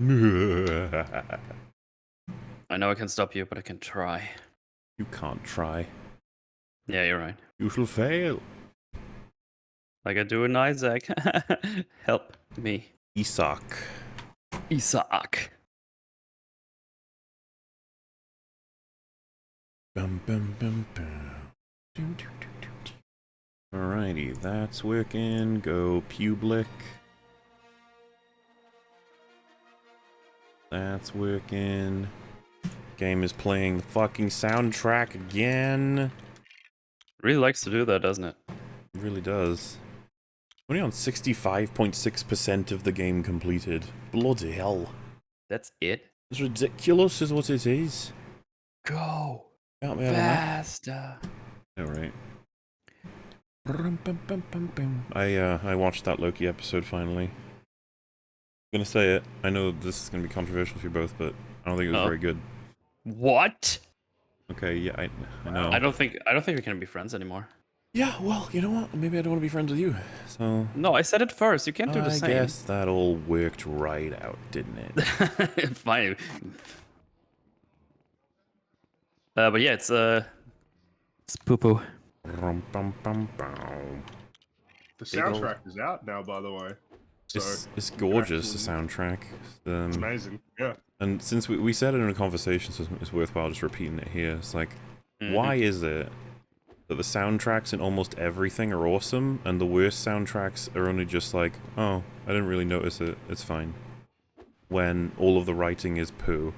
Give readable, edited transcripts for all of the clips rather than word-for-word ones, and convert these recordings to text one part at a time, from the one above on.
I know I can stop you, but I can try. You can't try. Yeah, you're right. You shall fail. Like I do in Isaac. Help me. Isaac. Isaac. Bum, bum, bum, bum. Alrighty, that's working. Go public. That's working. Game is playing the fucking soundtrack again. Really likes to do that, doesn't it? It really does. Only on 65.6% of the game completed. Bloody hell. That's it. It's ridiculous is what it is. Go Can't be having that. faster. Alright. I watched that Loki episode finally. I'm gonna say it. I know this is gonna be controversial for you both, but I don't think it was very good. What? Okay, yeah, I know. I don't think we can be friends anymore. Yeah, well, you know what? Maybe I don't want to be friends with you. So No, I said it first. You can't do the same. I guess that all worked right out, didn't it? Fine. But yeah, it's poo poo. The soundtrack is out now, by the way. So it's gorgeous, the soundtrack. It's amazing, yeah. And since we said it in a conversation, so it's worthwhile just repeating it here. It's like, why is it that the soundtracks in almost everything are awesome, and the worst soundtracks are only just like, oh, I didn't really notice it, it's fine. When all of the writing is poo.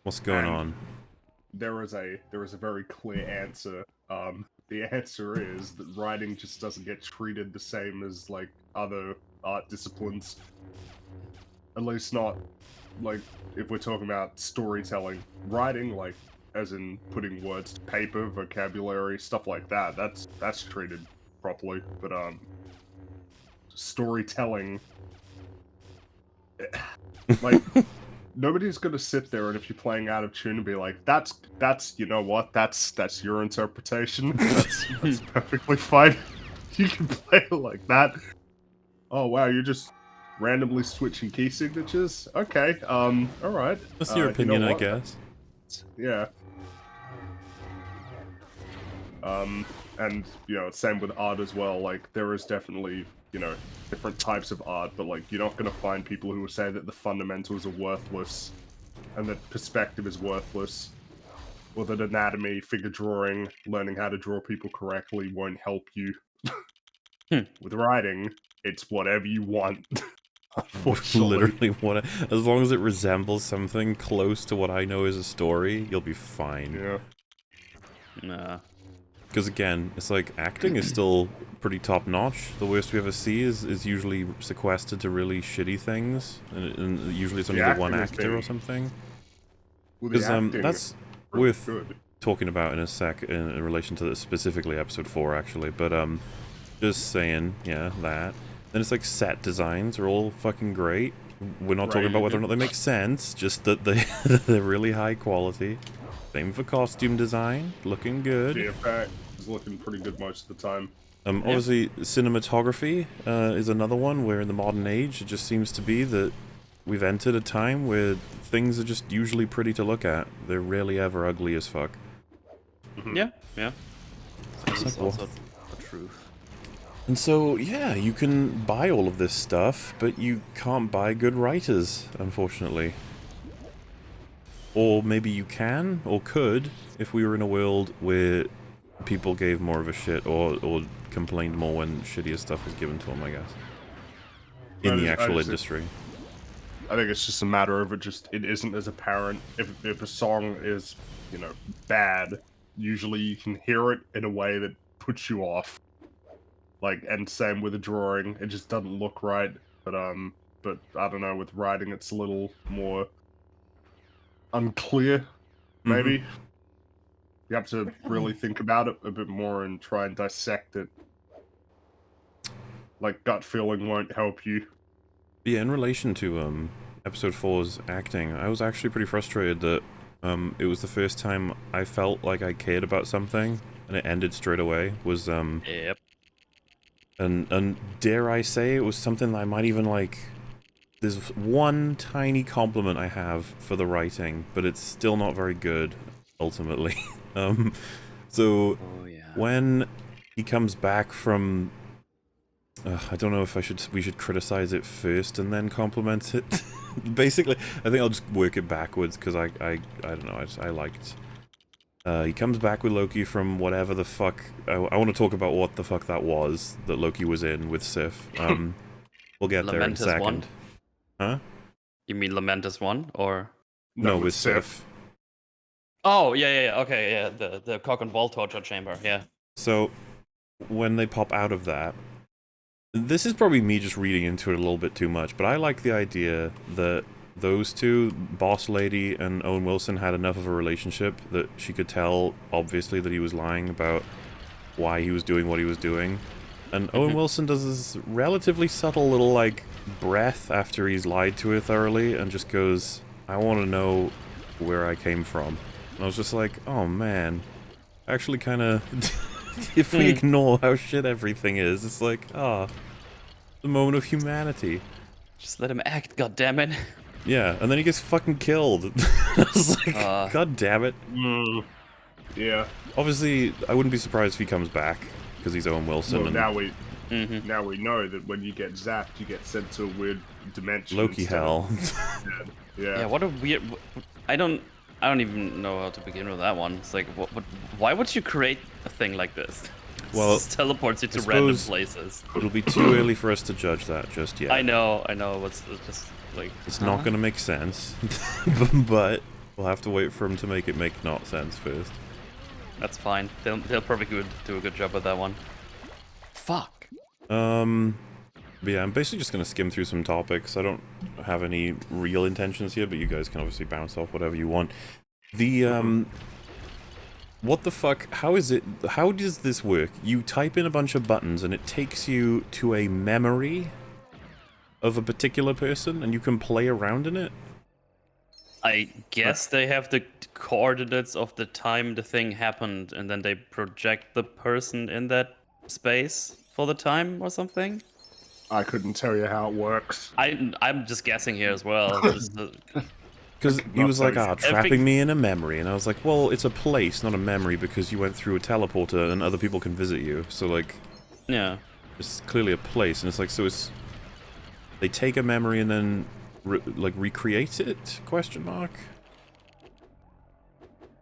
What's going on? There is a very clear answer. The answer is that writing just doesn't get treated the same as like other art disciplines. At least not like if we're talking about storytelling. Writing, like as in putting words to paper, vocabulary, stuff like that, that's treated properly. But storytelling, like nobody's gonna sit there and if you're playing out of tune and be like, that's you know what, that's your interpretation. That's perfectly fine. You can play it like that. Oh wow, you're just randomly switching key signatures? Okay, alright. That's your opinion, I guess. Yeah. And, you know, same with art as well, like, there is definitely, you know, different types of art, but, like, you're not gonna find people who will say that the fundamentals are worthless, and that perspective is worthless, or that anatomy, figure drawing, learning how to draw people correctly won't help you. With writing, it's whatever you want. Literally, as long as it resembles something close to what I know is a story, you'll be fine. Yeah. Nah. Because again, it's like, acting is still pretty top-notch. The worst we ever see is usually sequestered to really shitty things, and usually it's only the one actor or something. Because that's worth talking about in a sec, in relation to this, specifically episode 4, actually, but just saying, yeah, that. Then it's like set designs are all fucking great. We're not talking about whether or not they make sense, just that they're really high quality. Same for costume design, looking good. EFAP is looking pretty good most of the time. Obviously, cinematography is another one where in the modern age it just seems to be that we've entered a time where things are just usually pretty to look at. They're rarely ever ugly as fuck. Yeah, yeah. That's also the truth. And so, yeah, you can buy all of this stuff, but you can't buy good writers, unfortunately. Or maybe you can, or could, if we were in a world where people gave more of a shit, or complained more when shittier stuff was given to them, I guess. In the actual industry. I think it's just a matter of it isn't as apparent. If a song is, you know, bad, usually you can hear it in a way that puts you off. Like, and same with a drawing, it just doesn't look right. But I don't know, with writing it's a little more unclear, maybe. You have to really think about it a bit more and try and dissect it. Like, gut feeling won't help you. Yeah, in relation to episode 4's acting, I was actually pretty frustrated that it was the first time I felt like I cared about something, and it ended straight away. Was Yep. And dare I say, it was something that I might even, like, there's one tiny compliment I have for the writing, but it's still not very good, ultimately. So Oh yeah. when he comes back from, I don't know if we should criticize it first and then compliment it. Basically, I think I'll just work it backwards because I don't know. I liked. He comes back with Loki from whatever the fuck. I want to talk about what the fuck that was that Loki was in with Sif. We'll get there in a Lamentus second. 1? Huh? You mean Lamentus 1 or? No, with with Sif. Sif. Oh yeah, okay, yeah, the cock and ball torture chamber, yeah. So when they pop out of that, this is probably me just reading into it a little bit too much, but I like the idea that those two, Boss Lady and Owen Wilson, had enough of a relationship that she could tell, obviously, that he was lying about why he was doing what he was doing. And Owen Wilson does this relatively subtle little, like, breath after he's lied to her thoroughly and just goes, I want to know where I came from. And I was just like, oh man, actually kind of, if we ignore how shit everything is, it's like, the moment of humanity. Just let him act, goddammit. Yeah, and then he gets fucking killed. I was like, god damn it. Yeah. Obviously, I wouldn't be surprised if he comes back, because he's Owen Wilson. Well, and now we know that when you get zapped, you get sent to a weird dimension. Loki hell. Yeah. Yeah, what a weird. I don't even know how to begin with that one. It's like, why would you create a thing like this? Well, It just teleports you to I random suppose places. It'll be too early for us to judge that just yet. I know. It's just like It's not going to make sense, but we'll have to wait for him to make it make not sense first. That's fine. They'll probably do a good job with that one. Fuck. But yeah, I'm basically just going to skim through some topics. I don't have any real intentions here, but you guys can obviously bounce off whatever you want. The, what the fuck? How does this work? You type in a bunch of buttons and it takes you to a memory of a particular person and you can play around in it? I guess they have the coordinates of the time the thing happened, and then they project the person in that space for the time or something. I couldn't tell you how it works. I'm just guessing here as well. Because he was like, trapping Every- me in a memory, and I was like, well, it's a place, not a memory, because you went through a teleporter and other people can visit you, so like, yeah. it's clearly a place, and it's like, so it's, they take a memory and then, recreate it, question mark?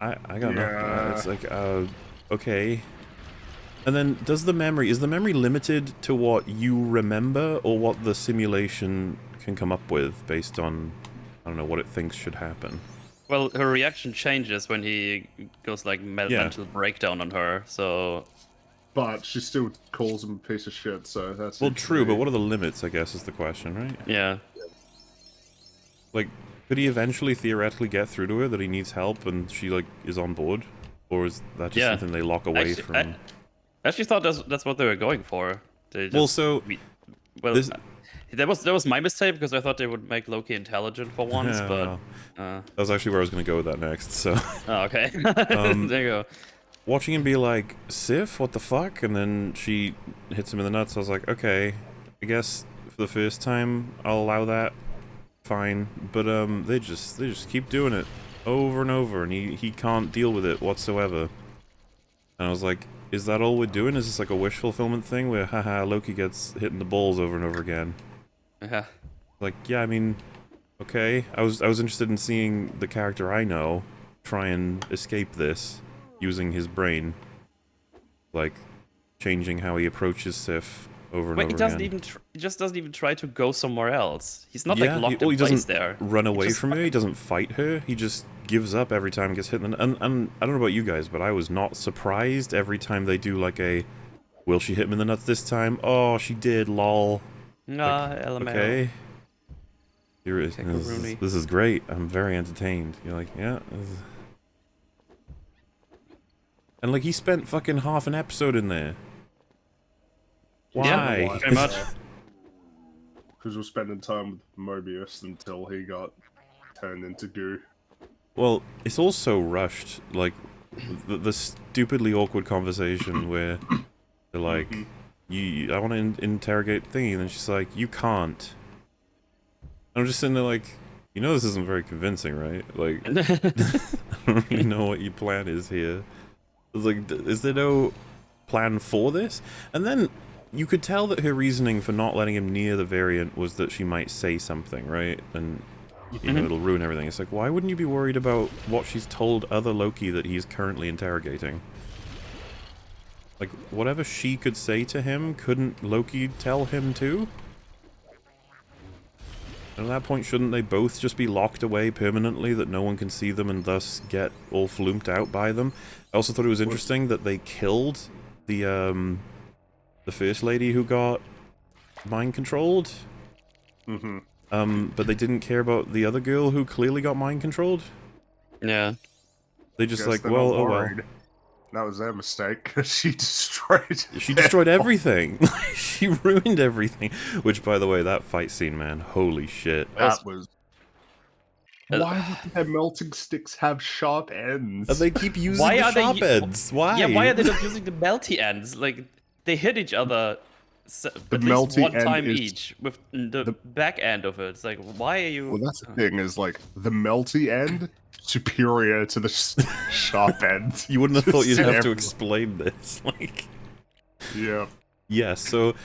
I got nothing, it's like, okay. And then, is the memory limited to what you remember, or what the simulation can come up with, based on, I don't know, what it thinks should happen? Well, her reaction changes when he goes like mental breakdown on her, so... But she still calls him a piece of shit, so that's... Well, true, but what are the limits, I guess, is the question, right? Yeah. Like, could he eventually theoretically get through to her that he needs help and she, like, is on board? Or is that just something they lock away from? I actually thought that's what they were going for. They just, that was my mistake, because I thought they would make Loki intelligent for once, but... that was actually where I was going to go with that next, so... Oh, okay. There you go. Watching him be like, Sif, what the fuck? And then she hits him in the nuts, I was like, okay, I guess for the first time I'll allow that. Fine. But they just keep doing it over and over, and he can't deal with it whatsoever. And I was like, is that all we're doing? Is this like a wish fulfillment thing where, haha, Loki gets hit in the balls over and over again? Yeah. Like, yeah, I mean, okay. I was interested in seeing the character I know try and escape this using his brain, like changing how he approaches Sif over and over again. He just doesn't even try to go somewhere else. He's not Yeah, like locked he in place doesn't there. run away just from her. He doesn't fight her. He just gives up every time he gets hit. And I don't know about you guys, but I was not surprised every time they do like a, will she hit him in the nuts this time? Oh, she did. Lol. LMAO. Okay. This is great. I'm very entertained. You're like, yeah. And like, he spent fucking half an episode in there. Why? Yeah, very much. Because we're spending time with Mobius until he got turned into goo. Well, it's also rushed. Like, the stupidly awkward conversation where they're like, I want to interrogate Thingy, and then she's like, you can't. I'm just sitting there like, you know, this isn't very convincing, right? Like, I don't really know what your plan is here. It's like, is there no plan for this? And then you could tell that her reasoning for not letting him near the variant was that she might say something, right? And, you know, it'll ruin everything. It's like, why wouldn't you be worried about what she's told other Loki that he's currently interrogating? Like, whatever she could say to him, couldn't Loki tell him too? And at that point, shouldn't they both just be locked away permanently, that no one can see them and thus get all floomped out by them? I also thought it was interesting that they killed the first lady who got mind controlled. But they didn't care about the other girl who clearly got mind controlled. Yeah. They just like, well, oh well. That was their mistake, because she destroyed... She destroyed everything. She ruined everything. Which, by the way, that fight scene, man, holy shit. That was... Why would their melting sticks have sharp ends? And they keep using the sharp ends. Why? Yeah, why are they not using the melty ends? Like, they hit each other at least one time each with the back end of it. It's like, why are you... Well, that's the thing, is like, the melty end superior to the sharp end. You wouldn't have thought you'd have to explain this. Like, yeah. Yeah, so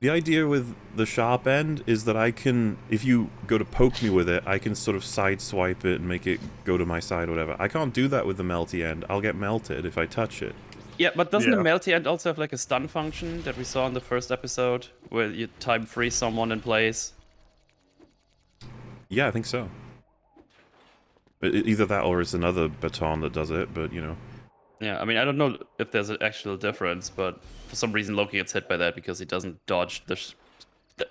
the idea with the sharp end is that I can, if you go to poke me with it, I can sort of sideswipe it and make it go to my side or whatever. I can't do that with the melty end. I'll get melted if I touch it. Yeah, but doesn't the melty end also have like a stun function that we saw in the first episode, where you time freeze someone in place? Yeah, I think so. Either that or it's another baton that does it, but you know. Yeah, I mean, I don't know if there's an actual difference, but for some reason Loki gets hit by that because he doesn't dodge the...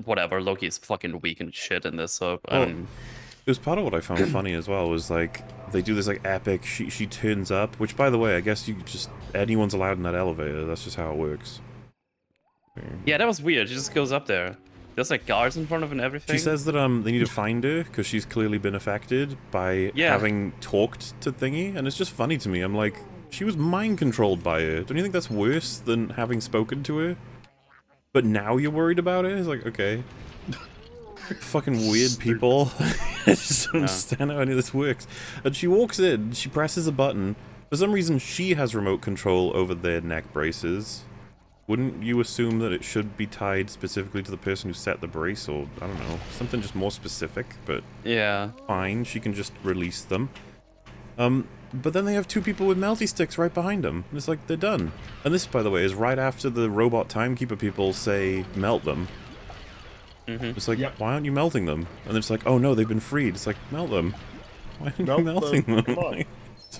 whatever, Loki is fucking weak and shit in this, so... It was part of what I found funny as well, was like, they do this like epic, she turns up, which by the way, I guess you just, anyone's allowed in that elevator, that's just how it works. Yeah, that was weird, she just goes up there. There's like guards in front of her and everything. She says that they need to find her because she's clearly been affected by having talked to Thingy, and it's just funny to me. I'm like, she was mind controlled by her. Don't you think that's worse than having spoken to her? But now you're worried about it? It's like, okay. Fucking weird people. I just don't understand how any of this works. And she walks in, she presses a button. For some reason, she has remote control over their neck braces. Wouldn't you assume that it should be tied specifically to the person who set the brace, or, I don't know, something just more specific, but... Yeah. Fine, she can just release them. But then they have two people with melty sticks right behind them, and it's like, they're done. And this, by the way, is right after the robot timekeeper people say, melt them. It's like, why aren't you melting them? And it's like, oh no, they've been freed. It's like, melt them. Why aren't you melting them?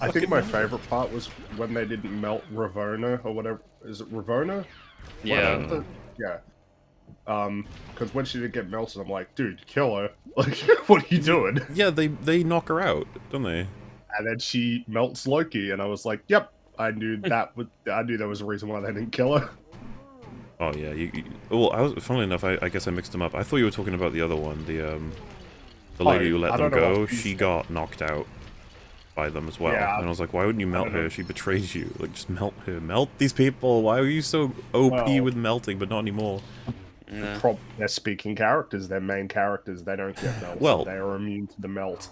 I think my favorite part was when they didn't melt Ravona, or whatever. Is it Ravona? Yeah. Yeah. Because when she didn't get melted, I'm like, dude, kill her. Like, what are you doing? Yeah, they knock her out, don't they? And then she melts Loki, and I was like, yep, I knew that would. I knew there was a reason why they didn't kill her. Oh yeah, well, funnily enough, I guess I mixed them up. I thought you were talking about the other one, the lady who let them go. She got knocked out by them as well. Yeah, and I was like, why wouldn't you melt her? She betrayed you. Like, just melt her. Melt these people. Why are you so OP with melting, but not anymore? They're speaking characters. They're main characters. They don't get melted. Well, they are immune to the melt.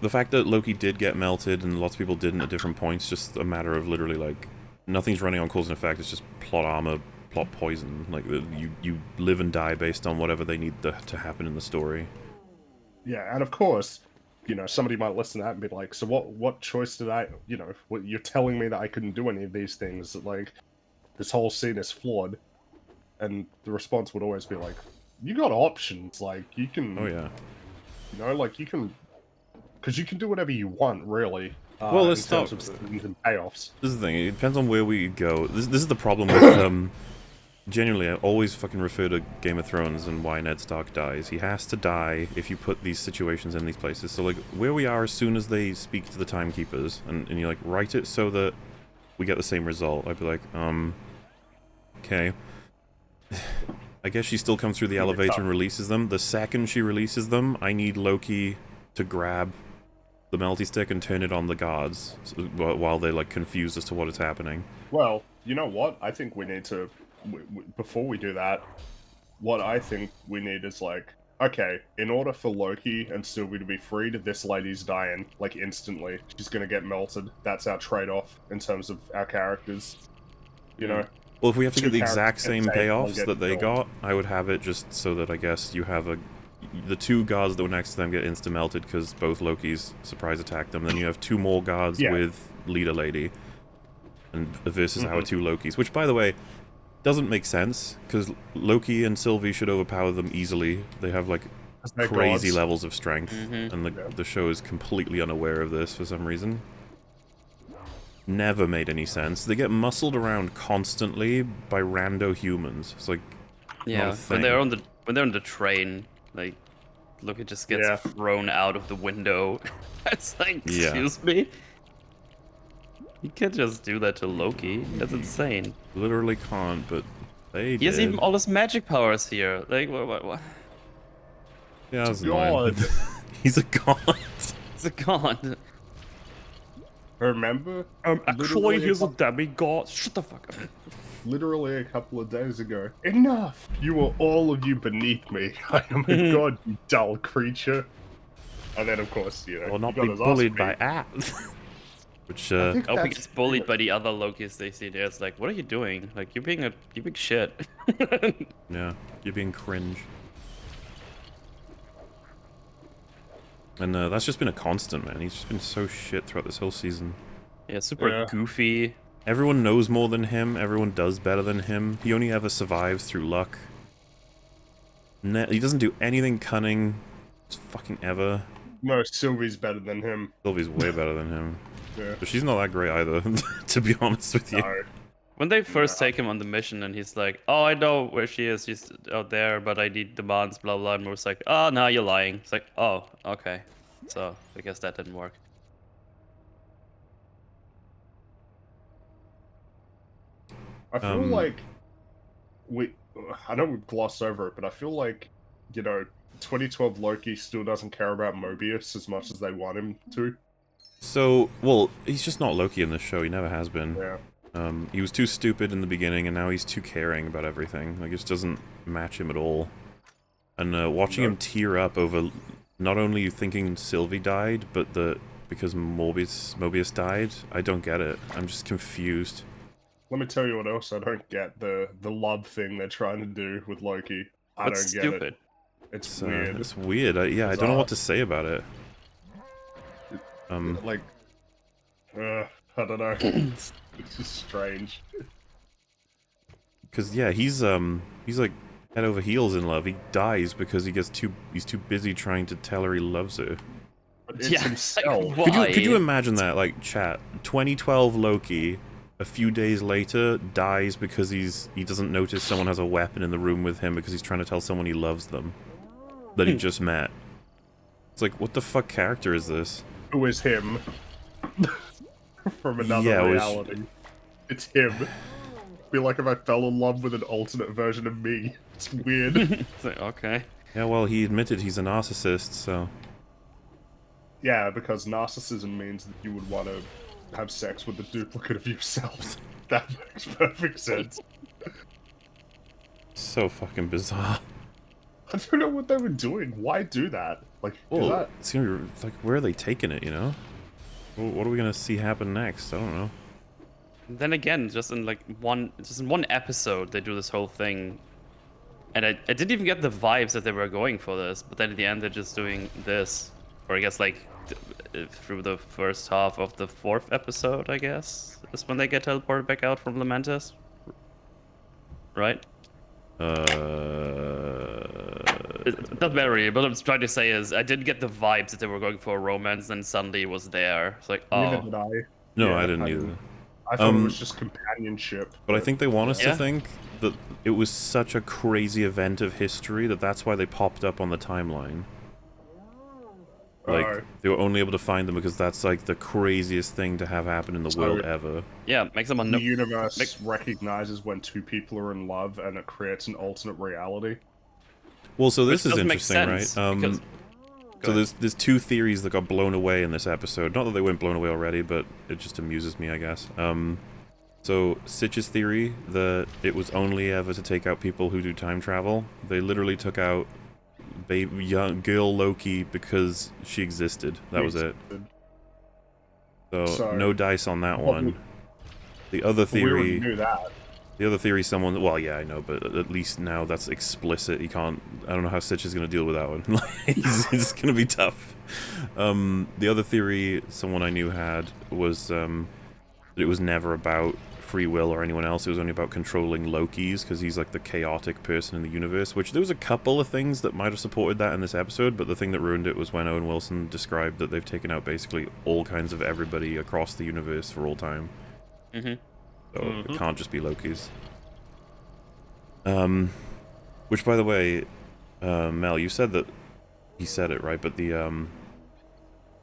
The fact that Loki did get melted and lots of people didn't at different points, just a matter of literally, like, nothing's running on cause and effect. It's just plot armor, plot poison. Like, you live and die based on whatever they need to happen in the story. Yeah, and of course, you know, somebody might listen to that and be like, so what choice did I, you know, you're telling me that I couldn't do any of these things, like, this whole scene is flawed. And the response would always be like, you got options, like, you can... Oh, yeah. You know, like, you can... Because you can do whatever you want, really. Well, let's in terms of scenes and payoffs. This is the thing, it depends on where we go. This is the problem with, genuinely, I always fucking refer to Game of Thrones and why Ned Stark dies. He has to die if you put these situations in these places. So, like, where we are as soon as they speak to the timekeepers, and you like, write it so that we get the same result. I'd be like, okay. I guess she still comes through the elevator and releases them. The second she releases them, I need Loki to grab the melty stick and turn it on the guards while they're, like, confused as to what is happening. Well, you know what? I think we need to... before we do that, what I think we need is, like, okay, in order for Loki and Sylvie to be freed, this lady's dying, like, instantly. She's gonna get melted. That's our trade-off in terms of our characters. You know? Well, if we have to Two get the characters exact get same saved, one payoffs gets that they killed. got, I would have it just so that I guess you have the 2 guards that were next to them get insta-melted because both Lokis surprise attack them. Then you have 2 more guards with Leader Lady and versus our 2 Lokis, which, by the way, doesn't make sense because Loki and Sylvie should overpower them easily. They have like They're crazy gods. levels of strength, and the show is completely unaware of this for some reason. Never made any sense. They get muscled around constantly by rando humans. It's like Yeah, when they're on the train, like Loki just gets thrown out of the window. It's like, excuse me? You can't just do that to Loki. That's insane. Literally can't, but they He has even all his magic powers here. Like, what? Yeah, that's annoying. He's a god. It's a god. Remember? Actually, he's a demigod. Shut the fuck up. Literally a couple of days ago. Enough! You are all of you beneath me. I am a god, you dull creature. And then, of course, you know, Will not be bullied by apps. Which, I hope he gets bullied by the other Lokis they see there. It's like, what are you doing? Like, you're being shit. Yeah, you're being cringe. And that's just been a constant, man. He's just been so shit throughout this whole season. Yeah, super goofy. Everyone knows more than him. Everyone does better than him. He only ever survives through luck. He doesn't do anything cunning. Fucking ever. No, Sylvie's better than him. Sylvie's way better than him. Yeah. But she's not that great either, to be honest with you. No. When they first take him on the mission and he's like, oh, I know where she is. She's out there, but I need demands, blah, blah. And Moore's like, oh, no, you're lying. It's like, oh, okay. So, I guess that didn't work. I feel like I know we've glossed over it, but I feel like, you know, 2012 Loki still doesn't care about Mobius as much as they want him to. So, well, he's just not Loki in this show. He never has been. Yeah. He was too stupid in the beginning, and now he's too caring about everything. Like, it just doesn't match him at all. And watching him tear up over not only thinking Sylvie died, but because Mobius died, I don't get it. I'm just confused. Let me tell you what else I don't get. The love thing they're trying to do with Loki. I don't get it. It's weird. It's weird. Yeah, I don't know what to say about it. Like, I don't know. It's just strange. Cause yeah, he's like head over heels in love. He dies because he's too busy trying to tell her he loves her. But it's himself. Like, could you imagine that? Like, chat, 2012 Loki, a few days later, dies because he doesn't notice someone has a weapon in the room with him because he's trying to tell someone he loves them that he just met. It's like, what the fuck character is this? Who is him? From another reality. It's him. Be like if I fell in love with an alternate version of me. It's weird. It's like, okay. Yeah, well, he admitted he's a narcissist, so... Yeah, because narcissism means that you would want to have sex with a duplicate of yourself. That makes perfect sense. So fucking bizarre. I don't know what they were doing. Why do that? Like, well, it's gonna be like, where are they taking it? You know, what are we gonna see happen next? I don't know. And then again, just in one episode, they do this whole thing, and I didn't even get the vibes that they were going for this. But then at the end, they're just doing this, or I guess like through the first half of the 4th episode, I guess is when they get teleported back out from Lamentis, right? It doesn't matter really, but what I'm trying to say is I didn't get the vibes that they were going for a romance, and suddenly it was there. It's like, oh. Neither did I. No, I didn't either. I thought it was just companionship. But I think they want us to think that it was such a crazy event of history that's why they popped up on the timeline. Like, they were only able to find them because that's like the craziest thing to have happen in the world ever. Yeah, makes them the universe recognizes when two people are in love and it creates an alternate reality. Well, so this is interesting, right? So there's 2 theories that got blown away in this episode. Not that they weren't blown away already, but it just amuses me, I guess. So Sitch's theory that it was only ever to take out people who do time travel. They literally took out baby young girl Loki because she existed. That was it. So no dice on that one. The other We already theory. knew that. The other theory, someone. Well, yeah, I know, but at least now that's explicit. He can't. I don't know how Stitch is gonna deal with that one. It's gonna be tough. The other theory, someone I knew had was that it was never about free will or anyone else. It was only about controlling Loki's because he's like the chaotic person in the universe. Which there was a couple of things that might have supported that in this episode, but the thing that ruined it was when Owen Wilson described that they've taken out basically all kinds of everybody across the universe for all time. So it can't just be Loki's. Which, by the way, Mel, you said that he said it right, but the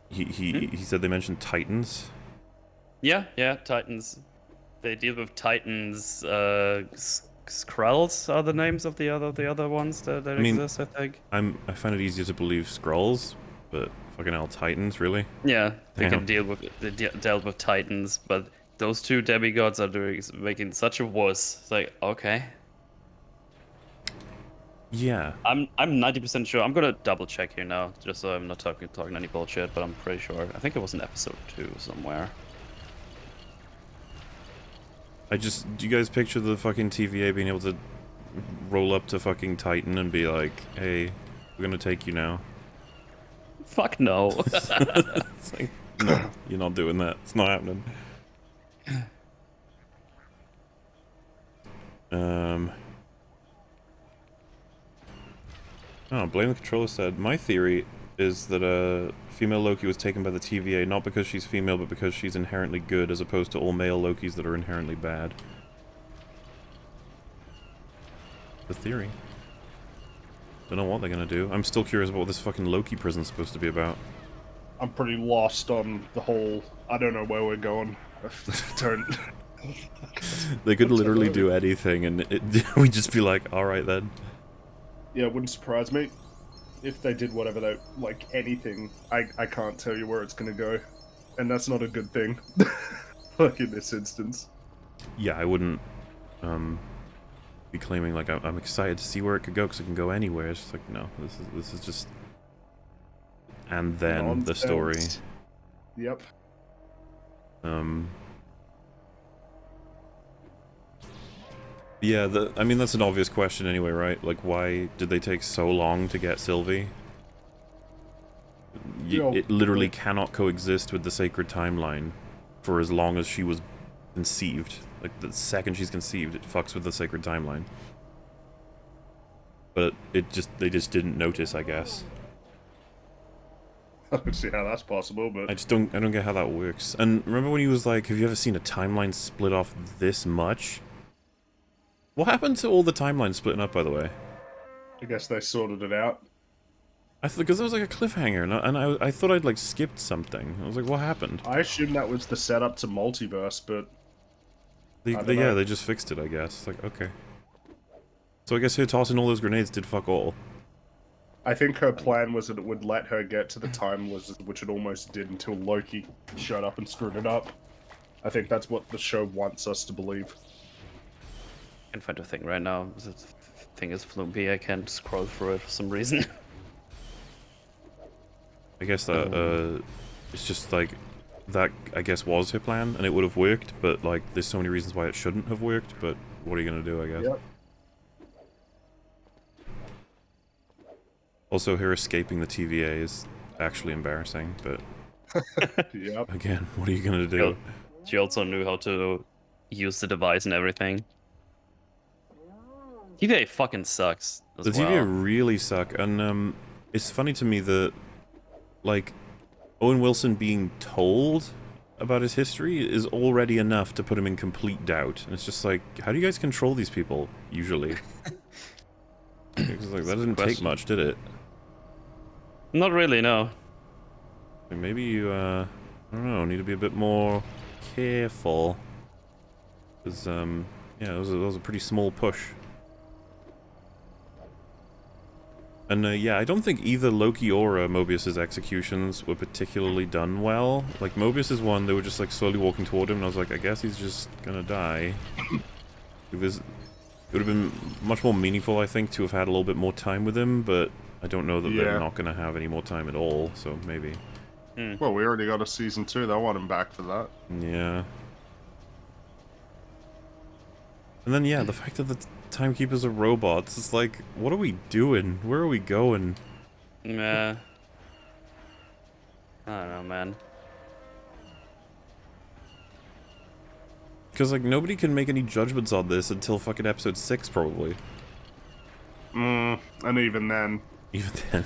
he said they mentioned Titans. Yeah, Titans. They deal with Titans. Skrulls are the names of the other ones that exist, I think. I find it easier to believe Skrulls, but fucking hell, Titans, really? Yeah, they Damn. can deal with dealt with Titans, but those two demigods are making such a wuss. It's like, okay. Yeah. I'm 90% sure. I'm gonna double check here now, just so I'm not talking any bullshit. But I'm pretty sure. I think it was in episode 2 somewhere. Do you guys picture the fucking TVA being able to roll up to fucking Titan and be like, hey, we're gonna take you now? Fuck no. It's like, no, you're not doing that. It's not happening. Oh, Blame the Controller said, my theory is that female Loki was taken by the TVA not because she's female, but because she's inherently good, as opposed to all male Lokis that are inherently bad. The theory. Don't know what they're gonna do. I'm still curious about what this fucking Loki prison's supposed to be about. I'm pretty lost on the whole. I don't know where we're going. Don't. They could literally do anything, and we'd just be like, alright then. Yeah, it wouldn't surprise me if they did whatever they like. Anything. I can't tell you where it's gonna go, and that's not a good thing. Like in this instance. Yeah, I wouldn't be claiming like I'm excited to see where it could go because it can go anywhere. It's just like, no, this is just. And then Nonsense. the story. Yep. Yeah, I mean, that's an obvious question anyway, right? Like, why did they take so long to get Sylvie? It literally cannot coexist with the sacred timeline for as long as she was conceived. Like, the second she's conceived, it fucks with the sacred timeline. But they just didn't notice, I guess. I don't see how that's possible, but I don't get how that works. And remember when he was like, have you ever seen a timeline split off this much? What happened to all the timelines splitting up, by the way? I guess they sorted it out. I thought, because there was like a cliffhanger, and I thought I'd like skipped something. I was like, what happened? I assume that was the setup to multiverse, but They just fixed it, I guess. Like, okay. So I guess her tossing all those grenades did fuck all. I think her plan was that it would let her get to the time, which it almost did until Loki showed up and screwed it up. I think that's what the show wants us to believe. I can't find a thing right now. The thing is flumpy. I can't scroll through it for some reason. I guess that it's just like that. I guess was her plan, and it would have worked. But like, there's so many reasons why it shouldn't have worked. But what are you gonna do? I guess. Yep. Also, her escaping the TVA is actually embarrassing. But Yep. again, what are you gonna do? She also knew how to use the device and everything. TVA fucking sucks. The TVA really suck, and it's funny to me that, like, Owen Wilson being told about his history is already enough to put him in complete doubt. And it's just like, how do you guys control these people, usually? Because, like, that didn't take much, did it? Not really, no. Maybe you, I don't know, need to be a bit more careful. Because, yeah, that was a pretty small push. And yeah, I don't think either Loki or Mobius's executions were particularly done well. Like, Mobius's one, they were just like slowly walking toward him, and I was like, I guess he's just gonna die. It would have been much more meaningful, I think, to have had a little bit more time with him, but I don't know that they're not going to have any more time at all, so maybe. Well, we already got a season 2. They want him back for that. Yeah. And then, yeah, the fact that the timekeepers are robots, it's like, what are we doing? Where are we going? Yeah. I don't know, man. Because, like, nobody can make any judgments on this until fucking episode 6, probably. And even then, then.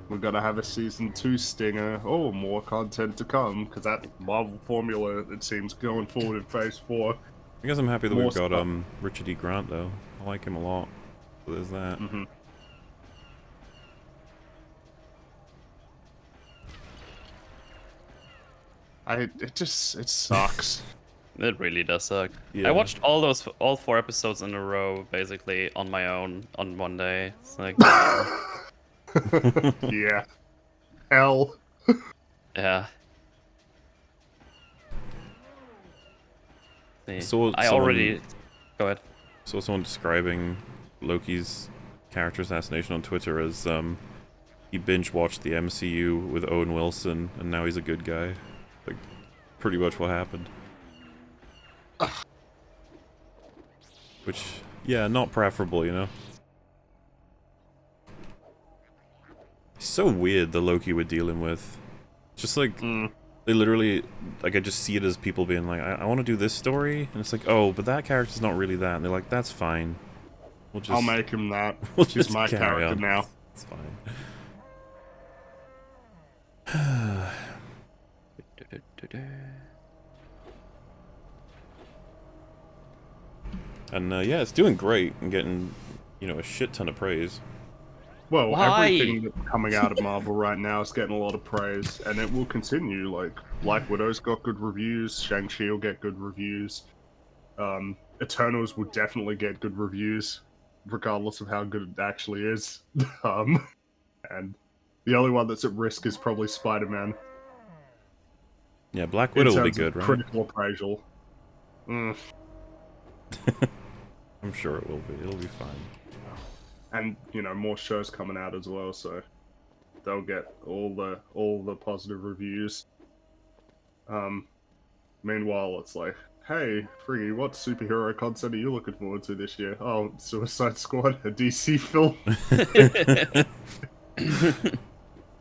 we're gonna have a season 2 stinger. Oh, more content to come, because that Marvel formula, it seems, going forward in Phase 4. I guess I'm happy that More we've got, stuff. Richard E. Grant, though. I like him a lot. So there's that. It sucks. It really does suck. Yeah. I watched all 4 episodes in a row, basically, on my own, on one day. It's like... Yeah. Hell. Yeah. So I already... Go ahead. Saw someone describing Loki's character assassination on Twitter as, he binge-watched the MCU with Owen Wilson, and now he's a good guy. Like, pretty much what happened. Which, yeah, not preferable, you know? It's so weird, the Loki we're dealing with. Just like, they literally, like, I just see it as people being like, I want to do this story, and it's like, oh, but that character's not really that, and they're like, that's fine. We'll just... I'll make him that. We'll He's just my carry character on. now. It's fine. And yeah, it's doing great and getting, you know, a shit ton of praise. Well, Why? everything that's coming out of Marvel right now is getting a lot of praise, and it will continue. Like, Black Widow's got good reviews, Shang-Chi will get good reviews, Eternals will definitely get good reviews, regardless of how good it actually is. And the only one that's at risk is probably Spider-Man. Yeah, Black Widow will be good, right? Critical appraisal. I'm sure it will be. It'll be fine. And, you know, more shows coming out as well, so they'll get all the positive reviews. Meanwhile, it's like, hey, Friggy, what superhero content are you looking forward to this year? Oh, Suicide Squad, a DC film.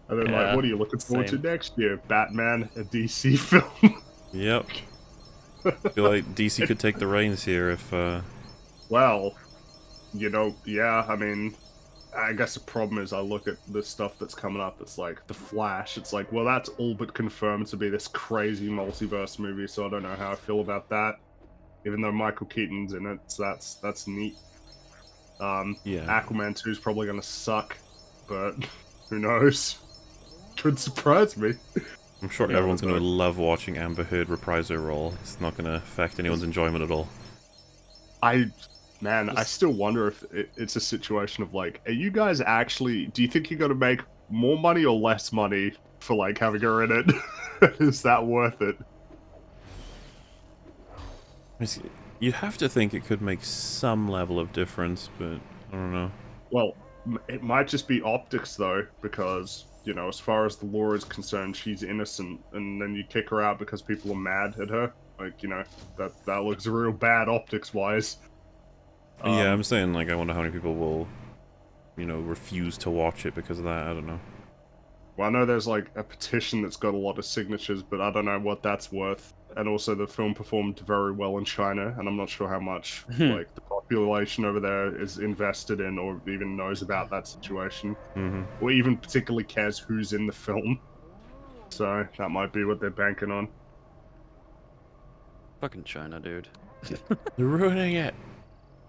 And then, like, what are you looking forward to next year? Batman, a DC film. Yep. I feel like DC could take the reins here if, Well, you know, yeah, I mean, I guess the problem is I look at the stuff that's coming up, it's like, The Flash, it's like, well, that's all but confirmed to be this crazy multiverse movie, so I don't know how I feel about that. Even though Michael Keaton's in it, so that's neat. yeah. Aquaman 2 is probably gonna suck, but who knows? Could surprise me. I'm sure everyone's going to love watching Amber Heard reprise her role. It's not going to affect anyone's enjoyment at all. I still wonder if it's a situation of like, are you guys actually, do you think you're gonna make more money or less money for like having her in it? Is that worth it? You have to think it could make some level of difference, but I don't know. Well, it might just be optics though, because, you know, as far as the law is concerned, she's innocent, and then you kick her out because people are mad at her. Like, you know, that looks real bad optics-wise. Yeah, I'm saying, like, I wonder how many people will, you know, refuse to watch it because of that. I don't know. Well, I know there's, like, a petition that's got a lot of signatures, but I don't know what that's worth. And also, the film performed very well in China, and I'm not sure how much, like, the population over there is invested in or even knows about that situation. Or even particularly cares who's in the film. So, that might be what they're banking on. Fucking China, dude. They're ruining it.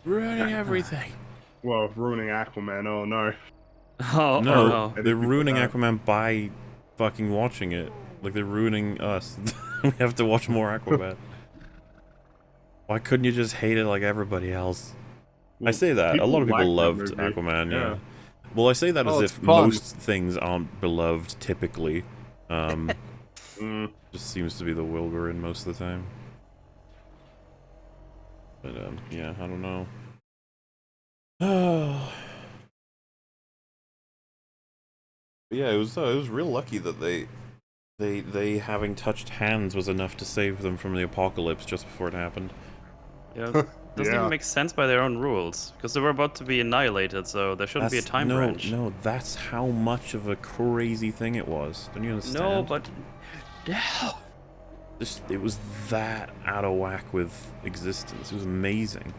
Ruining everything. Well, ruining Aquaman, oh no. Oh, No, no. they're ruining Aquaman by fucking watching it. Like, they're ruining us. We have to watch more Aquaman. Why couldn't you just hate it like everybody else? Well, I say that. A lot of people like that loved movie. Aquaman, yeah. Well, I say that as it's if fun. most things aren't beloved, typically. Just seems to be the world we're in most of the time. But, yeah, I don't know. Yeah, it was real lucky that they having touched hands was enough to save them from the apocalypse just before it happened. Yeah, it doesn't Yeah. even make sense by their own rules, because they were about to be annihilated, so there shouldn't be a time wrench. No, that's how much of a crazy thing it was. Don't you understand? No, but yeah. It was that out of whack with existence. It was amazing.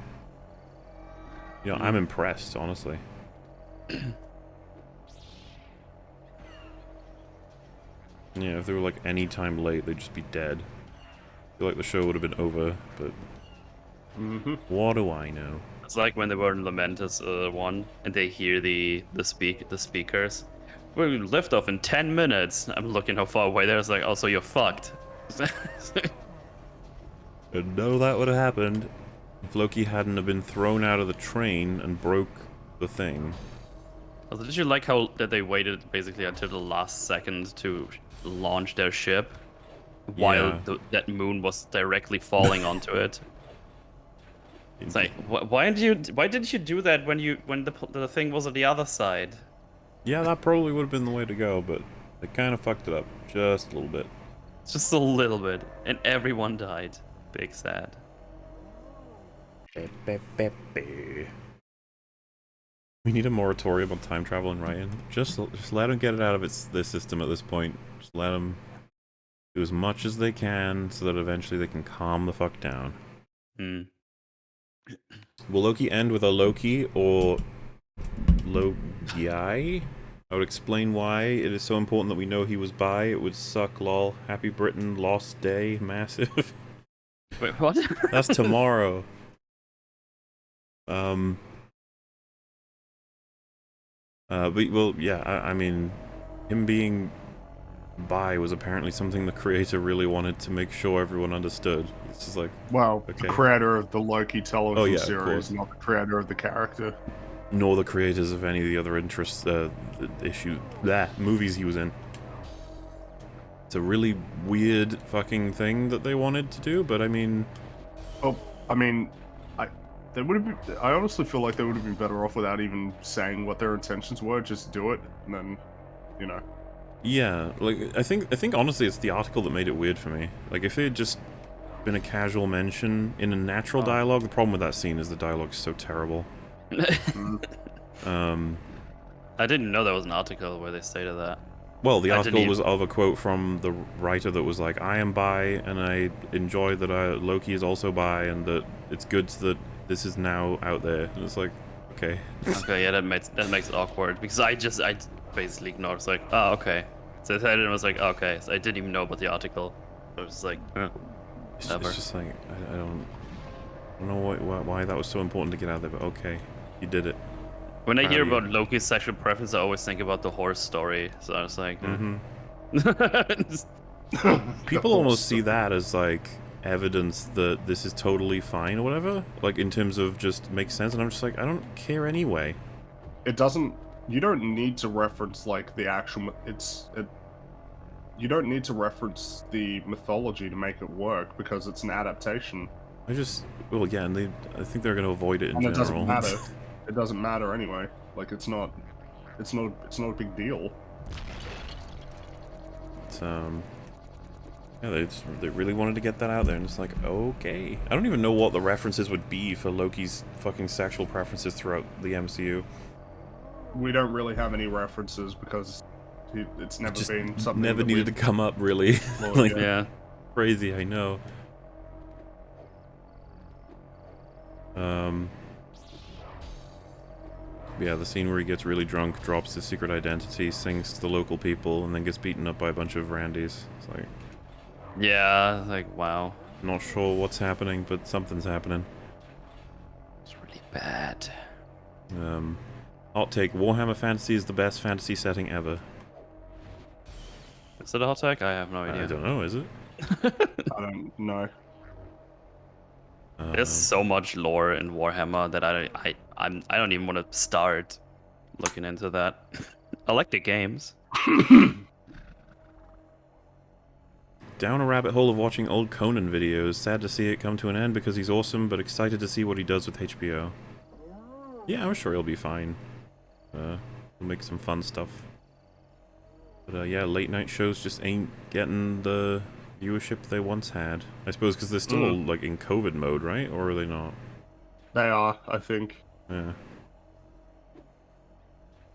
You know, I'm impressed, honestly. Yeah, if they were like any time late, they'd just be dead. I feel like the show would have been over, but what do I know? It's like when they were in Lamentus 1, and they hear the speakers. We lift off in 10 minutes. I'm looking how far away there. It's like, oh, so you're fucked. And no, that would have happened if Loki hadn't have been thrown out of the train and broke the thing. Also, did you like how that they waited basically until the last second to launch their ship, while Yeah. that moon was directly falling onto it? It's like, why didn't you do that when the thing was on the other side? Yeah, that probably would have been the way to go, but they kind of fucked it up just a little bit. Just a little bit, and everyone died. Big sad. We need a moratorium on time travel in Ryan. Just let them get it out of the system at this point. Just let them do as much as they can so that eventually they can calm the fuck down. Hmm. Will Loki end with a Loki or Loki? I would explain why it is so important that we know he was bi. It would suck, lol. Happy Britain, lost day, massive. Wait, what? That's tomorrow. But, well, yeah, I mean, him being bi was apparently something the creator really wanted to make sure everyone understood. It's just like, Well, okay. the creator of the Loki television yeah, of series, course. not the creator of the character. Nor the creators of any of the other movies he was in. It's a really weird fucking thing that they wanted to do, but I mean... Oh, I mean, they would have been, I honestly feel like they would have been better off without even saying what their intentions were. Just do it, and then, you know. Yeah, like, I think honestly it's the article that made it weird for me. Like, if it had just been a casual mention in a natural dialogue, the problem with that scene is the dialogue's so terrible. I didn't know there was an article where they stated that. Well, the article was of a quote from the writer that was like, I am bi, and I enjoy that Loki is also bi, and that it's good that this is now out there. And it's like, okay. Okay, yeah, that makes it awkward, because I basically ignored. It's like, oh, okay. So I said it and I was like, oh, okay. So I didn't even know about the article. I was like, It's just like, I don't know why that was so important to get out there, but okay, you did it. When I hear about Loki's sexual preference, I always think about the horse story. So I was like, People almost see that as like evidence that this is totally fine or whatever, like in terms of just makes sense, and I'm just like, I don't care anyway. It doesn't. You don't need to reference like the actual. You don't need to reference the mythology to make it work because it's an adaptation. Well, yeah, and I think they're going to avoid it in And general. it doesn't matter. It doesn't matter anyway. Like it's not a big deal. It's, yeah, they really wanted to get that out there, and it's like, okay. I don't even know what the references would be for Loki's fucking sexual preferences throughout the MCU. We don't really have any references because it's never been something. Never needed to come up, really. Like, yeah. Crazy, I know. Yeah, the scene where he gets really drunk, drops his secret identity, sings to the local people, and then gets beaten up by a bunch of Randys. It's like... Yeah, like, wow. Not sure what's happening, but something's happening. It's really bad. Hot take, Warhammer Fantasy is the best fantasy setting ever. Is it a hot take? I have no idea. I don't know, is it? I don't know. There's so much lore in Warhammer that I don't even want to start looking into that. I like the games. Down a rabbit hole of watching old Conan videos. Sad to see it come to an end because he's awesome, but excited to see what he does with HBO. Yeah, I'm sure he'll be fine. We'll make some fun stuff. But yeah, late night shows just ain't getting the viewership they once had. I suppose because they're still like in COVID mode, right? Or are they not? They are, I think. Yeah.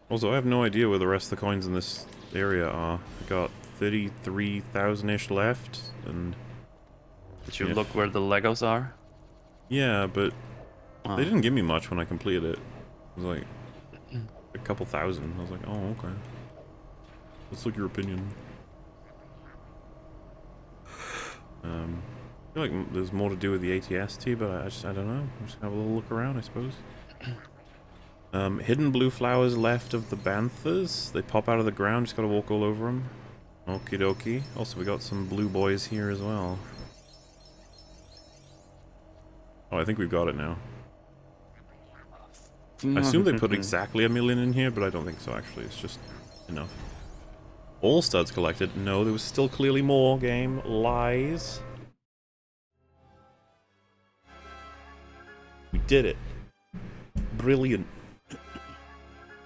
Also, I have no idea where the rest of the coins in this area are. I got 33,000-ish left, and... Did you look where the Legos are? Yeah, but Oh. they didn't give me much when I completed it. It was like a couple thousand. I was like, oh, okay. Let's look your opinion. I feel like there's more to do with the ATST, but I don't know. Just have a little look around, I suppose. Hidden blue flowers left of the banthas. They pop out of the ground, just gotta walk all over them. Okie dokie. Also, we got some blue boys here as well. Oh, I think we've got it now. I assume they put exactly 1 million in here, but I don't think so, actually. It's just enough. All studs collected. No, there was still clearly more, game. Lies. We did it. Brilliant.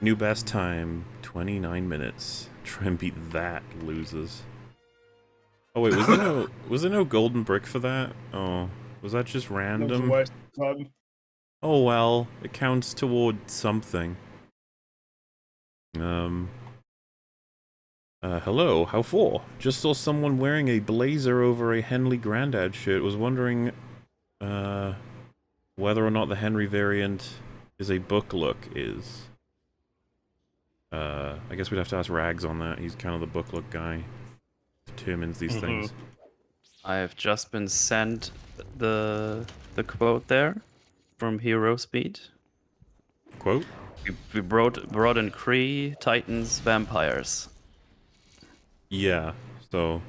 New best time, 29 minutes. Try and beat that, losers. Oh wait, was there no golden brick for that? Oh, was that just random? Oh well, it counts toward something. Hello, how for? Just saw someone wearing a blazer over a Henley Grandad shirt. Was wondering, whether or not the Henry variant is a book look is. I guess we'd have to ask Rags on that. He's kind of the book look guy. Determines these things. I have just been sent the quote there from Hero Speed. Quote? We brought in Kree, Titans, vampires. Yeah, so...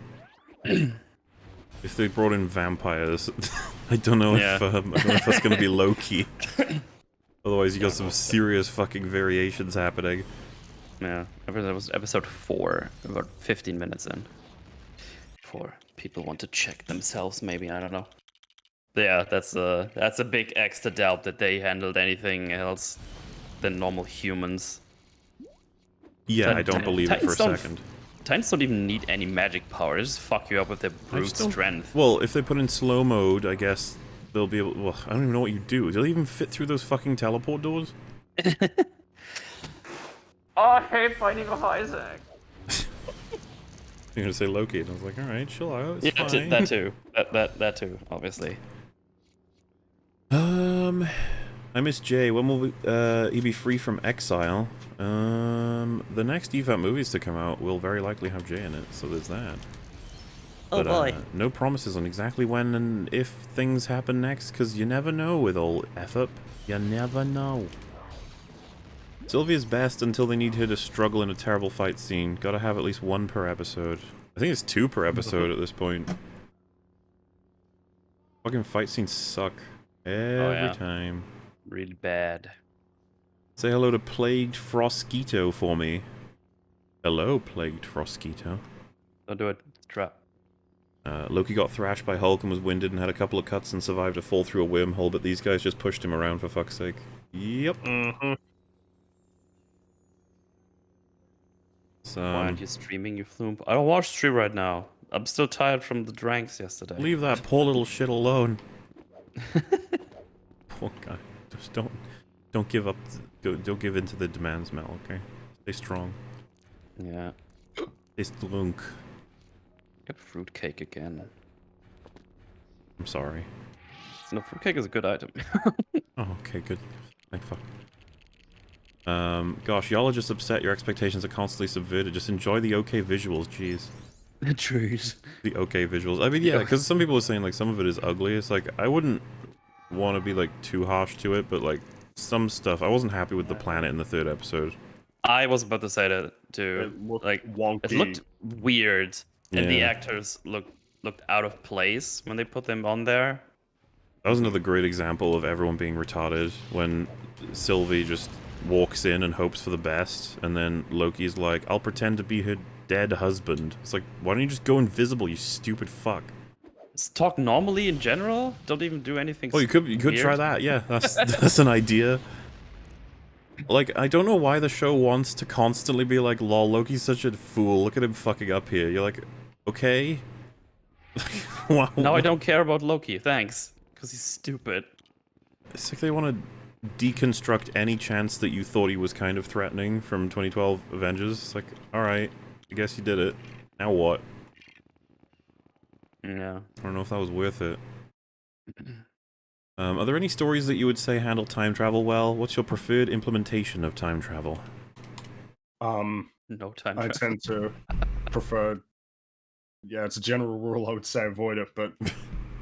if they brought in vampires, I don't know if that's gonna be Loki. Otherwise you got some serious fucking variations happening. Yeah, that was episode 4, about 15 minutes in. For people want to check themselves, maybe, I don't know. But yeah, that's a big X to doubt that they handled anything else than normal humans. Yeah, I don't believe it for a second. Titans don't even need any magic power, they just fuck you up with their brute strength. Well, if they put in slow mode, I guess they'll be able... Well, I don't even know what you do. Do they even fit through those fucking teleport doors? Oh, I hate fighting with Isaac. You're gonna say Loki, and I was like, alright, chill out, it's fine. That too. That too, obviously. I miss Jay. When will he be free from exile? The next EFAP movies to come out will very likely have Jay in it, so there's that. Oh But, boy. no promises on exactly when and if things happen next, because you never know with old EFAP. You never know. Sylvia's best until they need her to struggle in a terrible fight scene. Gotta have at least 1 per episode. I think it's 2 per episode at this point. Fucking fight scenes suck. Every time. Really bad. Say hello to Plagued Frosquito for me. Hello, Plagued Frosquito. Don't do it. It's a trap. Loki got thrashed by Hulk and was winded and had a couple of cuts and survived a fall through a wormhole, but these guys just pushed him around for fuck's sake. Yep. So, why aren't you streaming, you flume? I don't watch stream right now. I'm still tired from the drinks yesterday. leave that poor little shit alone. Poor guy. Just don't give up. Don't give in to the demands, Mel. Okay, stay strong. Yeah. Stay strong. Get fruitcake again. I'm sorry. No, fruitcake is a good item. Oh, okay, good. Thank fuck. Gosh, y'all are just upset. Your expectations are constantly subverted. Just enjoy the okay visuals, jeez. Trees. The okay visuals. I mean, yeah, because some people are saying like some of it is ugly. It's like I wouldn't want to be like too harsh to it, but like some stuff, I wasn't happy with the planet in the 3rd episode. I was about to say that too. It looked Like wonky. it looked weird, and the Yeah. actors looked out of place when they put them on there. That was another great example of everyone being retarded when Sylvie just walks in and hopes for the best, and then Loki's like, I'll pretend to be her dead husband. It's like, why don't you just go invisible, you stupid fuck? Just talk normally in general. Don't even do anything. Oh, you could try weird. that, yeah. That's an idea. Like, I don't know why the show wants to constantly be like, lol, Loki's such a fool, look at him fucking up here. You're like, okay? Wow. Now I don't care about Loki, thanks. Because he's stupid. It's like they want to deconstruct any chance that you thought he was kind of threatening from 2012 Avengers. It's like, alright, I guess you did it. Now what? Yeah. I don't know if that was worth it. Are there any stories that you would say handle time travel well? What's your preferred implementation of time travel? No time I travel. tend to prefer. Yeah, it's a general rule. I would say avoid it, but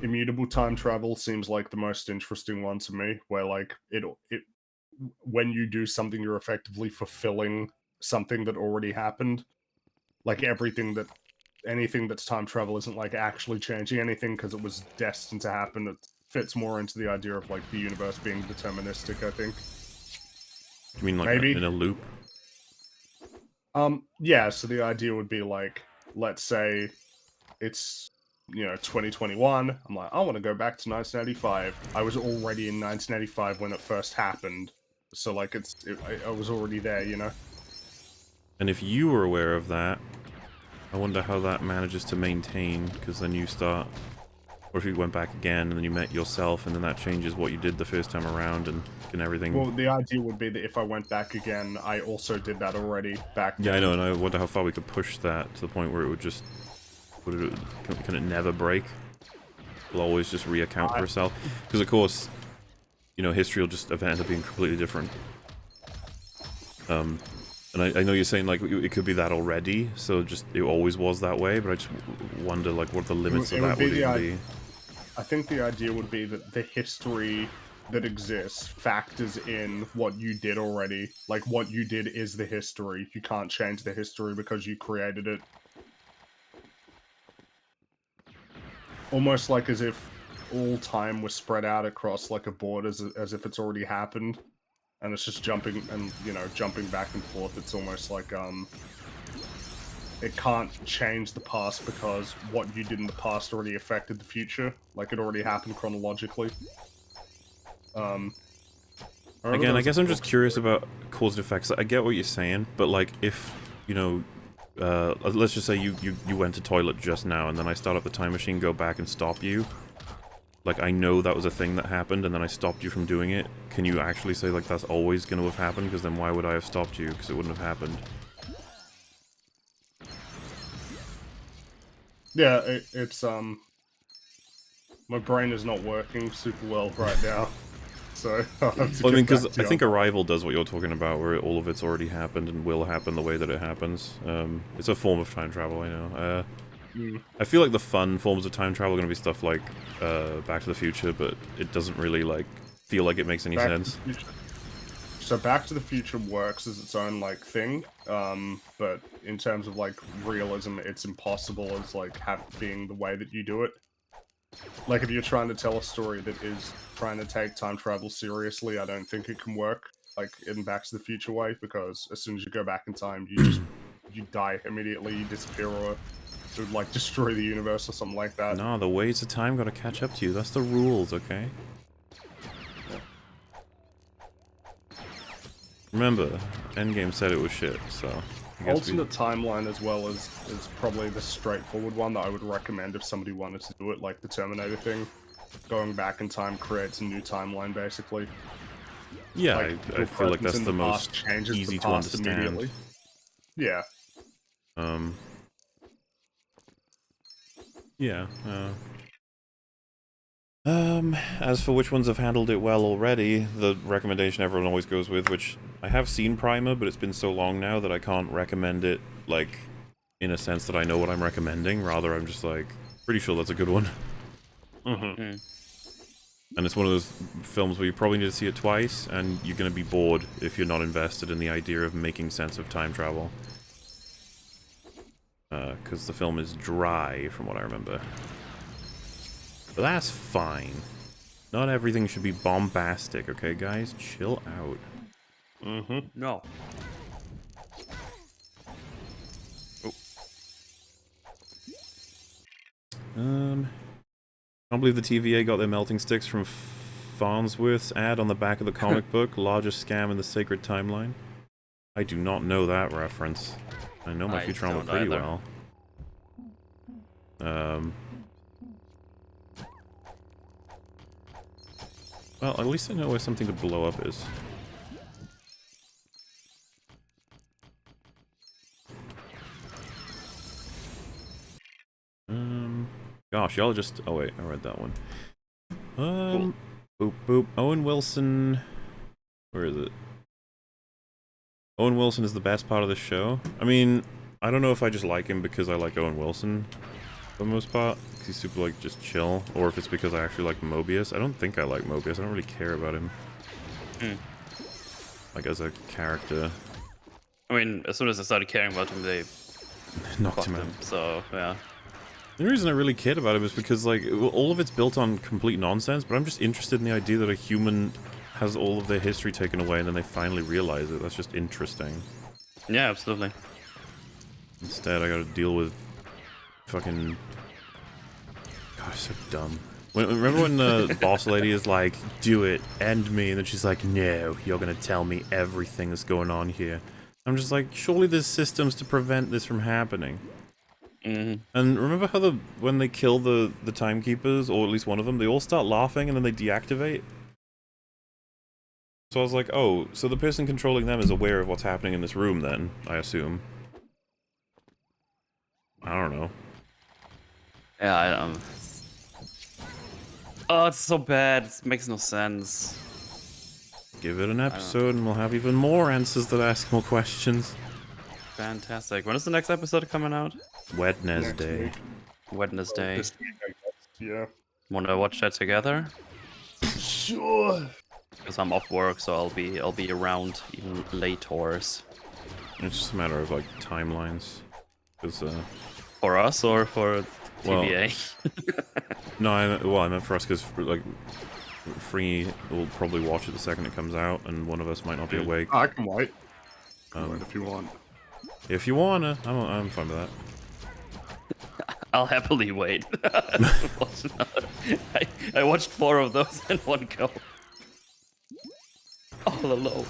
immutable time travel seems like the most interesting one to me. Where like it when you do something, you're effectively fulfilling something that already happened. Like anything that's time travel isn't like actually changing anything because it was destined to happen. It fits more into the idea of like the universe being deterministic, I think. You mean like Maybe. in a loop? Yeah, so the idea would be like, let's say it's 2021. I'm like, I want to go back to 1985. I was already in 1985 when it first happened, so like I was already there, you know. And if you were aware of that, I wonder how that manages to maintain, because then you start... Or if you went back again, and then you met yourself, and then that changes what you did the first time around, and everything... Well, the idea would be that if I went back again, I also did that already back then. Yeah, I know, and I wonder how far we could push that to the point where it would just... Can it never break? It'll always just reaccount for itself? Because, of course, history will just end up being completely different. And I know you're saying, like, it could be that already, so just, it always was that way, but I just wonder, like, what the limits of that would even be. I think the idea would be that the history that exists factors in what you did already. Like, what you did is the history. You can't change the history because you created it. Almost like as if all time was spread out across, like, a board as if it's already happened. And it's just jumping back and forth. It's almost like, it can't change the past because what you did in the past already affected the future. Like, it already happened chronologically. Again, I guess I'm just curious about cause and effects. I get what you're saying, but, like, if, let's just say you went to toilet just now, and then I start up the time machine, go back and stop you. Like, I know that was a thing that happened, and then I stopped you from doing it. Can you actually say, like, that's always going to have happened? Because then why would I have stopped you? Because it wouldn't have happened. Yeah, it's, my brain is not working super well right now, so I'll have to Well, I mean, because get back to I you think on that. Arrival does what you're talking about, where all of it's already happened and will happen the way that it happens. It's a form of time travel, I know. I feel like the fun forms of time travel are going to be stuff like Back to the Future, but it doesn't really, like, feel like it makes any sense. So Back to the Future works as its own, like, thing, but in terms of, like, realism, it's impossible as, like, being the way that you do it. Like, if you're trying to tell a story that is trying to take time travel seriously, I don't think it can work, like, in Back to the Future way, because as soon as you go back in time, you die immediately, you disappear, or it would, like, destroy the universe or something like that. No, the ways of time gotta catch up to you. That's the rules, okay? Remember, Endgame said it was shit, so... I guess Alternate timeline as well is probably the straightforward one that I would recommend if somebody wanted to do it, like the Terminator thing. Going back in time creates a new timeline, basically. Yeah, Like, I feel like that's the most changes easy the to past understand. immediately. Yeah. Yeah, as for which ones have handled it well already, the recommendation everyone always goes with, which I have seen Primer, but it's been so long now that I can't recommend it, like, in a sense that I know what I'm recommending. Rather, I'm just like, pretty sure that's a good one. Mm-hmm. And it's one of those films where you probably need to see it twice, and you're going to be bored if you're not invested in the idea of making sense of time travel. Because the film is dry, from what I remember. But that's fine. Not everything should be bombastic, okay, guys? Chill out. Mm-hmm. No. I don't believe the TVA got their melting sticks from Farnsworth's ad on the back of the comic book, largest scam in the sacred timeline? I do not know that reference. I know my Futurama pretty well. Well, at least I know where something to blow up is. Gosh, y'all just... Oh wait, I read that one. Cool. Boop boop. Owen Wilson... Where is it? Owen Wilson is the best part of the show. I mean, I don't know if I just like him because I like Owen Wilson, for the most part. Because he's super, like, just chill. Or if it's because I actually like Mobius. I don't think I like Mobius. I don't really care about him. Like, as a character. I mean, as soon as I started caring about him, they knocked him out. So, yeah. The reason I really cared about him is because, like, all of it's built on complete nonsense, but I'm just interested in the idea that a human has all of their history taken away and then they finally realize it. That's just interesting. Yeah, absolutely. Instead, I gotta deal with fucking... God, so dumb. Remember when the boss lady is like, do it, end me, and then she's like, no, you're gonna tell me everything that's going on here. I'm just like, surely there's systems to prevent this from happening. And remember how when they kill the timekeepers, or at least one of them, they all start laughing and then they deactivate? So I was like, oh, so the person controlling them is aware of what's happening in this room then, I assume. I don't know. Yeah, Oh, it's so bad. It makes no sense. Give it an episode and we'll have even more answers that ask more questions. Fantastic. When is the next episode coming out? Wednesday. Wednesday. This week, I guess. Yeah. Wanna watch that together? Sure. Because I'm off work, so I'll be around even late hours. It's just a matter of like timelines. Cause, for us or for TVA? No, I meant for us because like Free will probably watch it the second it comes out, and one of us might not be awake. I can wait. Wait if you want. If you wanna, I'm fine with that. I'll happily wait. I watched 4 of those in one go. All alone.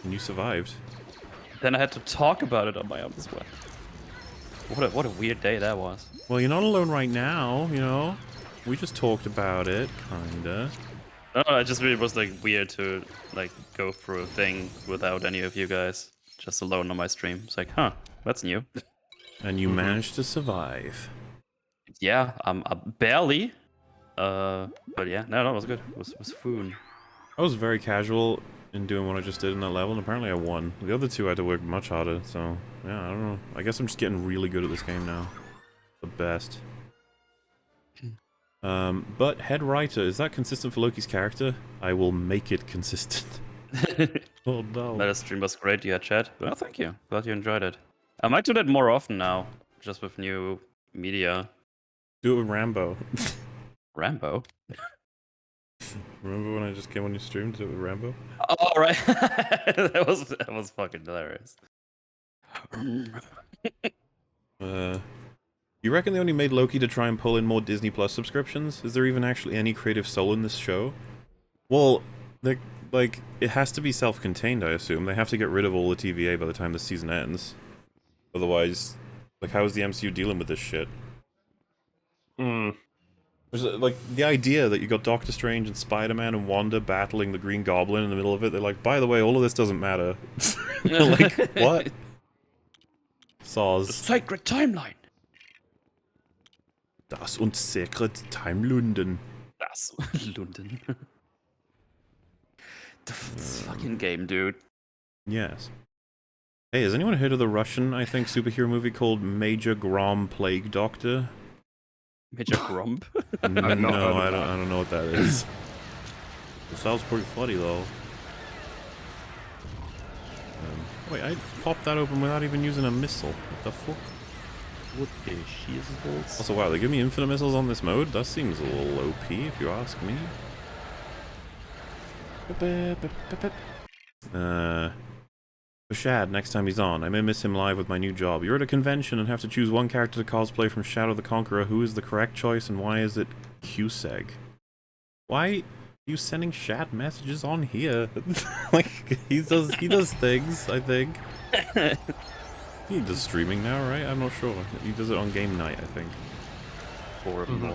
And you survived. Then I had to talk about it on my own as well. What a weird day that was. Well, you're not alone right now, you know? We just talked about it, kinda. No, it just really was like weird to like go through a thing without any of you guys. Just alone on my stream. It's like, huh, that's new. And you managed to survive. Yeah, barely. But yeah, no, that was good. It was fun. I was very casual in doing what I just did in that level, and apparently I won. The other two I had to work much harder, so yeah, I don't know. I guess I'm just getting really good at this game now. The best. But head writer, is that consistent for Loki's character? I will make it consistent. Oh no. That stream was great, you had chat. Well, thank you. Glad you enjoyed it. I might do that more often now, just with new media. Do it with Rambo. Rambo? Remember when I just came on your stream to do it with Rambo? Oh, right. that was fucking hilarious. You reckon they only made Loki to try and pull in more Disney Plus subscriptions? Is there even actually any creative soul in this show? Well, like, it has to be self-contained, I assume. They have to get rid of all the TVA by the time the season ends. Otherwise, like, how is the MCU dealing with this shit? Like, the idea that you got Doctor Strange and Spider-Man and Wanda battling the Green Goblin in the middle of it, they're like, by the way, all of this doesn't matter. Like, what? Saws. The sacred timeline! Das und Secret Timelunden. Das Lunden. This fucking game, dude. Yes. Hey, has anyone heard of the Russian, I think, superhero movie called Major Grom Plague Doctor? Major Grump? No, I don't know what that is. It sounds pretty funny, though. Wait, I popped that open without even using a missile. What the fuck? What the shizzles? Also, wow, they give me infinite missiles on this mode? That seems a little OP, if you ask me. For Shad, next time he's on. I may miss him live with my new job. You're at a convention and have to choose one character to cosplay from Shadow the Conqueror. Who is the correct choice and why is it Q-Seg? Why are you sending chat messages on here? Like, he does things, I think. He does streaming now, right? I'm not sure. He does it on game night, I think. Poor Lord.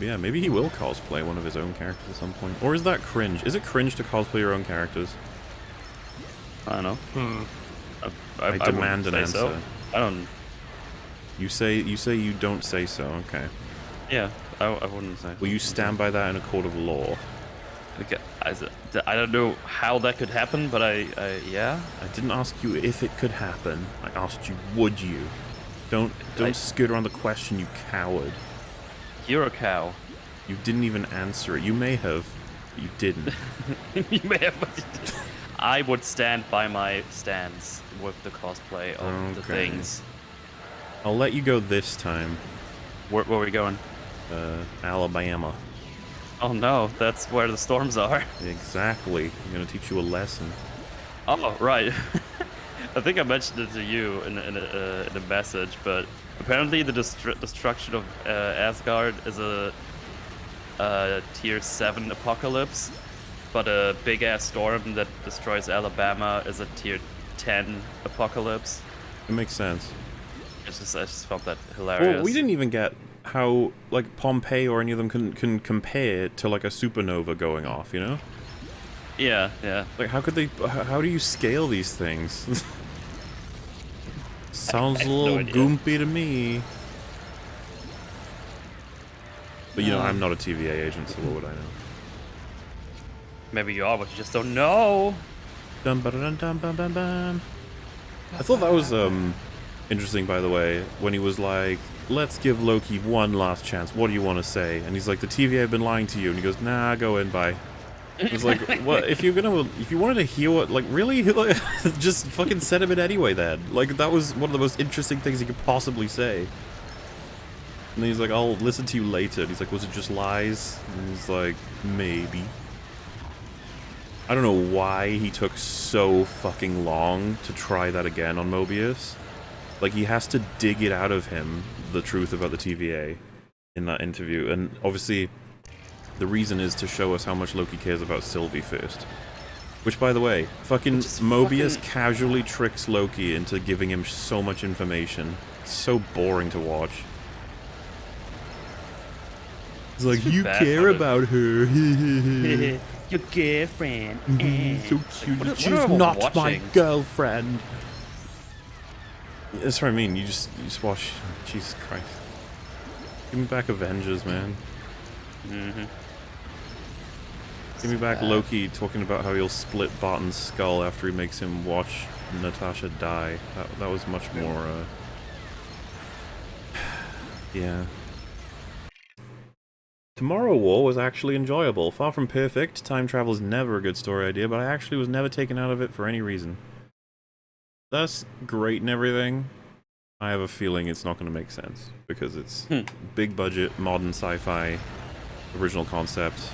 Yeah, maybe he will cosplay one of his own characters at some point. Or is that cringe? Is it cringe to cosplay your own characters? I don't know. I demand an answer. So. I don't. You say you don't say so. Okay. Yeah, I wouldn't say. Will you stand by that in a court of law? Okay, I don't know how that could happen, but yeah. I didn't ask you if it could happen. I asked you, would you? Don't skirt around the question, you coward. You're a cow. You didn't even answer it. You may have, but you didn't. You may have, but you didn't. I would stand by my stance with the cosplay of the things. I'll let you go this time. Where are we going? Alabama. Oh no, that's where the storms are. Exactly. I'm gonna teach you a lesson. Oh, right. I think I mentioned it to you in a message, but apparently the destruction of Asgard is a tier 7 apocalypse, but a big-ass storm that destroys Alabama is a tier 10 apocalypse. It makes sense. I just found that hilarious. Well, we didn't even get how, like, Pompeii or any of them can compare to, like, a supernova going off, you know? Yeah, yeah. Like, how do you scale these things? Sounds a little goompy to me. But, you know, I'm not a TVA agent, so what would I know? Maybe you are, but you just don't know. Dum ba dum dum bum bum bum. I thought that was interesting, by the way, when he was like, "Let's give Loki one last chance. What do you want to say?" And he's like, "The TVA have been lying to you." And he goes, "Nah, go in, bye." It's like, what if you wanted to hear what, like, really, like, just fucking send him in anyway. Then, like, that was one of the most interesting things he could possibly say. And then he's like, "I'll listen to you later." And he's like, "Was it just lies?" And he's like, "Maybe." I don't know why he took so fucking long to try that again on Mobius. Like, he has to dig it out of him, the truth about the TVA, in that interview. And obviously, the reason is to show us how much Loki cares about Sylvie first. Which, by the way, fucking Mobius casually tricks Loki into giving him so much information. It's so boring to watch. It's like, you care about her. Your girlfriend. So cute. Like, she's not my girlfriend. That's what I mean. You just watch. Jesus Christ. Give me back Avengers, man. Give me back Loki talking about how he'll split Barton's skull after he makes him watch Natasha die. That was much more. Yeah. Tomorrow War was actually enjoyable. Far from perfect, time travel is never a good story idea, but I actually was never taken out of it for any reason. That's great and everything. I have a feeling it's not going to make sense, because it's big budget, modern sci-fi, original concept.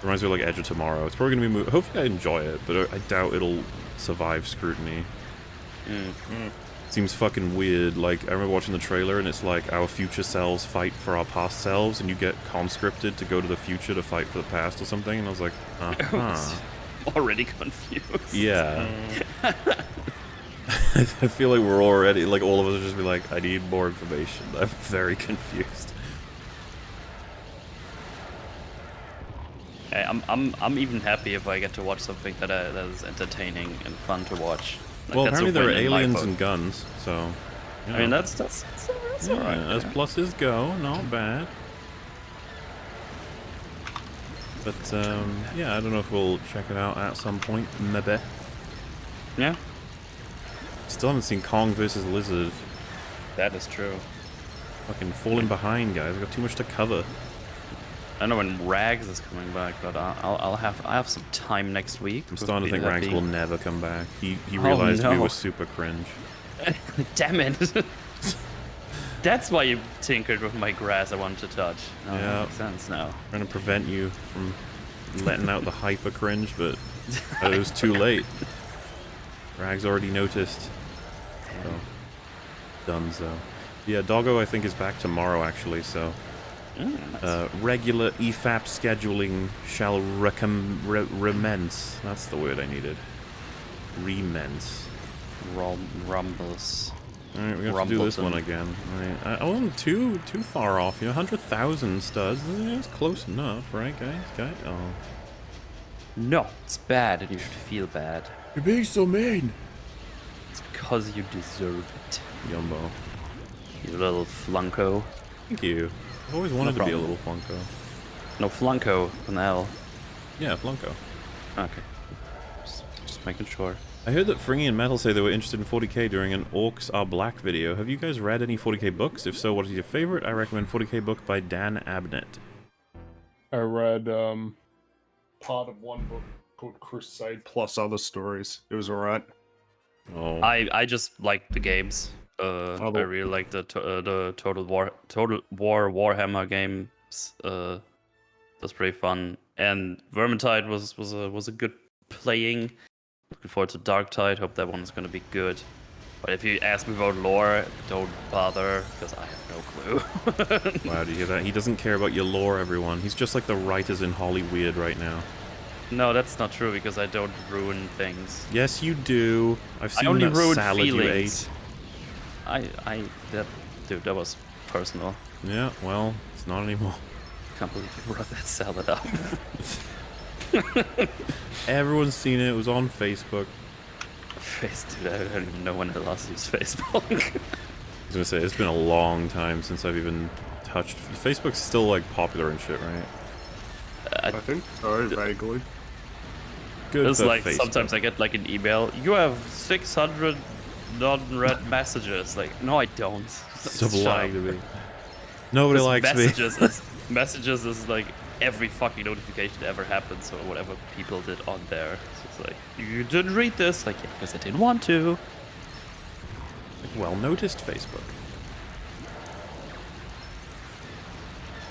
Reminds me of, like, Edge of Tomorrow. It's probably going to be... Hopefully I enjoy it, but I doubt it'll survive scrutiny. Seems fucking weird. Like, I remember watching the trailer and it's like our future selves fight for our past selves, and you get conscripted to go to the future to fight for the past or something, and I was like, Already confused. Yeah. I feel like we're already, like, all of us are just be like, I need more information. I'm very confused. Hey, I'm even happy if I get to watch something that is entertaining and fun to watch. Like, well, apparently there are aliens and guns, so... You know. I mean, that's alright. As pluses go, not bad. But, yeah, I don't know if we'll check it out at some point, maybe. Yeah. Still haven't seen Kong vs. Lizard. That is true. Fucking falling behind, guys. I've got too much to cover. I don't know when Rags is coming back, but I'll have some time next week. I'm starting to think Rags will never come back. He realized we were super cringe. Damn it! That's why you tinkered with my grass I wanted to touch. Oh, yeah, that makes sense now. Trying to prevent you from letting out the hyper cringe, but it was too late. Rags already noticed. So, dunzo. Yeah, Doggo I think is back tomorrow actually, so Nice. Regular EFAP scheduling shall recommence. That's the word I needed. Remence. Rumbles. Alright, we have to do this one again. Right. I wasn't too far off. 100,000 studs. It's close enough, right, guys? Oh. No, it's bad, and you should feel bad. You're being so mean. It's because you deserve it. Yumbo. You little flunko. Thank you. I've always wanted to be a little flunko. No, flunko, an L. Yeah, flunko. Okay. Just making sure. I heard that Fringy and Metal say they were interested in 40k during an Orcs Are Black video. Have you guys read any 40k books? If so, what is your favorite? I recommend 40k book by Dan Abnett. I read part of one book called Crusade plus other stories. It was alright. Oh. I just like the games. I really like the Total War Warhammer games. That's pretty fun. And Vermintide was a good playing. Looking forward to Darktide. Hope that one's gonna be good. But if you ask me about lore, don't bother because I have no clue. Wow, do you hear that? He doesn't care about your lore, everyone. He's just like the writers in Hollywood right now. No, that's not true because I don't ruin things. Yes, you do. I've seen I only that ruin salad feelings. you ate. Dude, that was personal. Yeah, well, it's not anymore. Can't believe you brought that salad up. Everyone's seen it. It was on Facebook. Dude, I don't even know when I last used Facebook. I was gonna say, it's been a long time since I've even touched... Facebook's still, like, popular and shit, right? I think so, vaguely. Good It's for like, Facebook. sometimes I get, like, an email. You have 600 non-read messages. Like, no, I don't. Stop Shut lying up. to me. Nobody likes messages me. Messages is, like, every fucking notification that ever happens or whatever people did on there. So it's like, you didn't read this. Like, yeah, because I didn't want to. Well noticed, Facebook.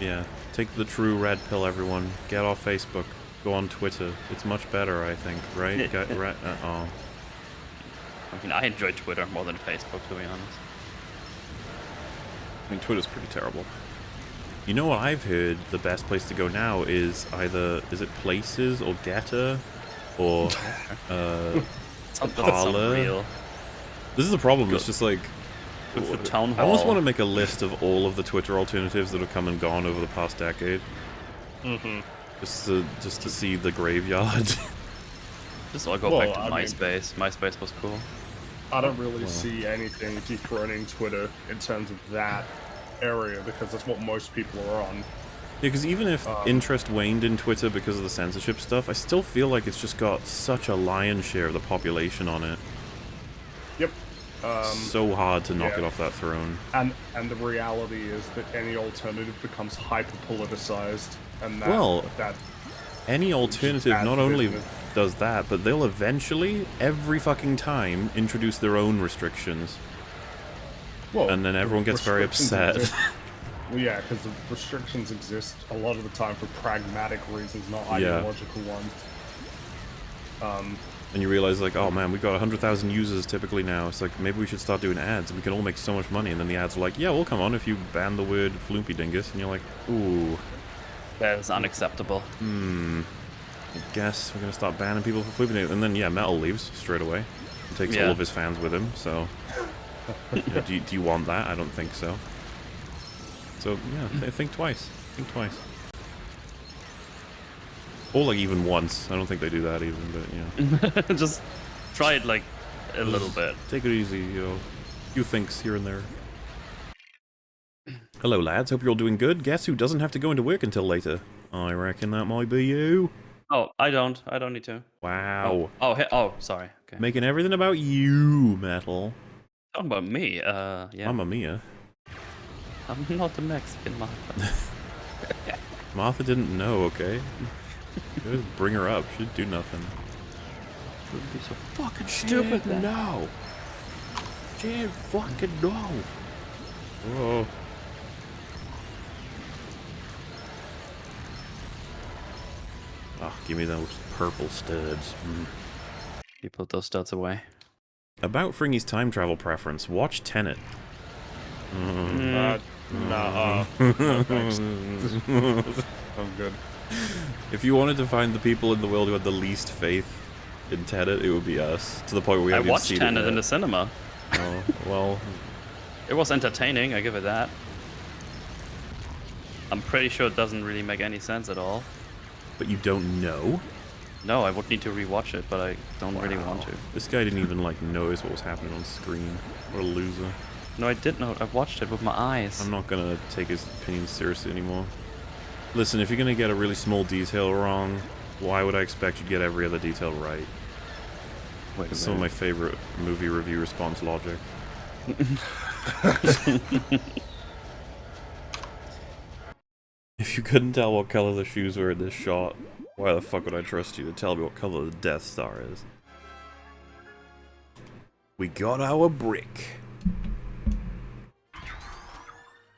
Yeah, take the true red pill, everyone. Get off Facebook. Go on Twitter. It's much better, I think, right? Oh. I mean, I enjoy Twitter more than Facebook, to be honest. I mean, Twitter's pretty terrible. You know what I've heard the best place to go now is either, is it Places or Getter or Parler? Real. This is the problem, it's just like, Good for Town I Hall. almost want to make a list of all of the Twitter alternatives that have come and gone over the past decade. Mm-hmm. Just to see the graveyard. Just all go back to MySpace. MySpace was cool. I don't really see anything dethroning Twitter in terms of that area because that's what most people are on. Yeah, because even if interest waned in Twitter because of the censorship stuff, I still feel like it's just got such a lion's share of the population on it. Yep. So hard to knock it off that throne. And the reality is that any alternative becomes hyper politicized, and that any alternative not only does that, but they'll eventually, every fucking time, introduce their own restrictions. Well, and then everyone gets very upset. Well, yeah, because the restrictions exist a lot of the time for pragmatic reasons, not ideological ones. And you realize, like, oh man, we've got 100,000 users typically now. It's like, maybe we should start doing ads. We can all make so much money. And then the ads are like, yeah, we'll come on if you ban the word Floopy Dingus. And you're like, ooh. That is unacceptable. I guess we're going to start banning people for Floopy Dingus. And then, yeah, Metal leaves straight away. He takes all of his fans with him, so... You know, do you want that? I don't think so. So, yeah, think twice. Think twice. Or, like, even once. I don't think they do that even, but, yeah. Just try it, like, a little bit. Take it easy, you know. Few thinks here and there. Hello, lads. Hope you're all doing good. Guess who doesn't have to go into work until later? I reckon that might be you. Oh, I don't need to. Wow. Oh, sorry. Okay. Making everything about you, Metal. Talking about me, yeah. Mamma mia. I'm not a Mexican, Martha. Martha didn't know, okay? Just bring her up. She'd do nothing. Wouldn't be so fucking stupid. No. She didn't fucking know. Whoa. Oh, give me those purple studs. You put those studs away. About Fringy's time travel preference, watch Tenet. Nah. No, thanks. I'm good. If you wanted to find the people in the world who had the least faith in Tenet, it would be us. To the point where we I haven't even watched seen Tenet it in the yet. cinema. Oh, well, It was entertaining, I give it that. I'm pretty sure it doesn't really make any sense at all. but you don't know? No, I would need to rewatch it, but I don't really want to. This guy didn't even, like, notice what was happening on screen. What a loser. No, I did know. I watched it with my eyes. I'm not gonna take his opinions seriously anymore. Listen, if you're gonna get a really small detail wrong, why would I expect you to get every other detail right? Wait a It's some of my minute. favorite movie review response logic. If you couldn't tell what color the shoes were in this shot, why the fuck would I trust you to tell me what color the Death Star is? We got our brick.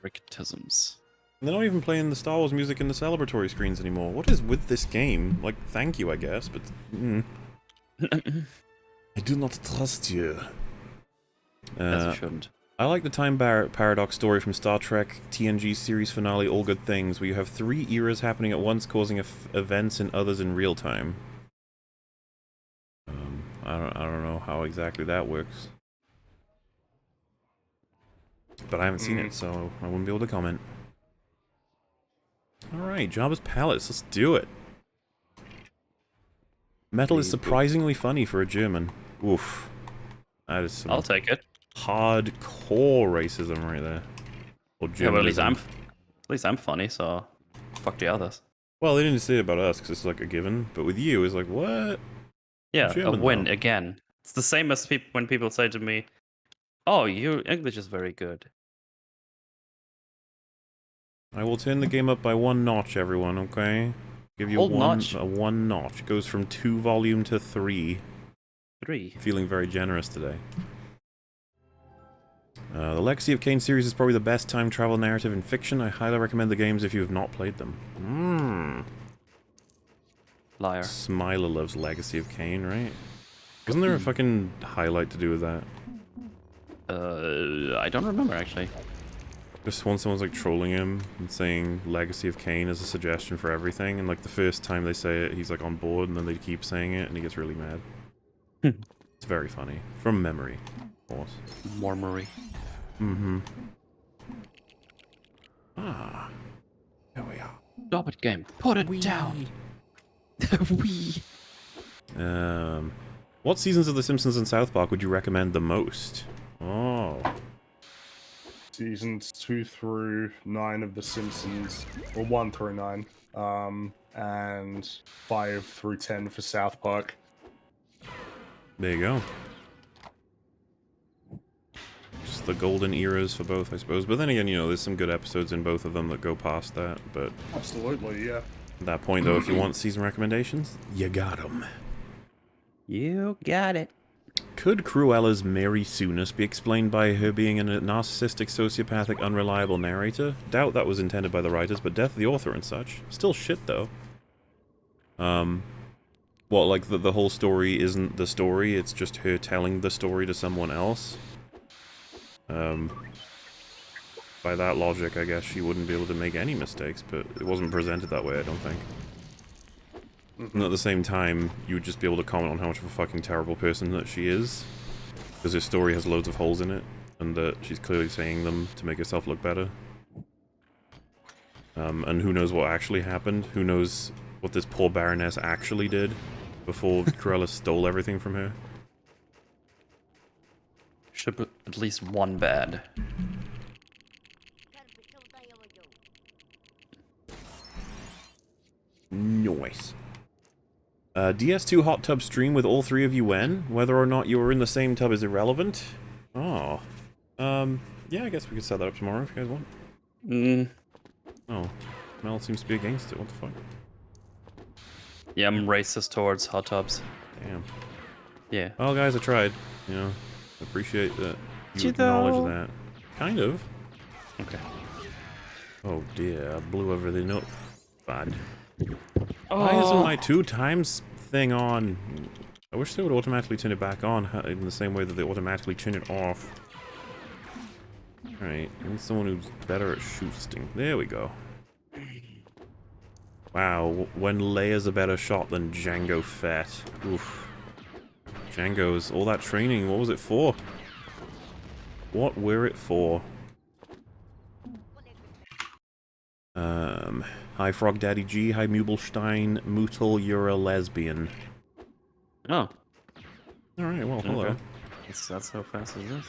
Ricketisms. They're not even playing the Star Wars music in the celebratory screens anymore. What is with this game? Like, thank you, I guess, but... I do not trust you. As you shouldn't. I like the time paradox story from Star Trek TNG series finale All Good Things, where you have 3 eras happening at once, causing events in others in real time. I don't know how exactly that works. But I haven't seen it, so I wouldn't be able to comment. Alright, Jabba's Palace, let's do it. Metal is surprisingly funny for a German. Oof. That is some I'll take it. hardcore racism right there. Or Yeah, but Germanism. at least I'm funny, so fuck the others. Well, they didn't say it about us because it's like a given, but with you, it's like, what? Yeah, German, a win though. again. It's the same as when people say to me, "Oh, your English is very good." I will turn the game up by 1 notch, everyone, okay? Give you Whole one notch? a 1 notch. It goes from 2 volume to 3. 3. Feeling very generous today. The Legacy of Kain series is probably the best time travel narrative in fiction. I highly recommend the games if you have not played them. Liar. Smiler loves Legacy of Kain, right? Wasn't there a fucking highlight to do with that? I don't remember actually. Just when someone's like trolling him and saying Legacy of Kain as a suggestion for everything, and like the first time they say it, he's like on board, and then they keep saying it, and he gets really mad. It's very funny. From memory, of course. Mormory. Ah. There we are. Stop it, game. Put it down. Wee. What seasons of The Simpsons and South Park would you recommend the most? Oh. Seasons 2 through 9 of The Simpsons, or 1 through 9, and 5 through 10 for South Park. There you go. Just the golden eras for both, I suppose. But then again, you know, there's some good episodes in both of them that go past that. But Absolutely, yeah. at that point, though, if you want season recommendations, you got them. You got it. Could Cruella's Mary Soonest be explained by her being a narcissistic, sociopathic, unreliable narrator? Doubt that was intended by the writers, but death of the author and such. Still shit, though. What, like the whole story isn't the story, it's just her telling the story to someone else? By that logic, I guess she wouldn't be able to make any mistakes, but it wasn't presented that way, I don't think. And at the same time, you would just be able to comment on how much of a fucking terrible person that she is. Because her story has loads of holes in it, and that she's clearly saying them to make herself look better. And who knows what actually happened? Who knows what this poor Baroness actually did before Cruella stole everything from her? Should put at least one bad. Nice. DS2 hot tub stream with all 3 of you when? Whether or not you were in the same tub is irrelevant. Oh. Yeah, I guess we could set that up tomorrow if you guys want. Oh. Mel seems to be against it, what the fuck? Yeah, I'm racist towards hot tubs. Damn. Yeah. Well, guys, I tried. You know, I appreciate that you You acknowledge though? that. Kind of. Okay. Oh dear, I blew over the note. Bad. Why isn't my 2 times thing on? I wish they would automatically turn it back on in the same way that they automatically turn it off. Alright, I need someone who's better at shooting. There we go. Wow, when Leia's a better shot than Jango Fett. Oof. Jango's all that training, what was it for? What were it for? Hi Frog Daddy G, hi Mubelstein, Mootle, you're a lesbian. Oh. Alright, well, hello. Okay. That's how fast is this?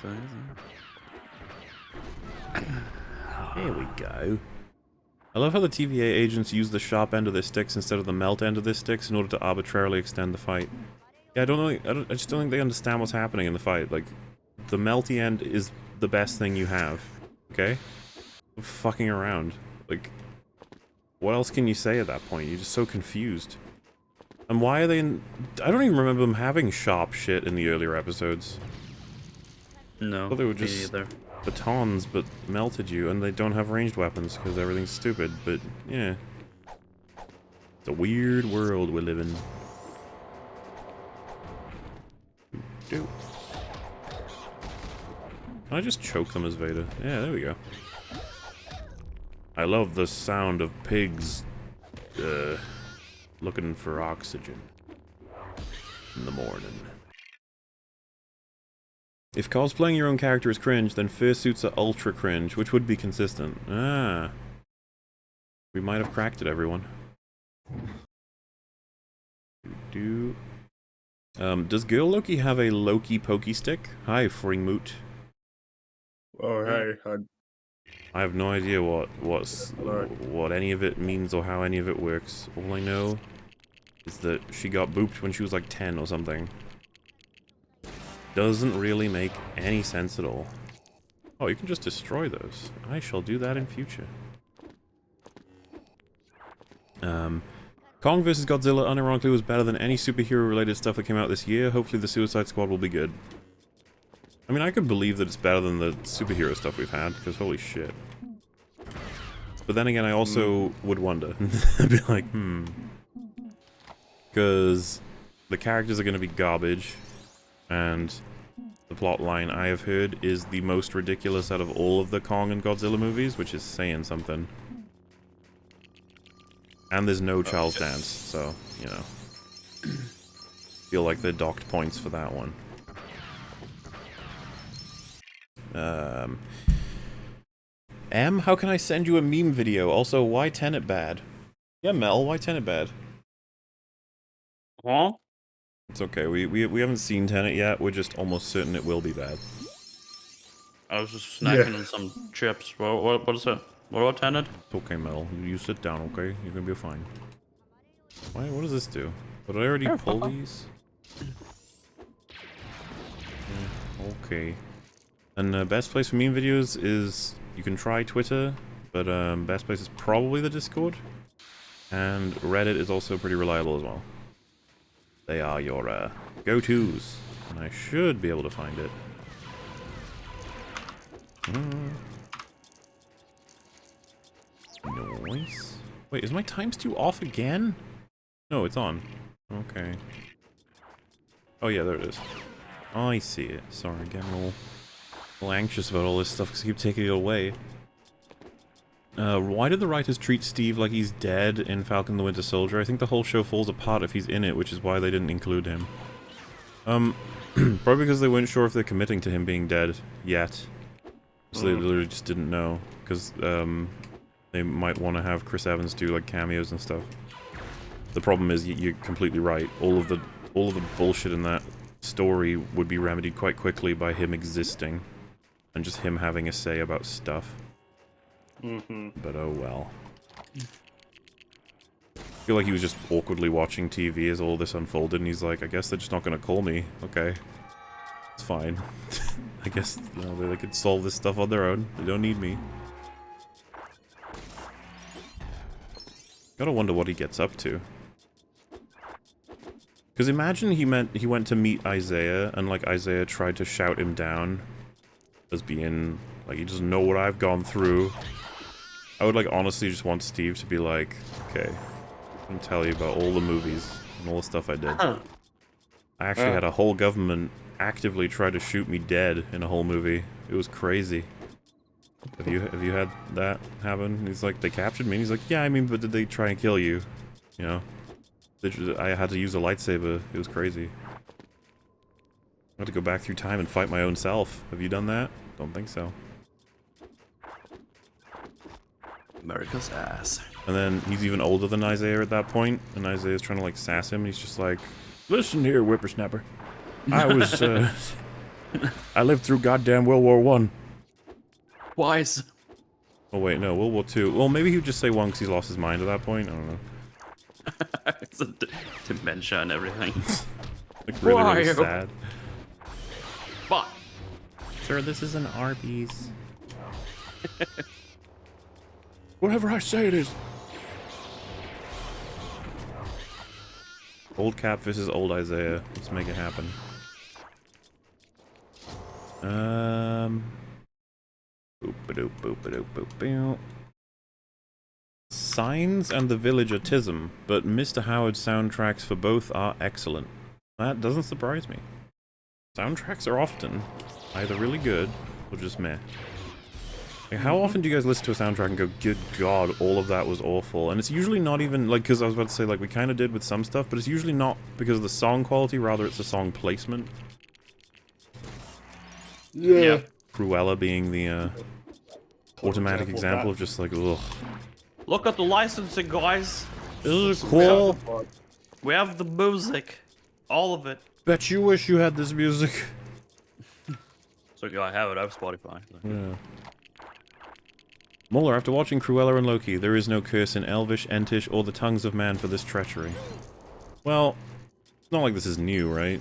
There we go. I love how the TVA agents use the sharp end of their sticks instead of the melt end of their sticks in order to arbitrarily extend the fight. Yeah, I just don't think they understand what's happening in the fight. Like, the melty end is the best thing you have. Okay? Fucking around. Like, what else can you say at that point? You're just so confused. And why are they in... I don't even remember them having sharp shit in the earlier episodes. No, Well, they were me just neither. batons, but melted you, and they don't have ranged weapons because everything's stupid, but yeah. It's a weird world we live in. Can I just choke them as Vader? Yeah, there we go. I love the sound of pigs, looking for oxygen in the morning. If cosplaying your own character is cringe, then fursuits are ultra cringe, which would be consistent. Ah. We might have cracked it, everyone. Does Girl Loki have a Loki pokey stick? Hi, Fringmoot. Oh, hey. I have no idea what any of it means or how any of it works. All I know is that she got booped when she was like 10 or something. Doesn't really make any sense at all. Oh, you can just destroy those. I shall do that in future. Kong vs. Godzilla unironically was better than any superhero-related stuff that came out this year. Hopefully the Suicide Squad will be good. I mean, I could believe that it's better than the superhero stuff we've had, because holy shit. But then again, I also would wonder. I'd be like, because the characters are going to be garbage, and the plot line I have heard is the most ridiculous out of all of the Kong and Godzilla movies, which is saying something. And there's no Charles Dance, so, you know. Feel like they're docked points for that one. How can I send you a meme video? Also, why Tenet bad? Yeah, Mel, why Tenet bad? Huh? It's okay, we haven't seen Tenet yet, we're just almost certain it will be bad. I was just snacking on some chips. What is it? What about Tenet? It's okay, Mel. You sit down, okay? You're gonna be fine. Why? What does this do? But I already pull these? Okay. And best place for meme videos is... You can try Twitter, but best place is probably the Discord. And Reddit is also pretty reliable as well. They are your go-tos. And I should be able to find it. Nice. Wait, is my times 2 off again? No, it's on. Okay. Oh yeah, there it is. Oh, I see it. Sorry, getting a little anxious about all this stuff because I keep taking it away. Why did the writers treat Steve like he's dead in Falcon the Winter Soldier? I think the whole show falls apart if he's in it, which is why they didn't include him. Probably because they weren't sure if they're committing to him being dead yet. So they literally just didn't know, because they might want to have Chris Evans do like cameos and stuff. The problem is you're completely right. All of the bullshit in that story would be remedied quite quickly by him existing and just him having a say about stuff. But oh well. I feel like he was just awkwardly watching TV as all this unfolded, and he's like, I guess they're just not gonna call me. Okay. It's fine. I guess, you know, they could solve this stuff on their own. They don't need me. Gotta wonder what he gets up to. Because imagine he went to meet Isaiah, and like Isaiah tried to shout him down as being like, he doesn't know what I've gone through. I would like honestly just want Steve to be like, okay, I'm gonna tell you about all the movies and all the stuff I did. I actually had a whole government actively try to shoot me dead in a whole movie. It was crazy. Have you had that happen? He's like, they captured me. And he's like, yeah, I mean, but did they try and kill you? You know, I had to use a lightsaber. It was crazy. I had to go back through time and fight my own self. Have you done that? Don't think so. America's ass. And then he's even older than Isaiah at that point, and Isaiah's trying to like sass him. And he's just like, listen here, whippersnapper. I was I lived through goddamn World War One. Wise. Oh wait, no, World War Two. Well, maybe he would just say one because he lost his mind at that point. I don't know. It's a dementia and everything. Like really sad. But Sir, this is an Arby's. Whatever I say it is. Old Cap versus old Isaiah. Let's make it happen. Boop-a-doop, boop-a-doop, boop-a-doop. Signs and The Village Autism, but Mr. Howard's soundtracks for both are excellent. That doesn't surprise me. Soundtracks are often either really good or just meh. Like, how often do you guys listen to a soundtrack and go, good god, all of that was awful? And it's usually not even, like, because I was about to say, like, we kind of did with some stuff, but it's usually not because of the song quality, rather it's the song placement. Yeah. Cruella being the automatic example of just like, ugh. look at the licensing, guys. This is cool. We have the music. All of it. Bet you wish you had this music. So yeah, I have it. I have Spotify. Yeah. Muller, after watching Cruella and Loki, there is no curse in Elvish, Entish, or the tongues of man for this treachery. Well, it's not like this is new, right?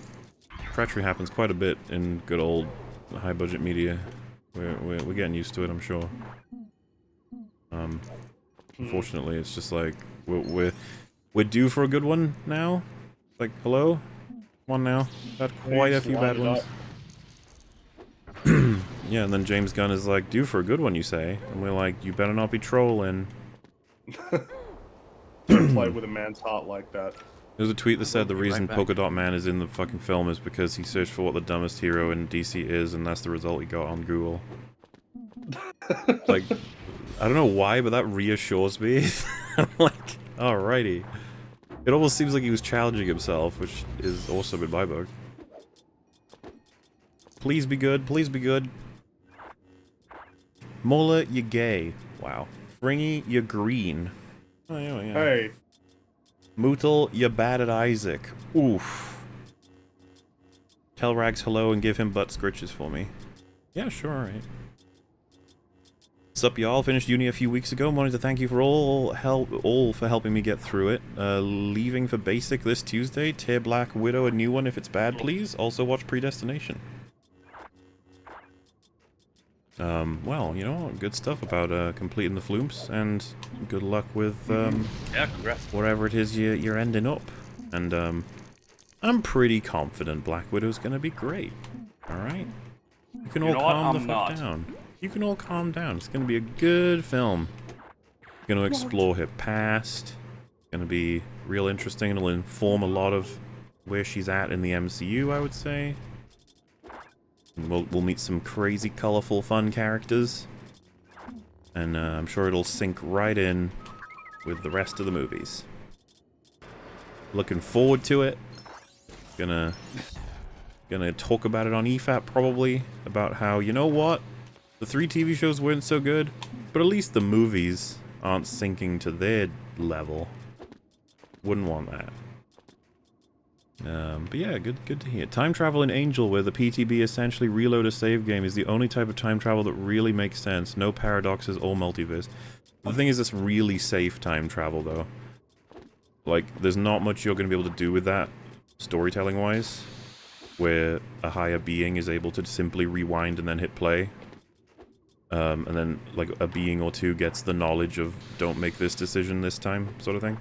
Treachery happens quite a bit in good old high-budget media. We're getting used to it, I'm sure. Unfortunately, it's just like we're due for a good one now. Like, hello, come on now. Had quite a few bad ones. Yeah, and then James Gunn is like, due for a good one, you say? And we're like, you better not be trolling. Don't play with a man's heart like that. There's a tweet that said the reason back. Polka Dot Man is in the fucking film is because he searched for what the dumbest hero in DC is, and that's the result he got on Google. Like, I don't know why, but that reassures me. I'm like, alrighty. It almost seems like he was challenging himself, which is awesome in my book. Please be good, please be good. Mola, you gay. Wow. Fringy, you green. Oh, yeah, yeah. Hey. Mootle, you bad at Isaac. Oof. Tell Rags hello and give him butt scritches for me. Yeah, sure, alright. Sup, y'all? Finished uni a few weeks ago. Wanted to thank you for all for helping me get through it. Leaving for basic this Tuesday. Tear Black Widow a new one if it's bad, please. Also watch Predestination. Well, you know, good stuff about completing the floops, and good luck with Yeah, congrats. wherever it is you're ending up. And I'm pretty confident Black Widow's gonna be great. Alright? You can all calm the fuck down. You can all calm down. It's gonna be a good film. It's gonna explore her past. It's gonna be real interesting. It'll inform a lot of where she's at in the MCU, I would say. And we'll meet some crazy, colorful, fun characters. And I'm sure it'll sink right in with the rest of the movies. Looking forward to it. Gonna talk about it on EFAP probably, about how, you know what? The 3 TV shows weren't so good, but at least the movies aren't sinking to their level. Wouldn't want that. But yeah, good to hear. Time travel in Angel, where the PTB essentially reload a save game, is the only type of time travel that really makes sense. No paradoxes or multiverse. The thing is, it's really safe time travel, though. Like, there's not much you're going to be able to do with that, storytelling-wise, where a higher being is able to simply rewind and then hit play. And then, like, a being or two gets the knowledge of, don't make this decision this time, sort of thing.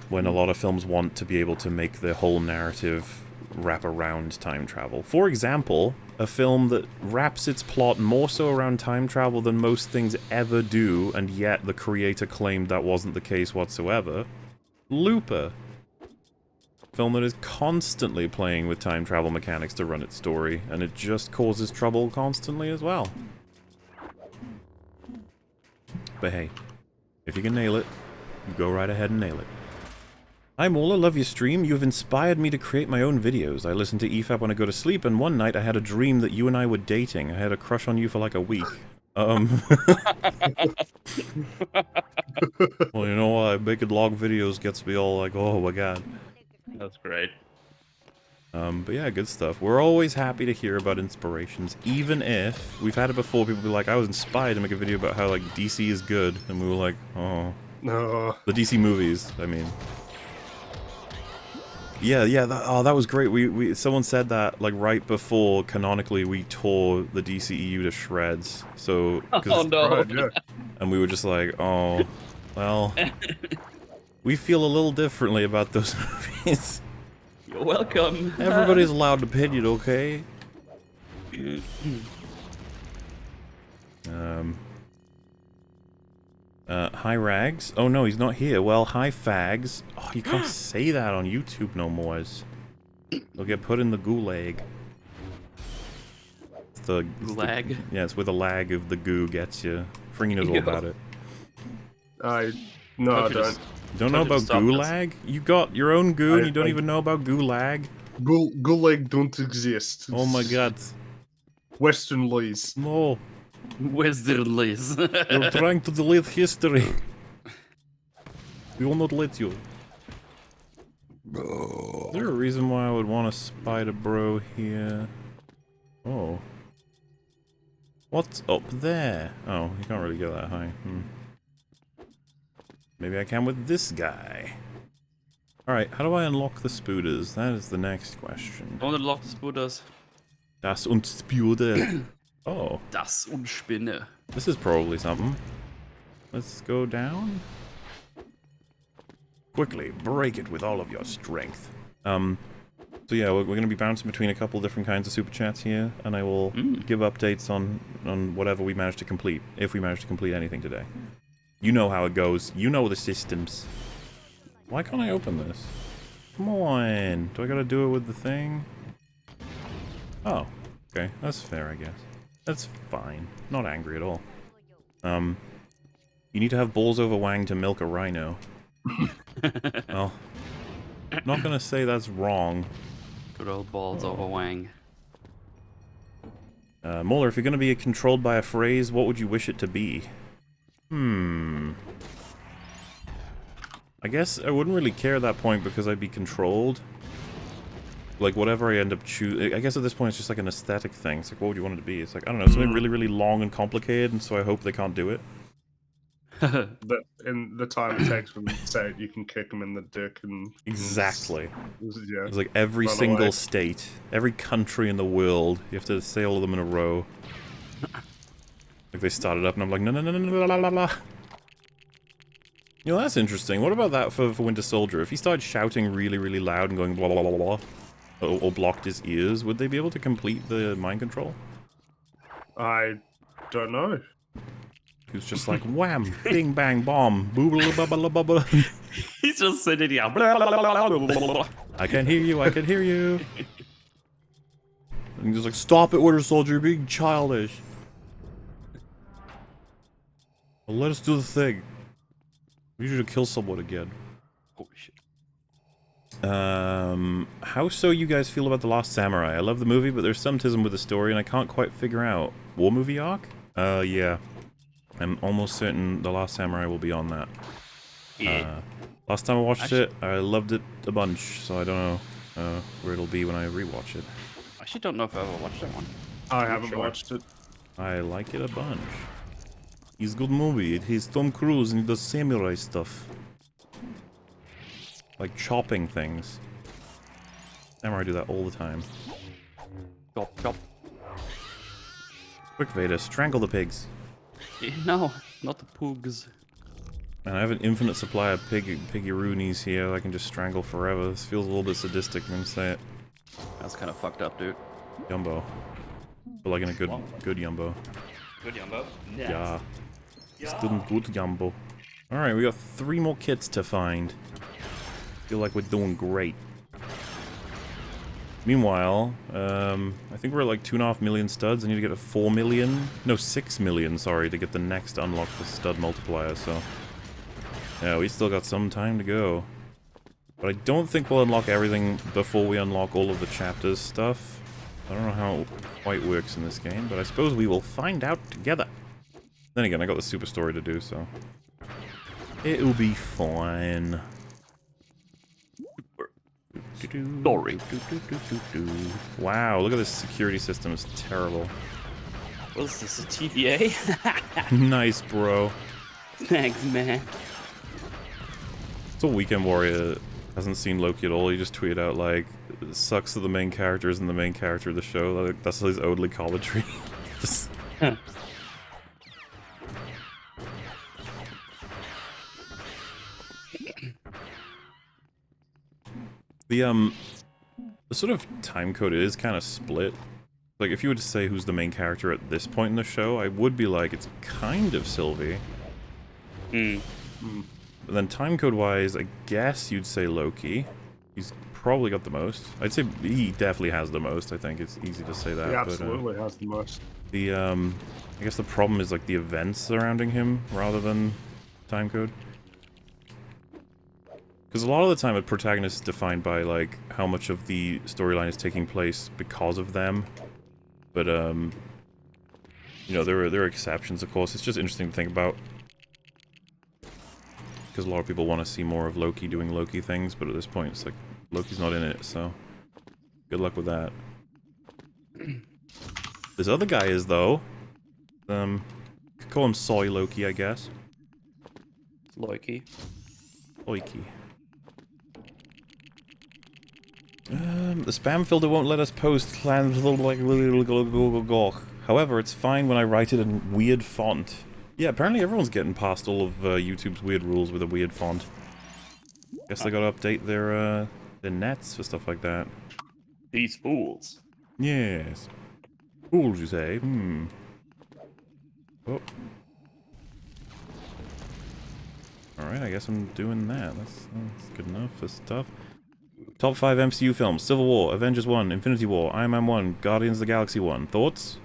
When a lot of films want to be able to make their whole narrative wrap around time travel. For example, a film that wraps its plot more so around time travel than most things ever do, and yet the creator claimed that wasn't the case whatsoever. Looper. film that is constantly playing with time travel mechanics to run its story, and it just causes trouble constantly as well. But hey, if you can nail it, you go right ahead and nail it. Hi Mola, love your stream. You've inspired me to create my own videos. I listen to EFAP when I go to sleep, and one night I had a dream that you and I were dating. I had a crush on you for like a week. Well, you know what? Making long videos gets me all like, oh my god. That's great. But yeah, good stuff. We're always happy to hear about inspirations, even if we've had it before. People be like, I was inspired to make a video about how like DC is good, and we were like, oh, No. the DC movies. I mean, yeah, that was great. Someone said that like right before canonically we tore the DCEU to shreds. So, Oh no! Right, yeah. and we were just like, oh, well, we feel a little differently about those movies. You're welcome. Everybody's allowed an opinion, okay? Hi Rags. Oh no, he's not here. Well, hi Fags. Oh, you can't say that on YouTube no more. They'll get put in the gulag. Gulag? Yeah, it's where the lag of the goo gets you. Fringy knows all about it. No, I don't. You don't know about gulag? You got your own goo and you don't even know about gulag? Gulag don't exist. Oh my god. Western lies. No. Wizardlies. You're trying to delete history. We will not let you. Is there a reason why I would want a spider bro here? Oh. What's up there? Oh, you can't really go that high. Maybe I can with this guy. Alright, how do I unlock the spooters? That is the next question. Don't unlock the spooters. Das und Spooder. Oh. Das und Spinne. This is probably something. Let's go down. Quickly, break it with all of your strength. So yeah, we're going to be bouncing between a couple different kinds of super chats here, and I will give updates on whatever we manage to complete, if we manage to complete anything today. You know how it goes. You know the systems. Why can't I open this? Come on. Do I gotta do it with the thing? Oh. Okay. That's fair, I guess. That's fine. Not angry at all. You need to have balls over wang to milk a rhino. Well, not gonna say that's wrong. Good old balls over wang. Moeller, if you're gonna be controlled by a phrase, what would you wish it to be? I guess I wouldn't really care at that point because I'd be controlled. Like, whatever I end up choosing... I guess at this point it's just like an aesthetic thing. It's like, what would you want it to be? It's like, I don't know, something really, really long and complicated, and so I hope they can't do it. But in the time it takes for them to say it, you can kick them in the dick and... Exactly. Yeah. It's like every Run single away. state, every country in the world, you have to say all of them in a row. Like, they started up, and I'm like, no, no, no, no, no, la, la, la. You know, that's interesting. What about that for Winter Soldier? If he started shouting really, really loud and going blah, blah, blah, blah, blah, or blocked his ears, would they be able to complete the mind control? I don't know. He was just like, wham, bing, bang, bomb, boobla, bubba, bubba. He's just sitting here. I can hear you, I can hear you. And he's like, stop it, Winter Soldier, you're being childish. Well, let us do the thing. We need to kill someone again. Holy shit. How so you guys feel about The Last Samurai? I love the movie, but there's some tism with the story, and I can't quite figure out. War movie arc? Yeah. I'm almost certain The Last Samurai will be on that. Yeah. Last time I watched it, I loved it a bunch, so I don't know where it'll be when I rewatch it. I actually don't know if I ever watched that one. I haven't watched it. I like it a bunch. It's a good movie. He's Tom Cruise and he does samurai stuff. Like chopping things. Samurai do that all the time. Chop, chop. Quick Vader, strangle the pigs. No, not the poogs. And I have an infinite supply of piggy-roonies here that I can just strangle forever. This feels a little bit sadistic when you say it. That's kind of fucked up, dude. Yumbo. But like in a good Yumbo. Good Yumbo. Yeah. Still good Yumbo. Alright, we got 3 more kits to find. Feel like we're doing great. Meanwhile, I think we're at like 2.5 million studs. I need to get to 4 million. No, 6 million, sorry, to get the next unlock for stud multiplier, so... Yeah, we still got some time to go. But I don't think we'll unlock everything before we unlock all of the chapters stuff. I don't know how it quite works in this game, but I suppose we will find out together. Then again, I got the super story to do, so... It'll be fine. Story. Wow, look at this security system. It's terrible. What is this, a TVA? Nice, bro. Thanks, man. So Weekend Warrior hasn't seen Loki at all. He just tweeted out, like, it sucks that the main character isn't the main character of the show. Like, that's his only commentary. Just... Huh. The sort of time code is kind of split. Like, if you were to say who's the main character at this point in the show, I would be like, it's kind of Sylvie. Hmm. But then time code-wise, I guess you'd say Loki. He's probably got the most. I'd say he definitely has the most, I think. It's easy to say that. He absolutely has the most. The, I guess the problem is, like, the events surrounding him, rather than time code. Because a lot of the time, a protagonist is defined by, like, how much of the storyline is taking place because of them. But, you know, there are exceptions, of course. It's just interesting to think about. Because a lot of people want to see more of Loki doing Loki things, but at this point, it's like, Loki's not in it, so... Good luck with that. This other guy is, though. Could call him Soy Loki, I guess. Loki. Loki. The spam filter won't let us post however, it's fine when I write it in weird font. Yeah, apparently everyone's getting past all of YouTube's weird rules with a weird font. Guess they gotta update their nets for stuff like that. These fools. Yes. Fools, you say? Hmm. Oh. Alright, I guess I'm doing that. That's good enough for stuff. Top 5 MCU films. Civil War, Avengers 1, Infinity War, Iron Man 1, Guardians of the Galaxy 1. Thoughts?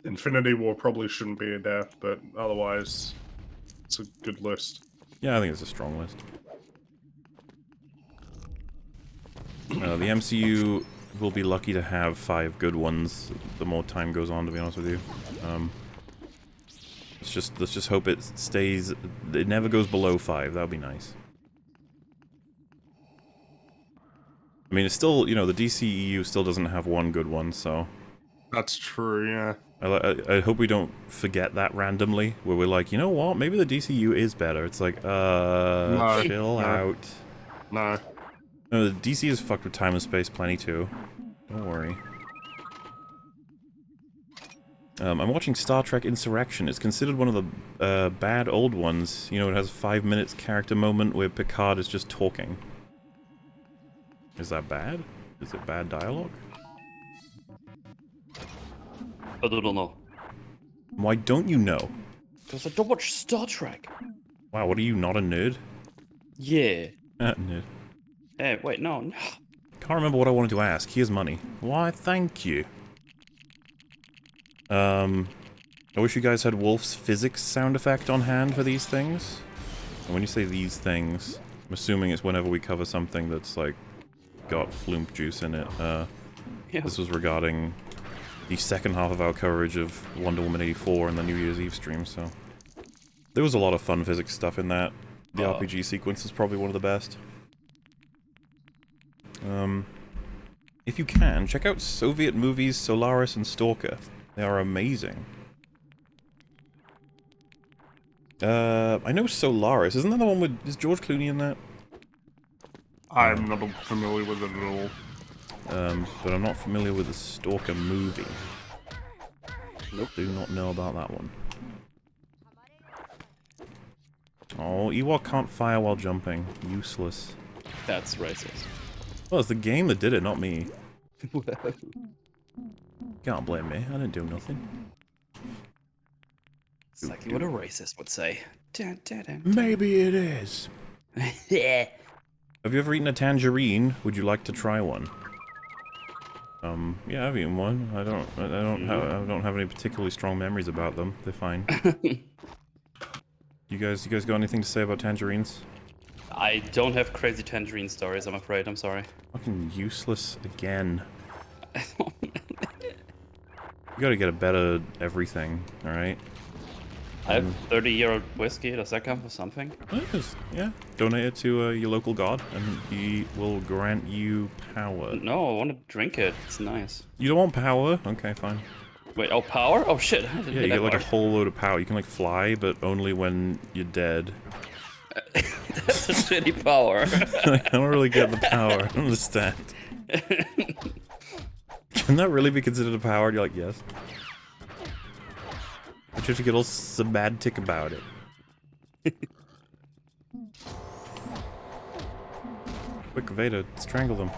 Infinity War probably shouldn't be there, but otherwise, it's a good list. Yeah, I think it's a strong list. The MCU will be lucky to have 5 good ones the more time goes on, to be honest with you. Let's just hope it stays... It never goes below 5, that would be nice. I mean, it's still, you know, the DCEU still doesn't have one good one, so... That's true, yeah. I hope we don't forget that randomly, where we're like, you know what, maybe the DCU is better. It's like, No, chill out. No. No, the DC is fucked with time and space plenty too. Don't worry. I'm watching Star Trek Insurrection. It's considered one of the bad old ones. You know, it has a 5 minutes character moment where Picard is just talking. Is that bad? Is it bad dialogue? I don't know. Why don't you know? Because I don't watch Star Trek. Wow, what are you, not a nerd? Yeah. Nerd. Hey, wait, no. Can't remember what I wanted to ask. Here's money. Why, thank you. I wish you guys had Wolf's physics sound effect on hand for these things. And when you say these things, I'm assuming it's whenever we cover something that's, like, got flume juice in it. Yeah. This was regarding the second half of our coverage of Wonder Woman 84 and the New Year's Eve stream, so... There was a lot of fun physics stuff in that. The RPG sequence is probably one of the best. If you can, check out Soviet movies Solaris and Stalker. They are amazing. I know Solaris. Isn't that the one with... Is George Clooney in that? I'm not familiar with it at all. But I'm not familiar with the Stalker movie. Nope. Do not know about that one. Oh, Ewok can't fire while jumping. Useless. That's racist. Well, it's the game that did it, not me. Whoa. Can't blame me. I didn't do nothing. Exactly what a racist would say. Dun, dun, dun, Maybe it is. dun. Yeah. Have you ever eaten a tangerine? Would you like to try one? Yeah, I've eaten one. I don't have any particularly strong memories about them. They're fine. You guys got anything to say about tangerines? I don't have crazy tangerine stories, I'm afraid. I'm sorry. Fucking useless again. You gotta get a better everything, alright? I have 30-year-old whiskey. Does that count for something? Yeah. Donate it to your local god, and he will grant you power. No, I want to drink it. It's nice. You don't want power? Okay, fine. Wait, oh, power? Oh, shit. I didn't Yeah, hear you that get like a part. whole load of power. You can like fly, but only when you're dead. That's a shitty power. I don't really get the power. I don't understand. Can that really be considered a power? And you're like, yes. But you have to get all semantic about it. Quick, Vader, strangle them.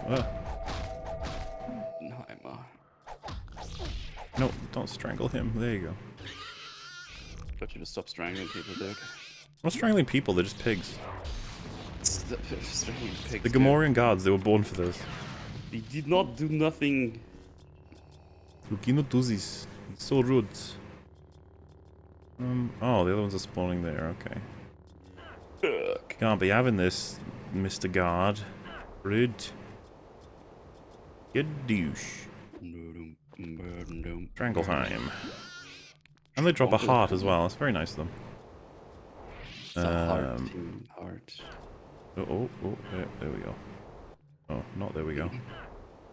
No, I'm No, don't strangle him. There you go. got you to stop strangling people, Dick. I'm not strangling people, they're just pigs. Strangling pigs. The dude. Gamorrean gods, they were born for this. They did not do nothing. You cannot do this. It's so rude. Oh, the other ones are spawning there, okay. Fuck. Can't be having this, Mr. God. Rude. You douche. Strangle time. And they drop a heart as well, that's very nice of them. Heart. Oh, there we go. Oh, not there we go.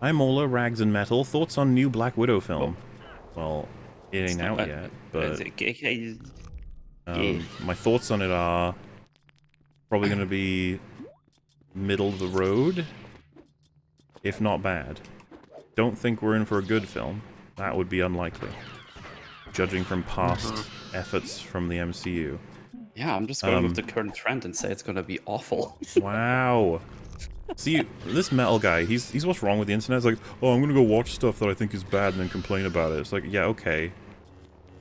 Hi Mola, Rags and Metal. Thoughts on new Black Widow film? Well, it ain't out yet, but my thoughts on it are probably going to be middle of the road, if not bad. Don't think we're in for a good film. That would be unlikely, judging from past efforts from the MCU. Yeah, I'm just going with the current trend and say it's gonna be awful. Wow. See, this metal guy, he's what's wrong with the internet. It's like, oh, I'm gonna go watch stuff that I think is bad and then complain about it. It's like, yeah, okay.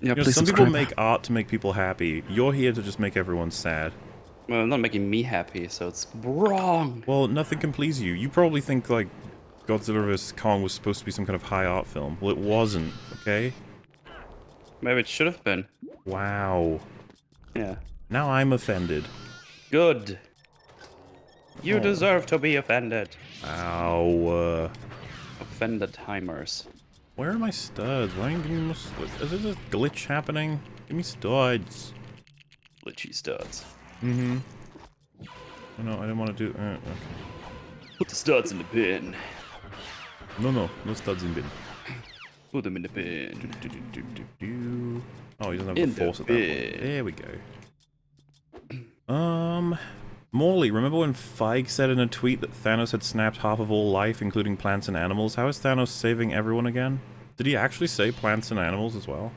Yeah, You know, some people make art to make people happy. You're here to just make everyone sad. Well, not making me happy, so it's wrong. Well, nothing can please you. You probably think, like, Godzilla vs. Kong was supposed to be some kind of high art film. Well, it wasn't, okay? Maybe it should have been. Wow. Yeah. Now I'm offended. Good. You deserve to be offended. Ow. Offended timers. Where are my studs? Why aren't you giving me is there a glitch happening? Give me studs. Glitchy studs. Mm-hmm. Oh, no, I didn't want to do... okay. Put the studs in the bin. No studs in bin. Put them in the bin. Oh, he doesn't have In the force the at that point. There we go. Morley, remember when Feige said in a tweet that Thanos had snapped half of all life, including plants and animals? How is Thanos saving everyone again? Did he actually say plants and animals as well?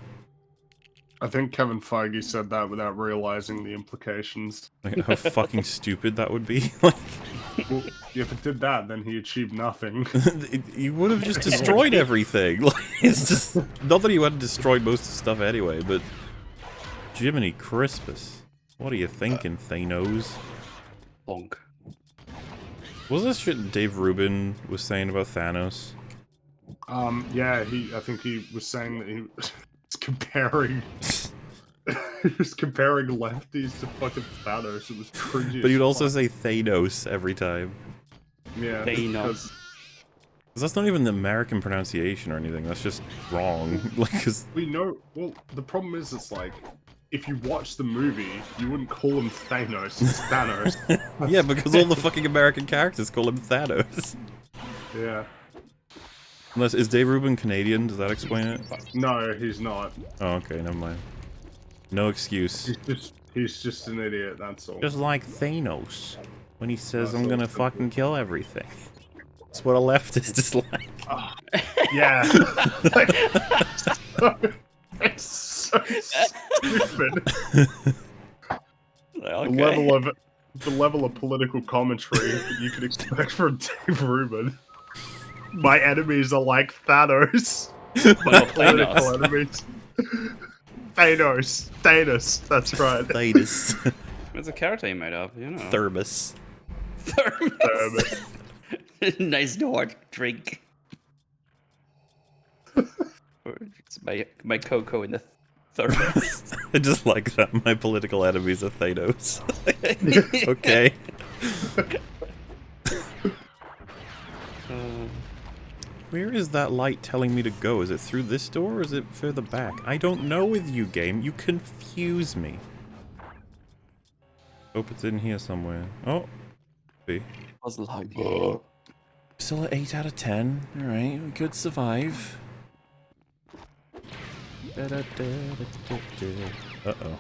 I think Kevin Feige said that without realizing the implications. Like, how fucking stupid that would be. Like, Well, if it did that, then he achieved nothing. you would have just destroyed everything. Like, it's just not that he hadn't destroyed most of the stuff anyway, but Jiminy Crispus, what are you thinking, Thanos? Bonk. Was this shit Dave Rubin was saying about Thanos? Yeah, I think he was saying that he was comparing... he was comparing lefties to fucking Thanos. It was cringy. But you'd also say Thanos every time. Yeah, Thanos. 'Cause that's not even the American pronunciation or anything, that's just wrong. Like, 'cause... we know... Well, the problem is, it's like... If you watch the movie, you wouldn't call him Thanos, it's Thanos. yeah, because all the fucking American characters call him Thanos. Yeah. Unless, is Dave Rubin Canadian? Does that explain it? No, he's not. Oh, okay, never mind. No excuse. He's just an idiot, that's all. Just like Thanos, when he says, That's I'm gonna all. fucking kill everything. That's what a leftist is like. Yeah. It's so stupid. Okay. The level of political commentary that you can expect from Dave Rubin. My enemies are like Thanos. My political enemies. Thanos, that's right. Thanos. It's a character you made up, you know. Thermos. Thermos. Nice hard drink. It's my Coco in the 30s. I just like that my political enemies are Thanos. Okay. Where is that light telling me to go? Is it through this door or is it further back? I don't know with you, game. You confuse me. Hope it's in here somewhere. Oh. See. Puzzle hug. Still at 8 out of 10. Alright, we could survive. Uh-oh.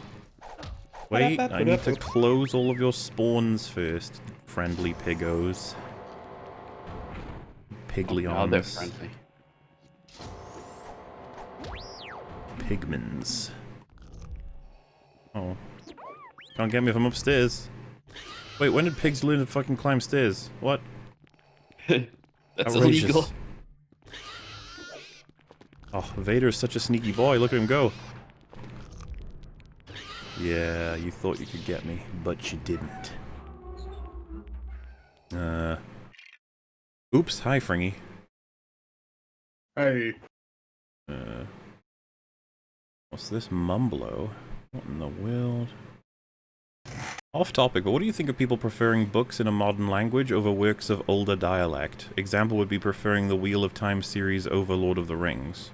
Wait, I need to close all of your spawns first, friendly piggos. Piglions. Oh, they're friendly. Pigmans. Oh. Can't get me if I'm upstairs. Wait, when did pigs learn to fucking climb stairs? What? That's Outrageous. illegal. Oh, Vader is such a sneaky boy. Look at him go. Yeah, you thought you could get me, but you didn't. Oops, hi, Fringy. Hey. What's this mumblo? What in the world? Off topic, but what do you think of people preferring books in a modern language over works of older dialect? Example would be preferring the Wheel of Time series over Lord of the Rings.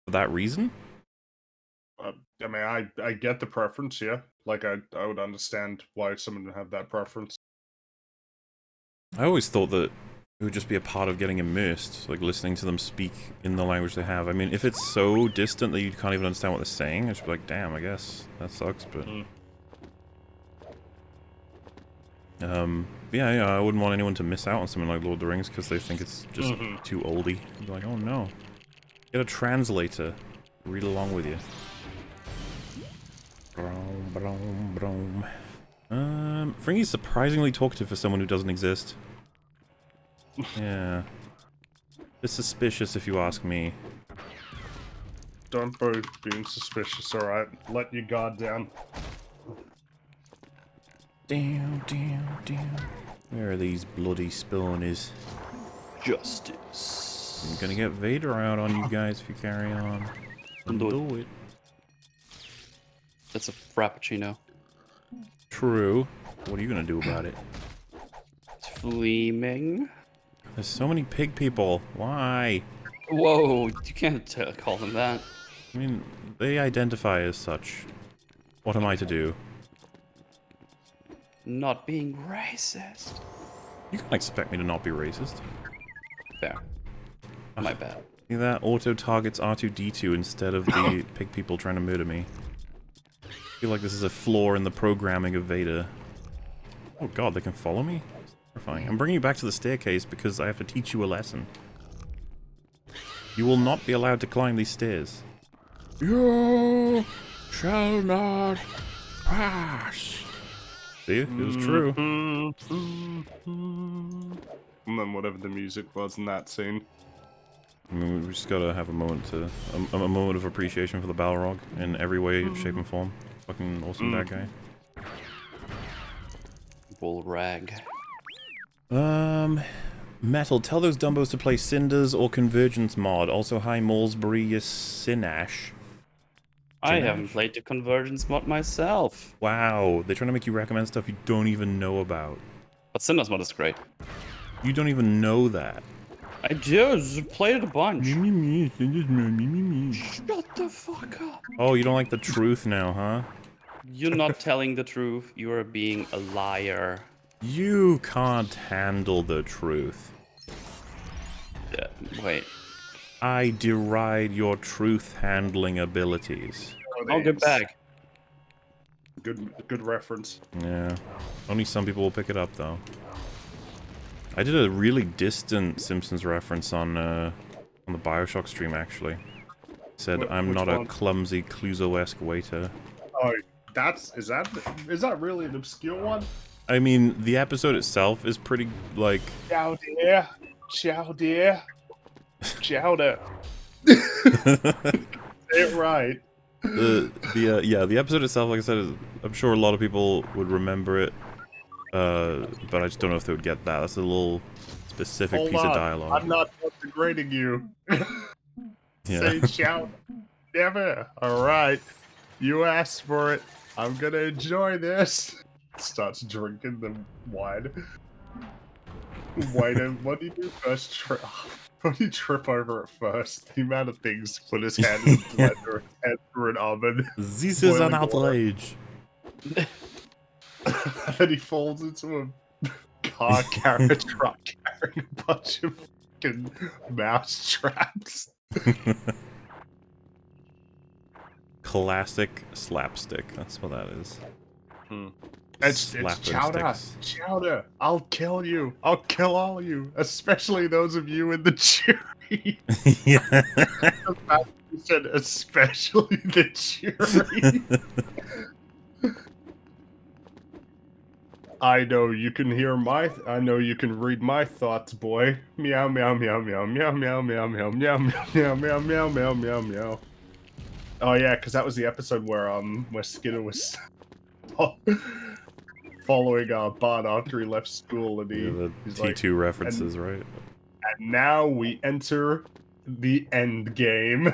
For that reason? I mean, I get the preference, yeah. Like, I would understand why someone would have that preference. I always thought that it would just be a part of getting immersed, like listening to them speak in the language they have. I mean, if it's so distant that you can't even understand what they're saying, it's like, damn, I guess that sucks, but... yeah, I wouldn't want anyone to miss out on something like Lord of the Rings because they think it's just too oldie. You'd be like, oh no. Get a translator. Read along with you. Fringy's surprisingly talkative for someone who doesn't exist. Yeah. It's suspicious if you ask me. Don't be being suspicious, alright? Let your guard down. Damn. Where are these bloody spawners? Justice. I'm gonna get Vader out on you guys if you carry on. Do it. That's a frappuccino. True. What are you gonna do about it? It's flaming. There's so many pig people. Why? Whoa, you can't call them that. I mean, they identify as such. What am I to do? Not being racist. You can't expect me to not be racist. Fair. My bad. See that? Auto targets R2-D2 instead of the pig people trying to murder me. I feel like this is a flaw in the programming of Vader. Oh god, they can follow me? It's terrifying. I'm bringing you back to the staircase because I have to teach you a lesson. You will not be allowed to climb these stairs. You shall not pass. See? It was true. And then whatever the music was in that scene. I mean, we just gotta have a moment to... a moment of appreciation for the Balrog in every way, shape, and form. Fucking awesome bad guy. Bull rag. Metal, tell those dumbos to play Cinders or Convergence mod. Also, hi Malsbury Sinash. I haven't played the Convergence mod myself. Wow, they're trying to make you recommend stuff you don't even know about. But Cinder's mod is great. You don't even know that. I just played it a bunch. Shut the fuck up. Oh, you don't like the truth now, huh? You're not telling the truth. You are being a liar. You can't handle the truth. Yeah, wait. I deride your truth-handling abilities. I'll get back. Good reference. Yeah. Only some people will pick it up, though. I did a really distant Simpsons reference on the Bioshock stream, actually. Said, I'm not a clumsy Clouseau-esque waiter. Oh, is that really an obscure one? I mean, the episode itself is pretty, like... Ciao, dear. Ciao, dear. Ciao, there. It right. Yeah, the episode itself, like I said, I'm sure a lot of people would remember it. But I just don't know if they would get that. That's a little specific piece of dialogue. I'm not degrading you. Say shout. Never. All right. You asked for it. I'm gonna enjoy this. Starts drinking the wine. Wait, what do you do first? What do you trip over at first? The amount of things to put his hand in a blender, his hand through an oven. This is an outrage. Then he falls into a car carrier truck carrying a bunch of fucking mouse traps. Classic slapstick. That's what that is. It's chowder. Chowder. I'll kill you. I'll kill all of you. Especially those of you in the jury. Yeah. The fact you said especially the jury. I know you can hear I know you can read my thoughts, boy. Meow meow meow meow meow meow meow meow meow meow meow meow meow meow meow meow. Oh yeah, because that was the episode where Skinner was following Bart after he left school, and he's T2 like, references, right? And now we enter the end game.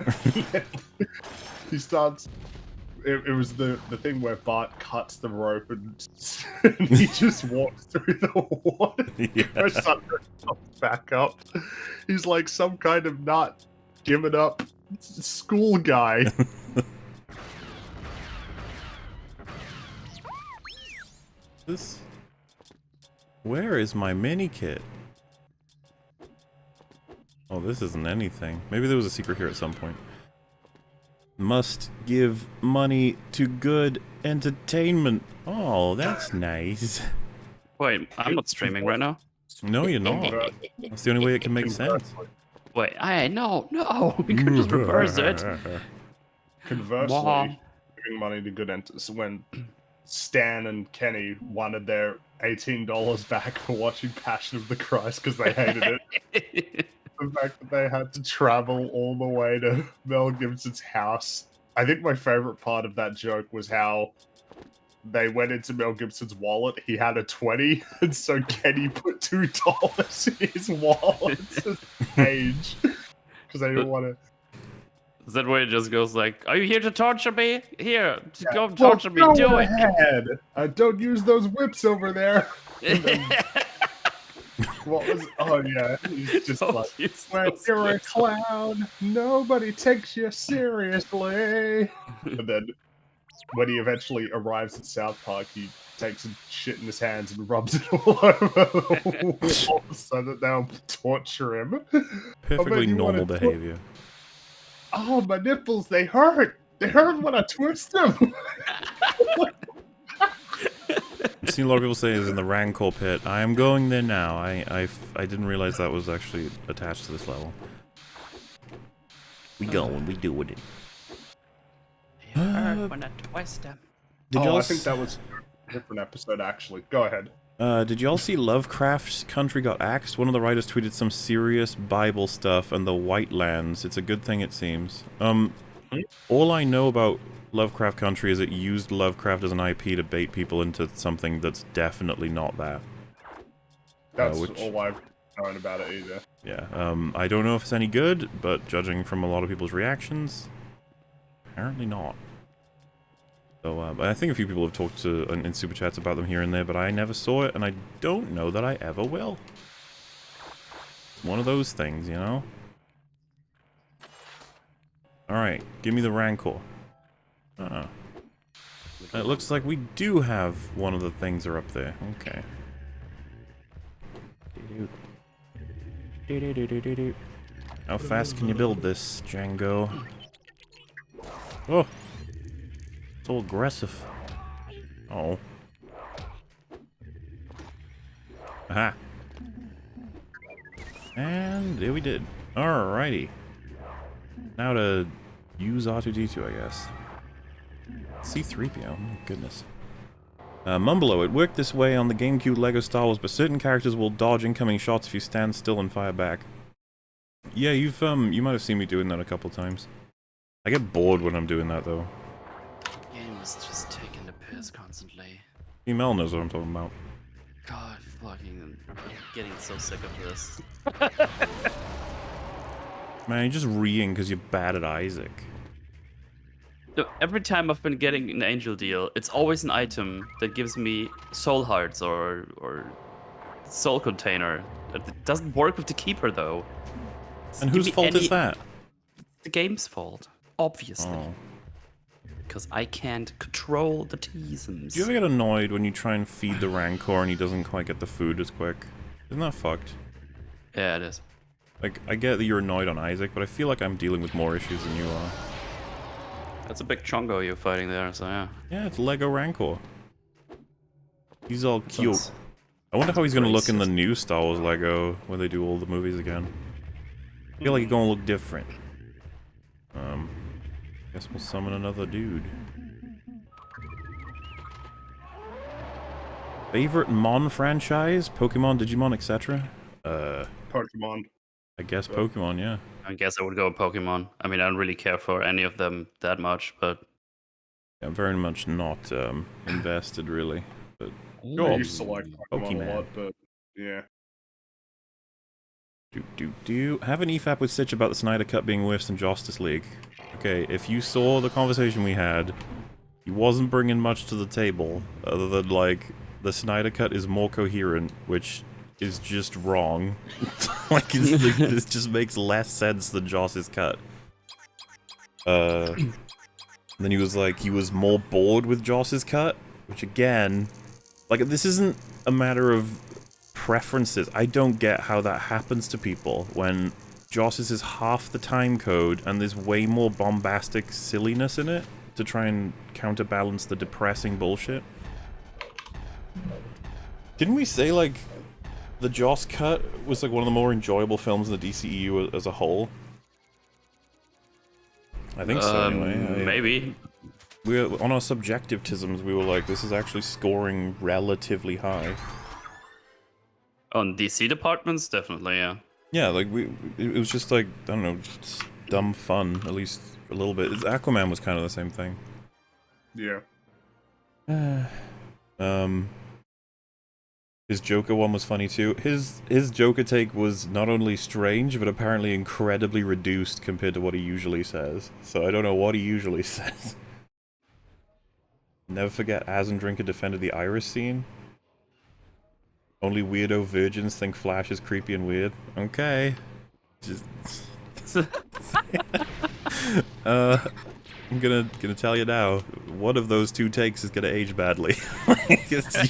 He starts. It was the thing where Bart cuts the rope and he just walks through the water. Yeah. Back up. He's like some kind of not giving up school guy. Where is my mini kit? Oh, this isn't anything. Maybe there was a secret here at some point. Must give money to good entertainment. Oh, that's nice. Wait, I'm not streaming right now. No, you're not. That's the only way it can make sense. Wait, no, we could just reverse it. Conversely, giving money to good entertainment when Stan and Kenny wanted their $18 back for watching Passion of the Christ because they hated it. The fact that they had to travel all the way to Mel Gibson's house. I think my favorite part of that joke was how they went into Mel Gibson's wallet. He had a 20, and so Kenny put $2 in his wallet as age because they didn't want to. Is that where it just goes like, "Are you here to torture me? Here, go torture me. Do it." Don't use those whips over there. What was? Oh yeah, he's just like, when you're a clown, nobody takes you seriously. And then, when he eventually arrives at South Park, he takes a shit in his hands and rubs it all over the wall so that they'll torture him. Perfectly normal behavior. Oh, my nipples, they hurt. They hurt when I twist them. I've seen a lot of people say it's in the Rancor pit. I am going there now. I didn't realize that was actually attached to this level. We going, we doing it. When I twist them. I think that was a different episode, actually. Go ahead. Did y'all see Lovecraft's Country got axed? One of the writers tweeted some serious Bible stuff and the White Lands. It's a good thing, it seems. All I know about Lovecraft Country is it used Lovecraft as an IP to bait people into something that's definitely not that. That's all I've known about it either. Yeah, I don't know if it's any good, but judging from a lot of people's reactions, apparently not. So, I think a few people have talked to in Super Chats about them here and there, but I never saw it, and I don't know that I ever will. It's one of those things, you know? Alright, give me the Rancor. It looks like we do have one of the things are up there. Okay. How fast can you build this, Django? Oh! It's all aggressive. Oh. Aha. And there we did. Alrighty. Now to use R2-D2, I guess. C-3PO, oh my goodness. Mumblo, it worked this way on the GameCube Lego Star Wars, but certain characters will dodge incoming shots if you stand still and fire back. Yeah, you might have seen me doing that a couple times. I get bored when I'm doing that, though. Game is just taking the piss constantly. Email knows what I'm talking about. God, fucking, I'm getting so sick of this. Man, you're just reeing because you're bad at Isaac. So every time I've been getting an angel deal, it's always an item that gives me soul hearts or soul container. It doesn't work with the keeper though. And Give whose me fault is that? The game's fault, obviously. Oh. Because I can't control the T-isms. Do you ever get annoyed when you try and feed the Rancor and he doesn't quite get the food as quick? Isn't that fucked? Yeah, it is. Like, I get that you're annoyed on Isaac, but I feel like I'm dealing with more issues than you are. That's a big chongo you're fighting there, so yeah. Yeah, it's Lego Rancor. He's all cute. Sounds I wonder how he's gonna look in the racist. new Star Wars Lego when they do all the movies again. I feel like he's gonna look different. Guess we'll summon another dude. Favorite Mon franchise? Pokemon, Digimon, etc.? Pokemon. I guess Pokemon, yeah. I guess I would go with Pokemon. I mean, I don't really care for any of them that much, but I'm very much not invested, really. But I used to like Pokemon Pokemon. a lot, but yeah. Have an EFAP with Stitch about the Snyder Cut being worse than Justice League. Okay, if you saw the conversation we had, he wasn't bringing much to the table, other than, like, the Snyder Cut is more coherent, which is just wrong. Like, this just makes less sense than Joss's cut. Then he was like, he was more bored with Joss's cut, which again, like, this isn't a matter of preferences. I don't get how that happens to people when Joss's is half the time code and there's way more bombastic silliness in it to try and counterbalance the depressing bullshit. Didn't we say, like, the Joss cut was, like, one of the more enjoyable films in the DCEU as a whole? I think so, anyway. Maybe. We were, on our subjectivisms, we were like, this is actually scoring relatively high. On DC departments, definitely, yeah. Yeah, like, it was just like, I don't know, just dumb fun, at least a little bit. Aquaman was kind of the same thing. Yeah. His Joker one was funny too. His Joker take was not only strange, but apparently incredibly reduced compared to what he usually says. So I don't know what he usually says. Never forget Azandrinker defended the Iris scene. Only weirdo virgins think Flash is creepy and weird. Okay. Just... I'm gonna tell you now, one of those two takes is gonna age badly.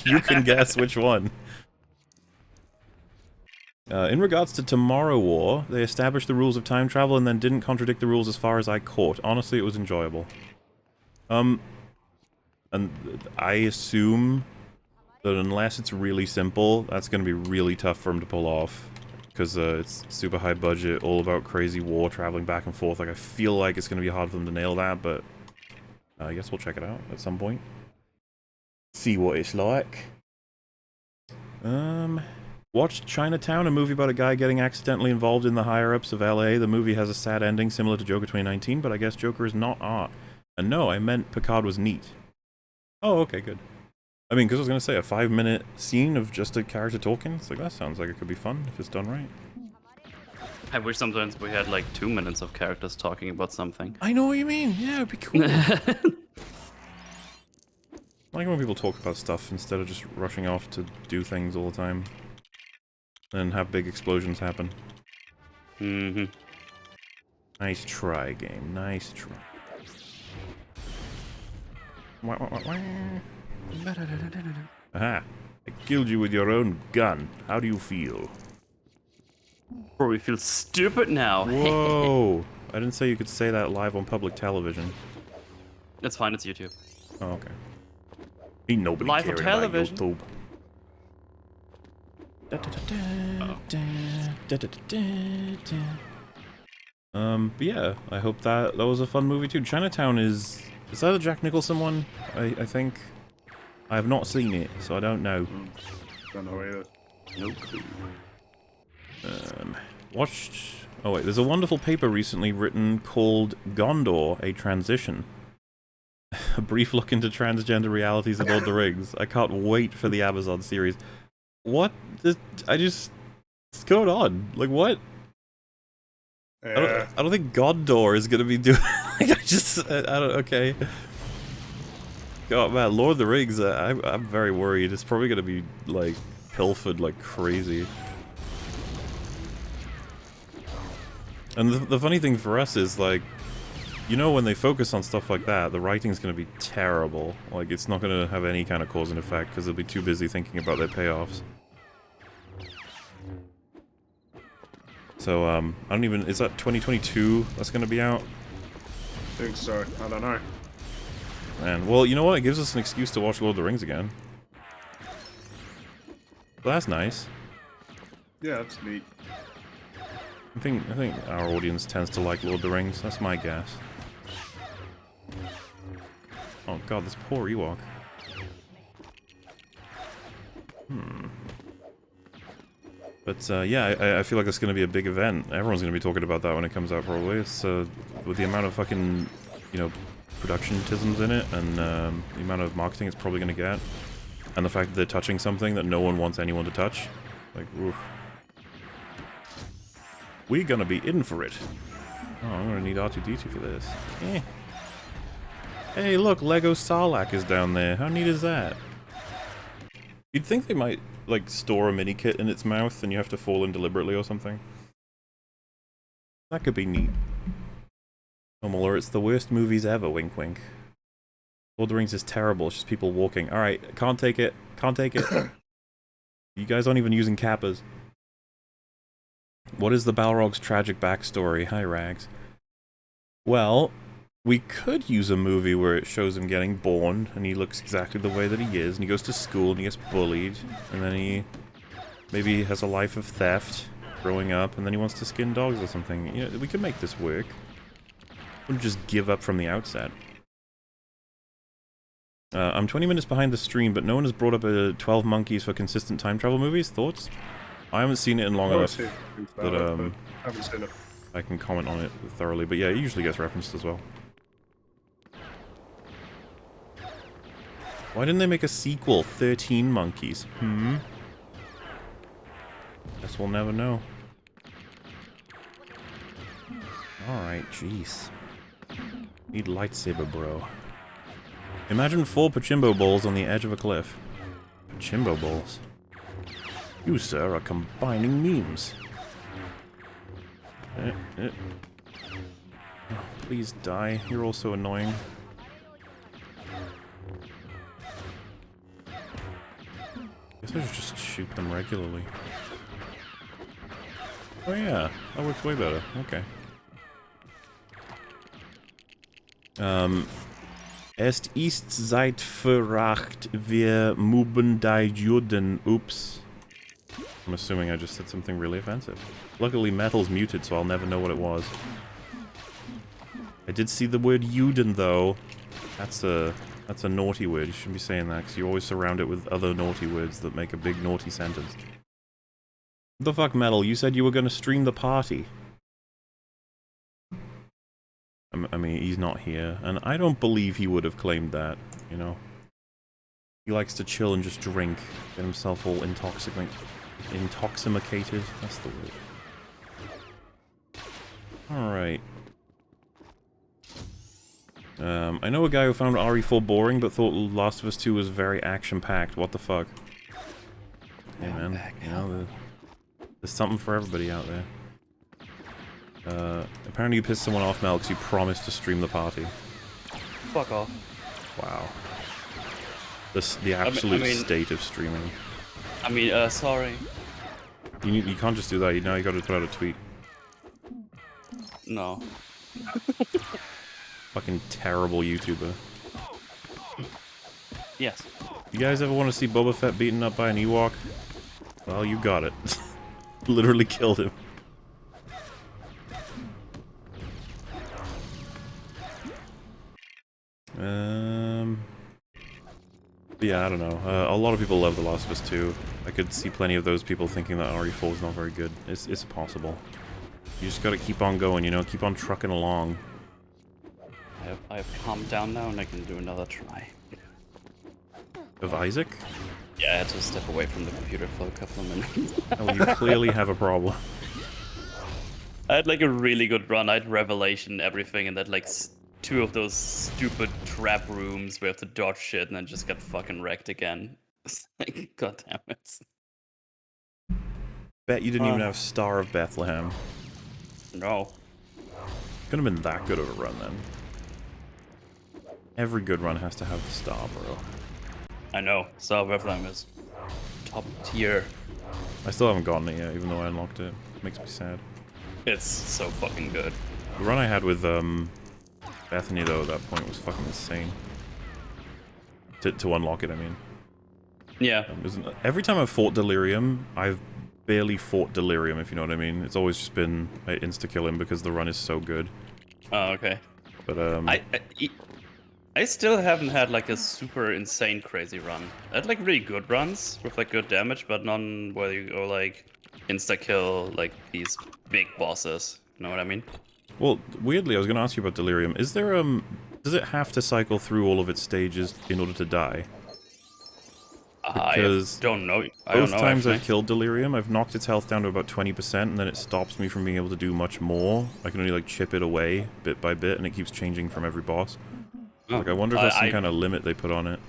You can guess which one. In regards to Tomorrow War, they established the rules of time travel and then didn't contradict the rules as far as I caught. Honestly, it was enjoyable. And I assume that unless it's really simple, that's gonna be really tough for him to pull off. Because it's super high budget, all about crazy war, traveling back and forth. Like, I feel like it's gonna be hard for them to nail that, but I guess we'll check it out at some point. See what it's like. Watched Chinatown, a movie about a guy getting accidentally involved in the higher-ups of LA. The movie has a sad ending similar to Joker 2019, but I guess Joker is not art. And no, I meant Picard was neat. Oh, okay, good. I mean, because I was going to say, a 5-minute scene of just a character talking, it's like, that sounds like it could be fun if it's done right. I wish sometimes we had like 2 minutes of characters talking about something. I know what you mean, yeah, it'd be cool. I like when people talk about stuff instead of just rushing off to do things all the time. And have big explosions happen. Mm-hmm. Nice try, game. Nice try. Aha. I killed you with your own gun. How do you feel? Bro, we feel stupid now. Whoa! I didn't say you could say that live on public television. It's fine, it's YouTube. Oh, okay. Ain't nobody Live on caring about television? YouTube. But yeah, I hope that was a fun movie too. Chinatown is that a Jack Nicholson one? I think. I have not seen it, so I don't know. Don't know either. No clue. Watched... Oh wait, there's a wonderful paper recently written called Gondor, a Transition. A brief look into transgender realities of Lord of the Rings. I can't wait for the Amazon series. What? What's going on? Like, what? Yeah. I don't think Gondor is gonna be doing. Like, I don't. Okay. God, man, Lord of the Rings. I'm very worried. It's probably gonna be like pilfered like crazy. And the funny thing for us is like, you know, when they focus on stuff like that, the writing's gonna be terrible. Like, it's not gonna have any kind of cause and effect because they'll be too busy thinking about their payoffs. So, I don't even... Is that 2022 that's gonna be out? I think so. I don't know. Man, well, you know what? It gives us an excuse to watch Lord of the Rings again. Well, that's nice. Yeah, that's neat. I think our audience tends to like Lord of the Rings. That's my guess. Oh god, this poor Ewok. But yeah, I feel like it's going to be a big event. Everyone's going to be talking about that when it comes out, probably. It's with the amount of fucking, you know, production-tisms in it, and the amount of marketing it's probably going to get, and the fact that they're touching something that no one wants anyone to touch. Like, oof. We're gonna be in for it. Oh, I'm gonna need R2-D2 for this. Eh. Hey, look, Lego Sarlacc is down there. How neat is that? You'd think they might, like, store a mini-kit in its mouth and you have to fall in deliberately or something. That could be neat. Oh, Muller, it's the worst movies ever, wink wink. Lord of the Rings is terrible, it's just people walking. Alright, can't take it. Can't take it. You guys aren't even using kappas. What is the Balrog's tragic backstory? Hi, Rags. Well, we could use a movie where it shows him getting born, and he looks exactly the way that he is, and he goes to school, and he gets bullied, and then he maybe has a life of theft growing up, and then he wants to skin dogs or something. You know, we could make this work. Wouldn't just give up from the outset. I'm 20 minutes behind the stream, but no one has brought up 12 Monkeys for consistent time travel movies. Thoughts? I haven't seen it in long enough that I haven't seen it. I can comment on it thoroughly, but yeah, it usually gets referenced as well. Why didn't they make a sequel? 13 Monkeys. Guess we'll never know. Alright, jeez. Need lightsaber, bro. Imagine 4 Pachimbo balls on the edge of a cliff. Pachimbo balls? You, sir, are combining memes. Oh, please die. You're also annoying. Guess I should just shoot them regularly. Oh yeah, that works way better. Okay. Erst ist seit verracht wir muben die Juden. Oops. I'm assuming I just said something really offensive. Luckily, metal's muted, so I'll never know what it was. I did see the word Juden, though. That's a naughty word. You shouldn't be saying that, because you always surround it with other naughty words that make a big naughty sentence. What the fuck, Metal? You said you were going to stream the party. I mean, he's not here, and I don't believe he would have claimed that, you know? He likes to chill and just drink, get himself all intoxicated. That's the word. Alright. I know a guy who found RE4 boring, but thought Last of Us 2 was very action-packed. What the fuck? Hey man, you know, there's something for everybody out there. Apparently you pissed someone off, Mel, because you promised to stream the party. Fuck off. Wow. The absolute state of streaming. I mean, sorry. You can't just do that, now you gotta put out a tweet. No. Fucking terrible YouTuber. Yes. You guys ever want to see Boba Fett beaten up by an Ewok? Well, you got it. Literally killed him. Yeah, I don't know. A lot of people love The Last of Us 2. I could see plenty of those people thinking that RE4 is not very good. It's possible. You just gotta keep on going, you know? Keep on trucking along. I have calmed down now and I can do another try. Of Isaac? Yeah, I had to step away from the computer for a couple of minutes. Oh, you clearly have a problem. I had like a really good run. I had Revelation, everything, and that like two of those stupid trap rooms where you have to dodge shit and then just get fucking wrecked again. It's like, god damn it. Bet you didn't even have Star of Bethlehem. No. Couldn't have been that good of a run then. Every good run has to have the star, bro. I know. Star of Bethlehem is top tier. I still haven't gotten it yet, even though I unlocked it. Makes me sad. It's so fucking good. The run I had with Bethany, though, at that point was fucking insane. To unlock it, I mean. Yeah. Every time I've fought Delirium, I've barely fought Delirium, if you know what I mean. It's always just been I insta-kill him because the run is so good. Oh, okay. But, I still haven't had like a super insane crazy run. I had like really good runs with like good damage, but none where you go like insta-kill like these big bosses. You know what I mean? Well, weirdly, I was going to ask you about Delirium. Is there, does it have to cycle through all of its stages in order to die? Because I don't know. Both times I've killed Delirium, I've knocked its health down to about 20%, and then it stops me from being able to do much more. I can only, like, chip it away bit by bit, and it keeps changing from every boss. Oh, like, I wonder if there's some kind of limit they put on it.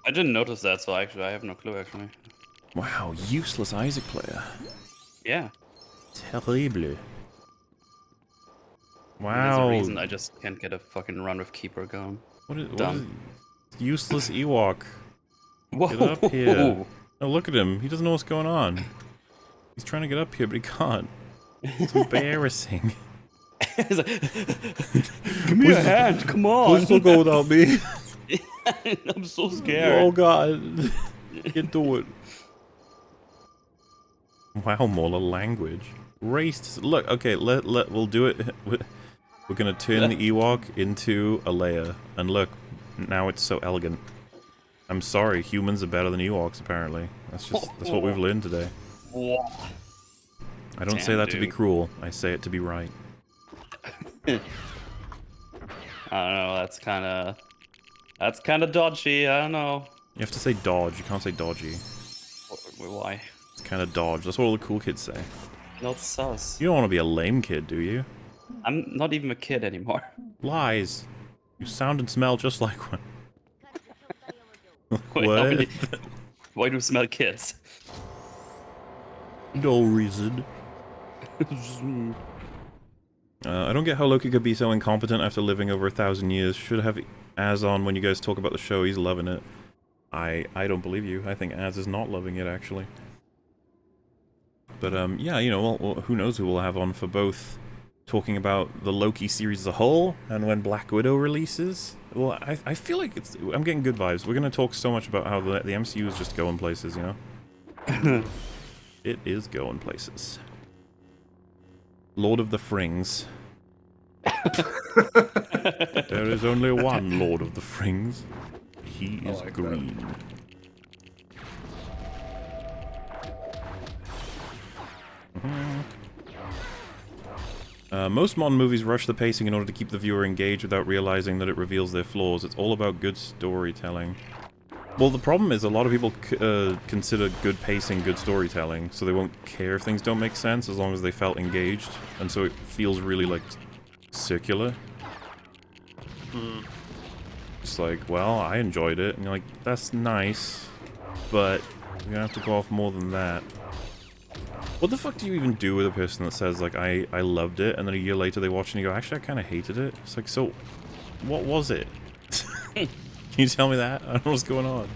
I didn't notice that, so actually I have no clue, actually. Wow, useless Isaac player. Yeah. Terrible. There's a Wow. reason I just can't get a fucking run with Keeper going. What is useless Ewok? Whoa. Get up here. Oh, look at him. He doesn't know what's going on. He's trying to get up here, but he can't. It's embarrassing. He's like, give me a hand, come on. Please don't go without me. I'm so scared. Oh god. Can't do it. Wow, Mola language. Raced. Look, okay, we'll do it. We're gonna turn the Ewok into a Leia. And look, now it's so elegant. I'm sorry, humans are better than Ewoks, apparently. That's what we've learned today. I don't say that to be cruel. I say it to be right. I don't know, that's kinda dodgy, I don't know. You have to say dodge, you can't say dodgy. Why? It's kinda dodge, that's what all the cool kids say. Not sus. You don't want to be a lame kid, do you? I'm not even a kid anymore. Lies. You sound and smell just like one. Wait, What? Why do you smell kids? No reason. I don't get how Loki could be so incompetent after living over 1,000 years. Should have Az on when you guys talk about the show. He's loving it. I don't believe you. I think Az is not loving it, actually. But, yeah, you know, well, who knows who we'll have on for both talking about the Loki series as a whole and when Black Widow releases. Well, I feel like I'm getting good vibes. We're going to talk so much about how the MCU is just going places, you know? It is going places. Lord of the Frings. There is only one Lord of the Frings. He is like green. Most modern movies rush the pacing in order to keep the viewer engaged without realizing that it reveals their flaws. It's all about good storytelling. Well, the problem is a lot of people consider good pacing good storytelling, so they won't care if things don't make sense as long as they felt engaged, and so it feels really, like, circular. It's like, well, I enjoyed it, and you're like, that's nice, but you're gonna have to go off more than that. What the fuck do you even do with a person that says, like, I loved it, and then a year later they watch and you go, actually, I kind of hated it? It's like, so, what was it? Can you tell me that? I don't know what's going on.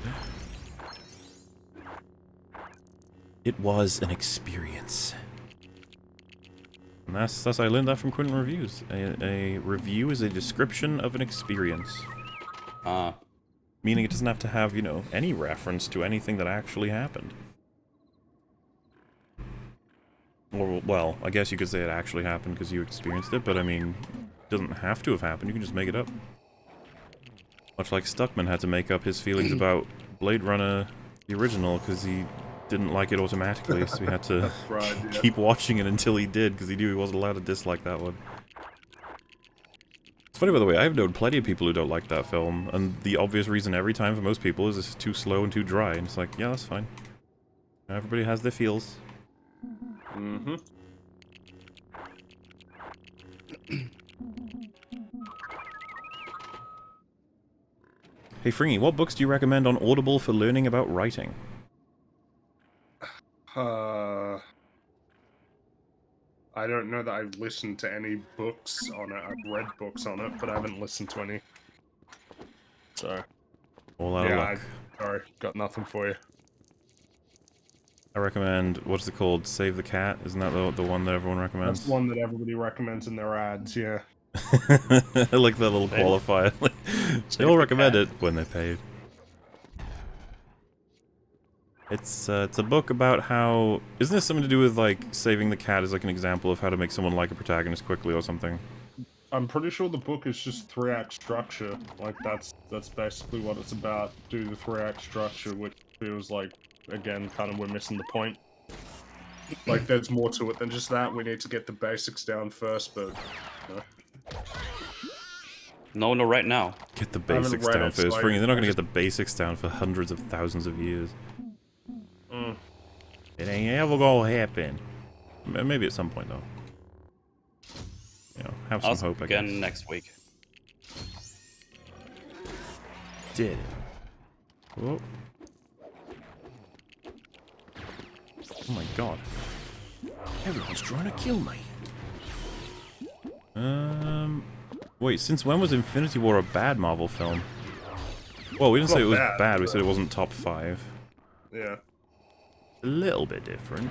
It was an experience. And that's I learned that from Quentin Reviews. A review is a description of an experience. Meaning it doesn't have to have, you know, any reference to anything that actually happened. Or, well, I guess you could say it actually happened because you experienced it, but I mean, it doesn't have to have happened, you can just make it up. Much like Stuckman had to make up his feelings about Blade Runner, the original, because he didn't like it automatically, so he had to keep watching it until he did, because he knew he wasn't allowed to dislike that one. It's funny, by the way, I've known plenty of people who don't like that film, and the obvious reason every time for most people is it's too slow and too dry, and it's like, yeah, that's fine. Everybody has their feels. Hey Fringy, what books do you recommend on Audible for learning about writing? I don't know that I've listened to any books on it. I've read books on it, but I haven't listened to any. So, All out of luck. Sorry, got nothing for you. I recommend, what's it called? Save the Cat? Isn't that the one that everyone recommends? That's the one that everybody recommends in their ads, yeah. I like that little qualifier. They all recommend it when they paid. It's a book about how... Isn't this something to do with, like, saving the cat as, like, an example of how to make someone like a protagonist quickly or something? I'm pretty sure the book is just 3-act structure. Like, that's basically what it's about. Do the 3-act structure, which feels like, again, kind of we're missing the point. Like, there's more to it than just that. We need to get the basics down first, but... No, right now. Get the basics down first. They're not going to get the basics down for hundreds of thousands of years. It ain't ever gonna happen. Maybe at some point, though. You know, have some hope, I guess. Again next week. Did it. Whoa. Oh my god. Everyone's trying to kill me. Wait, since when was Infinity War a bad Marvel film? Well, we didn't say it was bad, we said it wasn't top 5. Yeah. A little bit different.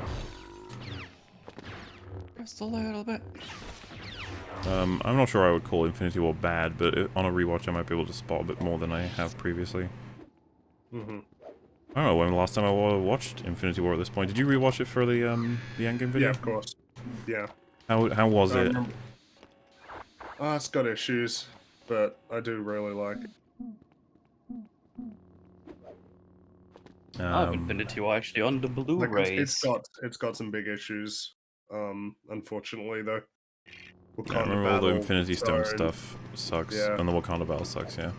Just a little bit. I'm not sure I would call Infinity War bad, but on a rewatch I might be able to spot a bit more than I have previously. I don't know when the last time I watched Infinity War at this point. Did you rewatch it for the Endgame video? Yeah, of course. Yeah. How was it? It's got issues, but I do really like it. I have Infinity War actually on the Blu-rays. Like it's got some big issues. Unfortunately though. I remember all the Infinity Stone stuff sucks, yeah. and the Wakanda battle sucks, yeah.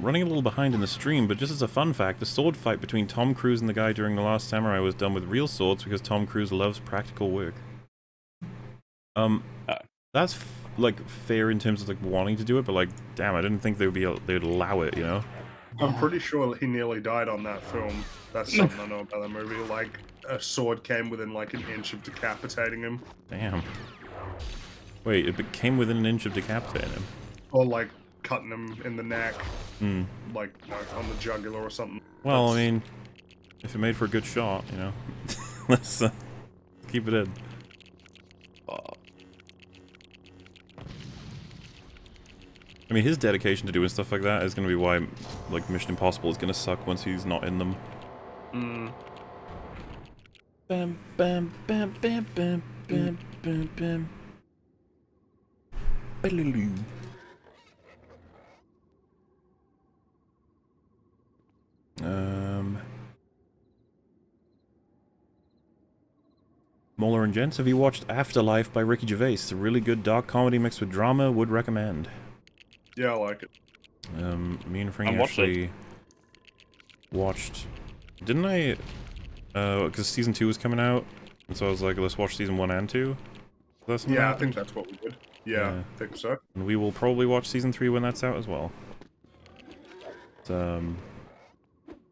Running a little behind in the stream, but just as a fun fact, the sword fight between Tom Cruise and the guy during The Last Samurai was done with real swords because Tom Cruise loves practical work. That's like fair in terms of like wanting to do it, but like, damn, I didn't think they'd allow it, you know? I'm pretty sure he nearly died on that film. That's something I know about that movie. Like, a sword came within like an inch of decapitating him. Damn. Wait, it came within an inch of decapitating him? Or like cutting him in the neck. Like on the jugular or something. Well, I mean, if it made for a good shot, you know. Let's keep it in. I mean, his dedication to doing stuff like that is going to be why, like, Mission Impossible is going to suck once he's not in them. Bam, bam, bam, bam, bam, bam, bam, bam. Ba-la-loo. Molar and Gents, have you watched Afterlife by Ricky Gervais? A really good dark comedy mixed with drama, would recommend. Yeah, I like it. Me and Frank actually watched... Didn't I... because Season 2 was coming out, and so I was like, let's watch Season 1 and 2. Yeah, I think that's what we did. Yeah, I think so. And we will probably watch Season 3 when that's out as well. It's a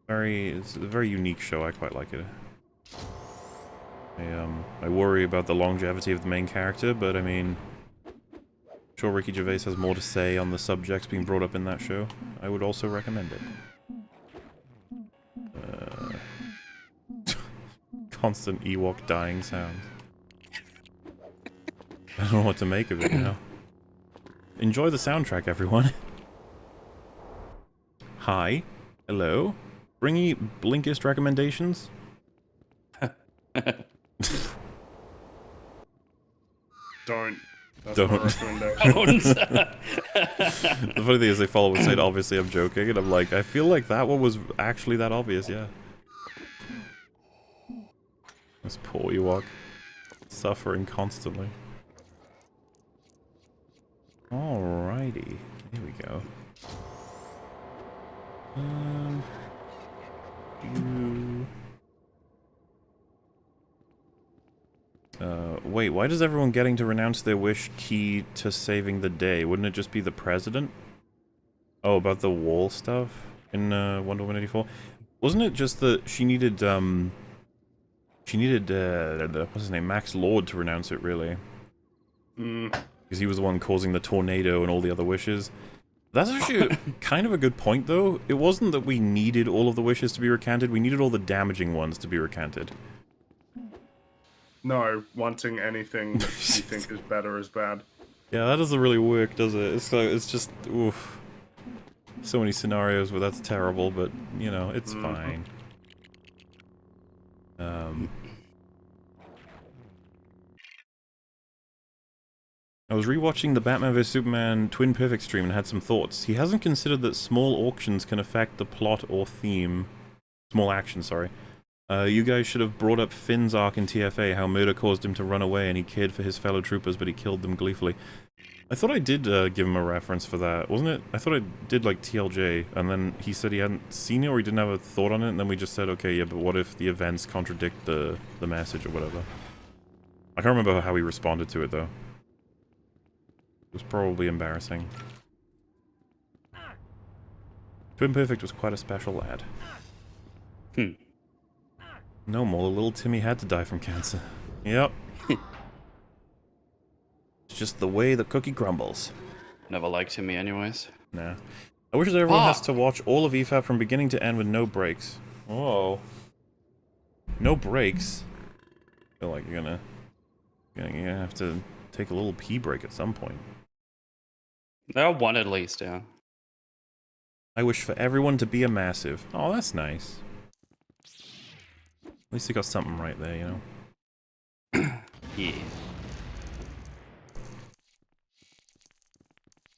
very unique show, I quite like it. I worry about the longevity of the main character, but I mean... I'm sure Ricky Gervais has more to say on the subjects being brought up in that show. I would also recommend it. Constant Ewok dying sounds. I don't know what to make of it now. Enjoy the soundtrack, everyone. Hi. Hello. Bringy Blinkist recommendations? Don't. That's Don't. my recommendation. The funny thing is they follow and say, obviously I'm joking, and I'm like, I feel like that one was actually that obvious, yeah. This poor Ewok. Suffering constantly. Alrighty. Here we go. Wait, why does everyone getting to renounce their wish key to saving the day? Wouldn't it just be the president? Oh, about the wall stuff in Wonder Woman 84? Wasn't it just that she needed, what's his name, Max Lord to renounce it, really? Because he was the one causing the tornado and all the other wishes. That's actually kind of a good point, though. It wasn't that we needed all of the wishes to be recanted, we needed all the damaging ones to be recanted. No, wanting anything that you think is better is bad. Yeah, that doesn't really work, does it? It's just, oof. So many scenarios where that's terrible, but, you know, it's fine. I was rewatching the Batman vs Superman Twin Perfect stream and had some thoughts. He hasn't considered that small auctions can affect the plot or theme. Small action, sorry. You guys should have brought up Finn's arc in TFA, how murder caused him to run away and he cared for his fellow troopers, but he killed them gleefully. I thought I did give him a reference for that, wasn't it? I thought I did, like, TLJ, and then he said he hadn't seen it or he didn't have a thought on it, and then we just said, okay, yeah, but what if the events contradict the message or whatever? I can't remember how he responded to it, though. It was probably embarrassing. Twin Perfect was quite a special lad. No more, little Timmy had to die from cancer. Yep. It's just the way the cookie crumbles. Never liked Timmy anyways. Nah. I wish that everyone has to watch all of EFAP from beginning to end with no breaks. Whoa. No breaks? I feel like you're gonna have to take a little pee break at some point. One at least, yeah. I wish for everyone to be a massive. Oh, that's nice. At least you got something right there, you know? Yeah.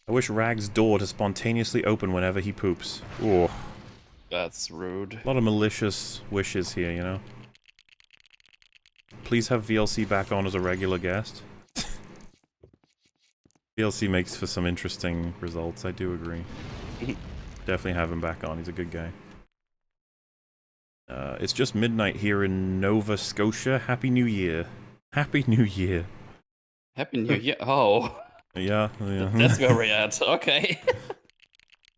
I wish Rag's door to spontaneously open whenever he poops. Ooh. That's rude. A lot of malicious wishes here, you know? Please have VLC back on as a regular guest. VLC makes for some interesting results, I do agree. Definitely have him back on, he's a good guy. It's just midnight here in Nova Scotia. Happy New Year. Happy New Year. Happy New Year. Oh. Yeah. That's where we're at. Okay.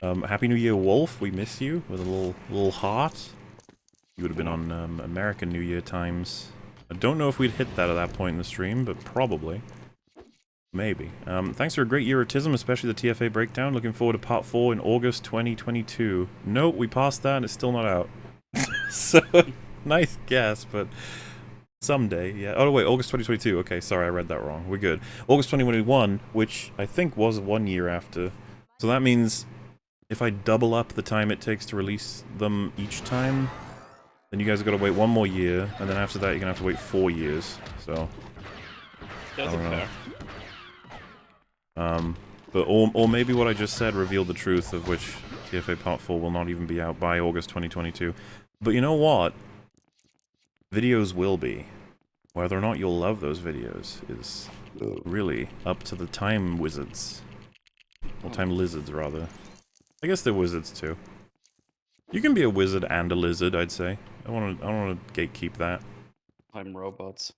Happy New Year, Wolf. We miss you with a little heart. You would have been on American New Year times. I don't know if we'd hit that at that point in the stream, but probably. Maybe. Thanks for a great year of Tism, especially the TFA breakdown. Looking forward to part 4 in August 2022. Nope, we passed that and it's still not out. So, nice guess, but someday, yeah. Oh, wait, August 2022. Okay, sorry, I read that wrong. We're good. August 2021, which I think was 1 year after. So that means if I double up the time it takes to release them each time, then you guys have got to wait 1 more year, and then after that you're going to have to wait 4 years. So, That's fair. But or maybe what I just said revealed the truth, of which TFA Part 4 will not even be out by August 2022. But you know what? Videos will be. Whether or not you'll love those videos is really up to the time wizards. Or time lizards, rather. I guess they're wizards, too. You can be a wizard and a lizard, I'd say. I don't want to gatekeep that. Time robots.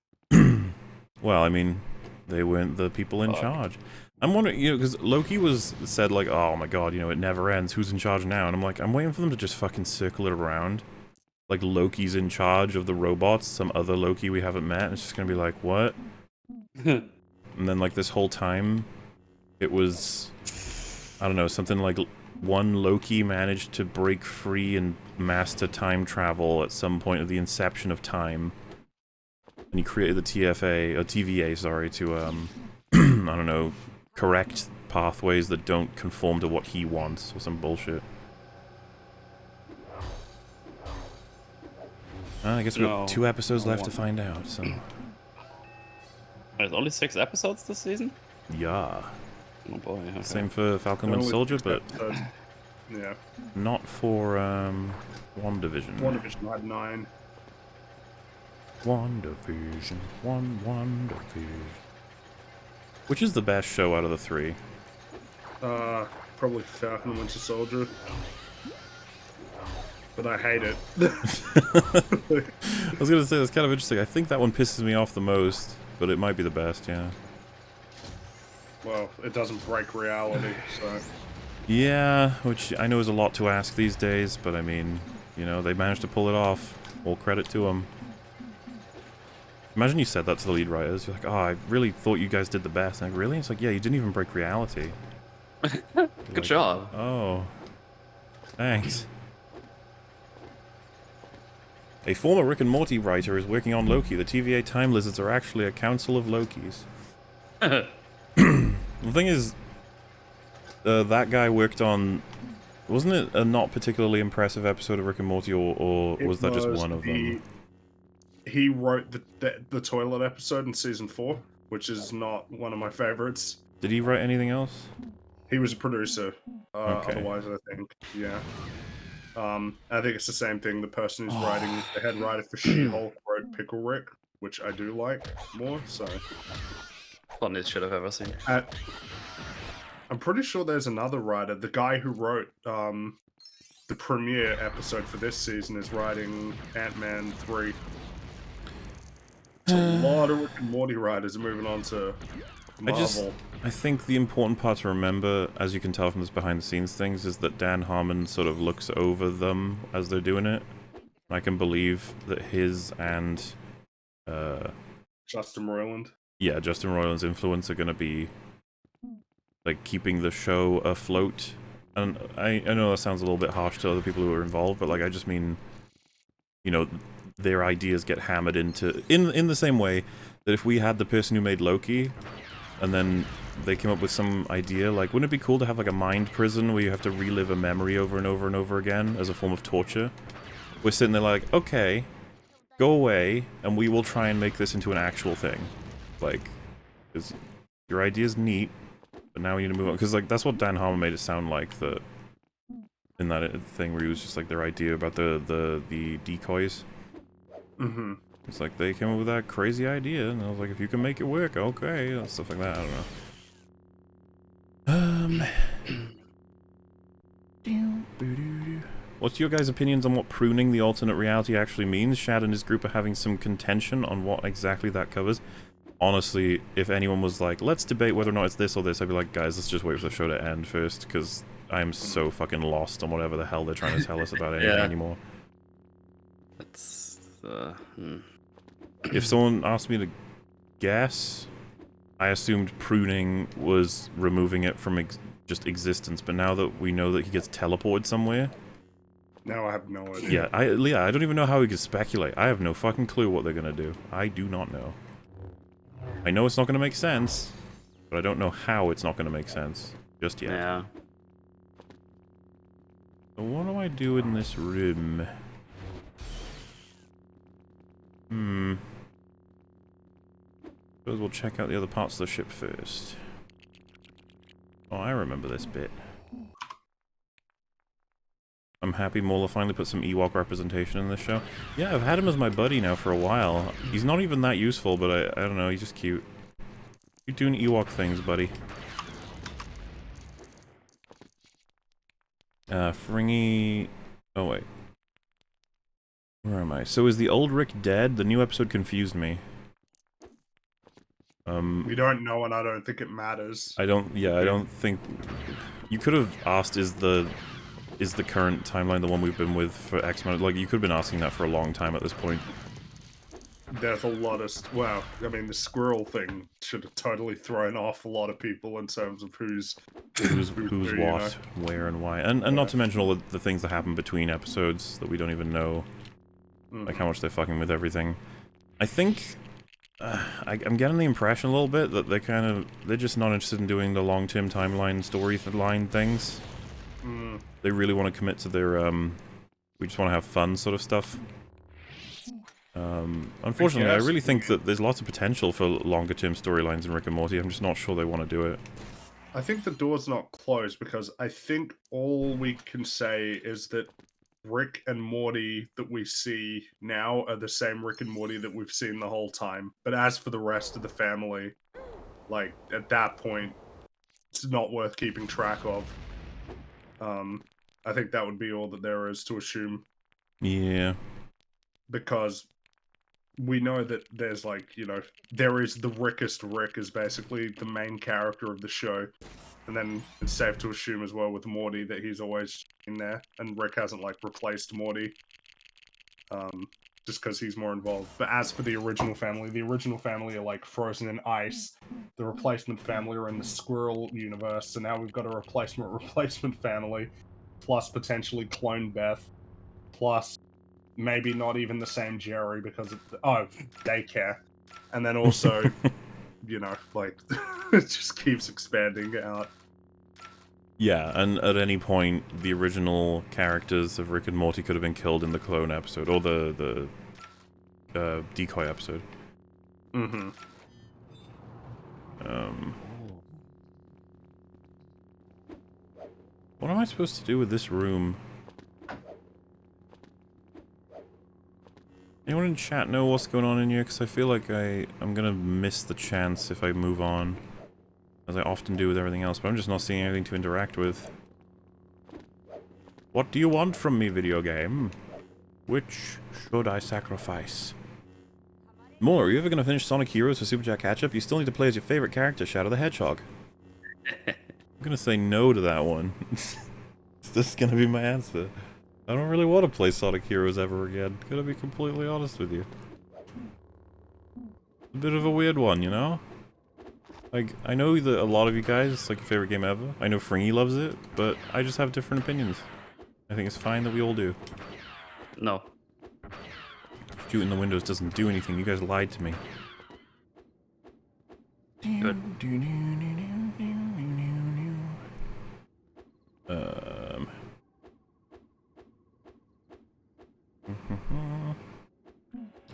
Well, I mean, they weren't the people in charge. I'm wondering, you know, because Loki said, like, oh my god, you know, it never ends, who's in charge now? And I'm like, I'm waiting for them to just fucking circle it around. Like, Loki's in charge of the robots, some other Loki we haven't met, and it's just gonna be like, what? And then, like, this whole time, it was, I don't know, something like one Loki managed to break free and master time travel at some point of the inception of time. And he created the TVA, sorry, to, I don't know, correct pathways that don't conform to what he wants, or some bullshit. I guess we've got 2 episodes left to find out, so... There's only 6 episodes this season? Yeah. Oh boy, okay. Same for Falcon and Soldier, but... yeah. Not for, WandaVision. WandaVision had 9. WandaVision. WandaVision. Which is the best show out of the 3? Probably Falcon and Winter Soldier. But I hate it. I was gonna say, that's kind of interesting. I think that one pisses me off the most. but it might be the best, yeah. Well, it doesn't break reality, so... Yeah, which I know is a lot to ask these days, but I mean, you know, they managed to pull it off. All credit to them. Imagine you said that to the lead writers. You're like, oh, I really thought you guys did the best. And like, really? It's like, yeah, you didn't even break reality. Good like, job. Oh, thanks. A former Rick and Morty writer is working on Loki. The TVA Time Lizards are actually a council of Lokis. The thing is, that guy worked on... Wasn't it a not particularly impressive episode of Rick and Morty, or was that just one of them? He wrote the toilet episode in season 4, which is not one of my favorites. Did he write anything else? He was a producer. Okay. Otherwise, I think, yeah. I think it's the same thing. The person who's writing, the head writer for She-Hulk, wrote Pickle Rick, which I do like more. So, Funniest shit I've ever seen. I'm pretty sure there's another writer. The guy who wrote the premiere episode for this season is writing Ant-Man 3. It's a lot of Rick and Morty writers are moving on to Marvel. I think the important part to remember, as you can tell from this behind-the-scenes things, is that Dan Harmon sort of looks over them as they're doing it. I can believe that his and... Justin Roiland? Yeah, Justin Roiland's influence are going to be, like, keeping the show afloat. And I know that sounds a little bit harsh to other people who are involved, but, like, I just mean, you know, their ideas get hammered into... In the same way that if we had the person who made Loki, and then they came up with some idea, like, wouldn't it be cool to have, like, a mind prison where you have to relive a memory over and over and over again as a form of torture? We're sitting there like, okay, go away, and we will try and make this into an actual thing. Like, because your idea's neat, but now we need to move on. Because, like, that's what Dan Harmon made it sound like, in that thing where he was just, like, their idea about the decoys. Mm-hmm. It's like, they came up with that crazy idea, and I was like, if you can make it work, okay, and stuff like that, I don't know. What's your guys' opinions on what pruning the alternate reality actually means? Shad and his group are having some contention on what exactly that covers. Honestly, if anyone was like, let's debate whether or not it's this or this, I'd be like, guys, let's just wait for the show to end first, because I'm so fucking lost on whatever the hell they're trying to tell us about anything anymore. That's... If someone asked me to guess, I assumed pruning was removing it from just existence, but now that we know that he gets teleported somewhere... Now I have no idea. Yeah, I don't even know how we could speculate. I have no fucking clue what they're gonna do. I do not know. I know it's not gonna make sense, but I don't know how it's not gonna make sense just yet. Yeah. So what do I do in this room? Suppose we'll check out the other parts of the ship first. Oh, I remember this bit. I'm happy Mola finally put some Ewok representation in this show. Yeah, I've had him as my buddy now for a while. He's not even that useful, but I don't know, he's just cute. You're doing Ewok things, buddy. Fringy... Oh, wait. Where am I? So is the old Rick dead? The new episode confused me. We don't know, and I don't think it matters. I don't think... You could have asked, is the current timeline the one we've been with for X-Men? Like, you could have been asking that for a long time at this point. There's a lot of... Well, I mean, the squirrel thing should have totally thrown off a lot of people in terms of who's what, you know? Where, and why. And not to mention all the things that happen between episodes that we don't even know. Like, how much they're fucking with everything. I think... I'm getting the impression a little bit that they're just not interested in doing the long-term timeline, storyline things. They really want to commit to their, we just want to have fun sort of stuff. Unfortunately, I really think that there's lots of potential for longer-term storylines in Rick and Morty. I'm just not sure they want to do it. I think the door's not closed, because I think all we can say is that Rick and Morty that we see now are the same Rick and Morty that we've seen the whole time. But as for the rest of the family, like, at that point, it's not worth keeping track of. I think that would be all that there is to assume. Yeah. Because we know that there's like, there is the Rickest Rick is basically the main character of the show. And then it's safe to assume as well with Morty that he's always in there, and Rick hasn't like replaced Morty, just because he's more involved. But as for the original family are like frozen in ice. The replacement family are in the Squirrel universe, so now we've got a replacement family, plus potentially clone Beth, plus maybe not even the same Jerry because of daycare, and then also, like it just keeps expanding out. Yeah, and at any point, the original characters of Rick and Morty could have been killed in the clone episode, or the decoy episode. Mm-hmm. What am I supposed to do with this room? Anyone in chat know what's going on in here? Because I feel like I'm gonna miss the chance if I move on, as I often do with everything else, but I'm just not seeing anything to interact with. What do you want from me, video game? Which should I sacrifice? More, are you ever gonna finish Sonic Heroes for Superchat Catchup? You still need to play as your favorite character, Shadow the Hedgehog. I'm gonna say no to that one. Is this gonna be my answer? I don't really want to play Sonic Heroes ever again. Gonna be completely honest with you. A bit of a weird one, you know? Like, I know that a lot of you guys, it's like your favorite game ever. I know Fringy loves it, but I just have different opinions. I think it's fine that we all do. No. Shooting the windows doesn't do anything. You guys lied to me. Good.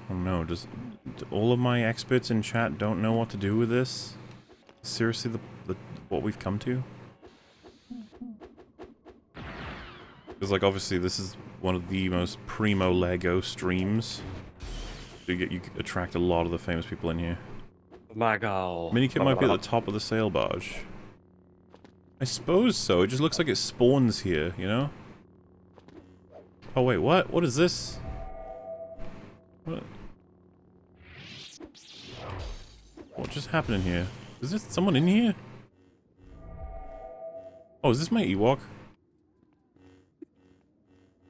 Oh no, do all of my experts in chat don't know what to do with this? Seriously, what we've come to? Because, like, obviously this is one of the most primo Lego streams. You attract a lot of the famous people in here. My god. Minikit might be at the top of the sail barge. I suppose so. It just looks like it spawns here, you know? Oh wait, what? What is this? What? What just happened in here? Is this someone in here? Oh, is this my Ewok?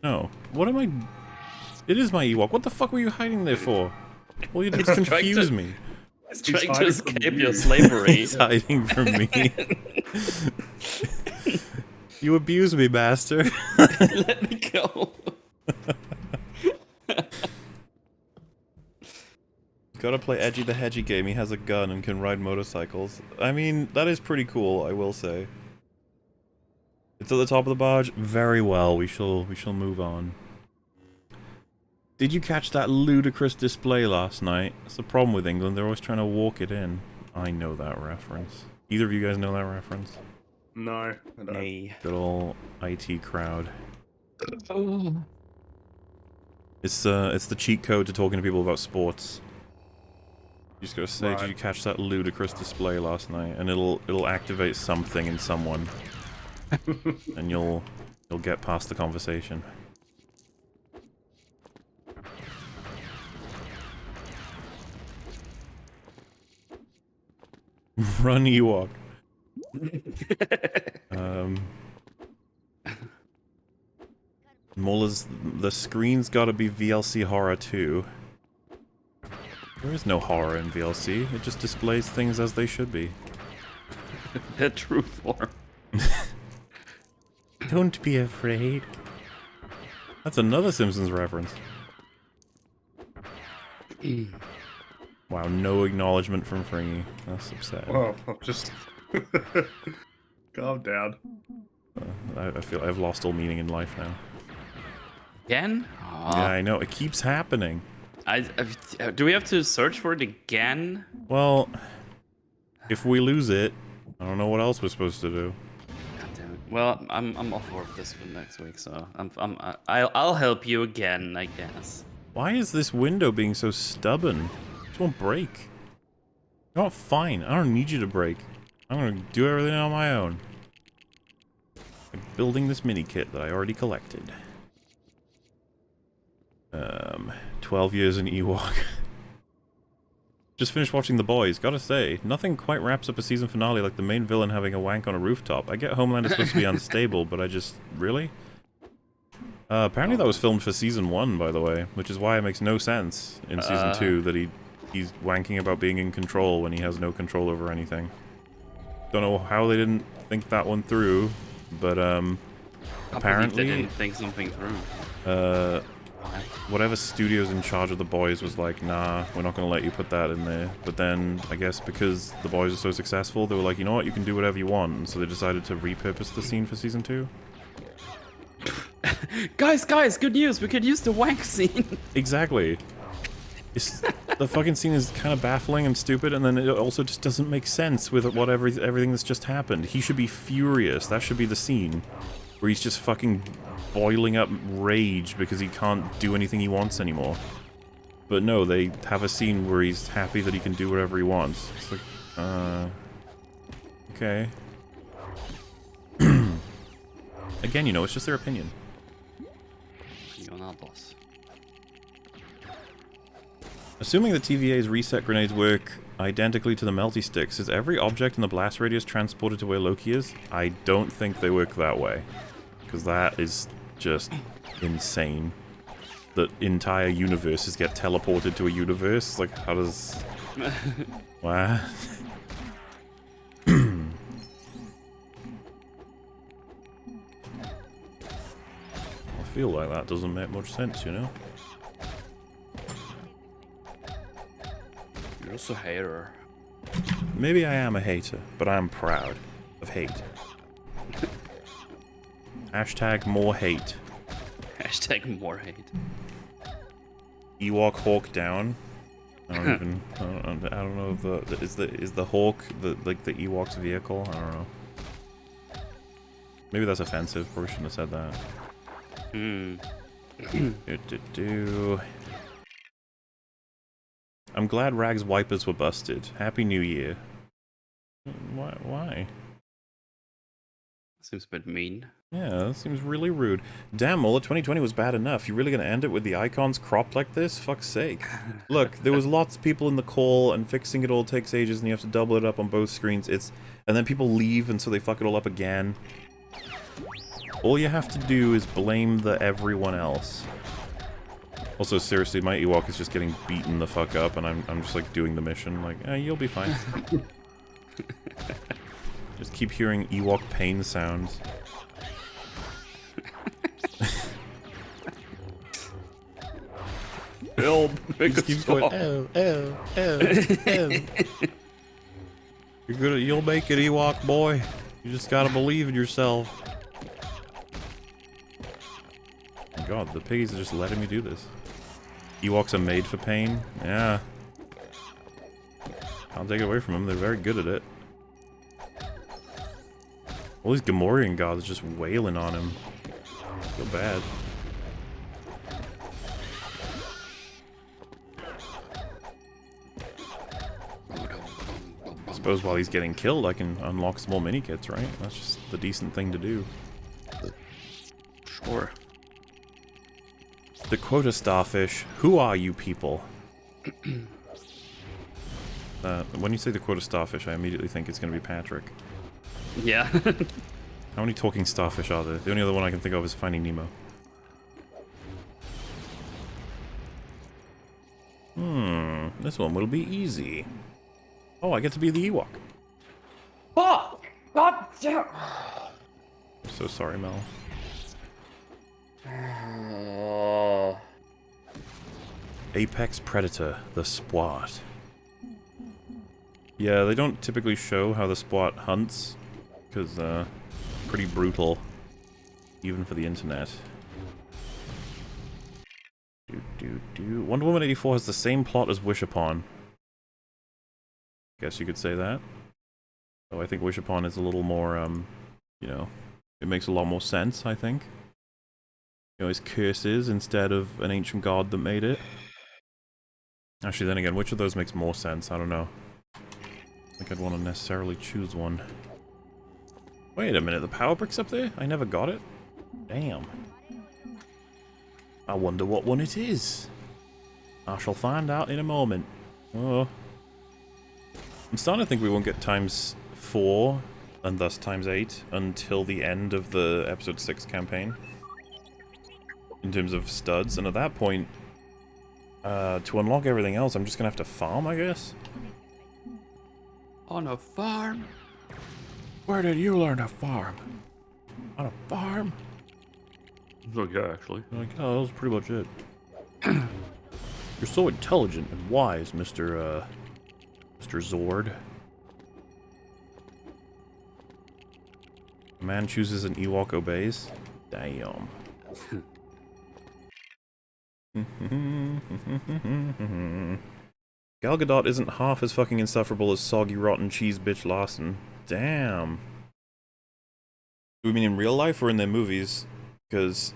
No. What am I... It is my Ewok. What the fuck were you hiding there for? All you did was confuse me. He's trying to escape your slavery. He's hiding from me. You abuse me, bastard. Let me go. Gotta play Edgy the Hedgy game. He has a gun and can ride motorcycles. I mean, that is pretty cool, I will say. It's at the top of the barge. Very well. We shall move on. Did you catch that ludicrous display last night? That's the problem with England. They're always trying to walk it in. I know that reference. Either of you guys know that reference? No, I don't. Hey. Good old IT crowd. Oh. It's the cheat code to talking to people about sports. You just gotta say, Right. did you catch that ludicrous display last night? And it'll activate something in someone. And you'll get past the conversation. Run Ewok. Mullah's, the screen's gotta be VLC horror too. There is no horror in VLC, it just displays things as they should be. Their true form. Don't be afraid. That's another Simpsons reference. Wow, no acknowledgement from Fringy. That's upsetting. Well, I'm just... Calm down. I feel I've lost all meaning in life now. Again? Aw. Yeah, I know. It keeps happening. Do we have to search for it again? Well, if we lose it, I don't know what else we're supposed to do. God damn it. Well, I'm off work this next week, so I'll help you again, I guess. Why is this window being so stubborn? It won't break. You're not fine. I don't need you to break. I'm gonna do everything on my own. Like building this mini kit that I already collected. 12 years in Ewok. Just finished watching The Boys. Gotta say, nothing quite wraps up a season finale like the main villain having a wank on a rooftop. I get Homeland is supposed to be unstable, but I just... Really? Apparently that was filmed for season 1, by the way, which is why it makes no sense in season 2 that he's wanking about being in control when he has no control over anything. Don't know how they didn't think that one through, but apparently they didn't think something through. Whatever studio's in charge of The Boys was like, nah, we're not gonna let you put that in there. But then, I guess because The Boys are so successful, they were like, you know what, you can do whatever you want, and so they decided to repurpose the scene for season 2. Guys, good news! We could use the wank scene. Exactly. The fucking scene is kind of baffling and stupid, and then it also just doesn't make sense with everything that's just happened. He should be furious. That should be the scene where he's just fucking boiling up rage because he can't do anything he wants anymore. But no, they have a scene where he's happy that he can do whatever he wants. It's like, okay. Again, you know, it's just their opinion. You're not boss. Assuming the TVA's reset grenades work identically to the melty sticks, is every object in the blast radius transported to where Loki is? I don't think they work that way. Because that is just insane. That entire universes get teleported to a universe? Like, how does... What? I feel like that doesn't make much sense, you know? You're also a hater. Maybe I am a hater, but I'm proud of hate. Hashtag more hate. Hashtag more hate. Ewok hawk down. I don't know if is the hawk like the Ewok's vehicle? I don't know. Maybe that's offensive. Probably shouldn't have said that. I'm glad Rag's wipers were busted. Happy New Year. Why? Seems a bit mean. Yeah, that seems really rude. Damn, Muller, 2020 was bad enough. You really gonna end it with the icons cropped like this? Fuck's sake. Look, there was lots of people in the call, and fixing it all takes ages, and you have to double it up on both screens. And then people leave, and so they fuck it all up again. All you have to do is blame the everyone else. Also, seriously, my Ewok is just getting beaten the fuck up, and I'm just like doing the mission. Like, you'll be fine. Just keep hearing Ewok pain sounds. Help! Make Just keeps going. You'll make it, Ewok boy. You just gotta believe in yourself. God, the piggies are just letting me do this. Ewoks are made for pain. Yeah. I'll take it away from them. They're very good at it. All these Gamorrean gods are just wailing on him. I feel bad. I suppose while he's getting killed, I can unlock small mini-kits, right? That's just the decent thing to do. Sure. The quota starfish. Who are you people? When you say the quota starfish, I immediately think it's going to be Patrick. Yeah. How many talking starfish are there? The only other one I can think of is Finding Nemo. This one will be easy. Oh, I get to be the Ewok. Oh! God damn! I'm so sorry, Mel. Apex Predator, the Spwat. Yeah, they don't typically show how the Spwat hunts, because, pretty brutal, even for the internet. Wonder Woman 84 has the same plot as Wish Upon. Guess you could say that. So I think Wish Upon is a little more, you know, it makes a lot more sense, I think. You know, his curses instead of an ancient god that made it. Actually, then again, which of those makes more sense? I don't know. I think I'd want to necessarily choose one. Wait a minute, the power brick's up there? I never got it? Damn. I wonder what one it is. I shall find out in a moment. Oh. I'm starting to think we won't get ×4, and thus ×8, until the end of the episode 6 campaign. In terms of studs, and at that point, to unlock everything else, I'm just gonna have to farm, I guess? On a farm? Where did you learn to farm? On a farm? Oh, yeah, actually. Like, oh, that was pretty much it. You're so intelligent and wise, Mr. Zord. A man chooses an Ewok obeys. Damn. Gal Gadot isn't half as fucking insufferable as soggy rotten cheese bitch Larson. Damn. Do we mean in real life or in their movies? Because,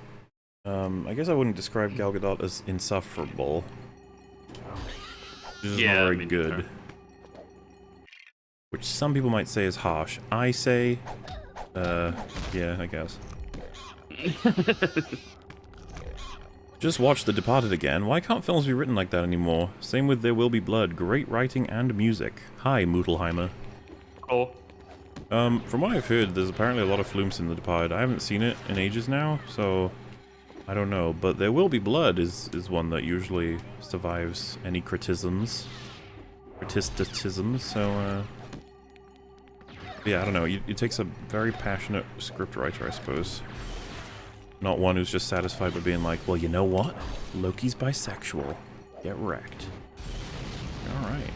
I guess I wouldn't describe Gal Gadot as insufferable. She's just not very good. Sure. Which some people might say is harsh. I say, yeah, I guess. Just watched The Departed again. Why can't films be written like that anymore? Same with There Will Be Blood. Great writing and music. Hi, Mootleheimer. Oh. From what I've heard, there's apparently a lot of flumps in The Departed. I haven't seen it in ages now, so I don't know. But There Will Be Blood is one that usually survives any criticisms. So, yeah, I don't know. It takes a very passionate scriptwriter, I suppose. Not one who's just satisfied by being like, well, you know what? Loki's bisexual. Get wrecked. Alright.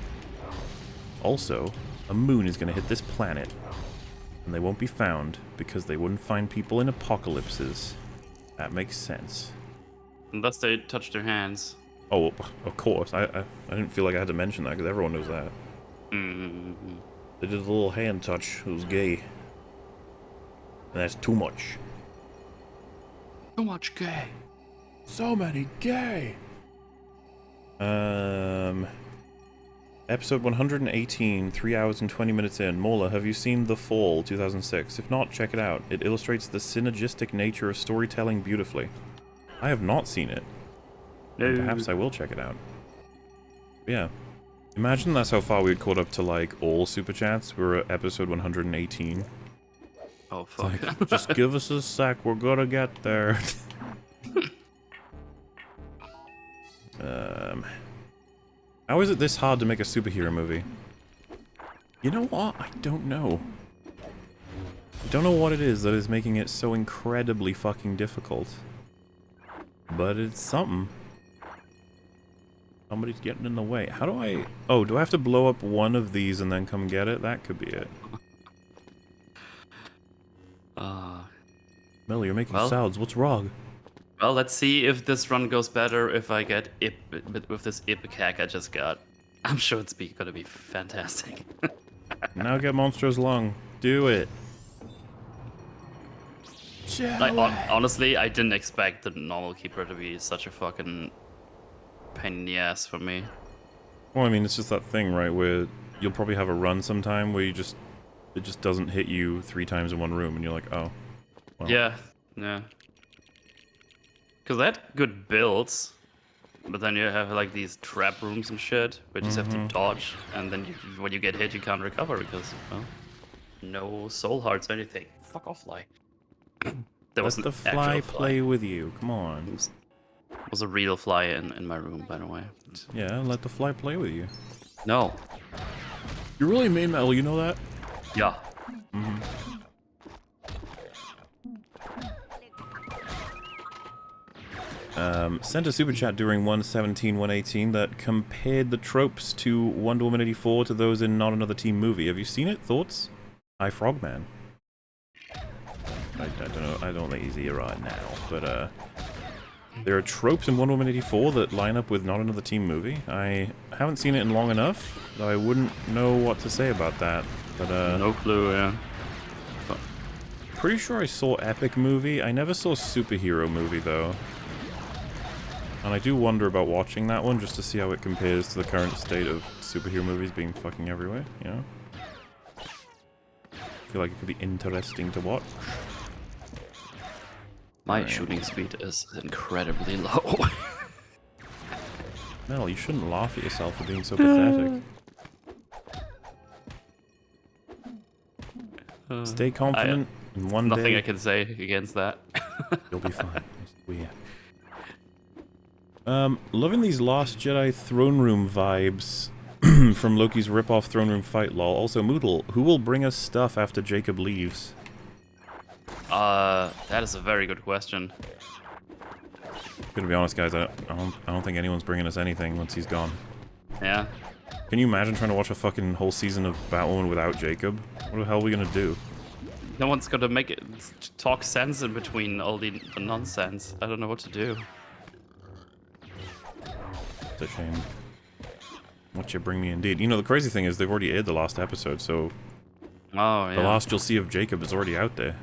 Also, a moon is going to hit this planet. And they won't be found, because they wouldn't find people in apocalypses. That makes sense. Unless they touch their hands. Oh, of course. I didn't feel like I had to mention that, because everyone knows that. Mm-hmm. They did a little hand touch. It was gay. And that's too much. So much gay. So many gay. Episode 118, 3 hours and 20 minutes in. Mola, have you seen The Fall, 2006? If not, check it out. It illustrates the synergistic nature of storytelling beautifully. I have not seen it. No. Perhaps I will check it out. Yeah. Imagine that's how far we had caught up to, like, all Super Chats. We're at episode 118. Oh, fuck. Like, just give us a sec, we're gonna get there. How is it this hard to make a superhero movie? You know what? I don't know. I don't know what it is that is making it so incredibly fucking difficult. But it's something. Somebody's getting in the way. How do I... Oh, do I have to blow up one of these and then come get it? That could be it. Mel, you're making sounds. What's wrong? Well, let's see if this run goes better if I get with this epic hack I just got. I'm sure it's gonna be fantastic. Now get Monster's Lung. Do it. Honestly, I didn't expect the normal keeper to be such a fucking pain in the ass for me. Well, I mean, it's just that thing, right, where you'll probably have a run sometime where it just doesn't hit you 3 times in one room, and you're like, oh. Well. Yeah. Because they had good builds, but then you have like these trap rooms and shit, where you just have to dodge, and then when you get hit, you can't recover because, well, no soul hearts or anything. Fuck off, fly. Let the fly play with you. Come on. It was a real fly in my room, by the way. Yeah, let the fly play with you. No. You're really mean, Metal. You know that? Yeah. Sent a super chat during 117-118 that compared the tropes to Wonder Woman 84 to those in Not Another Team movie. Have you seen it? Thoughts? Hi, Frogman. I don't know. I don't think he's here right now, but there are tropes in Wonder Woman 84 that line up with Not Another Team movie. I haven't seen it in long enough, though I wouldn't know what to say about that. But no clue. Yeah. Pretty sure I saw Epic movie. I never saw Superhero movie though. And I do wonder about watching that one just to see how it compares to the current state of superhero movies being fucking everywhere, you know? I feel like it could be interesting to watch. My shooting speed is incredibly low. Mel, you shouldn't laugh at yourself for being so pathetic. Stay confident. In one Nothing day, I can say against that. you'll be fine. It's weird. Loving these Last Jedi throne room vibes from Loki's rip-off throne room fight. Lol. Also, Moodle, who will bring us stuff after Jacob leaves? That is a very good question. Gonna be honest, guys. I don't think anyone's bringing us anything once he's gone. Yeah. Can you imagine trying to watch a fucking whole season of Batwoman without Jacob? What the hell are we gonna do? No one's gonna make it talk sense in between all the nonsense. I don't know what to do. It's a shame. What you bring me indeed. You know, the crazy thing is they've already aired the last episode, so Oh yeah. the last you'll see of Jacob is already out there.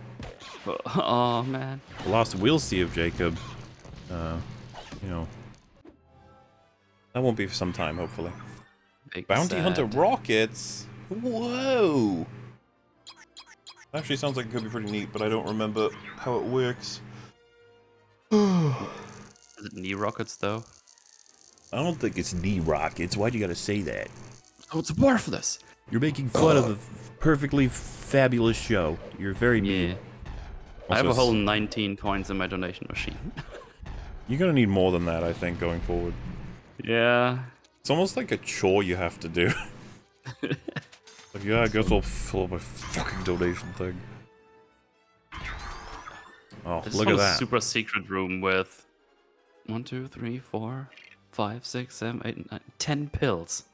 Oh man. The last we'll see of Jacob, you know, that won't be for some time, hopefully. Big Bounty sad. Hunter rockets? Whoa! Actually sounds like it could be pretty neat, but I don't remember how it works. Is it knee rockets though? I don't think it's knee rockets. Why do you gotta say that? Oh, it's worthless. You're making fun of a perfectly fabulous show. You're very mean. Yeah. Also, I have a it's- whole 19 coins in my donation machine. You're gonna need more than that, I think, going forward. Yeah. It's almost like a chore you have to do. Like, yeah, I guess I'll fill up my fucking donation thing. Oh, I just look want at a that. super secret room with 1, 2, 3, 4, 5, 6, 7, 8, 9, 10 pills.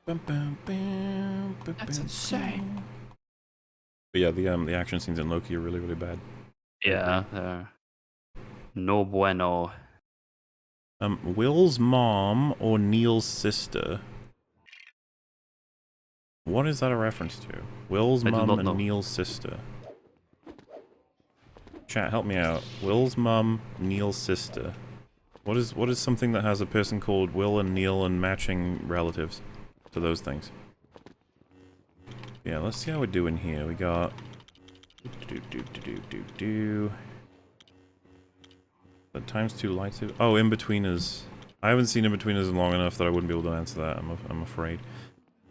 That's insane. But yeah, the action scenes in Loki are really, really bad. Yeah. No bueno. Will's mom or Neil's sister? What is that a reference to? Will's I do mom not and know. Neil's sister. Chat, help me out. Will's mom, Neil's sister. What is something that has a person called Will and Neil and matching relatives to those things? Yeah, let's see how we're doing here. We got The times 2 lights. Oh, in-betweeners. I haven't seen in-betweeners long enough that I wouldn't be able to answer that, I'm afraid.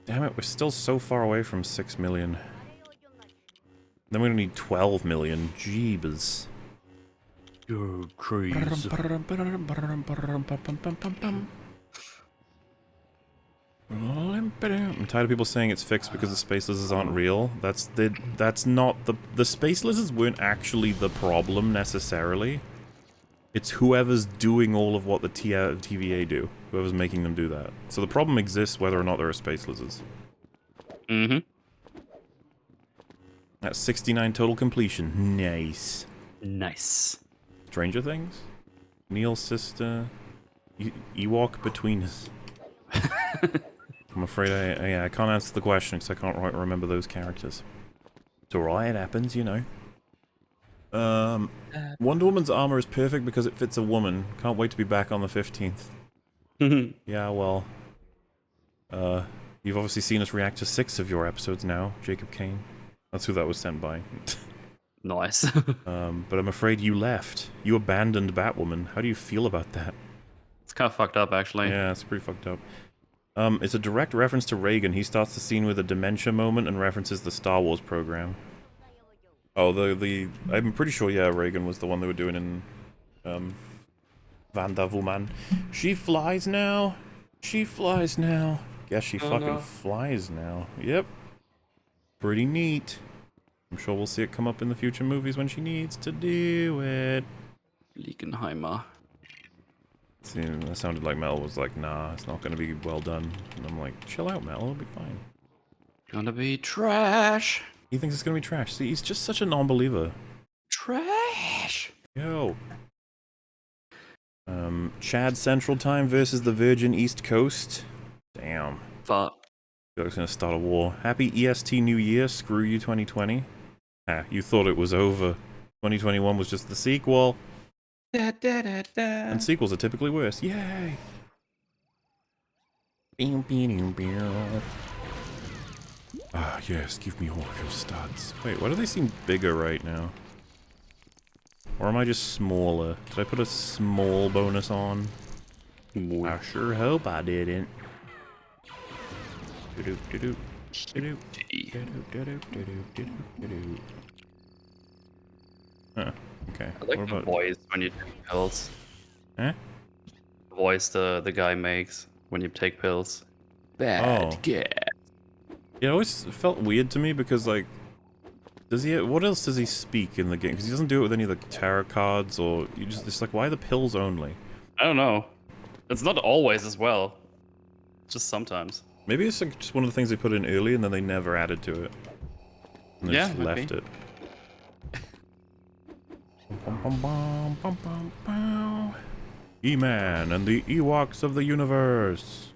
Damn it, we're still so far away from 6 million. Then we're gonna need 12 million. Jeebus. You're crazy. I'm tired of people saying it's fixed because the space lizards aren't real. That's not the space lizards weren't actually the problem necessarily. It's whoever's doing all of what the TVA do. Whoever's making them do that. So the problem exists whether or not there are space lizards. Mm-hmm. That's 69 total completion. Nice. Nice. Stranger Things? Neil's sister? Ewok between us. I'm afraid I can't answer the question because I can't quite remember those characters. It's alright, it happens, you know. Wonder Woman's armor is perfect because it fits a woman. Can't wait to be back on the 15th. Yeah, well. You've obviously seen us react to 6 of your episodes now, Jacob Kane. That's who that was sent by. Nice. But I'm afraid you left. You abandoned Batwoman. How do you feel about that? It's kind of fucked up, actually. Yeah, it's pretty fucked up. It's a direct reference to Reagan. He starts the scene with a dementia moment and references the Star Wars program. Oh, I'm pretty sure, yeah, Reagan was the one they were doing in, Van der Woman. She flies now. She flies now. Guess she fucking flies now. Yep. Pretty neat. I'm sure we'll see it come up in the future movies when she needs to do it. Liegenheimer. See, that sounded like Mel was like, nah, it's not gonna be well done. And I'm like, chill out, Mel, it'll be fine. Gonna be trash. He thinks it's gonna be trash. See, he's just such a non-believer. Trash. Yo. Chad Central Time versus the Virgin East Coast. Damn. Fuck. I was gonna start a war. Happy EST New Year, screw you 2020. Ah, you thought it was over. 2021 was just the sequel. And sequels are typically worse. Yay! Ah, yes, give me all of your stats. Wait, why do they seem bigger right now? Or am I just smaller? Did I put a small bonus on? I sure hope I didn't. Huh. Okay. I like What the about? voice when you take pills. Eh? The voice the guy makes when you take pills. Oh. Bad guy. It always felt weird to me because, like, does he? What else does he speak in the game? Because he doesn't do it with any of the tarot cards, or you just. It's like, why the pills only? I don't know. It's not always as well. Just sometimes. Maybe it's like just one of the things they put in early and then they never added to it. And they Yeah, just might left be. it. E-Man and the Ewoks of the universe.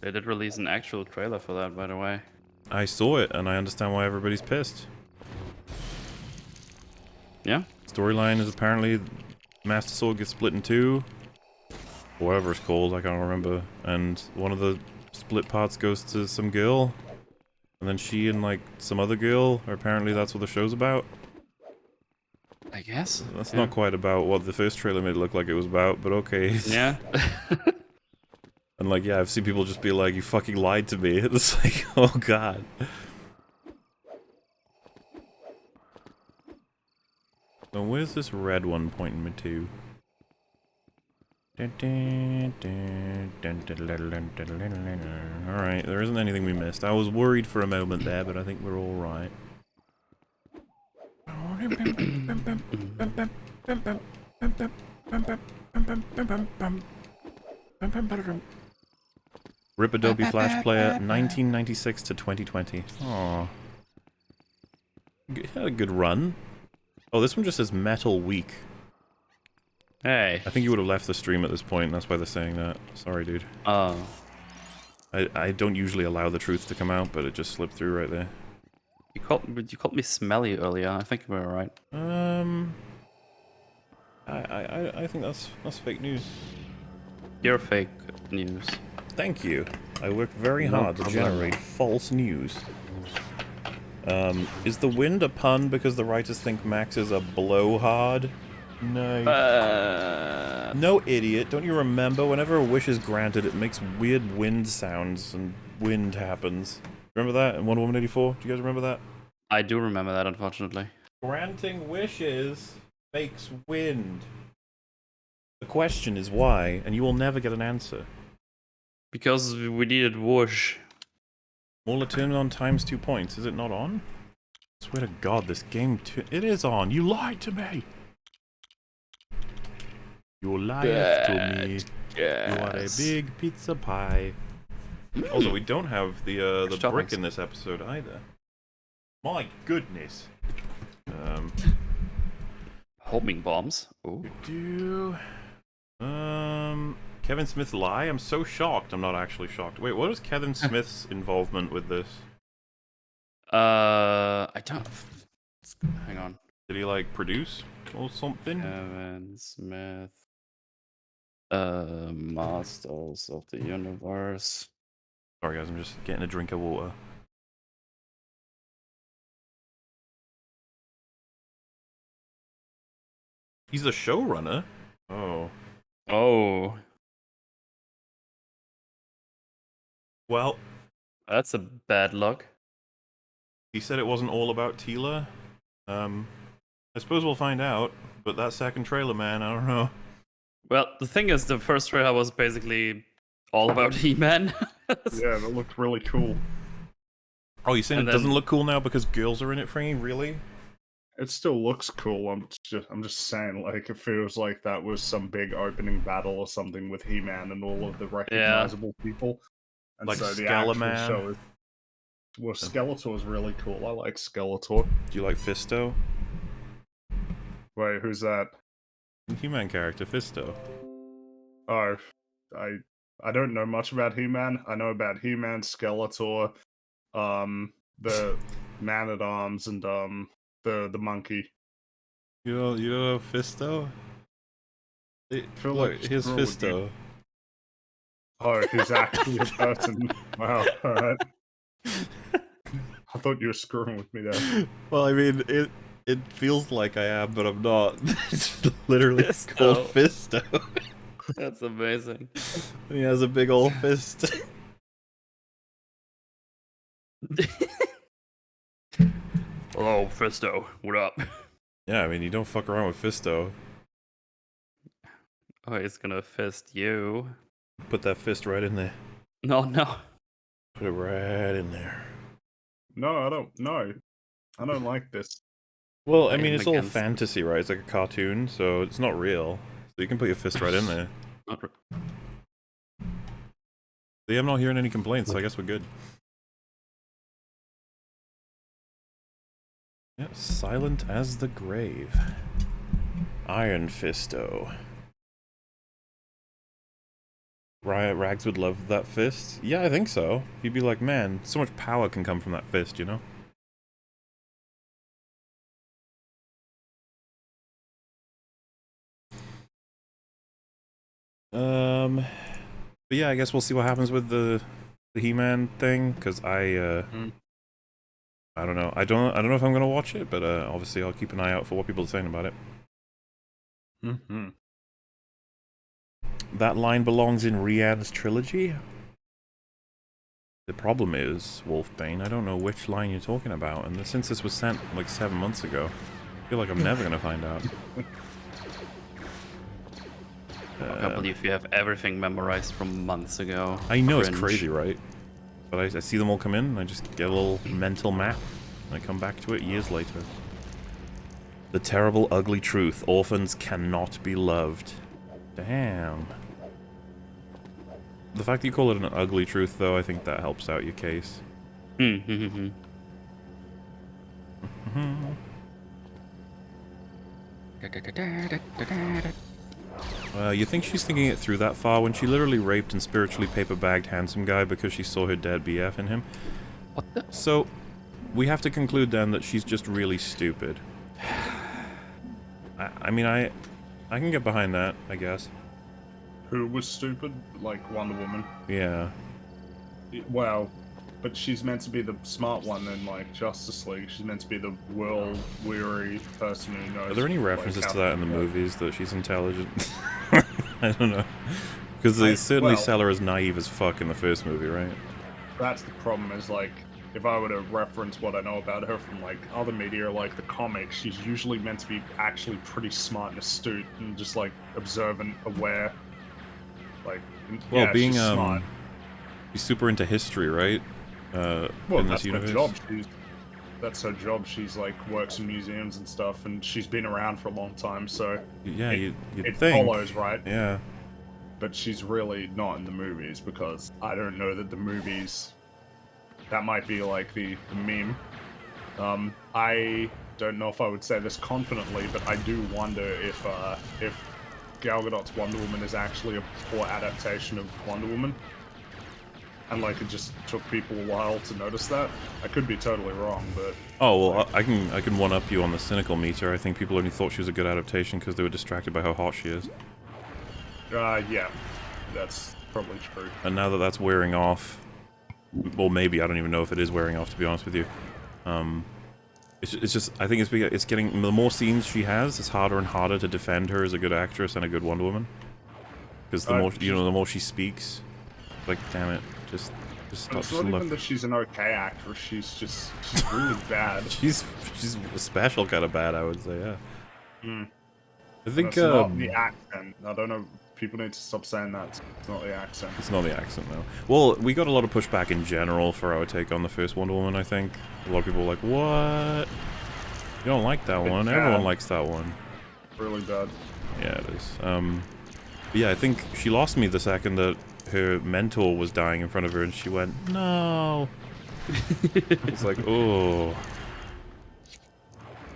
They did release an actual trailer for that, by the way. I saw it and I understand why everybody's pissed. Yeah? Storyline is apparently Master Sword gets split in two. Whatever it's called, I can't remember. And one of the split parts goes to some girl. And then she and, like, some other girl, or apparently that's what the show's about. I guess. That's Yeah. not quite about what the first trailer made it look like it was about, but okay. Yeah. And, like, yeah, I've seen people just be like, you fucking lied to me. It's like, oh god. So where's this red one pointing me to? Alright, there isn't anything we missed. I was worried for a moment there, but I think we're alright. Rip Adobe Flash Player 1996 to 2020. Aww. Had a good run. Oh, this one just says Metal Week. Hey. I think you would have left the stream at this point, and that's why they're saying that. Sorry, dude. Oh. I don't usually allow the truth to come out, but it just slipped through right there. You called me smelly earlier. I think we were right. I think that's fake news. You're fake news. Thank you. I worked very hard to generate false news. Is the wind a pun because the writers think Max is a blowhard? No. No, idiot. Don't you remember? Whenever a wish is granted, it makes weird wind sounds and wind happens. Remember that in Wonder Woman 84? Do you guys remember that? I do remember that, unfortunately. Granting wishes makes wind. The question is why, and you will never get an answer. Because we needed whoosh. Will it turn on times 2 points? Is it not on? I swear to God, this game it is on. You lied to me. You lied to me. Yes. You are a big pizza pie. Also, we don't have the brick Toppings. in this episode either. My goodness. Homing bombs. Ooh. Kevin Smith lie? I'm so shocked. I'm not actually shocked. Wait, what is Kevin Smith's involvement with this? I don't. Hang on. Did he like produce or something? Kevin Smith. Masters of the Universe. Sorry guys, I'm just getting a drink of water. He's the showrunner? Oh. Oh. Well, That's a bad luck. he said it wasn't all about Tila. I suppose we'll find out, but that second trailer, man, I don't know. Well, the thing is, the first trailer was basically all about He-Man. Yeah, that looked really cool. Oh, you saying And it then- doesn't look cool now because girls are in it, Frankie? Really? It still looks cool. I'm just saying, like, it feels like that was some big opening battle or something with He-Man and all of the recognizable people. And Like so the actual Skeleman. show is. Well, Skeletor is really cool. I like Skeletor. Do you like Fisto? Wait, who's that? He-Man character, Fisto. Oh, I don't know much about He-Man. I know about He-Man, Skeletor, the Man-at-Arms, and the monkey. You don't know Fisto? feel Look, like here's Squirrel would Fisto. Oh, he's actually a person. Wow, alright. I thought you were screwing with me there. Well, I mean, it feels like I am, but I'm not. It's literally Fisto. called Fisto. That's amazing. He has a big old fist. Hello, Fisto. What up? Yeah, I mean, you don't fuck around with Fisto. Oh, he's gonna fist you. Put that fist right in there. No, no. Put it right in there. No, I don't. No, I don't like this. Well, I I mean, am it's all against fantasy, right? It's like a cartoon, so it's not real. So you can put your fist right in there. Not See, I'm not hearing any complaints, so I guess we're good. Yeah, silent as the grave. Iron Fisto. Riot Rags would love that fist. Yeah, I think so. He'd be like, man, so much power can come from that fist, you know? But yeah, I guess we'll see what happens with the He-Man thing, because I don't know. I don't know if I'm gonna watch it, but obviously I'll keep an eye out for what people are saying about it. Mm-hmm. That line belongs in Rhiann's trilogy? The problem is, Wolfbane, I don't know which line you're talking about, and since this was sent like 7 months ago, I feel like I'm never gonna find out. I can't believe you have everything memorized from months ago. I know Cringe. it's crazy, right? But I see them all come in, and I just get a little mental map, and I come back to it years later. The terrible, ugly truth. Orphans cannot be loved. Damn. The fact that you call it an ugly truth, though, I think that helps out your case. You think she's thinking it through that far when she literally raped and spiritually paper-bagged Handsome Guy because she saw her dead BF in him? What the? So, we have to conclude then that she's just really stupid. I mean, I can get behind that, I guess. Who was stupid? Like Wonder Woman. Yeah. Well, but she's meant to be the smart one in like Justice League. She's meant to be the world-weary person who knows. Are there any references to that in the movies, that she's intelligent? I don't know. Because they certainly sell her as naive as fuck in the first movie, right? That's the problem, is like, if I were to reference what I know about her from like other media, like the comics, she's usually meant to be actually pretty smart and astute and just like observant, aware. Like, well, yeah, being she's smart. she's super into history, right? Well, in that's this universe. her job. That's her job. She's like works in museums and stuff, and she's been around for a long time. So yeah, you'd it think. follows, right? Yeah. But she's really not in the movies, because I don't know that the movies. That might be like the meme. I don't know if I would say this confidently, but I do wonder if Gal Gadot's Wonder Woman is actually a poor adaptation of Wonder Woman. And like it just took people a while to notice that. I could be totally wrong, but Oh well, I can one up you on the cynical meter. I think people only thought she was a good adaptation because they were distracted by how hot she is. yeah, that's probably true. And now that that's wearing off, well, maybe I don't even know if it is wearing off, to be honest with you. It's just I think it's getting, the more scenes she has, it's harder and harder to defend her as a good actress and a good Wonder Woman. Because the more the more she speaks, like damn it, just stop. It's not even that she's an okay actress. She's really bad. she's a special kind of bad, I would say. Yeah. I think it's not the accent. I don't know. People need to stop saying that. It's not the accent. It's not the accent, though. Well, we got a lot of pushback in general for our take on the first Wonder Woman, I think. A lot of people were like, what? You don't like that one? Bad. Everyone likes that one. Really bad. Yeah, it is. But yeah, I think she lost me the second that her mentor was dying in front of her and she went, no. It's like, oh. Of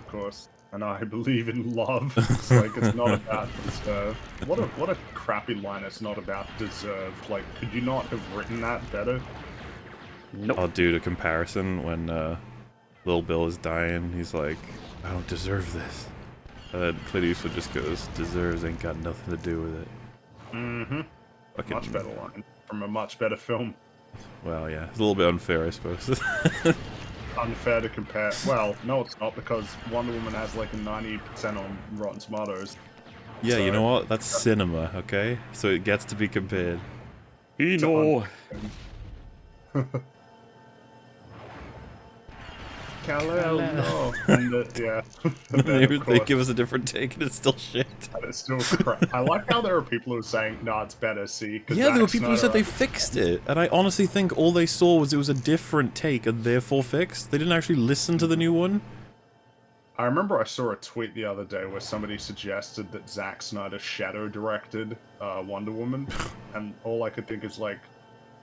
course. And I believe in love. It's like, it's not about deserve. What a crappy line. It's not about deserve. Like, could you not have written that better? Nope. I'll do the comparison when Lil Bill is dying. He's like, I don't deserve this. Clint Eastwood just goes, deserves ain't got nothing to do with it. Mm-hmm. Much better line. From a much better film. Well, yeah. It's a little bit unfair, I suppose. Unfair to compare. Well, no, it's not, because Wonder Woman has like a 90% on Rotten Tomatoes. Yeah, so, you know what? That's cinema, okay? So it gets to be compared. No. Kal-El, no. And yeah. And then, of They course, give us a different take and it's still shit. and it's still crap. I like how there are people who are saying, no, it's better, see? Yeah, there were people who said they fixed it, and I honestly think all they saw was it was a different take and therefore fixed. They didn't actually listen to the new one. I remember I saw a tweet the other day where somebody suggested that Zack Snyder shadow directed Wonder Woman, and all I could think is like,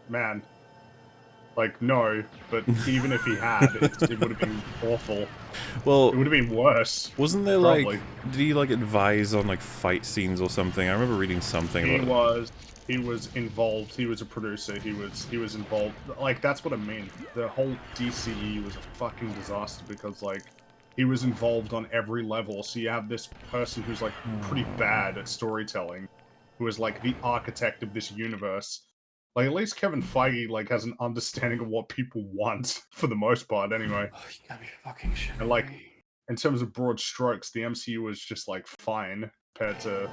man, like no, but even if he had, it would have been awful. Well, It would have been worse. wasn't there probably. like, did he like advise on like fight scenes or something? I remember reading something about it. He was involved. He was a producer. He was involved. Like that's what I mean. The whole DCE was a fucking disaster because like he was involved on every level. So you have this person who's like pretty bad at storytelling, who is like the architect of this universe. Like at least Kevin Feige like has an understanding of what people want for the most part, anyway. Oh, you gotta be fucking shitting And like me. in terms of broad strokes, the MCU was just like fine compared to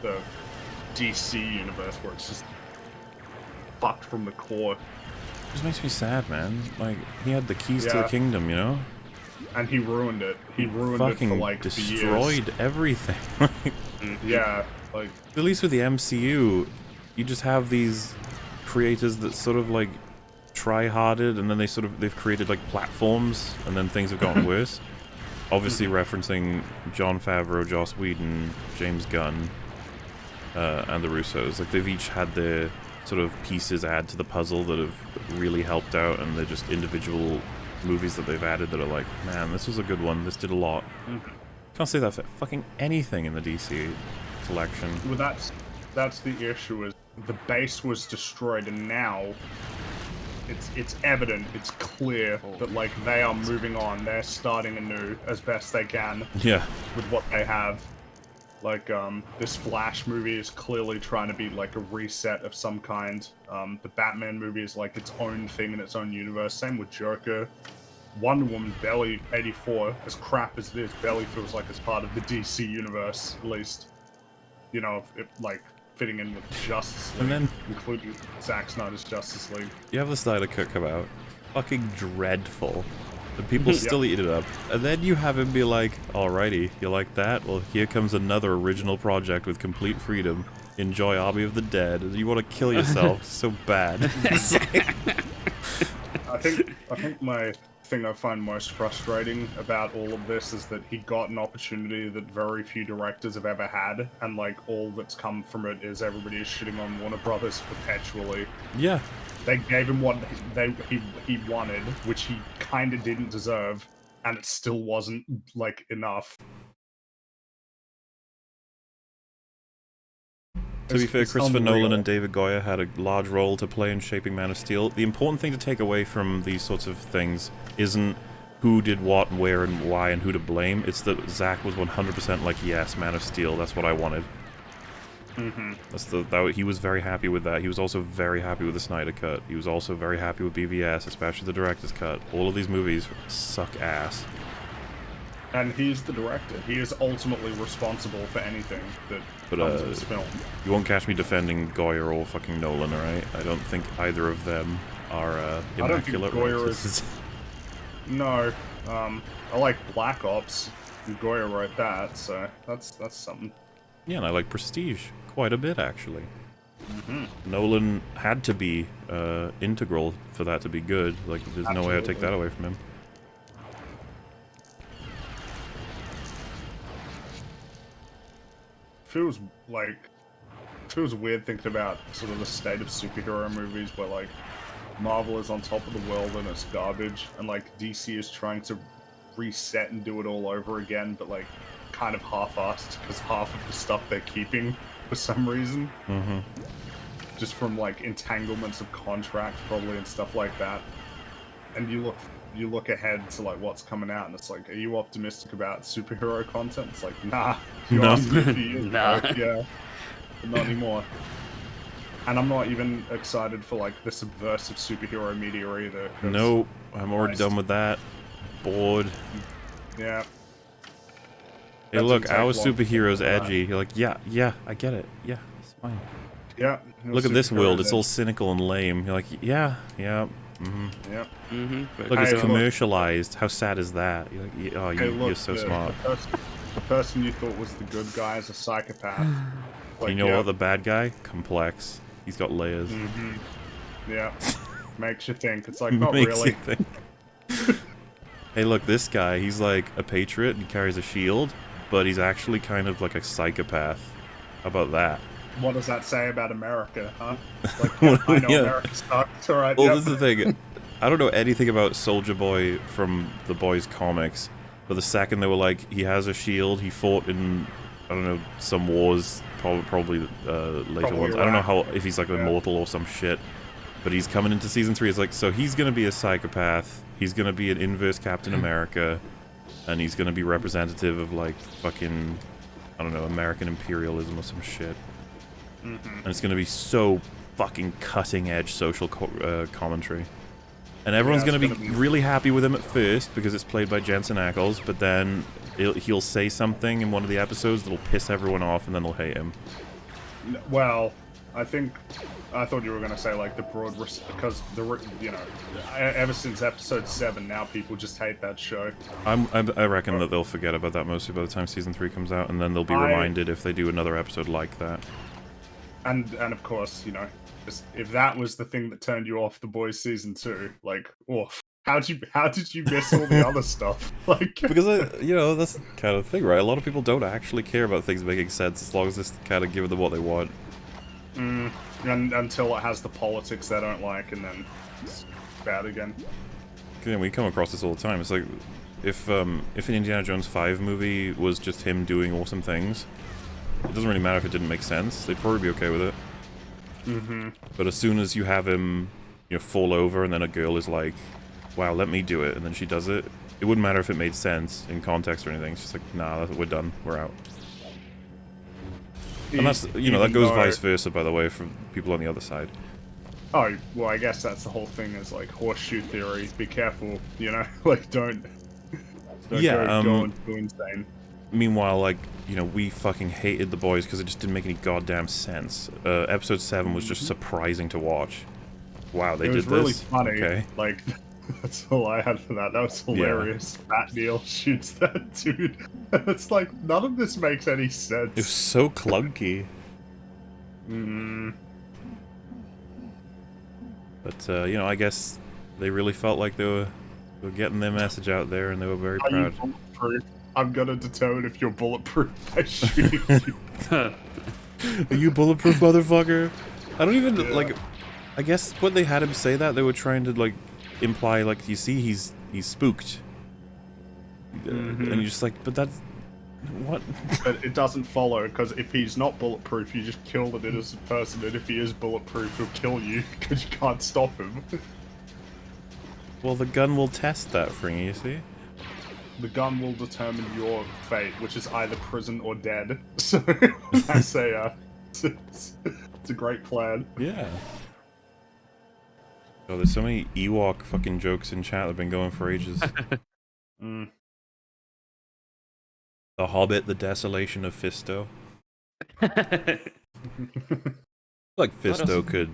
the DC universe where it's just fucked from the core. It just makes me sad, man. Like, he had the keys to the Yeah. kingdom, you know? And he ruined it. He ruined Fucking it for like destroyed everything. years. Yeah, like At least with the MCU, you just have these creators that sort of like try-harded, and then they've created like platforms, and then things have gotten worse. Obviously referencing Jon Favreau, Joss Whedon, James Gunn, and the Russos. Like they've each had their sort of pieces add to the puzzle that have really helped out, and they're just individual movies that they've added that are like, man, this was a good one. This did a lot. Can't say that for fucking anything in the DC collection. well, that's the issue is the base was destroyed, and now it's evident, it's clear that like they are moving on. They're starting anew as best they can Yeah. with what they have. Like this Flash movie is clearly trying to be like a reset of some kind. The Batman movie is like its own thing in its own universe. Same with Joker. Wonder Woman barely 84, as crap as it is, barely feels like it's part of the DC universe, at least. You know, it, like fitting in with Justice League, And then- including Zack Snyder's Justice League. You have the Snyder Cut come out. Fucking dreadful. And people still eat it up. And then you have him be like, alrighty, you like that? Well, here comes another original project with complete freedom. Enjoy Army of the Dead. And you want to kill yourself so bad. I think my thing I find most frustrating about all of this is that he got an opportunity that very few directors have ever had, and like all that's come from it is everybody is shitting on Warner Brothers perpetually. Yeah. They gave him what he wanted, which he kind of didn't deserve, and it still wasn't like enough. To be fair, It's Christopher unreal. Nolan and David Goyer had a large role to play in shaping Man of Steel. The important thing to take away from these sorts of things isn't who did what, and where, and why, and who to blame. It's that Zack was 100% like, yes, Man of Steel, that's what I wanted. He was very happy with that. He was also very happy with the Snyder Cut. He was also very happy with BVS, especially the director's cut. All of these movies suck ass. And he's the director. He is ultimately responsible for anything that comes of this film. You won't catch me defending Goyer or fucking Nolan, alright? I don't think either of them are immaculate. I don't think Goyer races. No, I like Black Ops. And Goya wrote that, so that's something. Yeah, and I like Prestige quite a bit, actually. Nolan had to be integral for that to be good. Like, there's no way I'd take that away from him. Feels weird thinking about sort of the state of superhero movies where like Marvel is on top of the world and it's garbage, and like DC is trying to reset and do it all over again, but like kind of half-assed because half of the stuff they're keeping for some reason, just from like entanglements of contracts probably and stuff like that. And you look ahead to like what's coming out, and it's like, are you optimistic about superhero content? It's like, nah. You No. asked me a few years Nah. ago, yeah, but not anymore. And I'm not even excited for like the subversive superhero media either. 'cause- No, I'm already Christ. done with that. Bored. Yeah. Hey, That look, doesn't take our long to superhero's figure out. edgy. You're like, yeah, I get it. Yeah, it's fine. Yeah. Look at this world, it's all superheroes cynical and lame. You're like, yeah, Yep. Look, it's Hey, commercialized. How sad is that? You're like, oh, Hey, look, you're so smart. The person you thought was the good guy is a psychopath. Like, You know what? The bad guy? Complex. He's got layers. Yeah. Makes you think. It's like, not Makes really. you think. Hey, look, this guy, he's like a patriot and carries a shield, but he's actually kind of like a psychopath. How about that? What does that say about America, huh? Like, yeah, I know Yeah. America sucks, alright, Well, yep. this is the thing. I don't know anything about Soldier Boy from the Boys comics, but the second they were like, he has a shield, he fought in, I don't know, some wars, probably later ones. I don't know how, if he's like immortal or some shit, but he's coming into season 3. It's like, so he's gonna be a psychopath, he's gonna be an inverse Captain America, and he's gonna be representative of like fucking, I don't know, American imperialism or some shit. And it's gonna be so fucking cutting edge social commentary. And everyone's gonna be really happy with him at first because it's played by Jensen Ackles, but then he'll say something in one of the episodes that'll piss everyone off, and then they'll hate him. Well, I thought you were gonna say like the broad, because ever since episode 7, now people just hate that show. I reckon that they'll forget about that mostly by the time season 3 comes out, and then they'll be reminded if they do another episode like that. And of course, just, if that was the thing that turned you off The Boys season 2, like, oof. How did you miss all the other stuff? Like, because that's the kind of thing, right? A lot of people don't actually care about things making sense as long as it's kind of giving them what they want. And until it has the politics they don't like, and then it's bad again. Yeah, we come across this all the time. It's like if an Indiana Jones 5 movie was just him doing awesome things, it doesn't really matter if it didn't make sense. They'd probably be okay with it. But as soon as you have him, fall over, and then a girl is like, "Wow, let me do it," and then she does it, it wouldn't matter if it made sense in context or anything. It's just like, nah, we're done. We're out. And that's, that goes vice versa, by the way, for people on the other side. Oh, well, I guess that's the whole thing, is like horseshoe theory. Be careful, like don't go insane. Meanwhile, like, we fucking hated The Boys because it just didn't make any goddamn sense. Episode 7 was just surprising to watch. Wow, they did this. It was really funny. Okay. Like, that's all I had for that. That was hilarious. Yeah. Fat Neil shoots that dude. It's like, none of this makes any sense. It was so clunky. But, I guess they really felt like they were getting their message out there, and they were very proud. I'm gonna determine if you're bulletproof by shooting you. Are you bulletproof, motherfucker? I don't even, like, I guess when they had him say that, they were trying to, like, imply, like, you see, he's spooked. And you're just like, but that's... What? But it doesn't follow, because if he's not bulletproof, you just kill an innocent person, and if he is bulletproof, he'll kill you, because you can't stop him. Well, the gun will test that, Fringy, you see? The gun will determine your fate, which is either prison or dead. So, I say, it's a great plan. Yeah. Oh, there's so many Ewok fucking jokes in chat that have been going for ages. The Hobbit, the desolation of Fisto. Like Fisto could,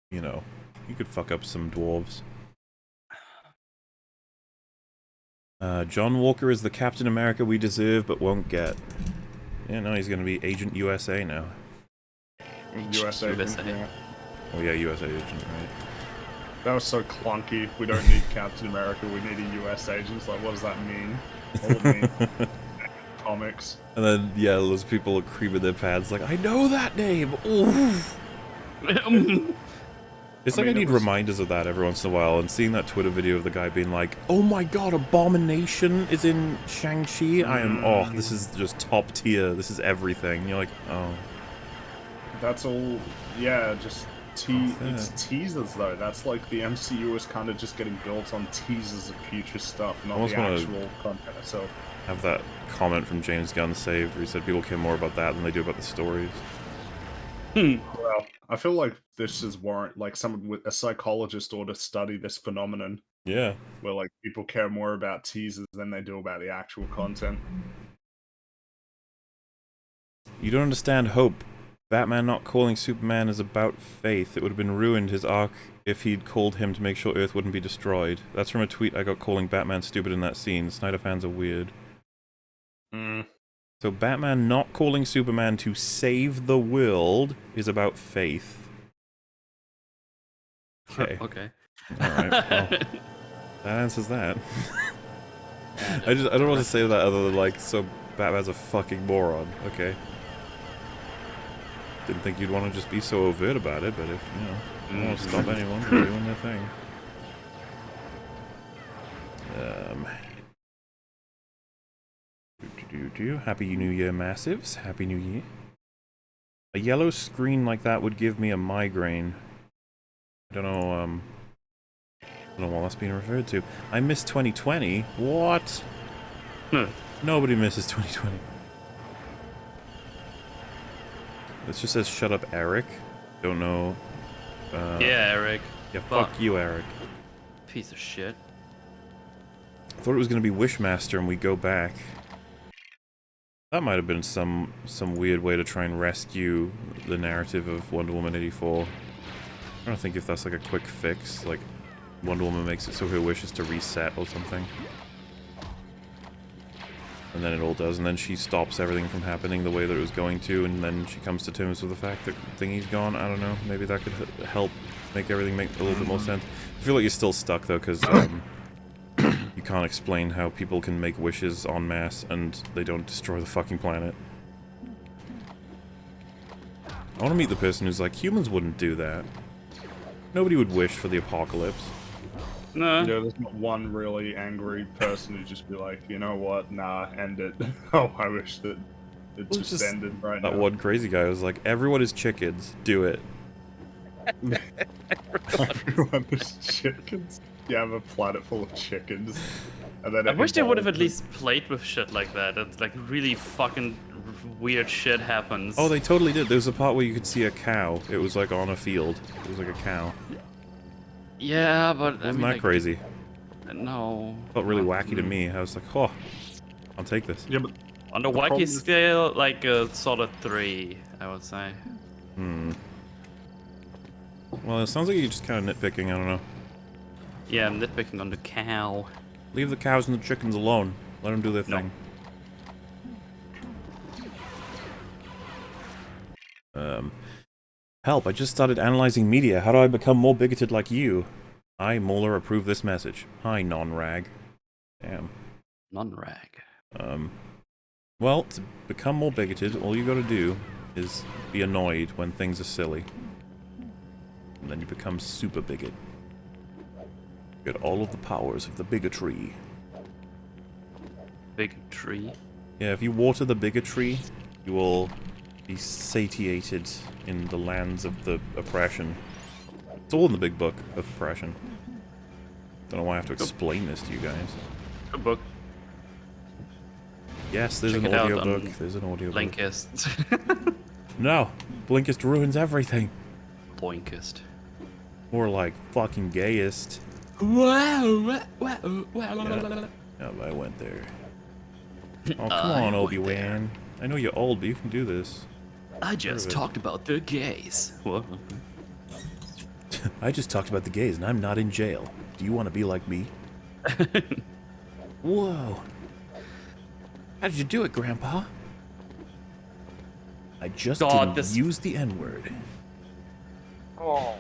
he could fuck up some dwarves. John Walker is the Captain America we deserve but won't get. Yeah, no, he's gonna be Agent USA now. USA. Yeah. Oh yeah, USA agent, right? That was so clunky. We don't need Captain America, we need a US agent. It's like, what does that mean? What does it mean? Comics. And then, yeah, those people are creaming their pants like, I know that name! Oof. It's like I need reminders of that every once in a while, and seeing that Twitter video of the guy being like, oh my god, Abomination is in Shang-Chi? This is just top tier, this is everything. And you're like, oh. That's all, yeah, just it's teasers though. That's like the MCU is kind of just getting built on teasers of future stuff, not the actual content itself. Have that comment from James Gunn saved where he said people care more about that than they do about the stories. Well, I feel like this is like someone with a psychologist ought to study this phenomenon. Yeah. Where like people care more about teasers than they do about the actual content. You don't understand Hope. Batman not calling Superman is about faith. It would have been ruined. His arc if he'd called him to make sure Earth wouldn't be destroyed. That's from a tweet I got calling Batman stupid in that scene. Snyder fans are weird. So Batman not calling Superman to save the world is about faith. Okay. Okay. Alright, well, that answers that. I don't want to say that other than like, so Batman's a fucking moron. Okay. Didn't think you'd want to just be so overt about it, but if, you know, you don't want to stop anyone from doing their thing. Happy New Year, Massives. Happy New Year. A yellow screen like that would give me a migraine. I don't know what that's being referred to. I miss 2020? What? Nobody misses 2020. This just says, shut up, Eric. Don't know. Yeah, Eric. Yeah, fuck you, Eric. Piece of shit. I thought it was going to be Wishmaster and we go back. That might have been some weird way to try and rescue the narrative of Wonder Woman 84. I don't think if that's like a quick fix, like Wonder Woman makes it so her wish is to reset or something. And then it all does, and then she stops everything from happening the way that it was going to, and then she comes to terms with the fact that Thingy's gone. I don't know, maybe that could help make everything make a little bit more sense. I feel like you're still stuck though, because you can't explain how people can make wishes en masse and they don't destroy the fucking planet. I want to meet the person who's like, humans wouldn't do that. Nobody would wish for the apocalypse. No. Yeah, there's not one really angry person who'd just be like, you know what, nah, end it. Oh, I wish that it Well, just ended right now. That one crazy guy was like, everyone is chickens, do it. Everyone is chickens. You have a planet full of chickens. And then I wish they would have at evolves. least played with shit like that. It's like really fucking weird shit happens. Oh, they totally did. There was a part where you could see a cow. It was like on a field. It was like a cow. Yeah, but Wasn't that crazy? No. Felt really wacky to me. I was like, oh, I'll take this. Yeah, but On the wacky problem is- scale, like a solid 3, I would say. Well, it sounds like you're just kind of nitpicking. I don't know. Yeah, I'm nitpicking on the cow. Leave the cows and the chickens alone. Let them do their No. thing. Help, I just started analyzing media. How do I become more bigoted like you? I, Moeller, approve this message. Hi, non-rag. Damn. Non-rag. Well, to become more bigoted, all you gotta do is be annoyed when things are silly. And then you become super bigot. Get all of the powers of the bigotry. Big tree. Yeah, if you water the bigotry, you will be satiated in the lands of the oppression. It's all in the big book of oppression. Don't know why I have to explain this to you guys. Good book. Yes, there's Check an it out audio book. on There's an audio book. Blinkist. No! Blinkist ruins everything! Blinkist. Or like fucking gayest. Wow. Oh, I went there. Oh, come on, Obi-Wan. I know you're old, but you can do this. I just it. talked about the gays. What? I just talked about the gays, and I'm not in jail. Do you want to be like me? Whoa. How did you do it, Grandpa? I just God, didn't use the N-word. Oh.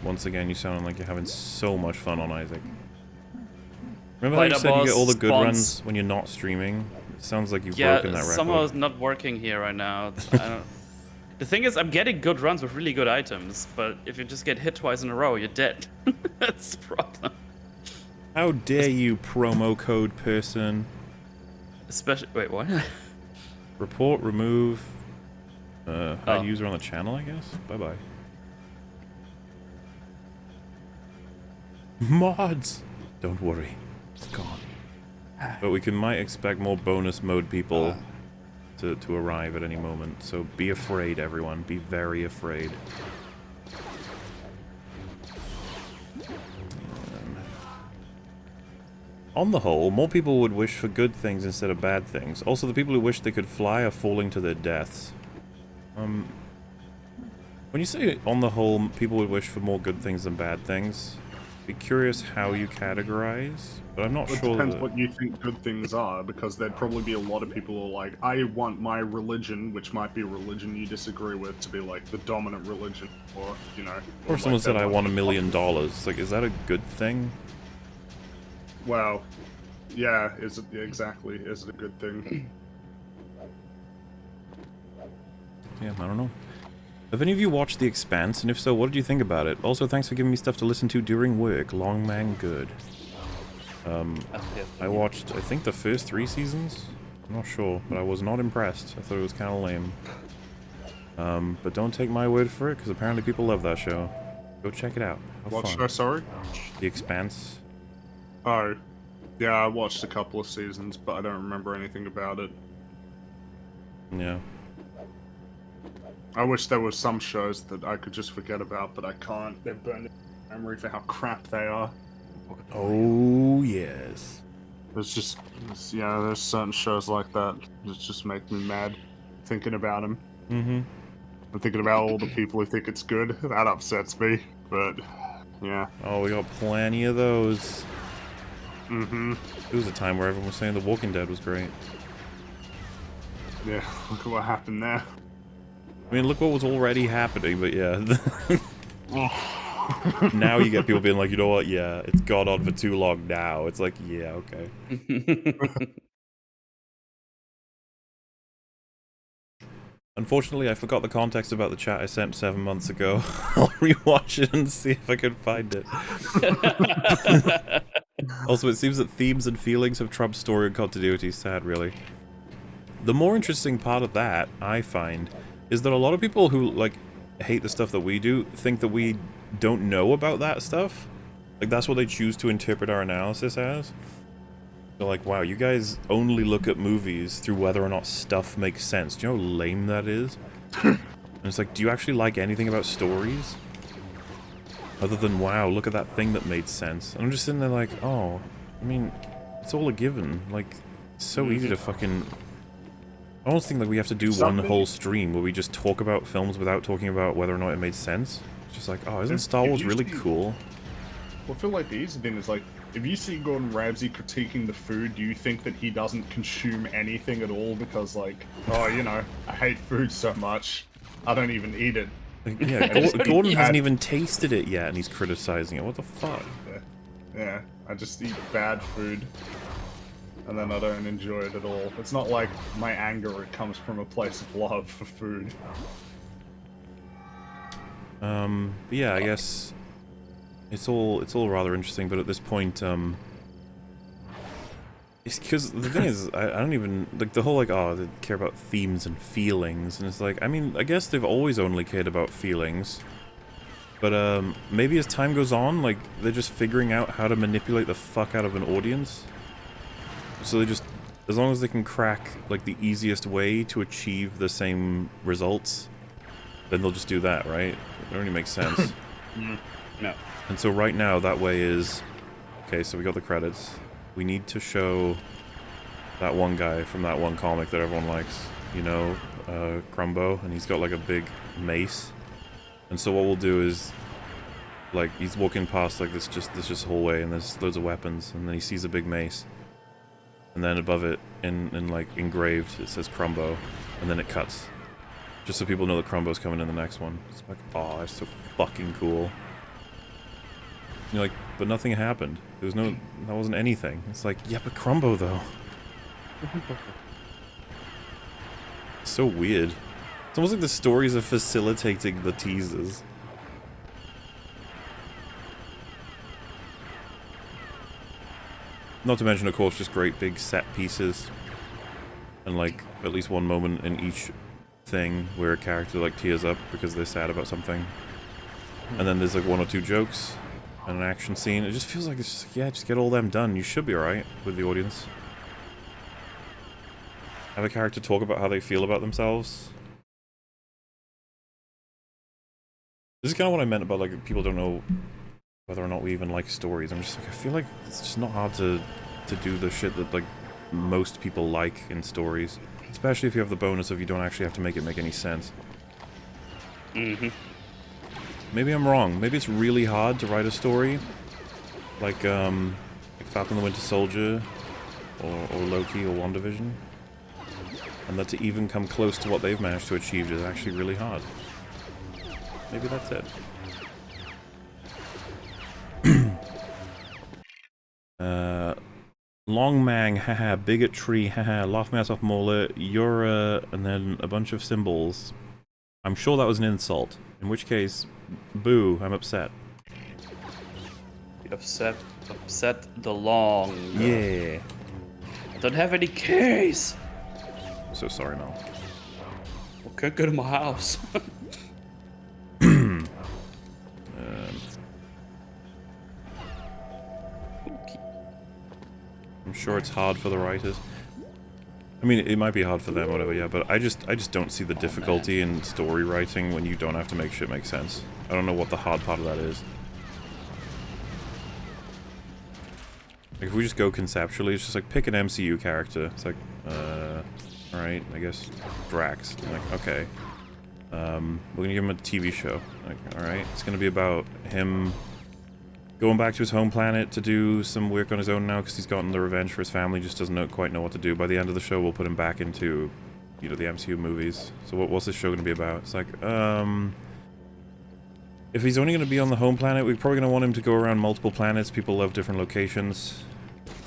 Once again, you sound like you're having so much fun on Isaac. Remember how you Fighter said you get all the boss good spawns- runs when you're not streaming? It sounds like you've Yeah, broken that record. somehow it's not working here right now. I don't... The thing is, I'm getting good runs with really good items, but if you just get hit twice in a row, you're dead. That's the problem. How dare you, promo code person? Especially, wait, what? Report, remove, hide Oh. user on the channel, I guess? Bye-bye. Mods! Don't worry, it's gone. But we might expect more bonus mode people to arrive at any moment, so be afraid, everyone. Be very afraid. On the whole, more people would wish for good things instead of bad things. Also, the people who wish they could fly are falling to their deaths. When you say, on the whole, people would wish for more good things than bad things, be curious how you categorize, but I'm not It sure depends that... what you think good things are, because there'd probably be a lot of people who are like, I want my religion, which might be a religion you disagree with, to be like the dominant religion, or, you know... Or like someone they said, I want $1 to- million. Like, is that a good thing? Well, yeah, is it exactly? Is it a good thing? Yeah, I don't know. Have any of you watched The Expanse, and if so, what did you think about it? Also, thanks for giving me stuff to listen to during work. Long man good. I watched, I think, the first 3 seasons? I'm not sure, but I was not impressed. I thought it was kind of lame. But don't take my word for it, because apparently people love that show. Go check it out. Have What fun. show, sorry? The Expanse. Oh, yeah, I watched a couple of seasons, but I don't remember anything about it. Yeah. I wish there was some shows that I could just forget about, but I can't. They're burned in my memory for how crap they are. Oh, yes. Yeah, there's certain shows like that that just make me mad thinking about them. Mm-hmm. I'm thinking about all the people who think it's good. That upsets me, but yeah. Oh, we got plenty of those. Mm-hmm. There was a time where everyone was saying The Walking Dead was great. Yeah, look at what happened there. I mean, look what was already happening, but yeah. Now you get people being like, you know what, yeah, it's gone on for too long now. It's like, yeah, okay. Unfortunately, I forgot the context about the chat I sent 7 months ago. I'll rewatch it and see if I can find it. Also, it seems that themes and feelings have trumped story and continuity. Sad, really. The more interesting part of that, I find, is that a lot of people who, like, hate the stuff that we do think that we don't know about that stuff. Like, that's what they choose to interpret our analysis as. They're like, wow, you guys only look at movies through whether or not stuff makes sense. Do you know how lame that is? And it's like, do you actually like anything about stories? Other than, wow, look at that thing that made sense. And I'm just sitting there like, oh, I mean, it's all a given. Like, it's so easy to fucking... I almost think like we have to do one whole stream where we just talk about films without talking about whether or not it made sense. It's just like, oh, isn't Star Wars really cool? Well, I feel like the easy thing is like, if you see Gordon Ramsay critiquing the food, do you think that he doesn't consume anything at all because, like, oh, you know, I hate food so much, I don't even eat it. Like, yeah, Gordon hasn't even tasted it yet, and he's criticizing it. What the fuck? Yeah, I just eat bad food, and then I don't enjoy it at all. It's not like my anger comes from a place of love for food. But yeah, I guess it's all rather interesting. But at this point, it's because the thing is, I don't even like the whole like, oh, they care about themes and feelings, and it's like, I mean, I guess they've always only cared about feelings. But maybe as time goes on, like they're just figuring out how to manipulate the fuck out of an audience. So they just, as long as they can crack like the easiest way to achieve the same results, then they'll just do that, right? It only makes sense. No. And so right now, that way is... Okay, so we got the credits. We need to show that one guy from that one comic that everyone likes. You know, Crumbo, and he's got like a big mace. And so what we'll do is... Like, he's walking past like this just hallway, and there's loads of weapons, and then he sees a big mace. And then above it, in like engraved, it says Crumbo, and then it cuts. Just so people know that Crumbo's coming in the next one. It's like, oh, that's so fucking cool. And you're like, but nothing happened. There was no, that wasn't anything. It's like, yeah, but Crumbo though. It's so weird. It's almost like the stories are facilitating the teasers. Not to mention, of course, just great big set pieces. And like, at least one moment in each thing where a character like tears up because they're sad about something. And then there's like 1 or 2 jokes and an action scene. It just feels like it's just like, yeah, just get all them done. You should be alright with the audience. Have a character talk about how they feel about themselves. This is kind of what I meant about like people don't know whether or not we even like stories. I'm just like, I feel like it's just not hard to do the shit that like most people like in stories. Especially if you have the bonus of you don't actually have to make it make any sense. Mm-hmm. Maybe I'm wrong. Maybe it's really hard to write a story, like Falcon the Winter Soldier, or Loki, or WandaVision, and that to even come close to what they've managed to achieve is actually really hard. Maybe that's it. Longmang, haha, bigotry, haha, laugh my ass off Mola, Yura, and then a bunch of symbols. I'm sure that was an insult. In which case, boo, I'm upset. Upset the long. Yeah. I don't have any keys. I'm so sorry, Mel. I can't go to my house. I'm sure it's hard for the writers. I mean, it might be hard for them, whatever, yeah, but I just don't see the difficulty in story writing when you don't have to make shit make sense. I don't know what the hard part of that is. Like, if we just go conceptually, it's just like, pick an MCU character. It's like, alright, I guess Drax. I'm like, okay. We're gonna give him a TV show. Like, alright, it's gonna be about him going back to his home planet to do some work on his own now because he's gotten the revenge for his family, just doesn't quite know what to do. By the end of the show, we'll put him back into, you know, the MCU movies. So what's this show going to be about? It's like, if he's only going to be on the home planet, we're probably going to want him to go around multiple planets. People love different locations.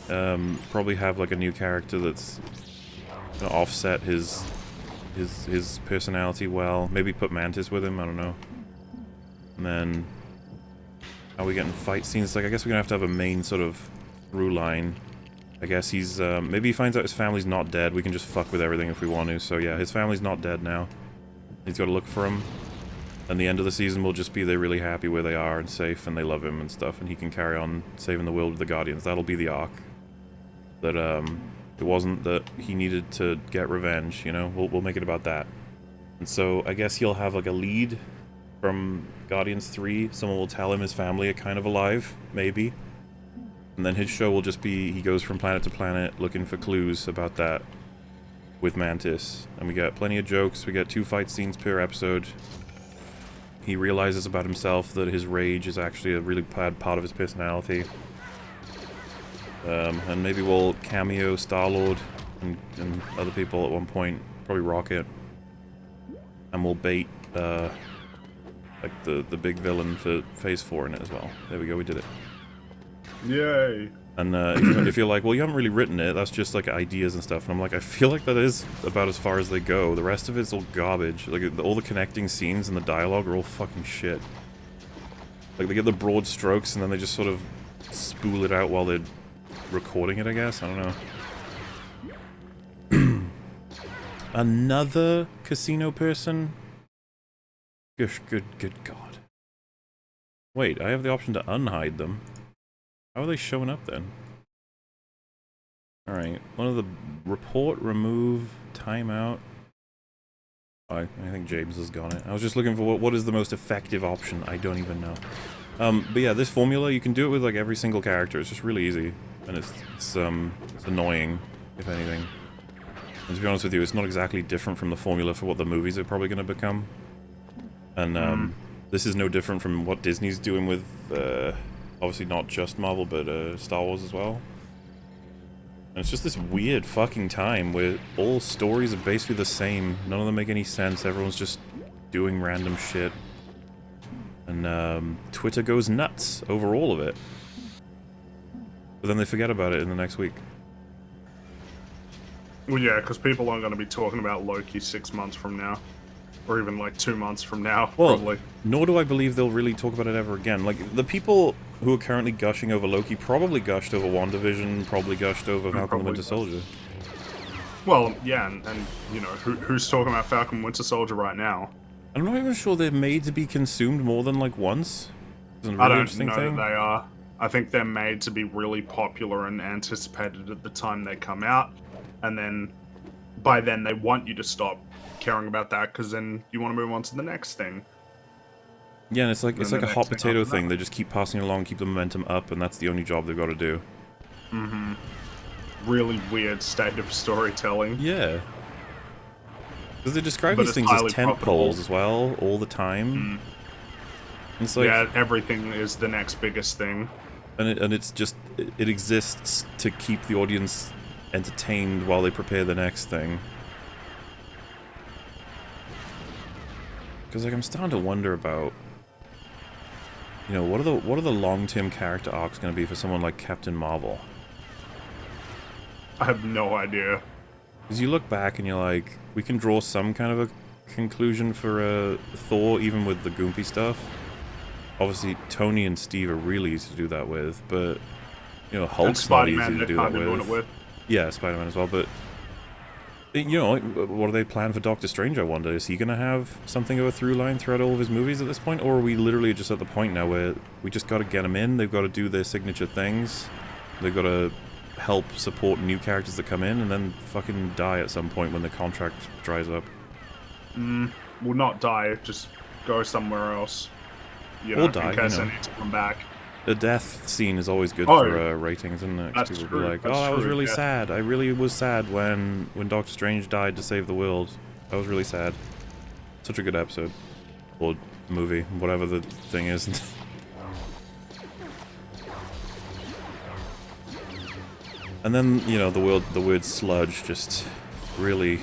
Probably have, like, a new character that's going to offset his personality well. Maybe put Mantis with him, I don't know. And then how are we getting fight scenes? Like, I guess we're gonna have to have a main sort of through line. I guess he's, maybe he finds out his family's not dead. We can just fuck with everything if we want to. So yeah, his family's not dead now. He's got to look for him. And the end of the season will just be they're really happy where they are and safe and they love him and stuff. And he can carry on saving the world with the Guardians. That'll be the arc. That, it wasn't that he needed to get revenge, you know? We'll make it about that. And so I guess he'll have, like, a lead from Guardians 3, someone will tell him his family are kind of alive, maybe. And then his show will just be, he goes from planet to planet looking for clues about that with Mantis. And we get plenty of jokes, we get 2 fight scenes per episode. He realizes about himself that his rage is actually a really bad part of his personality. And maybe we'll cameo Star-Lord and other people at one point, probably Rocket. And we'll bait, like the big villain for Phase 4 in it as well. There we go, we did it. Yay! And if you're like, well, you haven't really written it, that's just like ideas and stuff. And I'm like, I feel like that is about as far as they go. The rest of it's all garbage. Like, all the connecting scenes and the dialogue are all fucking shit. Like, they get the broad strokes and then they just sort of spool it out while they're recording it, I guess. I don't know. Another casino person? Gosh, good God. Wait, I have the option to unhide them. How are they showing up then? Alright, one of the report, remove, timeout. I think James has got it. I was just looking for what is the most effective option. I don't even know. But yeah, this formula, you can do it with like every single character. It's just really easy. And it's annoying, if anything. And to be honest with you, it's not exactly different from the formula for what the movies are probably going to become. And this is no different from what Disney's doing with, obviously not just Marvel, but Star Wars as well. And it's just this weird fucking time where all stories are basically the same. None of them make any sense. Everyone's just doing random shit. And Twitter goes nuts over all of it. But then they forget about it in the next week. Well, yeah, because people aren't going to be talking about Loki 6 months from now. Or even like 2 months from now, well, probably. Nor do I believe they'll really talk about it ever again. Like, the people who are currently gushing over Loki probably gushed over WandaVision, probably gushed over Falcon the Winter Soldier. Well, yeah, and you know, who's talking about Falcon Winter Soldier right now? I'm not even sure they're made to be consumed more than, like, once. It's a really I don't interesting know thing. that they are. I think they're made to be really popular and anticipated at the time they come out. And then, by then, they want you to stop caring about that, because then you want to move on to the next thing. Yeah, and it's like a hot potato thing. That. They just keep passing along, keep the momentum up, and that's the only job they've got to do. Mm-hmm. Really weird state of storytelling. Yeah. Because they describe But these it's things as highly tent profitable. poles as well, all the time. It's like, yeah, everything is the next biggest thing. and it's just, it exists to keep the audience entertained while they prepare the next thing. Because like I'm starting to wonder about, you know, what are the long-term character arcs going to be for someone like Captain Marvel? I have no idea. Because you look back and you're like, we can draw some kind of a conclusion for Thor, even with the Goompy stuff. Obviously, Tony and Steve are really easy to do that with, but you know, Hulk's not easy to do that with. Yeah, Spider-Man as well, but you know, what do they plan for Doctor Strange, I wonder? Is he gonna have something of a through line throughout all of his movies at this point? Or are we literally just at the point now where we just gotta get them in, they've gotta do their signature things, they've gotta help support new characters that come in, and then fucking die at some point when the contract dries up? Will not die, just go somewhere else. You know, Or die, in case you know. I need to come back. The death scene is always good Oh, for ratings, isn't it? 'Cause that's people true, be like, that's oh, I was true, really yeah. sad. I really was sad when Doctor Strange died to save the world. I was really sad. Such a good episode. Or movie, whatever the thing is. And then, you know, the word sludge just really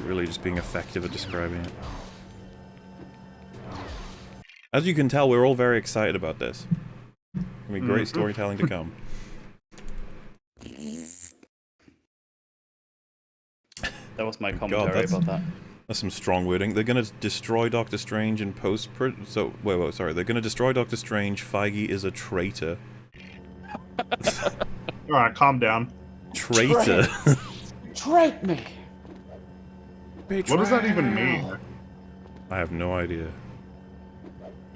just being effective at describing it. As you can tell, we're all very excited about this. I mean, great storytelling to come. That was my commentary about that. That's some strong wording. They're gonna destroy Doctor Strange in post. So wait, sorry. They're gonna destroy Doctor Strange. Feige is a traitor. All right, calm down. Traitor. Trade me! What does that even mean? I have no idea.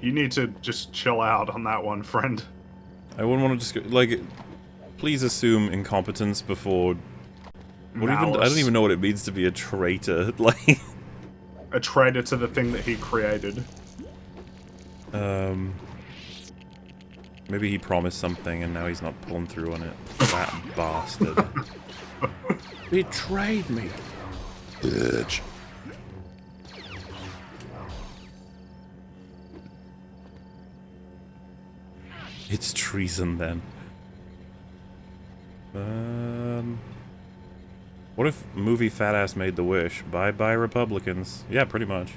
You need to just chill out on that one, friend. I wouldn't want to just like. Please assume incompetence before. What even? I don't even know what it means to be a traitor. Like. A traitor to the thing that he created. Maybe he promised something and now he's not pulling through on it. That bastard. Betrayed me. Bitch. It's treason then. What if movie Fat Ass made the wish? Bye bye Republicans. Yeah, pretty much.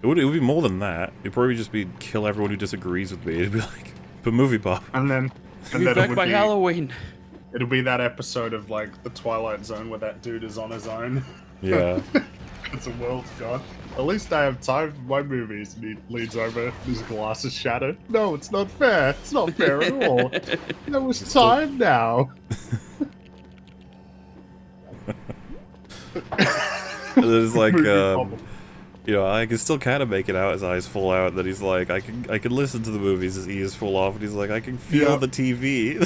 It would be more than that. It'd probably just be kill everyone who disagrees with me. It'd be like, but movie pop. And then Be back by Halloween. It'll be that episode of like the Twilight Zone where that dude is on his own. Yeah. It's a world's gone. At least I have time for my movies. And he leans over, his glasses shattered. No, it's not fair. It's not fair at all. There was time now. There's like, you know, I can still kind of make it out. His eyes fall out. That he's like, I can listen to the movies. His ears fall off, and he's like, I can feel the TV.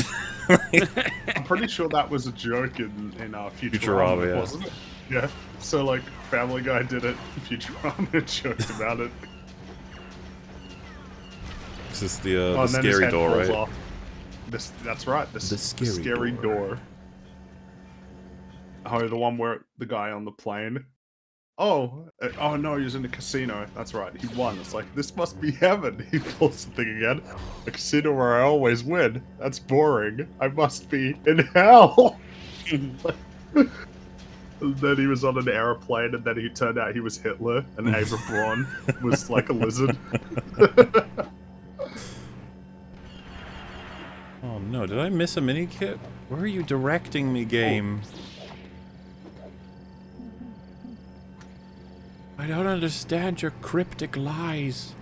I'm pretty sure that was a joke in Futurama, yeah. wasn't it? Yeah. So like, Family Guy did it. Futurama joked about it. This is the scary door, right? Off. That's right. The scary door. Oh, the one where the guy on the plane. Oh no, he was in a casino. That's right. He won. It's like, this must be heaven. He pulls the thing again. A casino where I always win. That's boring. I must be in hell. And then he was on an airplane, and then he turned out he was Hitler, and Ava Braun was like a lizard. Oh no, did I miss a mini kit? Where are you directing me, game? I don't understand your cryptic lies.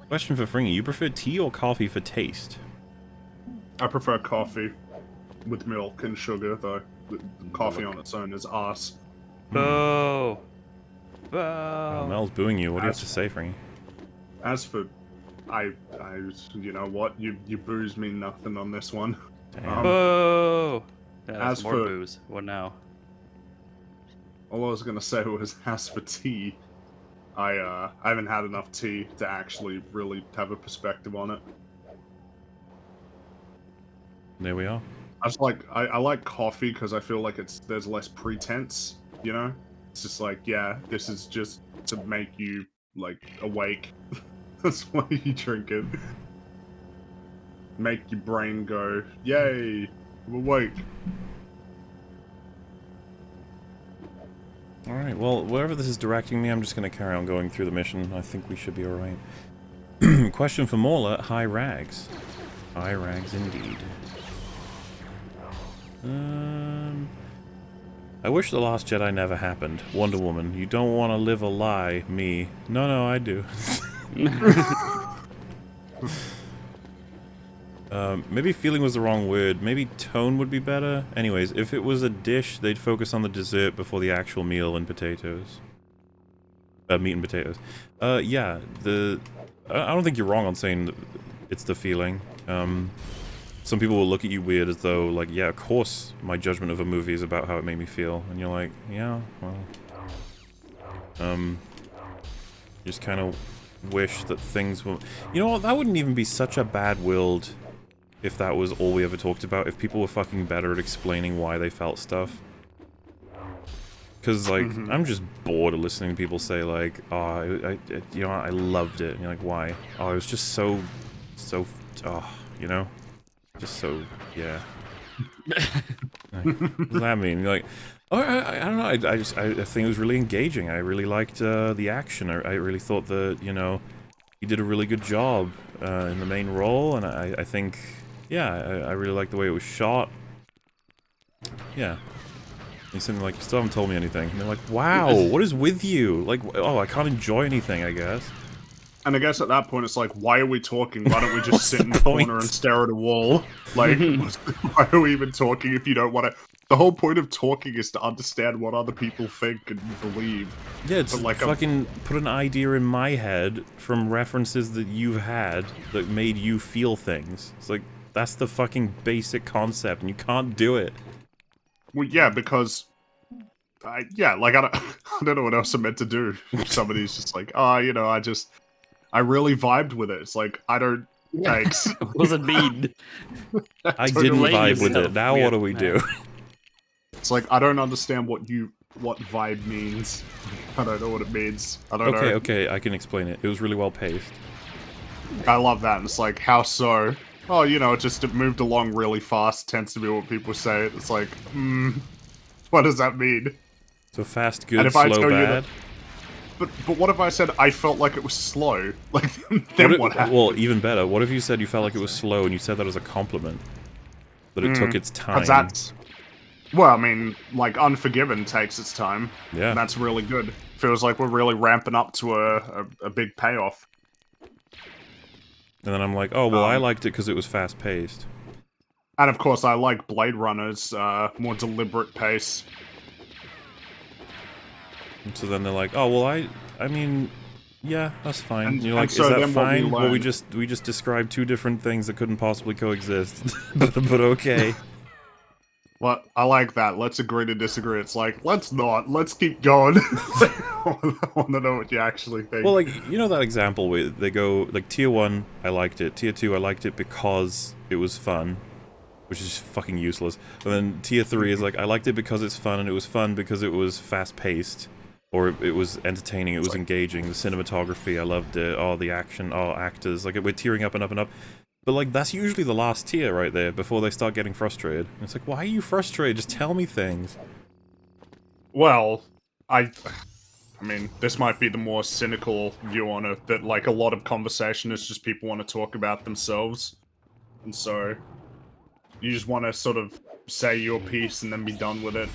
Question for Fringy, you prefer tea or coffee for taste? I prefer coffee with milk and sugar, though. Coffee on its own is arse. Boo! Boo! Mel's booing you. What do you have to say, Fringy? As for, you know what? You booze me nothing on this one. Damn. Boo! Yeah, that's as more for- booze. What now? All I was gonna say was, as for tea, I haven't had enough tea to actually really have a perspective on it. There we are. I just like I like coffee because I feel like there's less pretense, you know. It's just like, yeah, this is just to make you like awake. That's why you drink it. Make your brain go, yay, I'm awake. Alright, well, wherever this is directing me, I'm just gonna carry on going through the mission. I think we should be alright. Question for Morla, high rags. High rags indeed. I wish The Last Jedi never happened. Wonder Woman, you don't want to live a lie, me. No, I do. Maybe feeling was the wrong word. Maybe tone would be better. Anyways, if it was a dish, they'd focus on the dessert before the actual meal and potatoes. Meat and potatoes. Yeah, I don't think you're wrong on saying that it's the feeling. Some people will look at you weird as though, like, yeah, of course my judgment of a movie is about how it made me feel. And you're like, yeah, well... just kind of wish that things were... You know what, that wouldn't even be such a bad-willed if that was all we ever talked about, if people were fucking better at explaining why they felt stuff. Because, like, I'm just bored of listening to people say, like, oh, you know, I loved it. And you're like, why? Oh, it was just so, oh, you know? Just so, yeah. Like, what does that mean? You're like, oh, I don't know, I think it was really engaging. I really liked the action. I really thought that, you know, he did a really good job in the main role, and I think, yeah, I really liked the way it was shot. Yeah. And something like, you still haven't told me anything. And they're like, wow, what is with you? Like, oh, I can't enjoy anything, I guess. And I guess at that point it's like, why are we talking? Why don't we just sit in the corner and stare at a wall? Like, why are we even talking if you don't want to... The whole point of talking is to understand what other people think and believe. Yeah, it's like fucking put an idea in my head from references that you've had that made you feel things. It's like, that's the fucking basic concept, and you can't do it. Well, yeah, because... I don't know what else I'm meant to do. Somebody's just like, oh, you know, I really vibed with it. It's like, I don't... Thanks. What does it mean? I didn't vibe with it. Now what do we do? It's like, I don't understand what vibe means. I don't know what it means. I don't know. Okay, I can explain it. It was really well paced. I love that. And it's like, how so? Oh, you know, it moved along really fast. Tends to be what people say. It's like, what does that mean? So fast, good, slow, bad? But what if I said I felt like it was slow? Like, then what happened? Well, even better. What if you said you felt like it was slow and you said that as a compliment? That it took its time? Well, I mean, like, Unforgiven takes its time. Yeah. And that's really good. Feels like we're really ramping up to a big payoff. And then I'm like, oh, well, I liked it because it was fast-paced. And of course, I like Blade Runner's more deliberate pace. And so then they're like, oh, well, I mean, yeah, that's fine. And you're like, so is that fine? Well, we just described two different things that couldn't possibly coexist. but okay. Well, I like that. Let's agree to disagree. It's like, let's not. Let's keep going. I want to know what you actually think. Well, like, you know that example where they go, like, Tier 1, I liked it. Tier 2, I liked it because it was fun. Which is fucking useless. And then Tier 3 is like, I liked it because it's fun, and it was fun because it was fast-paced. Or it was entertaining, it was engaging, the cinematography, I loved it, oh, the action, oh, actors, like, we're tearing up and up and up. But, like, that's usually the last tier right there, before they start getting frustrated. And it's like, why are you frustrated? Just tell me things. Well, I mean, this might be the more cynical view on it, that, like, a lot of conversation is just people want to talk about themselves. And so, you just want to sort of say your piece and then be done with it.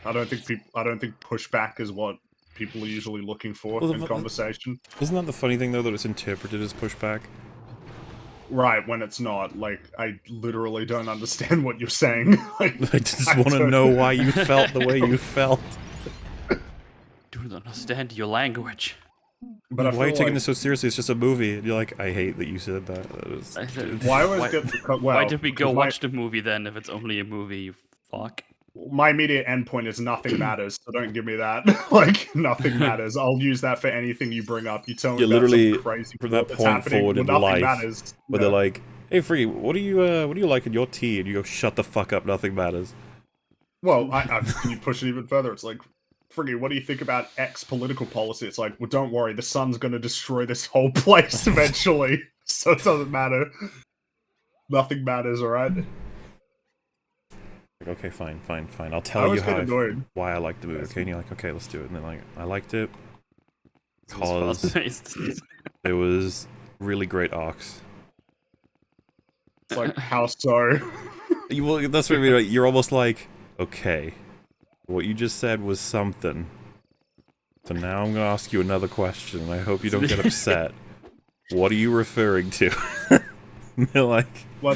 I don't think pushback is what people are usually looking for in conversation. Isn't that the funny thing, though, that it's interpreted as pushback? Right, when it's not. Like, I literally don't understand what you're saying. Like, I just want to know why you felt the way you felt. Don't understand your language. But why are you taking this so seriously? It's just a movie. And you're like, I hate that you said that. Why did we go watch the movie then if it's only a movie, you fuck? My immediate endpoint is nothing matters, so don't give me that. Like, nothing matters. I'll use that for anything you bring up. You tell me about some crazy from that point forward in life, where they're like, hey, Free, what do you like in your tea? And you go, shut the fuck up, nothing matters. Well, can you push it even further? It's like, Friggy, what do you think about X political policy? It's like, well, don't worry, the sun's going to destroy this whole place eventually, so it doesn't matter. Nothing matters, alright? Like, okay, fine. I'll tell you why I liked the movie. Okay, and you're like, okay, let's do it. And then like, I liked it because it was really great arcs. It's like, how so? Well, that's what I mean. Like, you're almost like, okay, what you just said was something. So now I'm gonna ask you another question, and I hope you don't get upset. What are you referring to? And they're like, Well,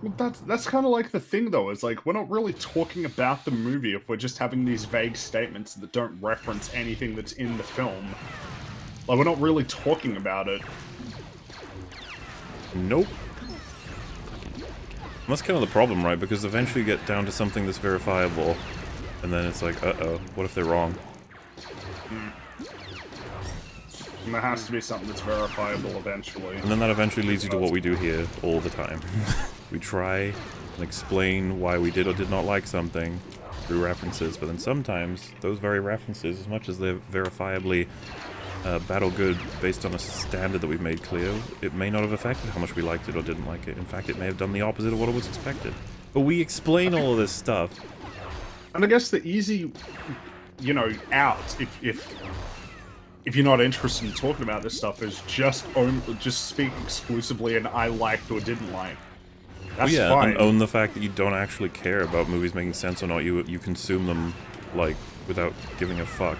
Well, that's kind of like the thing, though. Is like we're not really talking about the movie if we're just having these vague statements that don't reference anything that's in the film. Like we're not really talking about it. Nope. That's kind of the problem, right? Because eventually you get down to something that's verifiable, and then it's like, uh-oh, what if they're wrong? And there has to be something that's verifiable eventually. And then that eventually leads you to what we do here all the time. We try and explain why we did or did not like something through references, but then sometimes those very references, as much as they're verifiably bad or good based on a standard that we've made clear, it may not have affected how much we liked it or didn't like it. In fact, it may have done the opposite of what was expected. But we explain all of this stuff. And I guess the easy, out if you're not interested in talking about this stuff is just speak exclusively and I liked or didn't like. That's fine. And own the fact that you don't actually care about movies making sense or not. You consume them like without giving a fuck.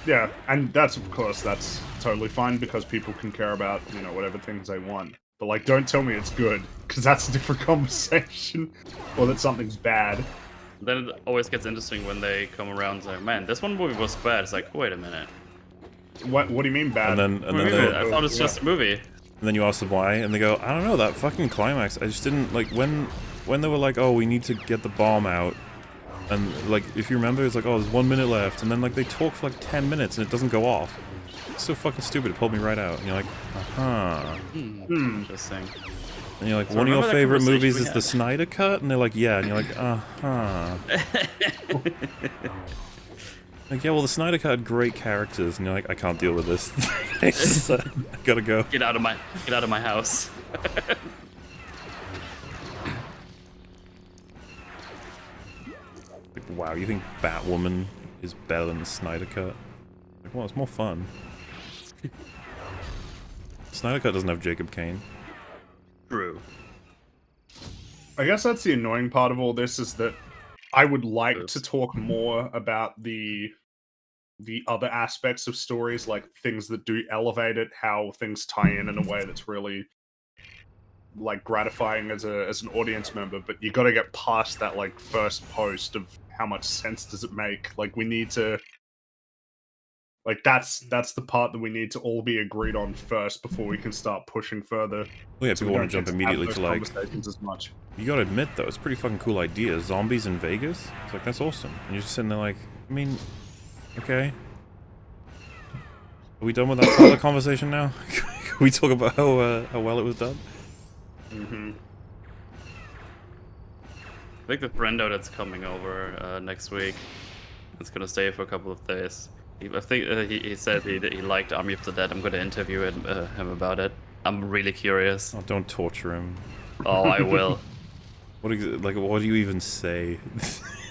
Yeah, and that's totally fine because people can care about, whatever things they want. But like, don't tell me it's good, because that's a different conversation. Or that something's bad. Then it always gets interesting when they come around and say, man, this one movie was bad. It's like, wait a minute. What do you mean bad? And then I thought it's just a movie. And then you ask them why, and they go, I don't know, that fucking climax, I just didn't, like, when they were like, oh, we need to get the bomb out, and, like, if you remember, it's like, oh, there's 1 minute left, and then, like, they talk for, like, 10 minutes, and it doesn't go off. It's so fucking stupid, it pulled me right out, and you're like, Interesting. And you're like, So one of your remember that favorite conversation movies we is had? the Snyder Cut? And they're like, yeah, and you're like, Like, yeah, well, the Snyder Cut had great characters, and you're like, I can't deal with this. I gotta go. Get out of my house. Like, wow, you think Batwoman is better than the Snyder Cut? Like, well, it's more fun. Snyder Cut doesn't have Jacob Kane. True. I guess that's the annoying part of all this is that I would like to talk more about the other aspects of stories, like things that do elevate it, how things tie in a way that's really like gratifying as an audience member. But you got to get past that like first post of how much sense does it make. Like we need to. Like, that's the part that we need to all be agreed on first before we can start pushing further. Well, yeah, people want to jump immediately to, like... conversations as much. You gotta admit, though, it's a pretty fucking cool idea. Zombies in Vegas? It's like, that's awesome. And you're just sitting there like, I mean... Okay. Are we done with that part of the conversation now? Can we talk about how well it was done? Mm-hmm. I think the friendo that's coming over next week, it's gonna stay for a couple of days. I think he said he liked Army of the Dead. I'm going to interview him about it. I'm really curious. Oh, don't torture him. Oh, I will. What do you even say?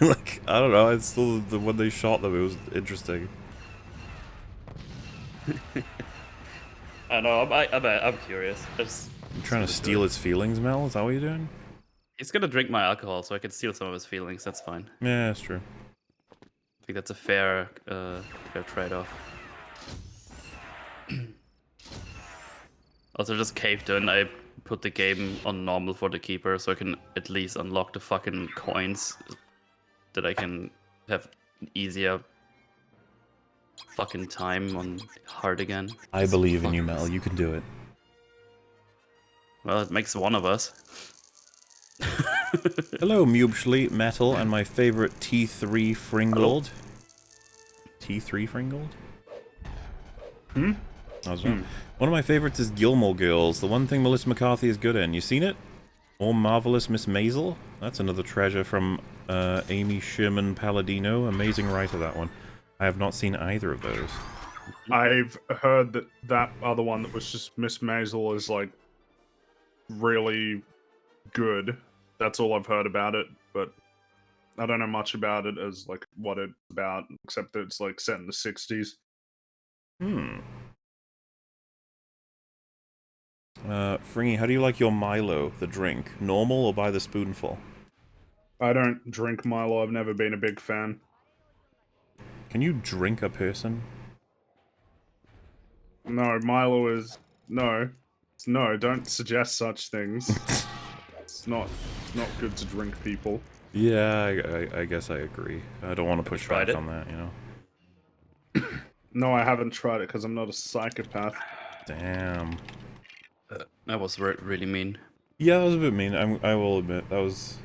Like, I don't know. It's still when they shot them, it was interesting. I know. I'm curious. You trying to steal his feelings, Mel? Is that what you're doing? He's gonna drink my alcohol, so I can steal some of his feelings. That's fine. Yeah, that's true. I think that's a fair trade-off. Also, just caved in. I put the game on normal for the keeper, so I can at least unlock the fucking coins that I can have easier fucking time on hard again. I believe in you, Mel. You can do it. Well, it makes one of us. Hello, Mubschli, Metal, and my favorite T3 Fringold. T3 Fringold? One of my favorites is Gilmore Girls, the one thing Melissa McCarthy is good in. You seen it? More Marvelous Miss Maisel? That's another treasure from Amy Sherman Palladino. Amazing writer, that one. I have not seen either of those. I've heard that that other one that was just Miss Maisel is like really good. That's all I've heard about it, but I don't know much about it as like what it's about, except that it's like set in the 60s. Fringy, how do you like your Milo, the drink? Normal or by the spoonful? I don't drink Milo. I've never been a big fan. Can you drink a person? No, Milo is no. No, don't suggest such things. It's not good to drink people. Yeah, I guess I agree. I don't want to push back on that, you know? No, I haven't tried it because I'm not a psychopath. Damn. That was really mean. Yeah, that was a bit mean. I will admit, that was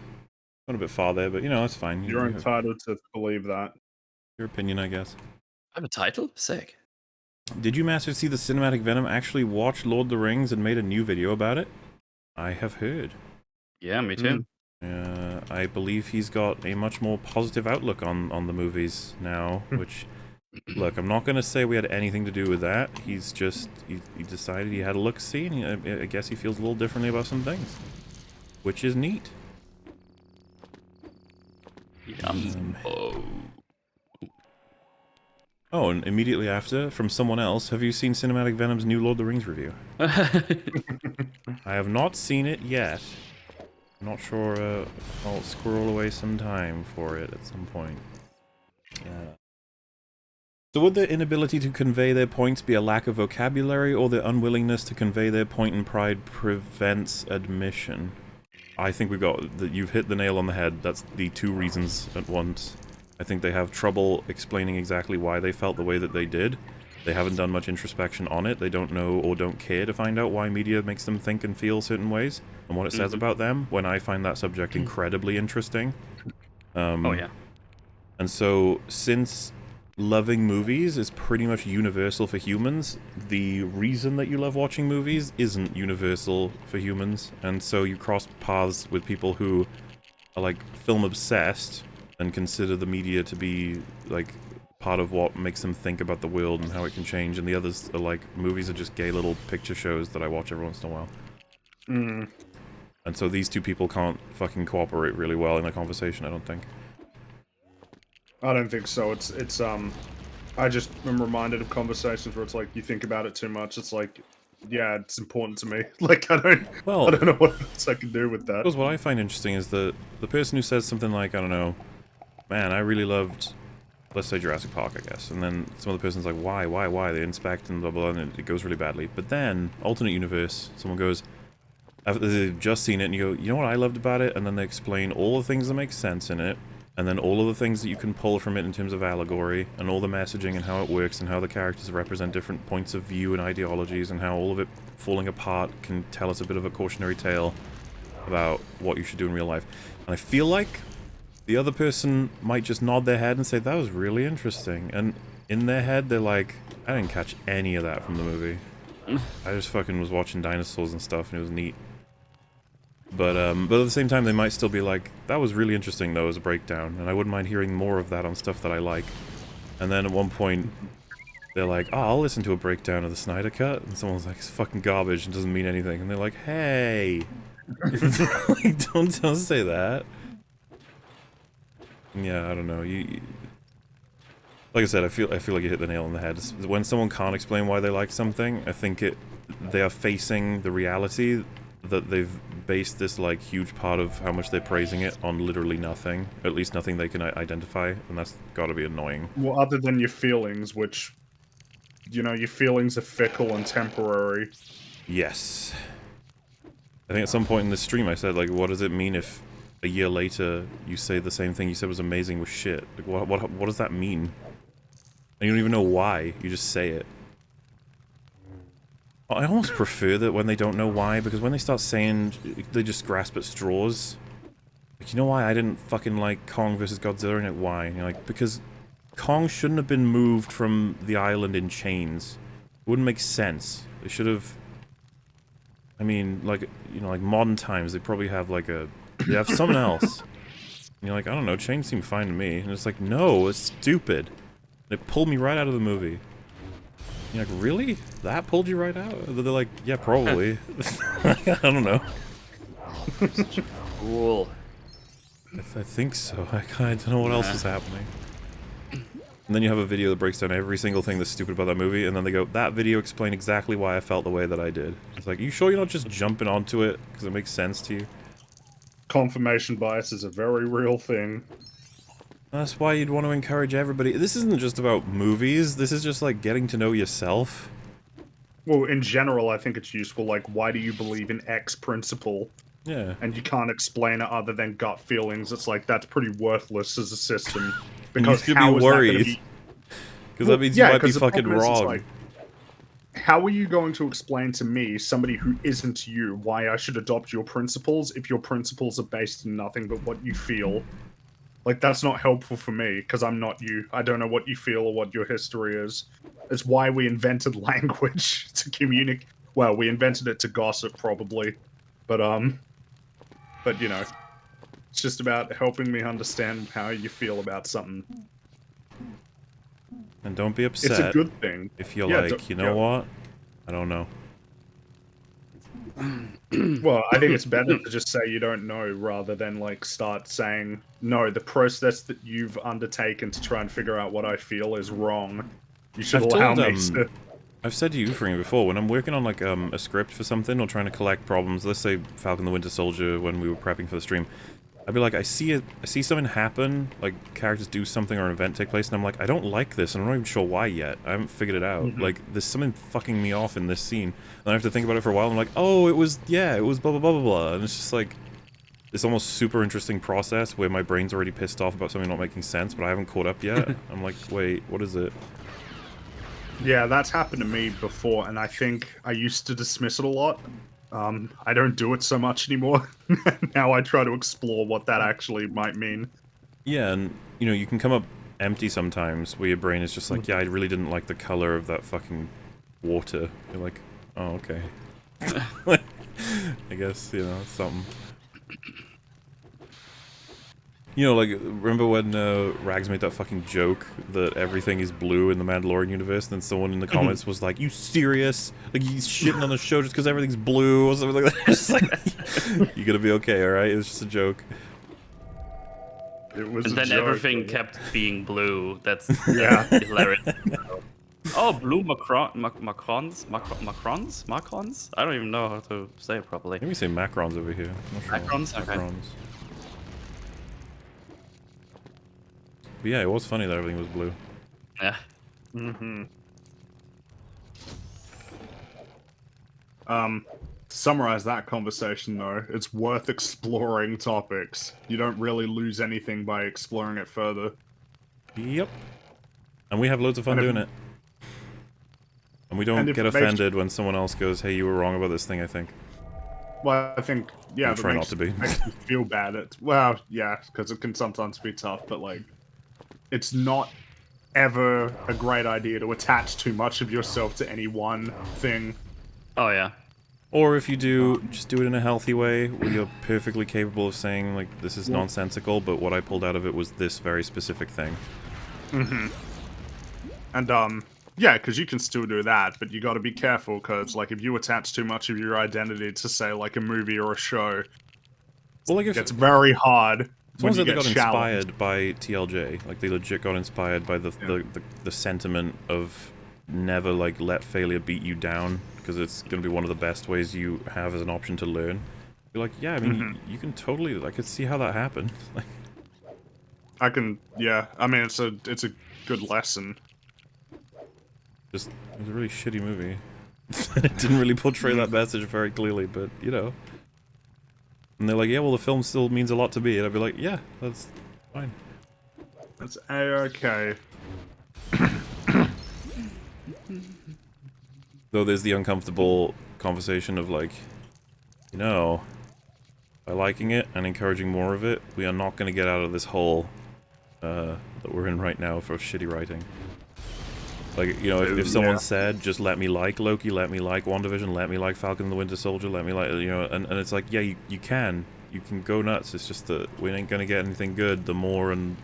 went a bit far there, but you know, that's fine. You're entitled to believe that. Your opinion, I guess. I have a title? Sick. Did you Master see the Cinematic Venom actually watched Lord of the Rings and made a new video about it? I have heard. Yeah, me too. I believe he's got a much more positive outlook on the movies now, which, look, I'm not going to say we had anything to do with that. He's just, he decided he had a look-see, and I guess he feels a little differently about some things, which is neat. Oh, and immediately after, from someone else, have you seen Cinematic Venom's new Lord of the Rings review? I have not seen it yet. I'm not sure, I'll squirrel away some time for it at some point. So would their inability to convey their points be a lack of vocabulary, or their unwillingness to convey their point and pride prevents admission? I think you've hit the nail on the head. That's the two reasons at once. I think they have trouble explaining exactly why they felt the way that they did. They haven't done much introspection on it. They don't know or don't care to find out why media makes them think and feel certain ways and what it says about them, when I find that subject incredibly interesting. Oh, yeah. And so, since loving movies is pretty much universal for humans, the reason that you love watching movies isn't universal for humans, and so you cross paths with people who are, like, film-obsessed and consider the media to be, like, part of what makes them think about the world and how it can change, and the others are like, movies are just gay little picture shows that I watch every once in a while. And so these two people can't fucking cooperate really well in a conversation, I don't think. I don't think so. It's I just am reminded of conversations where it's like, you think about it too much. It's like, yeah, it's important to me. Like, I don't know what else I can do with that. Because what I find interesting is the person who says something like, I don't know, man, I really loved, let's say, Jurassic Park, I guess. And then some other person's like, why? They inspect and blah, blah, and it goes really badly. But then, alternate universe, someone goes, after they've just seen it, and you go, you know what I loved about it? And then they explain all the things that make sense in it, and then all of the things that you can pull from it in terms of allegory, and all the messaging and how it works, and how the characters represent different points of view and ideologies, and how all of it falling apart can tell us a bit of a cautionary tale about what you should do in real life. And I feel like the other person might just nod their head and say, that was really interesting. And in their head, they're like, I didn't catch any of that from the movie. I just fucking was watching dinosaurs and stuff, and it was neat. But at the same time, they might still be like, that was really interesting, though, as a breakdown, and I wouldn't mind hearing more of that on stuff that I like. And then at one point, they're like, oh, I'll listen to a breakdown of the Snyder Cut, and someone's like, it's fucking garbage and doesn't mean anything. And they're like, hey, like, don't say that. Yeah, I don't know. Like I said, I feel like you hit the nail on the head. When someone can't explain why they like something, I think they are facing the reality that they've based this, like, huge part of how much they're praising it on literally nothing. At least nothing they can identify, and that's gotta be annoying. Well, other than your feelings, which, you know, your feelings are fickle and temporary. Yes. I think at some point in this stream I said, like, what does it mean if a year later you say the same thing you said was amazing was shit? Like, what does that mean? And you don't even know why, you just say it. I almost prefer that when they don't know why, because when they start saying they just grasp at straws. Like, you know why I didn't fucking like Kong vs. Godzilla? And like, why? And you're like, because Kong shouldn't have been moved from the island in chains. It wouldn't make sense. They should have... I mean, like, you know, like modern times, they probably have like they have something else. And you're like, I don't know, change seemed fine to me. And it's like, no, it's stupid. And it pulled me right out of the movie. And you're like, really? That pulled you right out? They're like, yeah, probably. I don't know. Such a fool. I think so. I don't know what else is happening. And then you have a video that breaks down every single thing that's stupid about that movie, and then they go, that video explained exactly why I felt the way that I did. It's like, you sure you're not just jumping onto it because it makes sense to you? Confirmation bias is a very real thing. That's why you'd want to encourage everybody. This isn't just about movies, this is just like getting to know yourself. Well, in general, I think it's useful, like, why do you believe in X principle? Yeah. And you can't explain it other than gut feelings. It's like, that's pretty worthless as a system. Because you should how be is that gonna worried. be... Because that means you might be fucking wrong. Like, how are you going to explain to me, somebody who isn't you, why I should adopt your principles if your principles are based in nothing but what you feel? Like, that's not helpful for me, because I'm not you. I don't know what you feel or what your history is. It's why we invented language to communicate. Well, we invented it to gossip, probably. But, you know, it's just about helping me understand how you feel about something. And don't be upset. It's a good thing. If you're like, you know what? I don't know. Well, I think it's better to just say you don't know rather than like start saying, no, the process that you've undertaken to try and figure out what I feel is wrong. You should allow me to... I've said to you, Fring, before, when I'm working on like a script for something or trying to collect problems, let's say Falcon the Winter Soldier when we were prepping for the stream, I'd be like, I see something happen, like characters do something or an event take place, and I'm like, I don't like this, and I'm not even sure why yet. I haven't figured it out. Like, there's something fucking me off in this scene. And I have to think about it for a while, and I'm like, oh, it was blah, blah, blah, blah, blah. And it's just like, this almost super interesting process where my brain's already pissed off about something not making sense, but I haven't caught up yet. I'm like, wait, what is it? Yeah, that's happened to me before, and I think I used to dismiss it a lot. I don't do it so much anymore. Now I try to explore what that actually might mean. Yeah, and, you know, you can come up empty sometimes, where your brain is just like, yeah, I really didn't like the color of that fucking water. You're like, oh, okay. I guess, you know, something. You know, like, remember when Rags made that fucking joke that everything is blue in the Mandalorian universe, and then someone in the comments was like, you serious? Like, he's shitting on the show just because everything's blue, or something like that. It's like, you gotta be okay, alright? It's just a joke. It was And a then joke, everything but... kept being blue. That's Yeah. hilarious. Oh, blue Macrons? I don't even know how to say it properly. I think we say Macrons over here. I'm not sure. Macrons? Okay. Macrons. But yeah, it was funny that everything was blue. Yeah. To summarize that conversation, though, it's worth exploring topics. You don't really lose anything by exploring it further. Yep. And we have loads of fun doing it. And we don't if get it makes- offended when someone else goes, hey, you were wrong about this thing, I think. Well, I think, yeah, We'll if it try makes, not to be. makes you feel bad. Well, yeah, because it can sometimes be tough, but, like, it's not ever a great idea to attach too much of yourself to any one thing. Oh, yeah. Or if you do, just do it in a healthy way, where you're perfectly capable of saying, like, this is nonsensical, but what I pulled out of it was this very specific thing. And, yeah, because you can still do that, but you got to be careful, because, like, if you attach too much of your identity to, say, like, a movie or a show, Well, like, if it's very hard. someone said they get got challenged. inspired by TLJ, like, they legit got inspired by the sentiment of never, like, let failure beat you down, because it's going to be one of the best ways you have as an option to learn. You're like, yeah, I mean, you can totally, I could see how that happened. Like, I can, yeah. I mean, it's a good lesson. just, it was a really shitty movie. It didn't really portray that message very clearly, but, you know. And they're like, yeah, well, the film still means a lot to me. And I'd be like, yeah, that's fine. That's A-okay. Though there's the uncomfortable conversation of like, you know, by liking it and encouraging more of it, we are not going to get out of this hole that we're in right now for shitty writing. Like, you know, if someone said, just let me like Loki, let me like WandaVision, let me like Falcon and the Winter Soldier, let me like, you know, and it's like, yeah, you can, you can go nuts. It's just that we ain't gonna get anything good the more and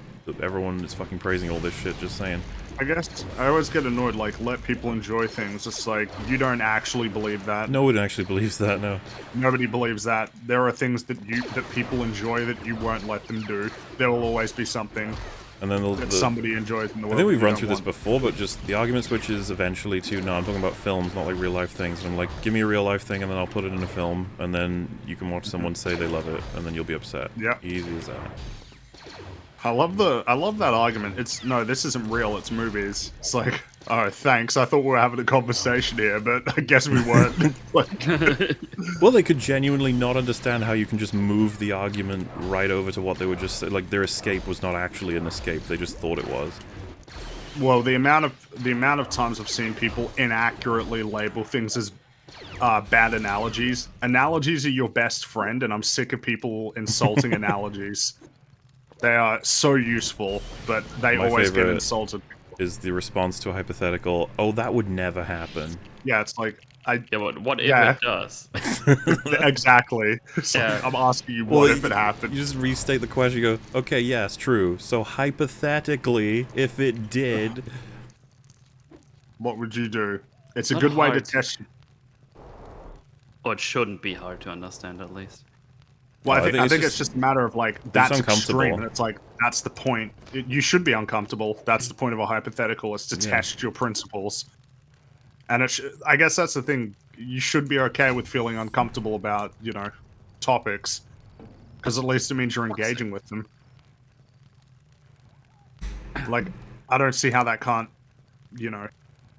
everyone is fucking praising all this shit, just saying. I guess I always get annoyed, like, let people enjoy things. It's like, you don't actually believe that. No one actually believes that, no. Nobody believes that. There are things that people enjoy that you won't let them do. There will always be something And then that somebody enjoys in the I world. think we've run through this before, but just the argument switches eventually to, no, I'm talking about films, not like real life things. And I'm like, give me a real life thing and then I'll put it in a film, and then you can watch someone say they love it, and then you'll be upset. Yeah. Easy as that. I love that argument. It's no, this isn't real. It's movies. It's like, oh, thanks. I thought we were having a conversation here, but I guess we weren't. Like, Well, they could genuinely not understand how you can just move the argument right over to what they were just saying. Like, their escape was not actually an escape. They just thought it was. well, the amount of times I've seen people inaccurately label things as bad analogies. Analogies are your best friend, and I'm sick of people insulting analogies. They are so useful, but they My always get favorite insulted. Is the response to a hypothetical, oh, that would never happen. Yeah, it's like, Yeah, but what if Yeah. it does? exactly. It's like, Yeah. I'm asking you, Well, what if it happened? You just restate the question, you go, okay, yes, true. So hypothetically, if it did... What would you do? It's a Not good way to hard. test. Or it shouldn't be hard to understand, at least. Well, No, I think it's just a matter of like that's uncomfortable. extreme. And it's like that's the point. You should be uncomfortable. That's the point of a hypothetical, is to test your principles. And I guess that's the thing. You should be okay with feeling uncomfortable about topics, because at least it means you're engaging with them. Like, I don't see how that can't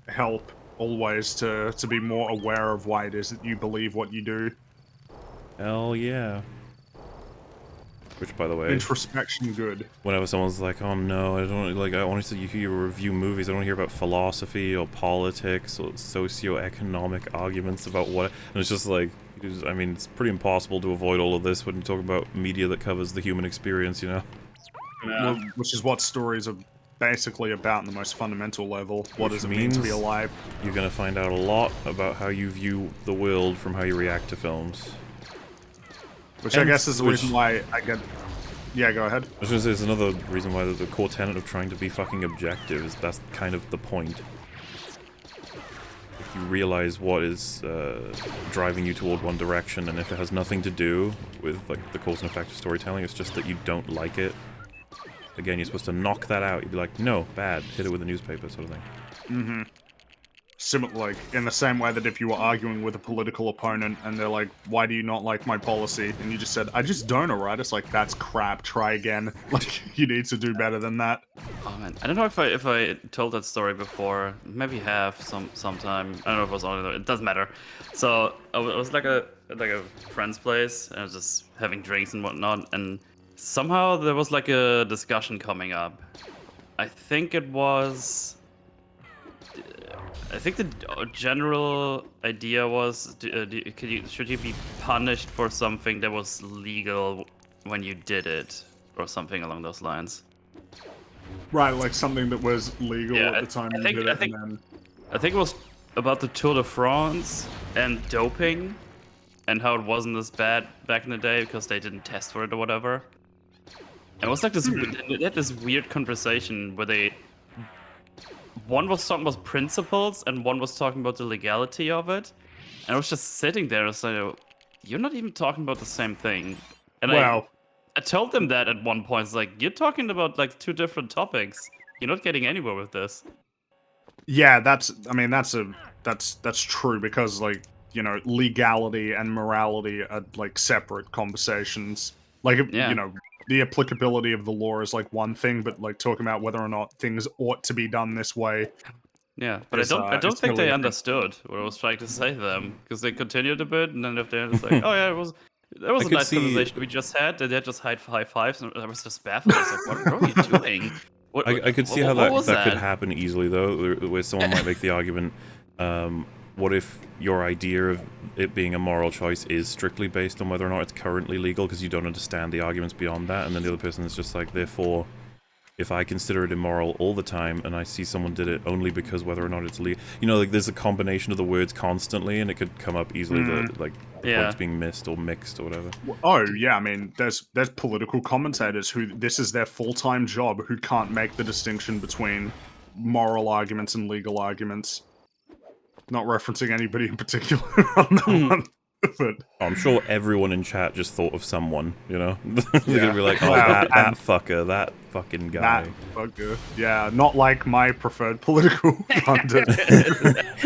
help always to be more aware of why it is that you believe what you do. Hell yeah. Which, by the way, Introspection good. whenever someone's like, oh no, I don't, like, I want to hear you review movies, I don't hear about philosophy or politics or socio-economic arguments about what, and it's just like, I mean, it's pretty impossible to avoid all of this when you talk about media that covers the human experience, you know? Yeah. Well, which is what stories are basically about on the most fundamental level. What Which does it mean to be means- alive? You're gonna find out a lot about how you view the world from how you react to films. Which I And guess is the which- reason why I get... Yeah, go ahead. I was gonna say, it's another reason why the core tenet of trying to be fucking objective is that's kind of the point. You realize what is driving you toward one direction, and if it has nothing to do with like the cause and effect of storytelling, it's just that you don't like it. Again, you're supposed to knock that out. You'd be like, no, bad. Hit it with a newspaper, sort of thing. Mm-hmm. Like, in the same way that if you were arguing with a political opponent and they're like, why do you not like my policy? And you just said, I just don't, alright? It's like, that's crap, try again. Like, you need to do better than that. Oh man, I don't know if I told that story before. Maybe have sometime. I don't know if it was on. It doesn't matter. So I was like a friend's place, and I was just having drinks and whatnot, and somehow there was like a discussion coming up. I think it was. I think the general idea was, should you be punished for something that was legal when you did it, or something along those lines? Right, like something that was legal at the time you did it, and then... I think it was about the Tour de France and doping, and how it wasn't as bad back in the day because they didn't test for it or whatever. And it was like this, they had this weird conversation where one was talking about principles and one was talking about the legality of it. And I was just sitting there and saying, you're not even talking about the same thing. And Wow. I told them that at one point. It's like, you're talking about like two different topics. You're not getting anywhere with this. Yeah, that's true, because, like, legality and morality are like separate conversations. Like, the applicability of the law is like one thing, but like talking about whether or not things ought to be done this way. Yeah, but It's, I don't it's think totally they different. understood what I was trying to say to them, because they continued a bit, and then at the end it's like, oh yeah, that was I a could nice see- conversation we just had. And they just high fives, and I was just baffled. I was like, what are you doing? I could see how what was that could happen easily, though, where someone might make the argument, what if your idea of it being a moral choice is strictly based on whether or not it's currently legal, because you don't understand the arguments beyond that, and then the other person is just like, therefore, if I consider it immoral all the time, and I see someone did it only because whether or not it's legal, you know, like there's a combination of the words constantly, and it could come up easily that like the Yeah. point's being missed or mixed or whatever. Oh yeah, I mean, there's political commentators who this is their full-time job who can't make the distinction between moral arguments and legal arguments. Not referencing anybody in particular on that one, but I'm sure everyone in chat just thought of someone, you know? They're Yeah. gonna be like, oh, Well, that and- fucker, that fucking guy. that fucker. Yeah, not like my preferred political pundit.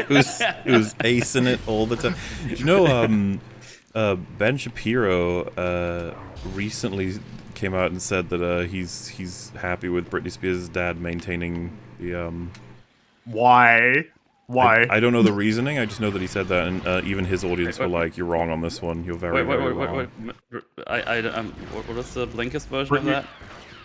who's acing it all the time. Do you know, Ben Shapiro recently came out and said that he's happy with Britney Spears' dad maintaining the Why? I don't know the reasoning. I just know that he said that, and even his audience were like, "You're wrong on this one. You're very, very wrong." What was the Blinkist version of that?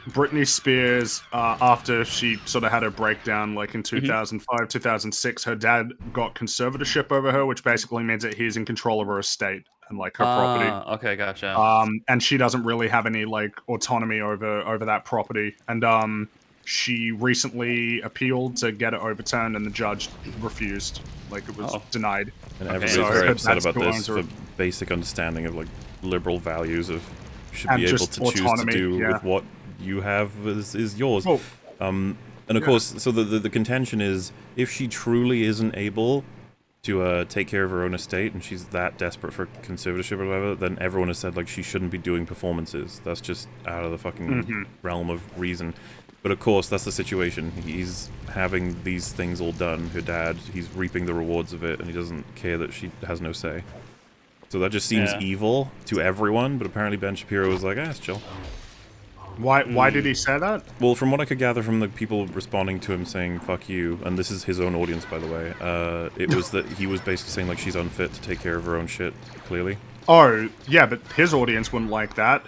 Britney Spears, after she sort of had her breakdown, like in 2005, 2006, her dad got conservatorship over her, which basically means that he's in control of her estate and like her property. Okay, gotcha. And she doesn't really have any like autonomy over that property. And she recently appealed to get it overturned, and the judge refused. Like it was denied. And everybody's so very her upset dad about still this owns her. for basic understanding of like liberal values of should And be able just to choose to autonomy, do yeah. with what you have is yours. Oh, And of course, so the contention is if she truly isn't able to take care of her own estate and she's that desperate for conservatorship or whatever, then everyone has said like she shouldn't be doing performances. That's just out of the fucking realm of reason. But of course, that's the situation. He's having these things all done. Her dad, he's reaping the rewards of it, and he doesn't care that she has no say. So that just seems evil to everyone, but apparently Ben Shapiro was like, it's chill. why did he say that? Well, from what I could gather from the people responding to him saying, fuck you, and this is his own audience, by the way, it was that he was basically saying, like, she's unfit to take care of her own shit, clearly. Oh, yeah, but his audience wouldn't like that.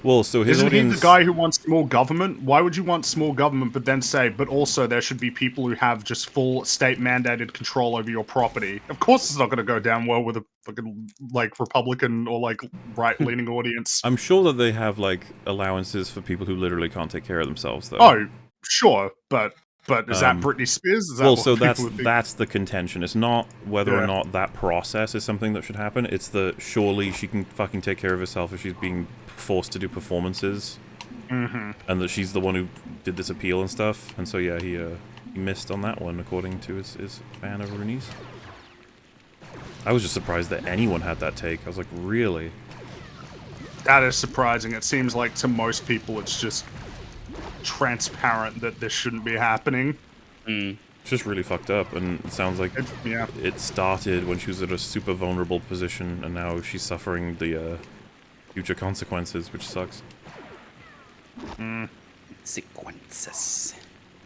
Well, so his Isn't audience... he the guy who wants small government? Why would you want small government, but then say, but also there should be people who have just full state-mandated control over your property? Of course it's not going to go down well with a fucking, like, Republican or, like, right-leaning audience. I'm sure that they have, like, allowances for people who literally can't take care of themselves, though. Oh, sure, but is that Britney Spears? Is that Well, what so people would think? that's the contention. It's not whether or not that process is something that should happen. It's the surely she can fucking take care of herself if she's being forced to do performances, and that she's the one who did this appeal and stuff. And so yeah, he missed on that one according to his fan of Rooney's. I was just surprised that anyone had that take. I was like, really? That is surprising. It seems like to most people it's just transparent that this shouldn't be happening. It's just really fucked up, and it sounds like it started when she was at a super vulnerable position, and now she's suffering the future consequences, which sucks. Consequences.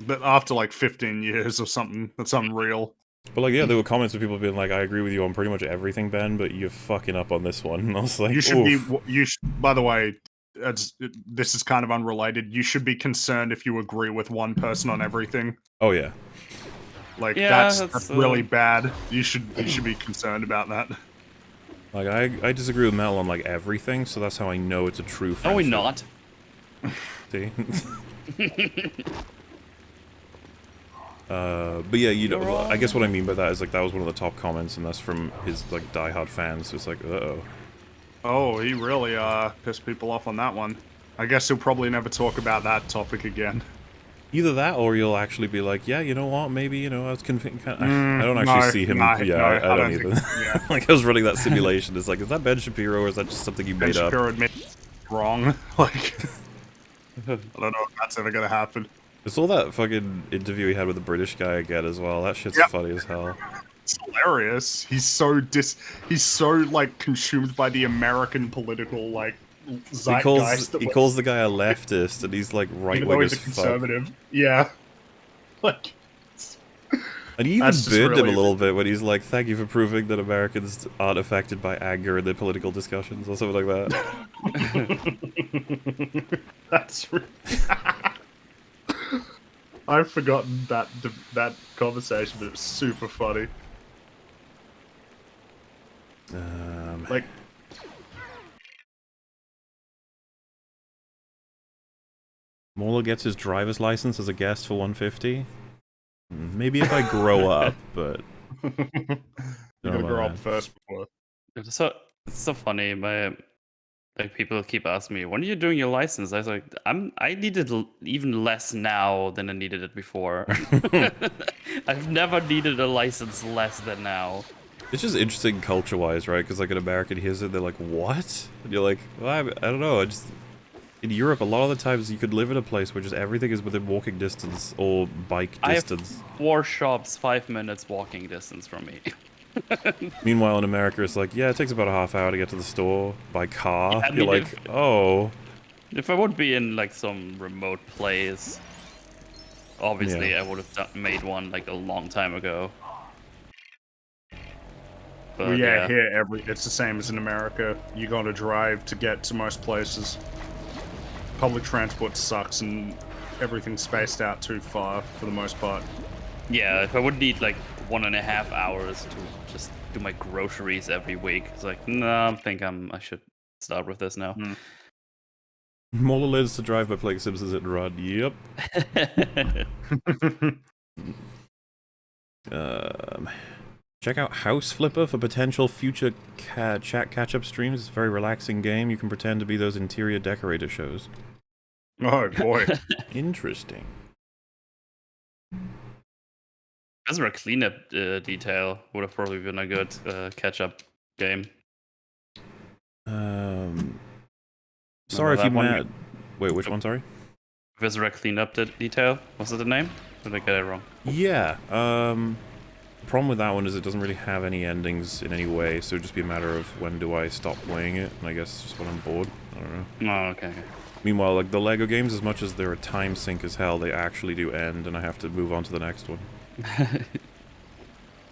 But after like 15 years or something, that's unreal. But like, yeah, there were comments of people being like, "I agree with you on pretty much everything, Ben, but you're fucking up on this one." And I was like, You should oof. by the way, this is kind of unrelated. You should be concerned if you agree with one person on everything. Oh yeah. Like Yeah, that's really bad. You should be concerned about that. Like, I disagree with Mel on like everything, so that's how I know it's a true friendship. No, we're not. See? But yeah, you know, I guess what I mean by that is like that was one of the top comments, and that's from his like diehard fans. So it's like, uh-oh. Oh, he really pissed people off on that one. I guess he'll probably never talk about that topic again. Either that, or you'll actually be like, yeah, you know what, maybe, you know, I was convinced. I don't actually see him. I don't either. Yeah. Like, I was running that simulation. It's like, is that Ben Shapiro, or is that just something you made up? Shapiro admit wrong. Like, I don't know if that's ever gonna happen. It's all that fucking interview he had with the British guy again as well. That shit's funny as hell. It's hilarious. He's so like consumed by the American political like zeitgeist. He calls the guy a leftist, and he's like right wing as he's a fuck. conservative. Yeah. Like. And he even That's just burned him a really- little bit when he's like, "Thank you for proving that Americans aren't affected by anger in their political discussions," or something like that. That's. I've forgotten that conversation, but it was super funny. Like, Mola gets his driver's license as a guest for 150. Maybe if I grow up, but You gotta grow up first before. It's so funny. Like people keep asking me, when are you doing your license? I was like, I need it even less now than I needed it before. I've never needed a license less than now. It's just interesting culture-wise, right? Because like an American hears it, they're like, "What?" And you're like, "Well, I don't know. In Europe, a lot of the times you could live in a place where just everything is within walking distance or bike distance." I have 4 shops 5 minutes walking distance from me. Meanwhile, in America, it's like, yeah, it takes about a half hour to get to the store by car. Yeah, I You're mean, like, oh. If I would be in like some remote place, obviously I would have made one like a long time ago. But, Well, yeah, here it's the same as in America. You gotta drive to get to most places. Public transport sucks and everything's spaced out too far for the most part. Yeah, if I would need like 1.5 hours to just do my groceries every week, it's like, no, I think I should start with this now. Mola learns to drive by playing Simpsons and Run. Yep. Check out House Flipper for potential future chat catch-up streams. It's a very relaxing game. You can pretend to be those interior decorator shows. Oh boy. Interesting. As a cleanup detail would have probably been a good catch-up game. Sorry if you mad. Wait, which one? Sorry. Viscera cleanup detail. Was it the name? Or did I get it wrong? Yeah. The problem with that one is it doesn't really have any endings in any way, so it'd just be a matter of when do I stop playing it, and I guess just when I'm bored. I don't know. Oh, okay. Meanwhile, like the Lego games, as much as they're a time sink as hell, they actually do end, and I have to move on to the next one.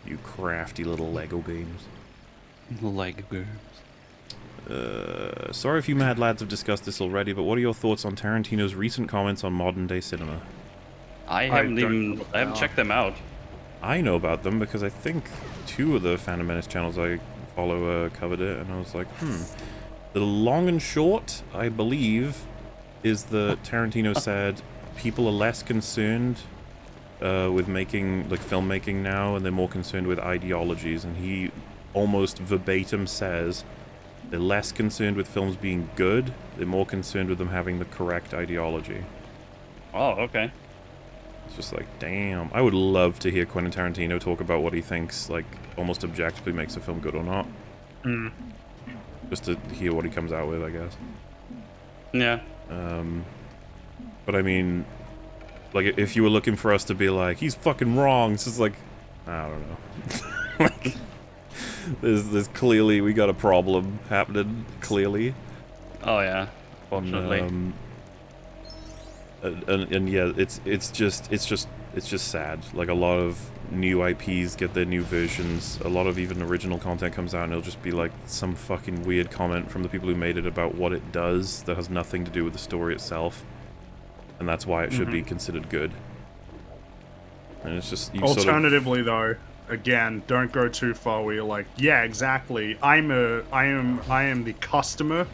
You crafty little Lego games. Lego games. Sorry if you mad lads have discussed this already, but what are your thoughts on Tarantino's recent comments on modern-day cinema? I haven't checked them out. I know about them because I think 2 of the Phantom Menace channels I follow covered it, and I was like, The long and short, I believe, is that Tarantino said people are less concerned with making, like, filmmaking now, and they're more concerned with ideologies, and he almost verbatim says they're less concerned with films being good, they're more concerned with them having the correct ideology. Oh, okay. It's just like, damn. I would love to hear Quentin Tarantino talk about what he thinks, like, almost objectively makes a film good or not. Just to hear what he comes out with, I guess. Yeah. But I mean, like, if you were looking for us to be like, he's fucking wrong, it's just like, I don't know. Like, there's clearly, we got a problem happening, clearly. Oh yeah, fortunately. And yeah, it's just sad. Like, a lot of new IPs get their new versions. A lot of even original content comes out, and it'll just be like some fucking weird comment from the people who made it about what it does that has nothing to do with the story itself, and that's why it should be considered good. And it's just alternatively, though, again, don't go too far where you're like, yeah, exactly. I am the customer,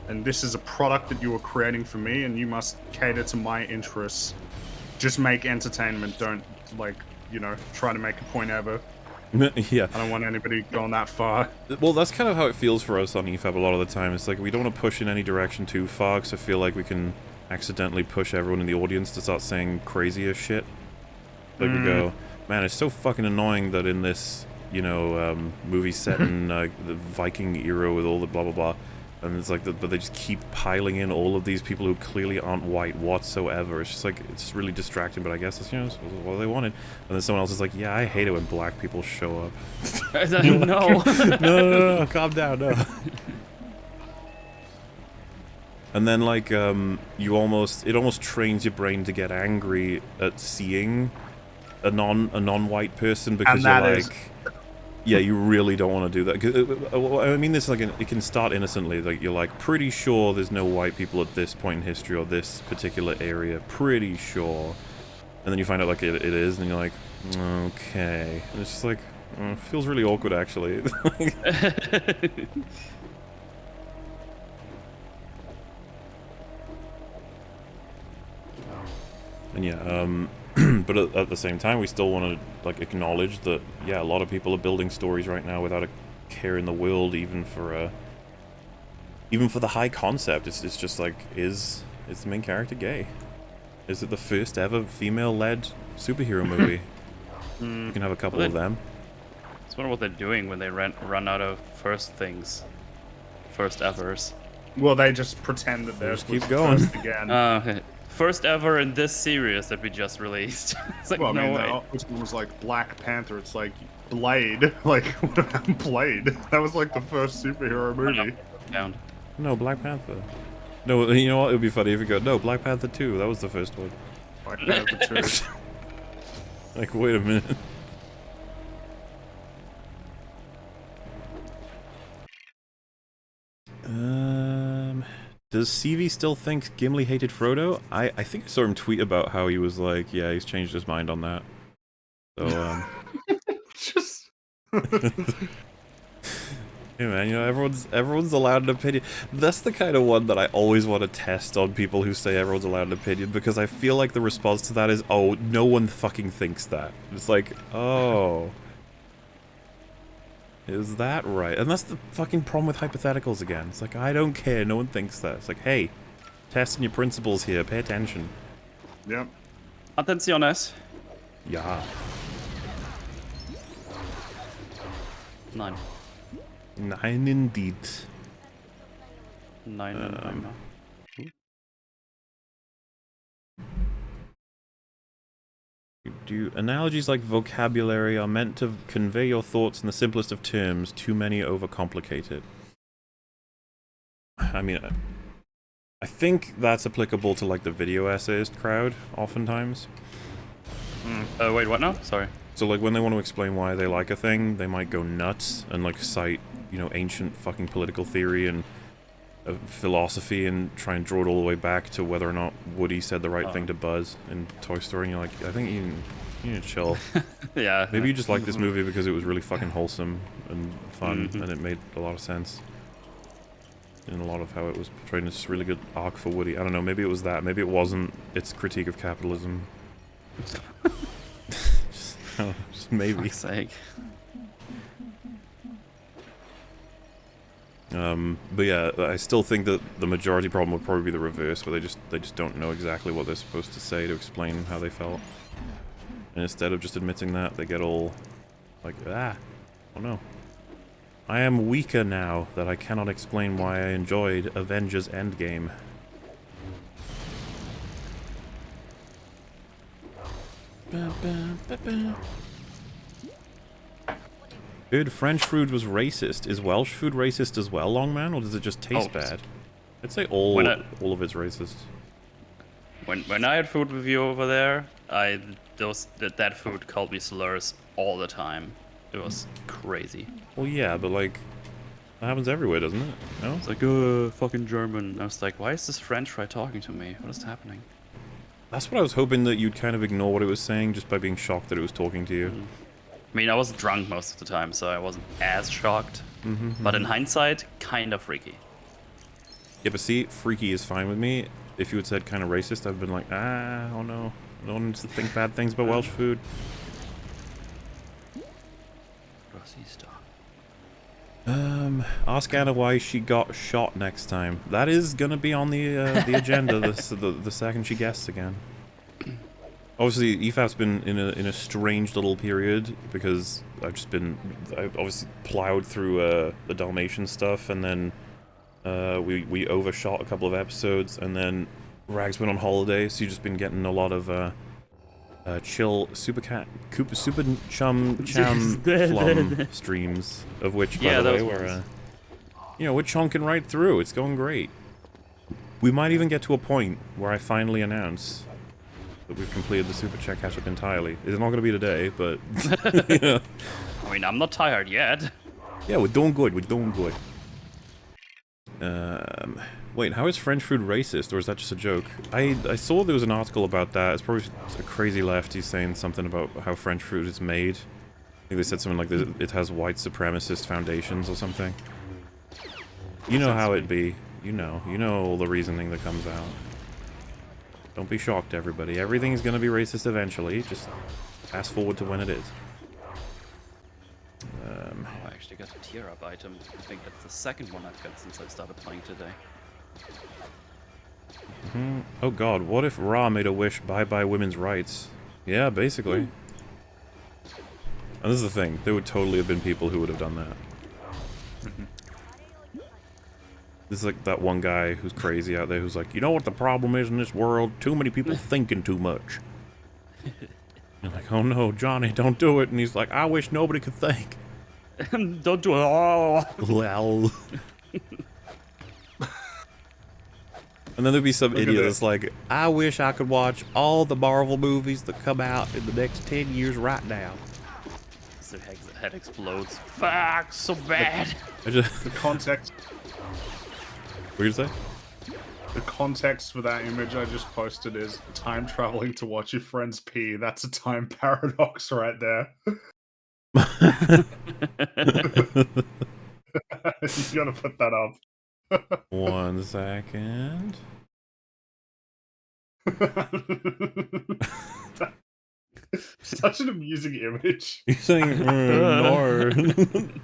and this is a product that you are creating for me, and you must cater to my interests. Just make entertainment. Don't, like, you know, try to make a point ever. Yeah. I don't want anybody going that far. Well, that's kind of how it feels for us on EFAP a lot of the time. It's like we don't want to push in any direction too far, because I feel like we can accidentally push everyone in the audience to start saying crazier shit. Like we go, man, it's so fucking annoying that in this, you know, movie set in the Viking era with all the blah blah blah, and it's like, but they just keep piling in all of these people who clearly aren't white whatsoever. It's just like, it's really distracting, but I guess it's, you know, it's what they wanted. And then someone else is like, yeah, I hate it when black people show up. No. No, calm down, no. And then, like, it almost trains your brain to get angry at seeing a non-white person, because you're like, yeah, you really don't want to do that. 'Cause, I mean, this, like, it can start innocently. Like, you're like, pretty sure there's no white people at this point in history or this particular area. Pretty sure. And then you find out, like, it is, and you're like, okay. And it's just like, it feels really awkward, actually. And yeah, but at the same time, we still want to like acknowledge that yeah, a lot of people are building stories right now without a care in the world, even for the high concept. It's just like, is the main character gay? Is it the first ever female-led superhero movie? You can have a couple of them. I just wonder what they're doing when they run out of first things, first evers. Well, they just pretend that they're Just keep going. first again. Okay. First ever in this series that we just released. It's like, Well, I no mean, way. this one was like Black Panther. It's like Blade. Like, what about Blade? That was like the first superhero movie. Down. No, Black Panther. No, you know what? It would be funny if you go, no, Black Panther 2. That was the first one. Black Panther 2. Like, wait a minute. Does CV still think Gimli hated Frodo? I think I saw him tweet about how he was like, yeah, he's changed his mind on that. So, Just. hey man, you know, everyone's allowed an opinion. That's the kind of one that I always want to test on people who say everyone's allowed an opinion, because I feel like the response to that is, oh, no one fucking thinks that. It's like, oh. Is that right? And that's the fucking problem with hypotheticals again. It's like, I don't care, no one thinks that. It's like, hey, testing your principles here, pay attention. Yep. Atenciones. Yeah. 9. 9 indeed. 9 and 9. Do analogies like vocabulary are meant to convey your thoughts in the simplest of terms, too many overcomplicated? I mean, I think that's applicable to like the video essayist crowd, oftentimes. Wait, what now? Sorry. So like when they want to explain why they like a thing, they might go nuts and like cite, you know, ancient fucking political theory and philosophy and try and draw it all the way back to whether or not Woody said the right thing to Buzz in Toy Story, and you're like, I think you need to chill. Yeah. Maybe you just like this movie because it was really fucking wholesome and fun, and it made a lot of sense. And a lot of how it was portrayed in this really good arc for Woody. I don't know, maybe it was that. Maybe it wasn't its critique of capitalism. just maybe. Fuck's sake. But yeah, I still think that the majority problem would probably be the reverse, where they just don't know exactly what they're supposed to say to explain how they felt. And instead of just admitting that, they get all like, oh no. I am weaker now that I cannot explain why I enjoyed Avengers Endgame. Heard French food was racist. Is Welsh food racist as well, Longman, or does it just taste bad? I'd say all of it's racist. When I had food with you over there, that food called me slurs all the time. It was crazy. Well, yeah, but like, that happens everywhere, doesn't it? No? It's like, fucking German. I was like, why is this French fry talking to me? What is happening? That's what I was hoping, that you'd kind of ignore what it was saying just by being shocked that it was talking to you. I mean, I was drunk most of the time, so I wasn't as shocked. But in hindsight, kind of freaky. Yeah, but see, freaky is fine with me. If you had said kind of racist, I'd been like, oh no. I don't want to think bad things about Welsh food. Ask Anna why she got shot next time. That is gonna be on the agenda the second she guests again. Obviously, EFAP's been in a strange little period because I obviously plowed through the Dalmatian stuff, and then we overshot a couple of episodes, and then Rags went on holiday, so you've just been getting a lot of chill Super Chum Flum streams, of which, by the way, we're chonking right through. It's going great. We might even get to a point where I finally announce that we've completed the Superchat Catchup entirely. It's not going to be today, but you know. I mean, I'm not tired yet. Yeah, we're doing good. We're doing good. Wait, how is French food racist, or is that just a joke? I saw there was an article about that. It's probably a crazy lefty saying something about how French food is made. I think they said something like this, it has white supremacist foundations or something. You know how it be. You know all the reasoning that comes out. Don't be shocked, everybody. Everything's gonna be racist eventually. Just fast forward to when it is. Oh, I actually got a tier up item. I think that's the second one I've got since I started playing today. Oh god, what if Ra made a wish bye-bye women's rights? Yeah, basically. And this is the thing, there would totally have been people who would have done that. This is like that one guy who's crazy out there who's like, you know what the problem is in this world? Too many people thinking too much. You're like, oh no, Johnny, don't do it. And he's like, I wish nobody could think. Don't do it. Oh. Well. And then there'd be some idiot that's like, I wish I could watch all the Marvel movies that come out in the next 10 years right now. Their head explodes. Fuck, so bad. The context. What did you say? The context for that image I just posted is time traveling to watch your friends pee. That's a time paradox right there. You gotta put that up. 1 second. Such an amusing image. You're saying, no.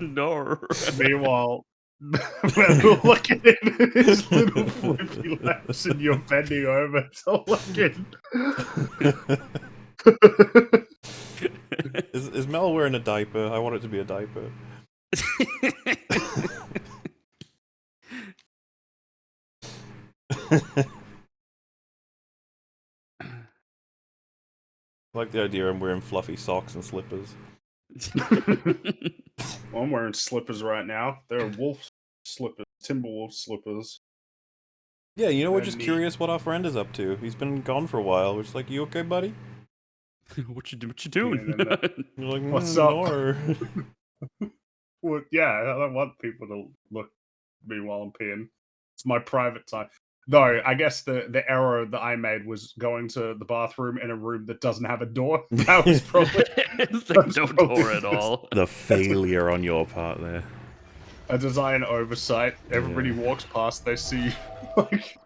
No. Meanwhile, we're looking at his little flippy legs and you're bending over to look in. Is Mel wearing a diaper? I want it to be a diaper. I like the idea I'm wearing fluffy socks and slippers. Well, I'm wearing slippers right now. They're wolf slippers, Timberwolf slippers. Yeah, you know, we're They're just neat. curious what our friend is up to. He's been gone for a while. We're just like, you okay, buddy? What you doing? You're like, What's up?" "No." Well, yeah, I don't want people to look at me while I'm peeing. It's my private time. Though, I guess the error that I made was going to the bathroom in a room that doesn't have a door. That was probably It's like no door at all. The failure on your part there. a design oversight. Everybody walks past, they see, like,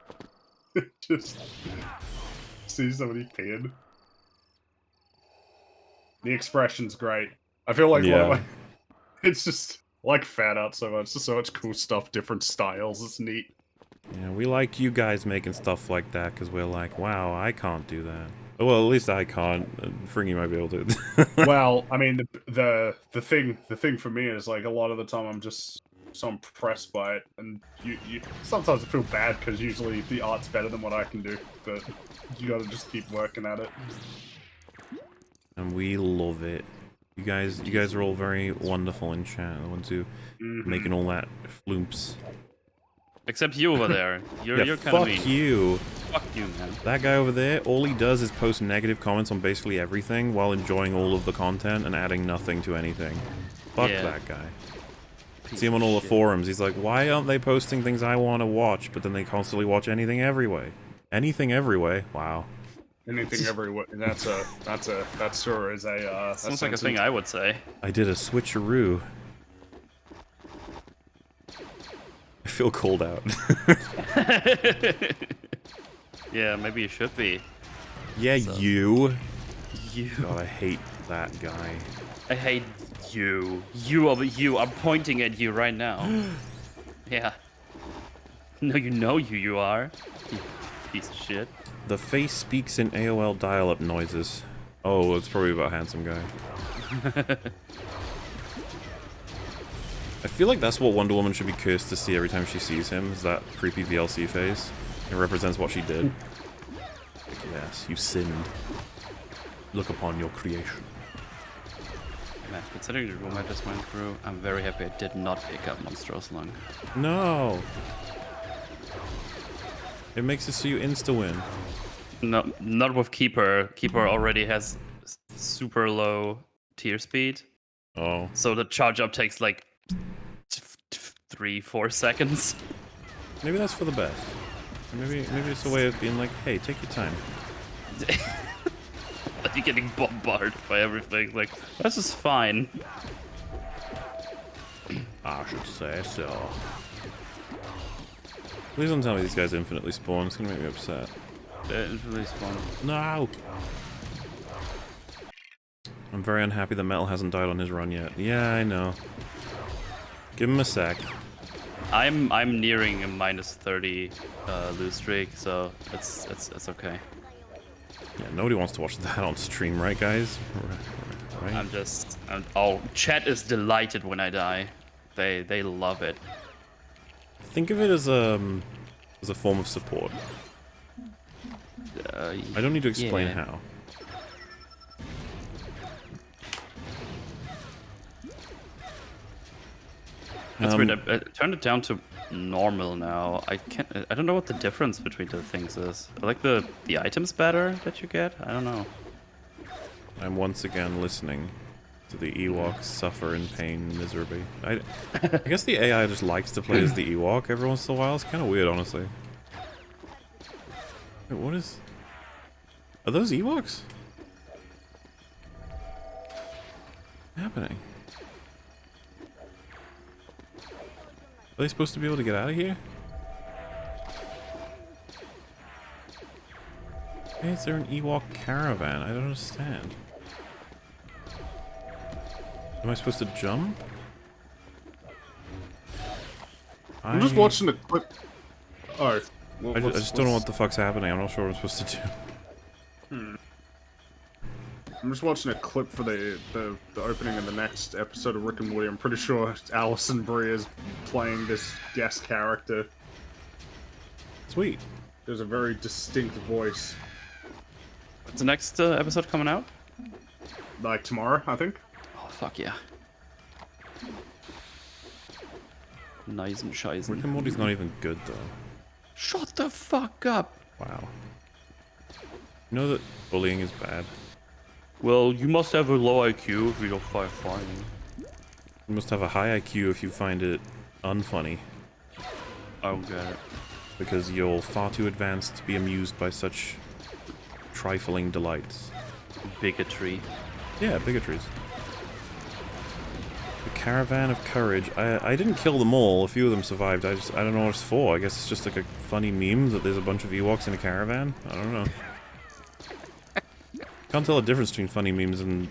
just see somebody peeing. The expression's great. I feel like one of my, it's just like fan art so much. There's so much cool stuff, different styles. It's neat. Yeah, we like you guys making stuff like that because we're like, wow, I can't do that. Well, at least I can't. Fringy might be able to. Well, I mean, the thing for me is like a lot of the time I'm just so impressed by it, and you sometimes I feel bad because usually the art's better than what I can do, but you gotta just keep working at it. And we love it. You guys are all very wonderful in chat. The ones who making all that floomps. Except you over there. You're kind of fuck mean. you. Fuck you, man. That guy over there, all he does is post negative comments on basically everything while enjoying all of the content and adding nothing to anything. Fuck that guy. See him on all the forums. He's like, why aren't they posting things I want to watch, but then they constantly watch anything everyway? Anything everyway? Wow. Anything everywhere. That sure is a. Sounds like a thing I would say. I did a switcheroo. I feel cold out. Yeah, maybe you should be. Yeah, So. you. You. God, I hate that guy. I hate you. You over you. I'm pointing at you right now. Yeah. No, you know who you are. You piece of shit. The face speaks in AOL dial-up noises. Oh, it's probably about handsome guy. I feel like that's what Wonder Woman should be cursed to see every time she sees him, is that creepy VLC face. It represents what she did. Yes, you sinned. Look upon your creation. Man, considering the room I just went through, I'm very happy I did not pick up Monstrous Lung. No! It makes it so you insta-win. No, not with Keeper. Keeper already has super low tier speed. Oh. So the charge up takes like 3-4 seconds. Maybe that's for the best. Maybe it's a way of being like, hey, take your time. You're getting bombarded by everything. Like, this is fine. I should say so. Please don't tell me these guys infinitely spawn. It's gonna make me upset. Respawn. No! I'm very unhappy that Metal hasn't died on his run yet. Yeah, I know. Give him a sec. I'm nearing a -30 lose streak, so it's okay. Yeah, nobody wants to watch that on stream, right, guys? Right? Oh, chat is delighted when I die. They love it. Think of it as a form of support. I don't need to explain yeah. how. That's weird. I turned it down to normal now. I don't know what the difference between the things is. I like the items better that you get. I don't know. I'm once again listening to the Ewoks suffer in pain miserably. I guess the AI just likes to play as the Ewok every once in a while. It's kind of weird, honestly. Wait, what is... Are those Ewoks? What's happening? Are they supposed to be able to get out of here? Why is there an Ewok caravan? I don't understand. Am I supposed to jump? I'm just watching a clip. Oh. I just don't know what the fuck's happening. I'm not sure what I'm supposed to do. I'm just watching a clip for the opening of the next episode of Rick and Morty. I'm pretty sure Alison Brie is playing this guest character. Sweet. There's a very distinct voice. What's the next episode coming out? Like tomorrow, I think. Oh fuck yeah. Nice and scheißen. Rick and Morty's not even good though. Shut the fuck up. Wow. You know that bullying is bad? Well, you must have a low IQ if you don't find funny. You must have a high IQ if you find it unfunny. I don't get it. Because you're far too advanced to be amused by such trifling delights. Bigotry. Yeah, bigotries. The Caravan of Courage. I didn't kill them all. A few of them survived. I don't know what it's for. I guess it's just like a funny meme that there's a bunch of Ewoks in a caravan. I don't know. Can't tell the difference between funny memes and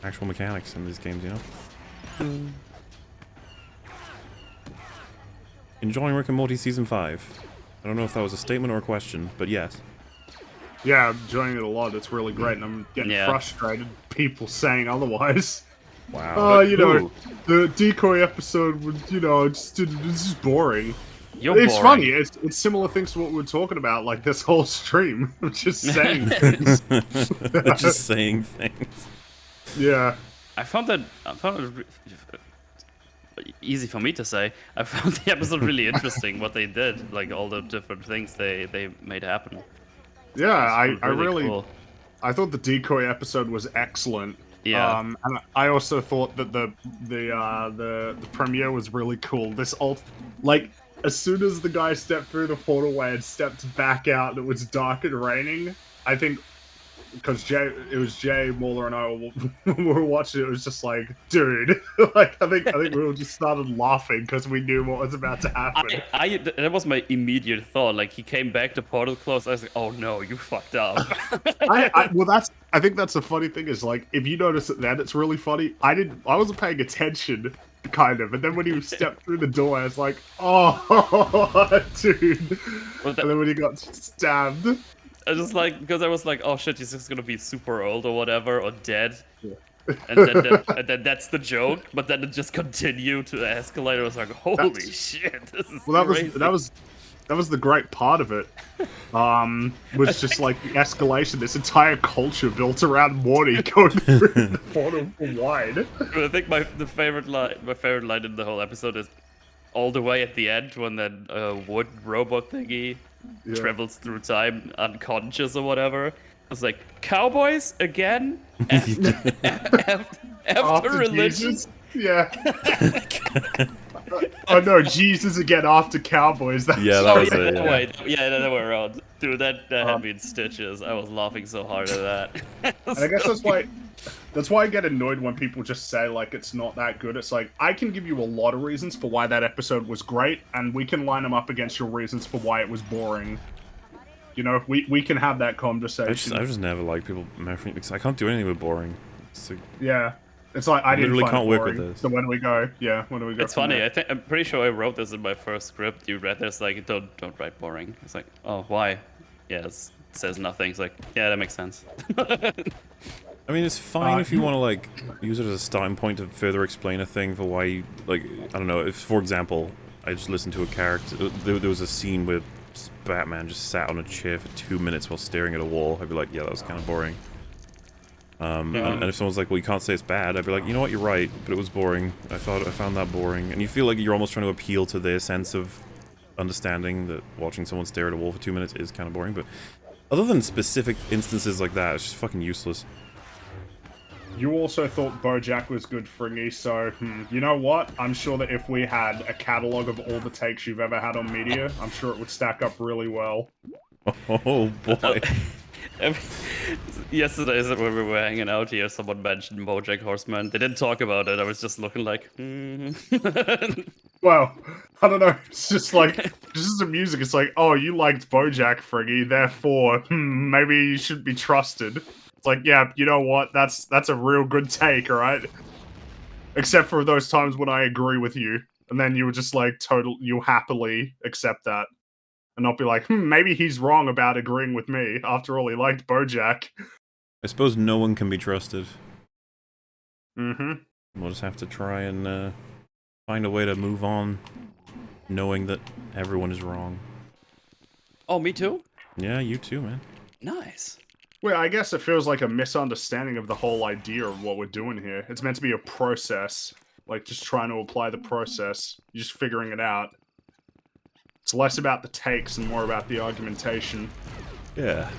actual mechanics in these games, you know? Enjoying Rick and Morty Season 5. I don't know if that was a statement or a question, but yes. Yeah, I'm enjoying it a lot. It's really great, and I'm getting frustrated. People saying otherwise. Wow. You know, the decoy episode would, you know, it's just boring. It's funny. It's similar things to what we were talking about, like this whole stream. Just saying things. Just saying things. Yeah. I found it easy for me to say. I found the episode really interesting. What they did, like all the different things they made happen. Yeah, I really cool. I thought the decoy episode was excellent. Yeah. And I also thought that the premiere was really cool. This like, as soon as the guy stepped through the portalway and stepped back out and it was dark and raining, I think, because it was Jay, Mauler, and I when we were watching it, it was just like, dude, like, I think we all just started laughing because we knew what was about to happen. That was my immediate thought. Like, he came back, the portal closed, I was like, oh no, you fucked up. I think that's the funny thing is, like, if you notice it then, it's really funny. I wasn't paying attention, kind of, and then when he stepped through the door, I was like, oh, dude. And then when he got stabbed. I just like, because I was like, oh shit, he's just gonna be super old or whatever, or dead. Yeah. and then that's the joke, but then it just continued to escalate. I was like, holy shit, this is crazy. That was the great part of it. Was just like the escalation. This entire culture built around Morty going through the portal wide. I think my favorite line in the whole episode is all the way at the end when that wood robot thingy travels through time unconscious or whatever. I was like, cowboys again? After religion? Jesus? Yeah. Oh no, Jesus again after cowboys. That was it. Wait, yeah, that way around. Dude, that had me in stitches. I was laughing so hard at that. And I guess that's why I get annoyed when people just say, like, it's not that good. It's like, I can give you a lot of reasons for why that episode was great, and we can line them up against your reasons for why it was boring. You know, we can have that I conversation. just never like people measuring because I can't do anything with boring. It's like, Yeah. It's like I didn't literally find can't it work with boring. this. So when do we go? Yeah, when do we go? It's from funny. there? I'm pretty sure I wrote this in my first script. You read this like, don't write boring. It's like, oh, why? Yeah, it says nothing. It's like, yeah, that makes sense. I mean, it's fine if you want to like use it as a starting point to further explain a thing for why you like. I don't know. If, for example, I just listened to a character. There was a scene where Batman just sat on a chair for 2 minutes while staring at a wall. I'd be like, yeah, that was kind of boring. And if someone's like, well, you can't say it's bad, I'd be like, you know what, you're right, but it was boring. I found that boring. And you feel like you're almost trying to appeal to their sense of understanding that watching someone stare at a wall for 2 minutes is kind of boring, but other than specific instances like that, it's just fucking useless. You also thought BoJack was good, Fringy, so, you know what? I'm sure that if we had a catalogue of all the takes you've ever had on media, I'm sure it would stack up really well. Oh boy. Yesterday, when we were hanging out here, someone mentioned BoJack Horseman. They didn't talk about it. I was just looking like, Well, I don't know. It's just like, just the music. It's like, oh, you liked BoJack, Friggy, therefore, maybe you should be trusted. It's like, yeah, you know what? That's a real good take, alright? Except for those times when I agree with you, and then you were just like, you happily accept that. And not be like, maybe he's wrong about agreeing with me. After all, he liked BoJack. I suppose no one can be trusted. Mm-hmm. We'll just have to try and find a way to move on, knowing that everyone is wrong. oh, me too? Yeah, you too, man. Nice. Well, I guess it feels like a misunderstanding of the whole idea of what we're doing here. It's meant to be a process. Like, just trying to apply the process. You're just figuring it out. It's less about the takes and more about the argumentation. Yeah.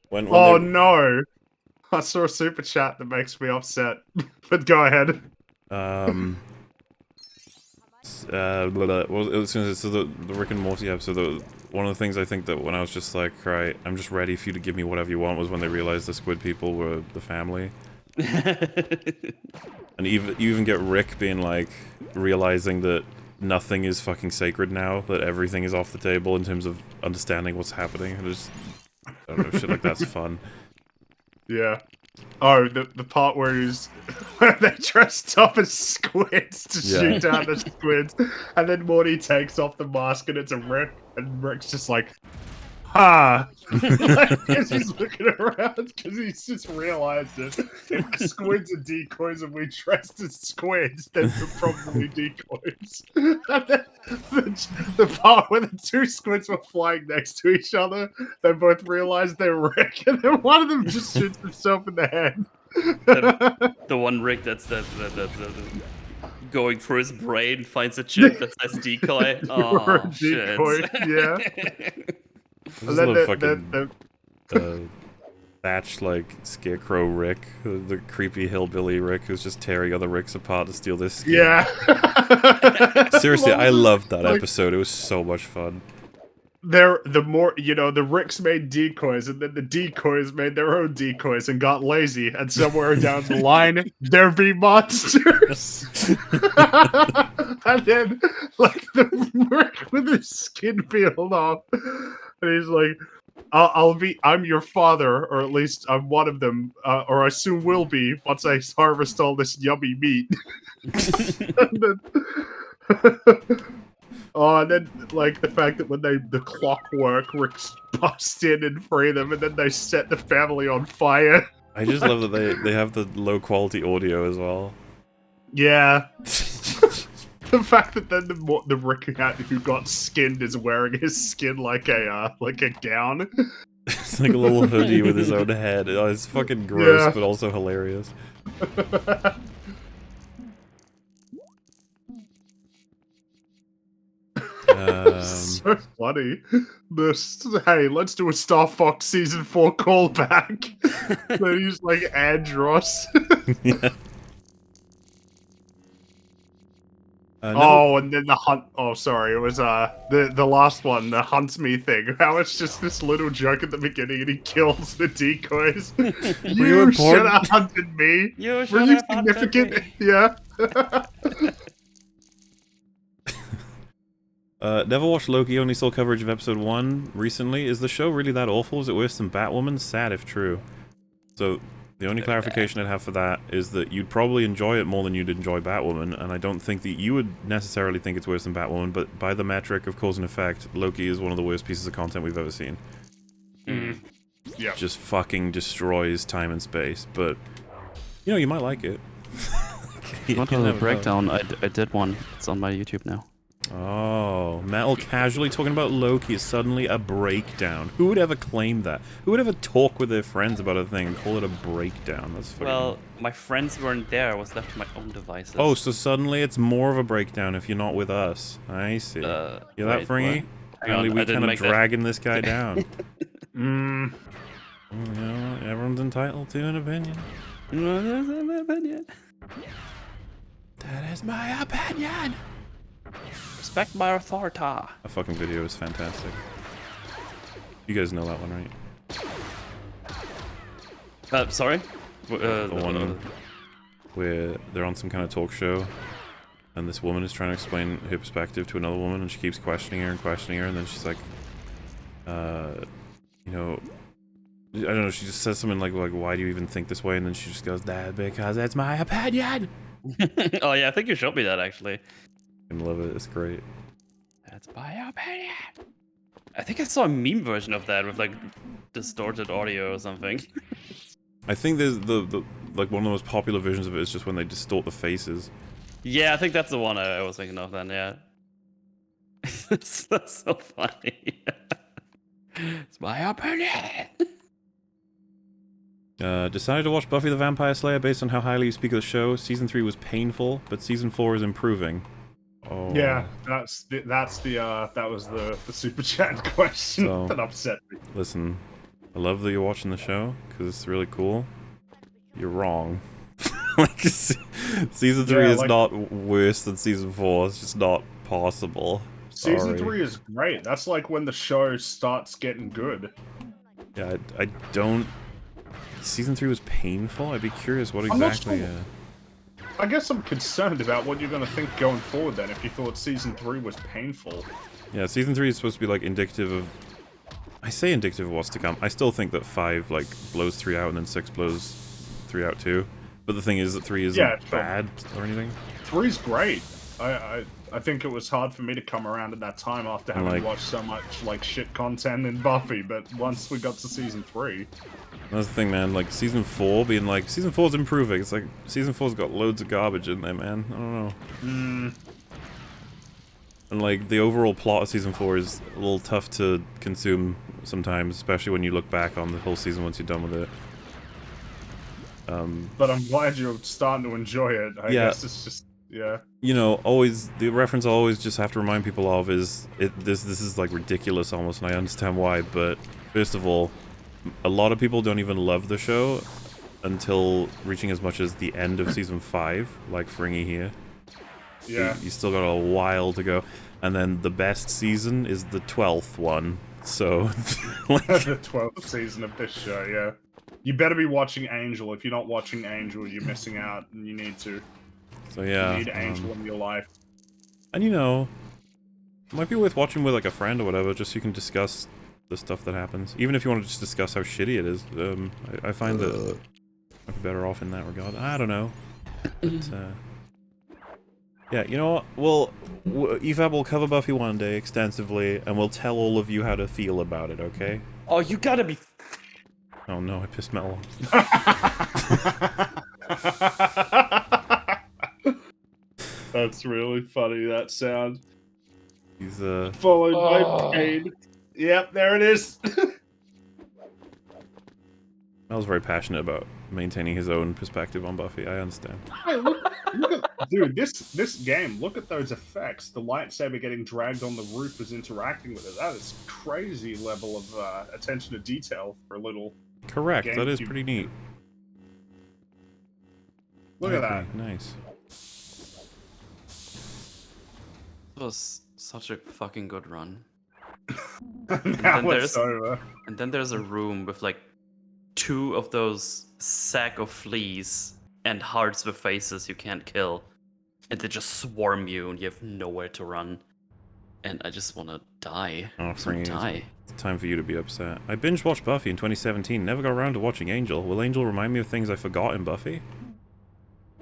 When Oh they, no! I saw a super chat that makes me upset. But go ahead. well, so the Rick and Morty episode, one of the things I think that when I was just like, right, I'm just ready for you to give me whatever you want, was when they realized the squid people were the family. And you even get Rick being like, realizing that nothing is fucking sacred now, that everything is off the table in terms of understanding what's happening. And just, I don't know, shit like that's fun. Yeah. Oh, the part where where they dressed up as squids to shoot down the squids, and then Morty takes off the mask and it's a Rick, and Rick's just like, ha! Because he's looking around, because he's just realized it. If the squids are decoys and we dressed as squids, then they're probably decoys. And then the part where the two squids were flying next to each other, they both realized they're Rick, and then one of them just shoots himself in the head. The one Rick that's going through his brain finds a chip that says decoy. Oh, shit. Decoy, yeah. I just love fucking Thatch, like, Scarecrow Rick, the creepy hillbilly Rick who's just tearing other Ricks apart to steal this skin. Yeah. Seriously, I loved that episode. It was so much fun. The Ricks made decoys, and then the decoys made their own decoys and got lazy, and somewhere down the line, there be monsters. And then, like, the Rick with his skin peeled off, and he's like, I'm your father, or at least I'm one of them, or I soon will be once I harvest all this yummy meat. And then, like, the fact that when the clockwork Ricks bust in and free them, and then they set the family on fire. I just love that they have the low quality audio as well. Yeah. The fact that then the Rick who got skinned is wearing his skin like a gown. It's like a little hoodie with his own head. Oh, it's fucking gross, but also hilarious. So funny. Hey, let's do a Star Fox Season 4 callback. They use, like, Andros. Yeah. Oh, and then the hunt. Oh, sorry, it was the last one, the hunt me thing. How it's just this little joke at the beginning, and he kills the decoys. You should have hunted me. You Were should you have hunted significant? me. Yeah. Never watched Loki, only saw coverage of episode 1 recently. Is the show really that awful? Is it worse than Batwoman? Sad if true. So, the only clarification I'd have for that is that you'd probably enjoy it more than you'd enjoy Batwoman, and I don't think that you would necessarily think it's worse than Batwoman, but by the metric of cause and effect, Loki is one of the worst pieces of content we've ever seen. Yeah. Just fucking destroys time and space, but, you know, you might like it. Not You a never know. breakdown. I did one. It's on my YouTube now. Oh, Metal casually talking about Loki is suddenly a breakdown. Who would ever claim that? Who would ever talk with their friends about a thing and call it a breakdown? That's fucking... Well, my friends weren't there. I was left to my own devices. Oh, so suddenly it's more of a breakdown if you're not with us. I see. You're that wait, fringy? what? Hang on, Apparently we I didn't kind of make that. dragging this guy down. Mm. You know, everyone's entitled to an opinion. That is my opinion! Respect my authority. That fucking video is fantastic. You guys know that one, right? Sorry? The one where they're on some kind of talk show, and this woman is trying to explain her perspective to another woman, and she keeps questioning her, and then she's like, you know, I don't know, she just says something like, why do you even think this way? And then she just goes, that because that's my opinion! Oh yeah, I think you showed me that actually. I love it, it's great. That's my opinion. I think I saw a meme version of that with like distorted audio or something. I think there's the like one of the most popular versions of it is just when they distort the faces. Yeah, I think that's the one I was thinking of then, yeah. It's so funny. It's my opinion. Decided to watch Buffy the Vampire Slayer based on how highly you speak of the show. Season 3 was painful, but Season 4 is improving. Oh. Yeah, that was the super chat question So- that upset me. Listen, I love that you're watching the show, because it's really cool. You're wrong. Like, Season 3 Yeah, is like- not worse than Season 4, it's just not possible. Season Sorry. 3 is great. That's like when the show starts getting good. Yeah, I don't... Season 3 was painful? I'd be curious what I'm not exactly... sure. I guess I'm concerned about what you're going to think going forward then, if you thought Season 3 was painful. Yeah, Season 3 is supposed to be, like, indicative of... I say indicative of what's to come. I still think that 5, like, blows 3 out and then 6 blows 3 out too. But the thing is that 3 isn't Yeah, sure. bad or anything. 3's great. I think it was hard for me to come around at that time after having like- watched so much, like, shit content in Buffy, but once we got to Season 3... That's the thing, man. Like, Season 4 being like, Season 4's improving. It's like, Season 4's got loads of garbage in there, man. I don't know. And, like, the overall plot of Season 4 is a little tough to consume sometimes, especially when you look back on the whole season once you're done with it. But I'm glad you're starting to enjoy it. I Yeah. guess it's just... Yeah. You know, always, the reference I always just have to remind people of is, this is, like, ridiculous almost, and I understand why, but, first of all, a lot of people don't even love the show until reaching as much as the end of Season 5, like Fringy here. Yeah. You still got a while to go. And then the best season is the 12th one, so... like, The 12th season of this show, yeah. You better be watching Angel. If you're not watching Angel, you're missing out, and you need to. so yeah. You need Angel in your life. And you know, it might be worth watching with like a friend or whatever, just so you can discuss the stuff that happens. Even if you want to just discuss how shitty it is. I find that I'd be better off in that regard. I don't know. But, yeah, you know what? EFAP will cover Buffy one day extensively, and we'll tell all of you how to feel about it, okay? Oh, you gotta be... Oh no, I pissed Metal That's really funny, that sound. He's, Followed by pain. Yep, there it is. Mel's very passionate about maintaining his own perspective on Buffy, I understand. Hey, look at, dude, this game, look at those effects. The lightsaber getting dragged on the roof is interacting with it. That is crazy level of attention to detail for a little... Correct, that is GameCube. pretty neat. Look at that. Nice. was such a fucking good run. Now it's over. And then there's a room with like 2 of those sack of fleas and hearts with faces you can't kill. And they just swarm you and you have nowhere to run. And I just want to die. Oh, I just wanna Fringy, die. it's time for you to be upset. I binge watched Buffy in 2017. Never got around to watching Angel. Will Angel remind me of things I forgot in Buffy?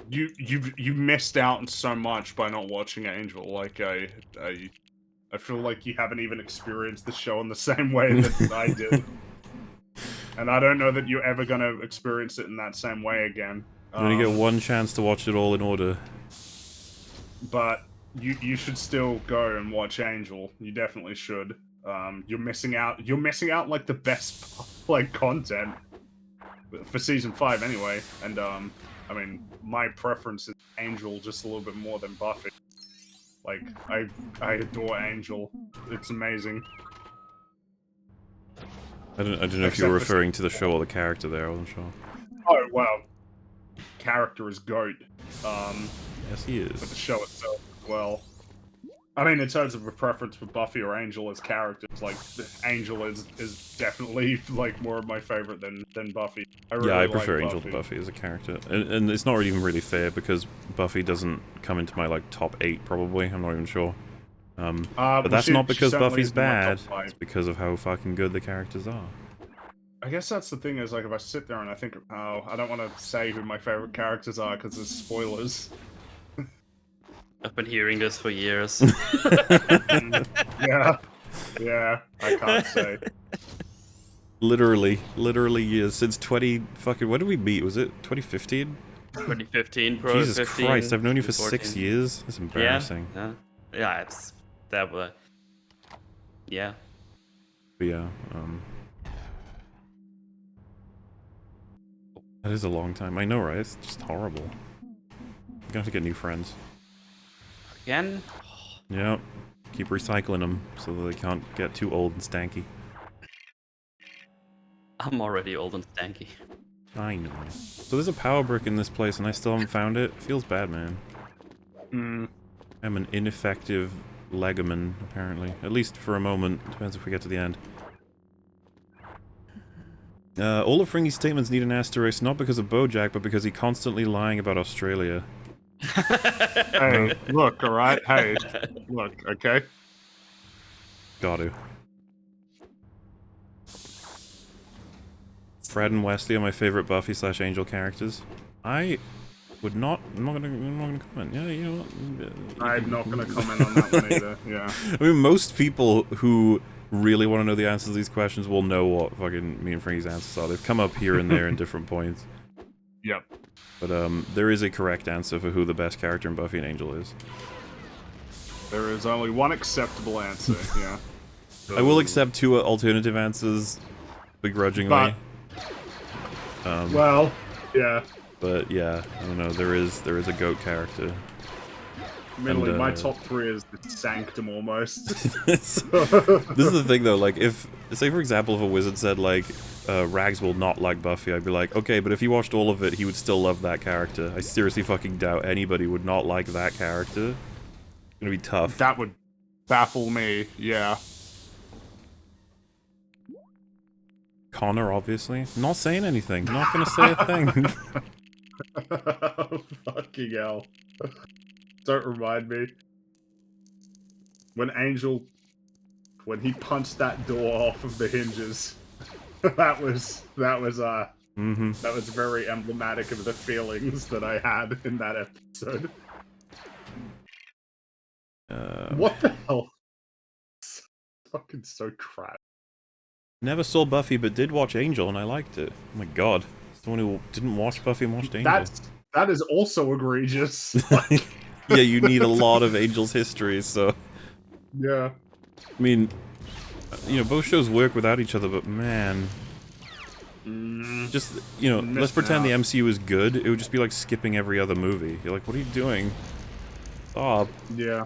You missed out on so much by not watching Angel. Like I feel like you haven't even experienced the show in the same way that I did. And I don't know that you're ever gonna experience it in that same way again. You only get one chance to watch it all in order. But you should still go and watch Angel. You definitely should. You're missing out. You're missing out like the best like content for season 5 anyway. And I mean, my preference is Angel just a little bit more than Buffy. Like I adore Angel. It's amazing. I don't know if you were referring to the show or the character there. I wasn't sure. Oh well, character is GOAT. Yes, he But the is. show itself, well, I mean, in terms of a preference for Buffy or Angel as characters, like Angel is definitely like more of my favorite than Buffy. Yeah, I prefer like Angel to Buffy as a character, and it's not even really fair because Buffy doesn't come into my like top 8 probably. I'm not even sure. But that's not because Buffy's bad. It's because of how fucking good the characters are. I guess that's the thing is like if I sit there and I think, oh, I don't want to say who my favorite characters are because there's spoilers. I've been hearing this for years. Yeah, I can't say. Literally years since 20 fucking. When did we meet? Was it 2015? 2015, bro. Jesus 15, Christ! I've known you for 14. 6 years. That's embarrassing. Yeah, it's that way. Yeah. But yeah, that is a long time. I know, right? It's just horrible. I'm gonna have to get new friends. Again? Yep. Keep recycling them so that they can't get too old and stanky. I'm already old and stanky. I know. So there's a power brick in this place and I still haven't found it. Feels bad, man. I'm an ineffective legoman, apparently. At least for a moment. Depends if we get to the end. All of Fringy's statements need an asterisk, not because of Bojack, but because he's constantly lying about Australia. Hey, look, alright? Hey, look, okay? Got to. Fred and Wesley are my favorite Buffy / Angel characters. I would not. I'm not gonna comment. Yeah, you know what? I'm not gonna comment on that one either. Yeah. I mean, most people who really want to know the answers to these questions will know what fucking me and Frankie's answers are. They've come up here and there in different points. Yep. But there is a correct answer for who the best character in Buffy and Angel is. There is only one acceptable answer. Yeah. I will accept 2 alternative answers, begrudgingly. Well, yeah. But yeah, I don't know. There is a goat character. Admittedly, my top 3 is the sanctum almost. This is the thing though, like if, say for example, if a wizard said like, Rags will not like Buffy, I'd be like, okay, but if he watched all of it, he would still love that character. I seriously fucking doubt anybody would not like that character. It's gonna be tough. That would baffle me, yeah. Connor, obviously. Not saying anything. Not gonna say a thing. Fucking hell. Don't remind me. When he punched that door off of the hinges, that was very emblematic of the feelings that I had in that episode. What the hell? Fucking so crap. Never saw Buffy, but did watch Angel, and I liked it. Oh my god. It's the one who didn't watch Buffy and watched Angel. That is also egregious. Yeah, you need a lot of Angel's history, so... Yeah. I mean, you know, both shows work without each other, but man... Just, you know, let's pretend the MCU is good. It would just be like skipping every other movie. You're like, what are you doing? Stop. Yeah.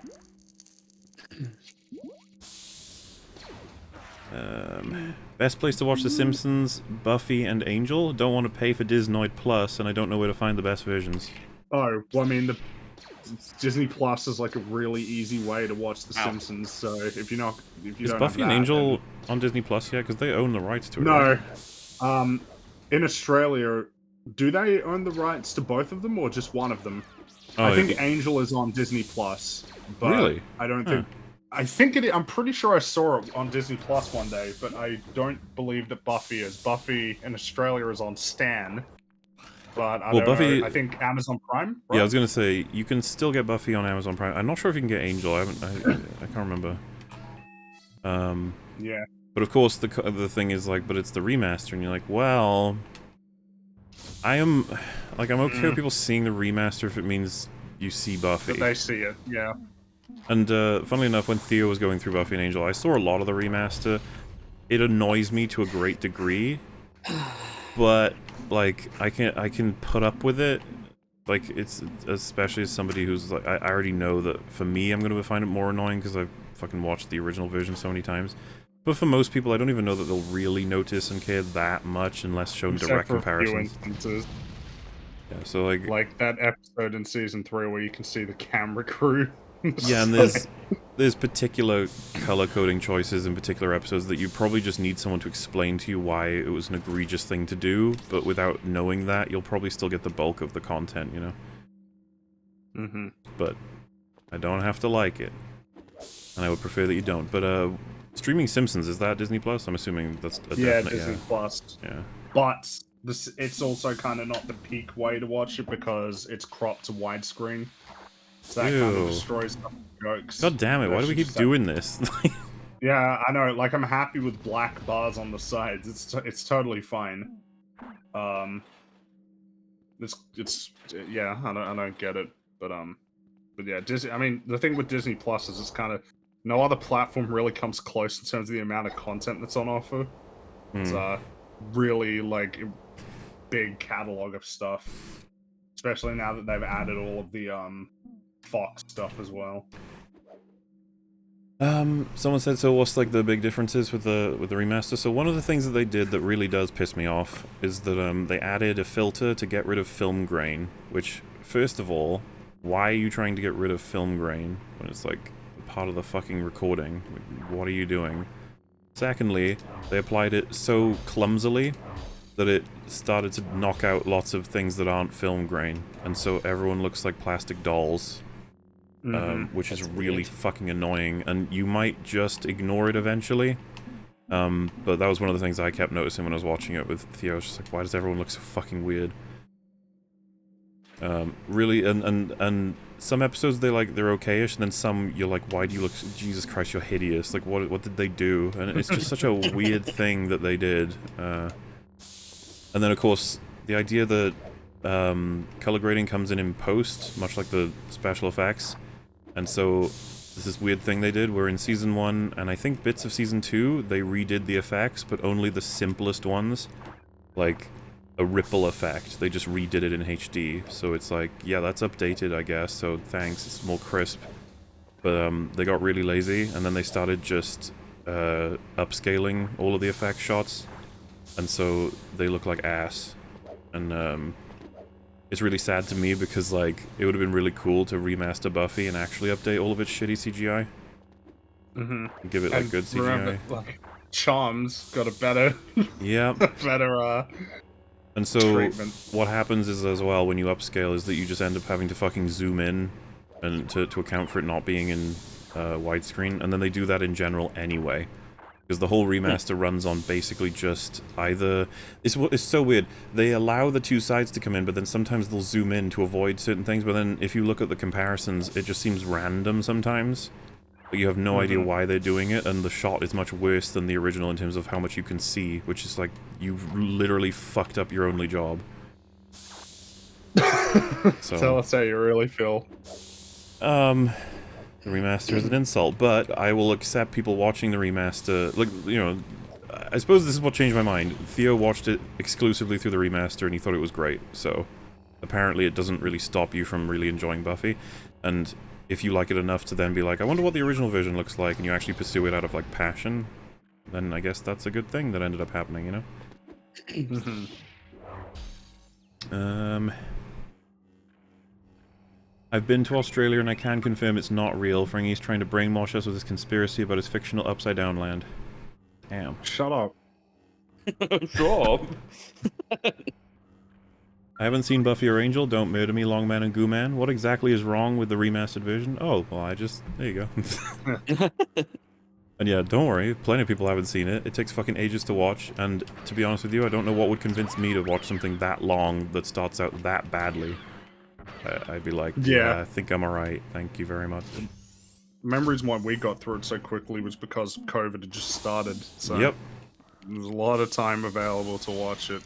Best place to watch The Simpsons, Buffy, and Angel. Don't want to pay for Disnoid Plus, and I don't know where to find the best versions. Oh, well, I mean, Disney Plus is like a really easy way to watch The Simpsons. So if you Is don't Buffy have and that, Angel on Disney Plus yet? Because they own the rights to it. no. Right? In Australia, do they own the rights to both of them or just one of them? Oh, I think Angel is on Disney Plus, but really? I don't think. I think it. I'm pretty sure I saw it on Disney Plus one day, but I don't believe that Buffy is. Buffy in Australia is on Stan, but I don't Buffy, know. I think Amazon Prime. Right? Yeah, I was gonna say you can still get Buffy on Amazon Prime. I'm not sure if you can get Angel. I can't remember. Yeah. But of course, the thing is like, but it's the remaster, and you're like, well, I'm okay with people seeing the remaster if it means you see Buffy. That they see it. Yeah. And funnily enough, when Theo was going through Buffy and Angel, I saw a lot of the remaster. It annoys me to a great degree, but like I can put up with it. Like it's especially as somebody who's like I already know that for me I'm gonna find it more annoying because I've fucking watched the original version so many times. But for most people, I don't even know that they'll really notice and care that much unless shown direct comparisons. Yeah, so like that episode in season 3 where you can see the camera crew. Yeah, and there's particular color coding choices in particular episodes that you probably just need someone to explain to you why it was an egregious thing to do, but without knowing that, you'll probably still get the bulk of the content, you know? Mm-hmm. But I don't have to like it. And I would prefer that you don't. But, streaming Simpsons, is that Disney Plus? I'm assuming that's a definite, Disney Plus. Yeah. But it's also kind of not the peak way to watch it because it's cropped to widescreen. So that kind of destroys the jokes. God damn it, why do we keep doing this? Yeah, I know, like I'm happy with black bars on the sides. It's totally fine. It's yeah, I don't get it. But yeah, Disney, I mean, the thing with Disney Plus is it's kind of no other platform really comes close in terms of the amount of content that's on offer. It's really like big catalog of stuff. Especially now that they've added all of the Fox stuff as well. Someone said, so what's like the big differences with the remaster? So one of the things that they did that really does piss me off is that they added a filter to get rid of film grain, which, first of all, why are you trying to get rid of film grain when it's like part of the fucking recording? What are you doing? Secondly, they applied it so clumsily that it started to knock out lots of things that aren't film grain, and so everyone looks like plastic dolls. Which is really fucking annoying, and you might just ignore it eventually. But that was one of the things I kept noticing when I was watching it with Theo. I was just like, why does everyone look so fucking weird? Really, and some episodes they're okayish, and then some you're like, why do you look? Jesus Christ, you're hideous! Like, what did they do? And it's just such a weird thing that they did. And then of course the idea that color grading comes in post, much like the special effects. And so, there's this weird thing they did where in Season 1, and I think bits of Season 2, they redid the effects, but only the simplest ones. Like, a ripple effect. They just redid it in HD. So it's like, yeah, that's updated, I guess, so thanks, it's more crisp. But they got really lazy, and then they started just upscaling all of the effect shots. And so, they look like ass. And, it's really sad to me because, like, it would have been really cool to remaster Buffy and actually update all of its shitty CGI. And give it, like, good CGI. Remember, like, Charms got a better... better, And so, treatment. what happens is, as well, when you upscale, is that you just end up having to fucking zoom in and to account for it not being in widescreen, and then they do that in general anyway. Because the whole remaster runs on basically just either... It's so weird. They allow the two sides to come in, but then sometimes they'll zoom in to avoid certain things, but then if you look at the comparisons, it just seems random sometimes. But you have no idea why they're doing it, and the shot is much worse than the original in terms of how much you can see, which is like, you've literally fucked up your only job. So, Tell us how you really feel. The remaster is an insult, but I will accept people watching the remaster. Like, you know, I suppose this is what changed my mind. Theo watched it exclusively through the remaster, and he thought it was great. So, apparently, it doesn't really stop you from really enjoying Buffy. And if you like it enough to then be like, I wonder what the original version looks like, and you actually pursue it out of like passion, then I guess that's a good thing that ended up happening, you know. I've been to Australia and I can confirm it's not real. Fringy's trying to brainwash us with his conspiracy about his fictional upside down land. Damn. Shut up. Sure. I haven't seen Buffy or Angel. Don't murder me, Longman and Gooman. What exactly is wrong with the remastered version? Oh, well, there you go. And yeah, don't worry. Plenty of people haven't seen it. It takes fucking ages to watch. And to be honest with you, I don't know what would convince me to watch something that long that starts out that badly. I'd be like, yeah, I think I'm alright. Thank you very much. The main reason why we got through it so quickly was because COVID had just started. So yep. There's a lot of time available to watch it.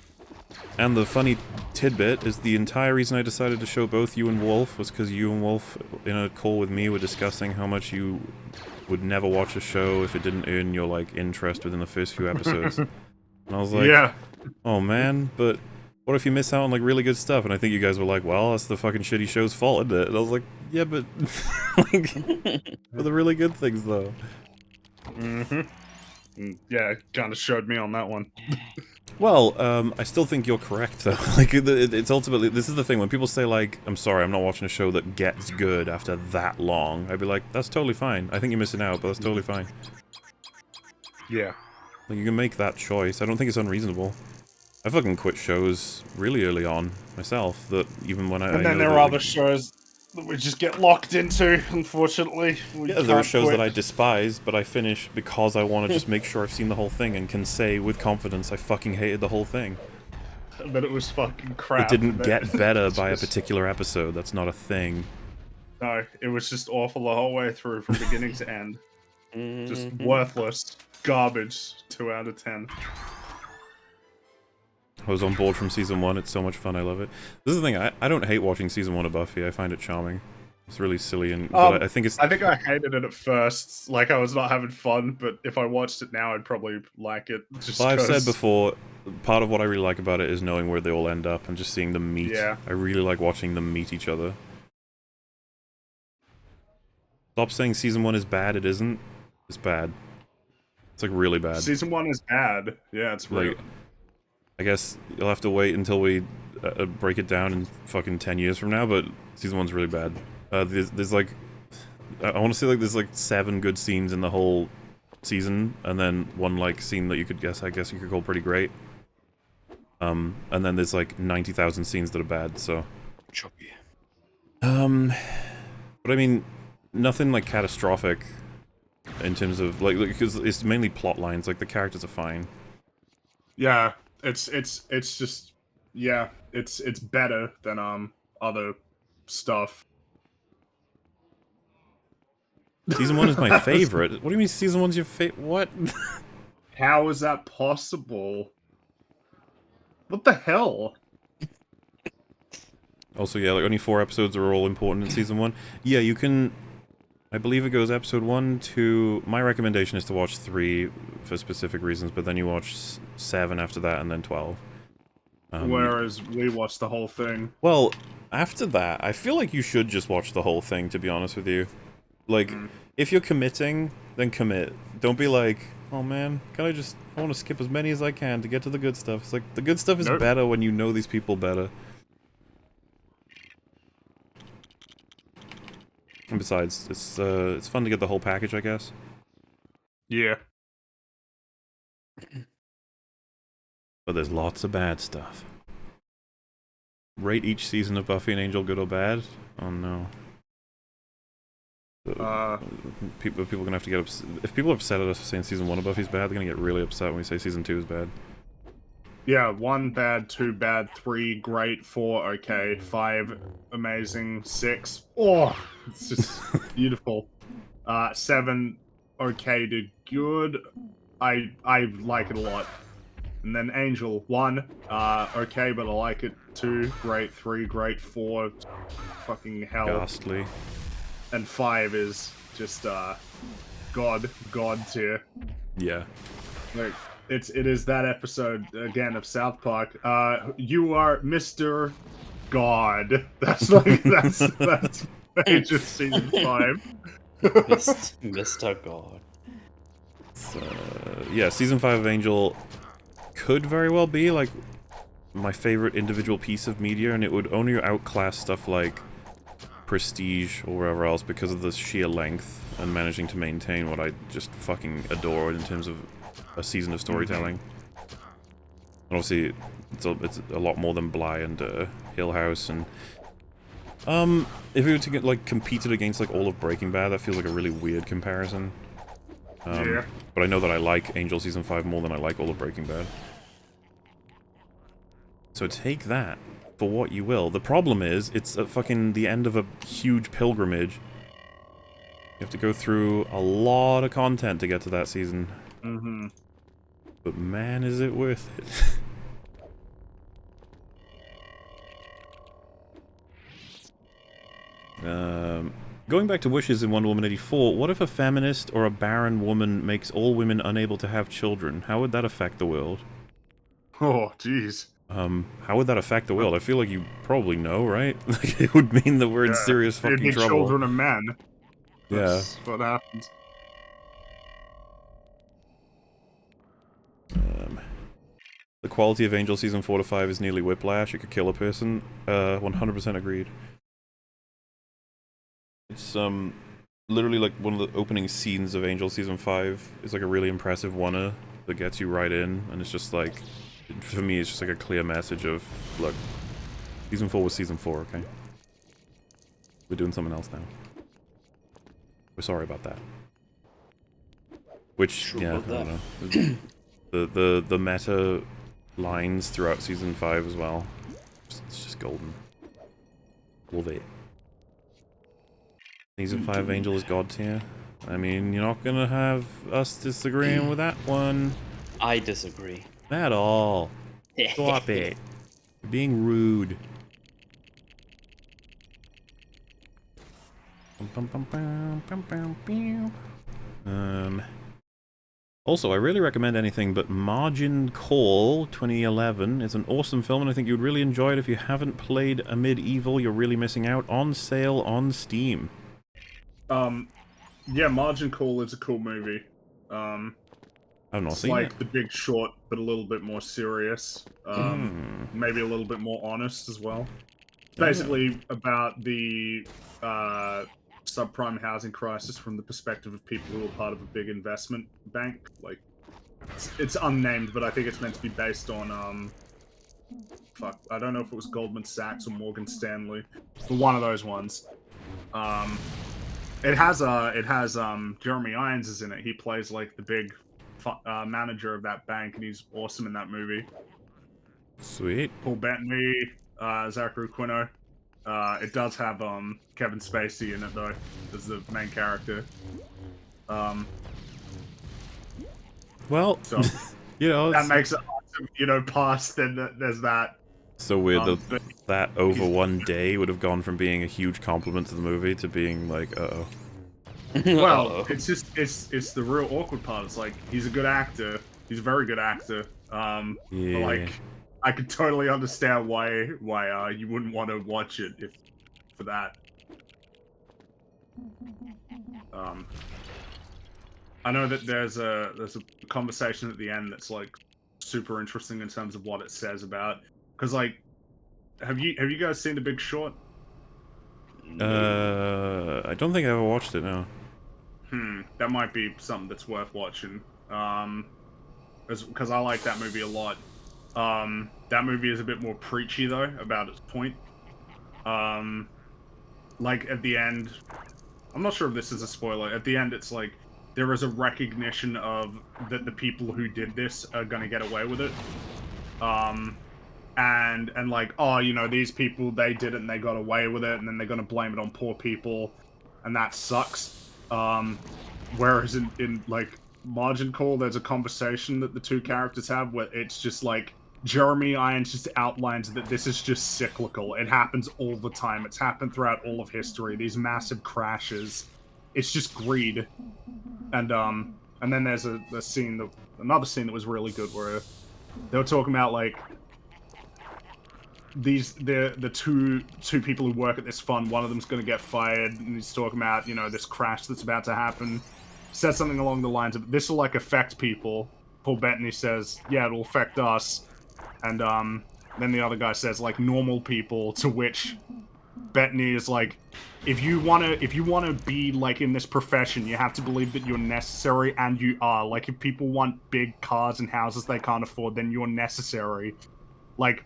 And the funny tidbit is the entire reason I decided to show both you and Wolf was because you and Wolf, in a call with me, were discussing how much you would never watch a show if it didn't earn your, like, interest within the first few episodes. And I was like, yeah. Oh man, but what if you miss out on, like, really good stuff? And I think you guys were like, well, that's the fucking shitty show's fault, isn't it? And I was like, yeah, but, like, for the really good things, though. Yeah, it kind of showed me on that one. Well, I still think you're correct, though. Like, it's ultimately... This is the thing, when people say, like, I'm sorry, I'm not watching a show that gets good after that long, I'd be like, that's totally fine. I think you're missing out, but that's totally fine. Yeah. Like, you can make that choice. I don't think it's unreasonable. I fucking quit shows really early on, myself, that even when I... And then there are other shows that we just get locked into, unfortunately. Yeah, there are shows that I despise, but I finish because I want to just make sure I've seen the whole thing and can say with confidence I fucking hated the whole thing. But it was fucking crap. It didn't get better by a particular episode, that's not a thing. No, it was just awful the whole way through, from beginning to end. Just worthless. Garbage. 2 out of 10. I was on board from season 1, it's so much fun, I love it. This is the thing, I don't hate watching season 1 of Buffy, I find it charming. It's really silly and but I think it's... I think I hated it at first, like I was not having fun, but if I watched it now I'd probably like it. Just well, I've said before, part of what I really like about it is knowing where they all end up and just seeing them meet. Yeah. I really like watching them meet each other. Stop saying season 1 is bad, it isn't. It's bad. It's like really bad. Season 1 is bad. Yeah, it's like, I guess you'll have to wait until we break it down in fucking 10 years from now, but season 1's really bad. There's like... I want to say like there's like 7 good scenes in the whole season, and then one like scene that you could I guess you could call pretty great. And then there's like 90,000 scenes that are bad, so... Choppy. But I mean, nothing like catastrophic in terms of like because it's mainly plot lines, like the characters are fine. Yeah, it's just it's better than other stuff. Season 1 is my favorite. What do you mean season 1's your favorite? What? How is that possible? What the hell? Also, yeah, like only 4 episodes are all important in season 1. Yeah, you can... I believe it goes episode 1 to... My recommendation is to watch 3 for specific reasons, but then you watch 7 after that, and then 12. Whereas we watched the whole thing. Well, after that, I feel like you should just watch the whole thing, to be honest with you. Like, if you're committing, then commit. Don't be like, oh man, I want to skip as many as I can to get to the good stuff. It's like, the good stuff is better when you know these people better. And besides, it's fun to get the whole package, I guess. Yeah. But there's lots of bad stuff. Rate each season of Buffy and Angel good or bad? Oh no. People are gonna have to get upset. If people are upset at us for saying season 1 of Buffy's bad, they're gonna get really upset when we say season 2 is bad. Yeah, 1 bad, 2 bad, 3 great, 4 okay, 5 amazing, 6 oh, it's just beautiful. 7 okay to good. I like it a lot. And then Angel 1 okay, but I like it. 2 great, 3 great, 4 fucking hell. Ghastly. And 5 is just god tier. Yeah. Like it is that episode again of South Park. You are Mr. God. That's like that's major season 5. Mr. God. Yeah, season 5 of Angel could very well be like my favorite individual piece of media, and it would only outclass stuff like prestige or wherever else because of the sheer length and managing to maintain what I just fucking adore in terms of a season of storytelling. And obviously, it's a lot more than Bly and Hill House. And if we were to get like competed against like all of Breaking Bad, that feels like a really weird comparison. Yeah. But I know that I like Angel Season 5 more than I like all of Breaking Bad. So take that for what you will. The problem is, it's at fucking the end of a huge pilgrimage. You have to go through a lot of content to get to that season. Mm-hmm. But man, is it worth it. Going back to wishes in Wonder Woman 84, what if a feminist or a barren woman makes all women unable to have children? How would that affect the world? Oh, jeez. How would that affect the world? I feel like you probably know, right? Like, it would mean that we're in serious It'd fucking be trouble. children and men. That's Yeah. what happens. The quality of Angel Season 4 to 5 is nearly Whiplash. It could kill a person. 100% agreed. It's, literally like one of the opening scenes of Angel Season 5 is like a really impressive one that gets you right in, and it's just like, for me, it's just like a clear message of, look, Season 4 was Season 4, okay? We're doing something else now. We're sorry about that. Which, Sure yeah, I about don't know. The meta lines throughout Season 5 as well. It's just golden. Love it. Season 5 Angel is God tier. I mean, you're not gonna have us disagreeing with that one. I disagree. At all. Stop it. You're being rude. Also, I really recommend anything but Margin Call 2011. It's an awesome film, and I think you'd really enjoy it. If you haven't played Amid Evil, you're really missing out. On sale on Steam. Yeah, Margin Call is a cool movie. I've not It's seen like it. The Big Short, but a little bit more serious. Maybe a little bit more honest as well. It's basically about the subprime housing crisis from the perspective of people who are part of a big investment bank. Like, it's unnamed, but I think it's meant to be based on fuck, I don't know if it was Goldman Sachs or Morgan Stanley, but one of those ones. It has Jeremy Irons is in it. He plays like the big manager of that bank, and he's awesome in that movie. Sweet. Paul Bettany, Zachary Quino. It does have Kevin Spacey in it though, as the main character. Well, So you know, that makes it awesome, you know, past then there's that. so weird but that over one day would have gone from being a huge compliment to the movie to being like, uh-oh. Well, it's just it's the real awkward part. It's like he's a good actor. He's a very good actor. But like I could totally understand why you wouldn't want to watch it if for that. I know that there's a conversation at the end that's like super interesting in terms of what it says about, because like have you guys seen The Big Short? I don't think I ever watched it, no. That might be something that's worth watching. Because I like that movie a lot. That movie is a bit more preachy though about its point. Like at the end, I'm not sure if this is a spoiler. At the end, it's like there is a recognition of that the people who did this are gonna get away with it. And like, oh, you know, these people, they did it and they got away with it, and then they're gonna blame it on poor people, and that sucks. Whereas in like Margin Call, there's a conversation that the two characters have where it's just like Jeremy Irons just outlines that this is just cyclical. It happens all the time. It's happened throughout all of history. These massive crashes. It's just greed. And then there's another scene that was really good where they were talking about like the two people who work at this fund. One of them's going to get fired, and he's talking about, you know, this crash that's about to happen. Says something along the lines of, this will like affect people. Paul Bettany says, yeah, it'll affect us. And then the other guy says like normal people, to which Bettany is like, if you wanna be like in this profession, you have to believe that you're necessary, and you are. Like, if people want big cars and houses they can't afford, then you're necessary. Like,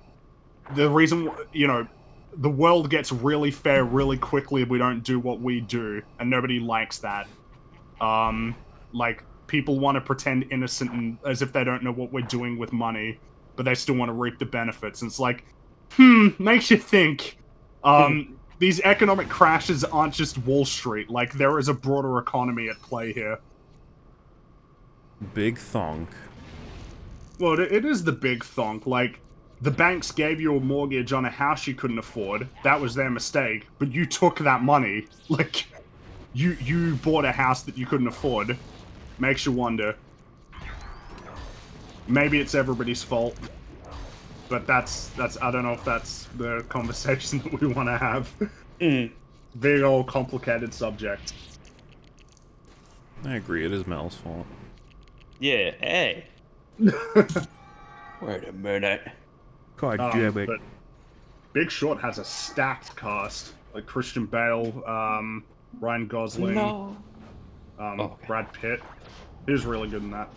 the reason, the world gets really fair really quickly if we don't do what we do, and nobody likes that. Like, people want to pretend innocent and as if they don't know what we're doing with money, but they still want to reap the benefits. And it's like, makes you think. These economic crashes aren't just Wall Street. Like, there is a broader economy at play here. Big thonk. Well, it is the big thonk. Like, the banks gave you a mortgage on a house you couldn't afford. That was their mistake. But you took that money. Like, you bought a house that you couldn't afford. Makes you wonder. Maybe it's everybody's fault. But that's I don't know if that's the conversation that we want to have. Big old complicated subject. I agree, it is Mel's fault. Yeah, hey. Wait a minute. God damn it. But Big Short has a stacked cast. Like Christian Bale, Ryan Gosling, Okay. Brad Pitt. He was really good in that.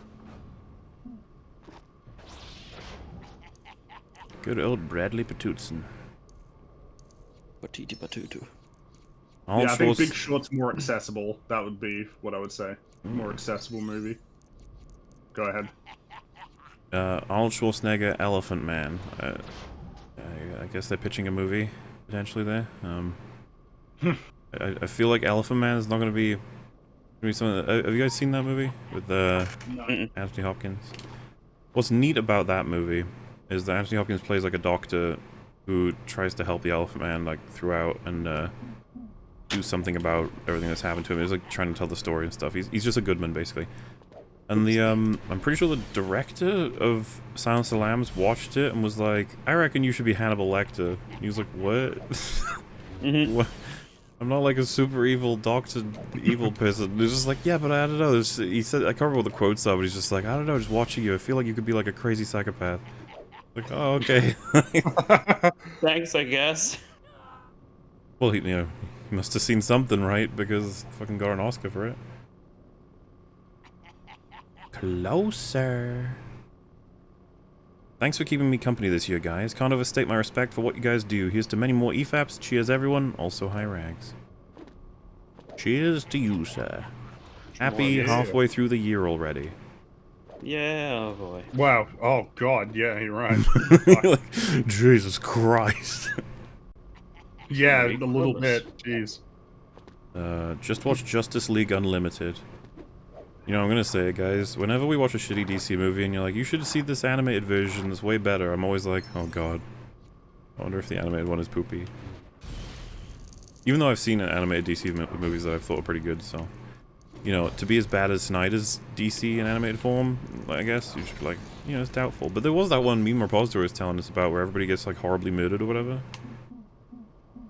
Good old Bradley Patutson. Patiti patutu. Yeah, I think Big Short's more accessible. That would be what I would say. More accessible movie. Go ahead. Arnold Schwarzenegger, Elephant Man. I guess they're pitching a movie, potentially, there. I feel like Elephant Man is not going to be something... have you guys seen that movie? With Anthony Hopkins? What's neat about that movie is that Anthony Hopkins plays like a doctor who tries to help the Elephant Man, like, throughout, and do something about everything that's happened to him. He's like trying to tell the story and stuff. He's just a good man, basically. And the I'm pretty sure the director of Silence of the Lambs watched it and was like, I reckon you should be Hannibal Lecter. And he was like, what? What? I'm not like a super evil doctor, evil person. He's just like, yeah, but I don't know. He said, I can't remember what the quotes are, but he's just like, I don't know, just watching you, I feel like you could be like a crazy psychopath. Like, oh, okay. Thanks, I guess. Well, he must have seen something, right? Because fucking got an Oscar for it. Closer. Thanks for keeping me company this year, guys. Can't overstate my respect for what you guys do. Here's to many more EFAPs. Cheers, everyone. Also, hi, Rags. Cheers to you, sir. Happy halfway through the year already. Yeah, oh boy. Wow. Oh, God. Yeah, you're right. Like, Jesus Christ. Yeah, a little bit. Jeez. Just watch Justice League Unlimited. You know, I'm gonna say it, guys. Whenever we watch a shitty DC movie and you're like, you should see this animated version, it's way better, I'm always like, oh god. I wonder if the animated one is poopy. Even though I've seen animated DC movies that I've thought were pretty good, so... You know, to be as bad as Snyder's DC in animated form, I guess, you should be like, you know, it's doubtful. But there was that one meme repository was telling us about where everybody gets, like, horribly murdered or whatever.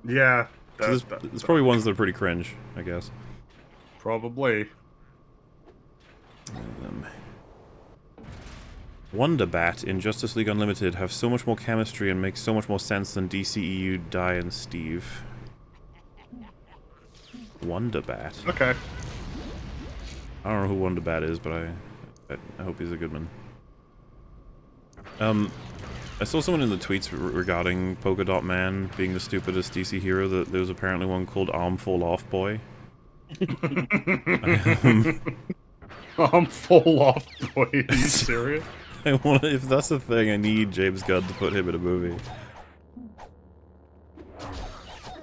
Yeah. So there's probably ones that are pretty cringe, I guess. Probably. Wonder Bat in Justice League Unlimited have so much more chemistry and make so much more sense than DCEU Die and Steve. Wonder Bat. Okay. I don't know who Wonder Bat is, but I hope he's a good one. I saw someone in the tweets regarding Polka Dot Man being the stupidest DC hero that there was apparently one called Arm Fall Off Boy. I'm full off, boy. Are you serious? If that's the thing, I need James Gunn to put him in a movie.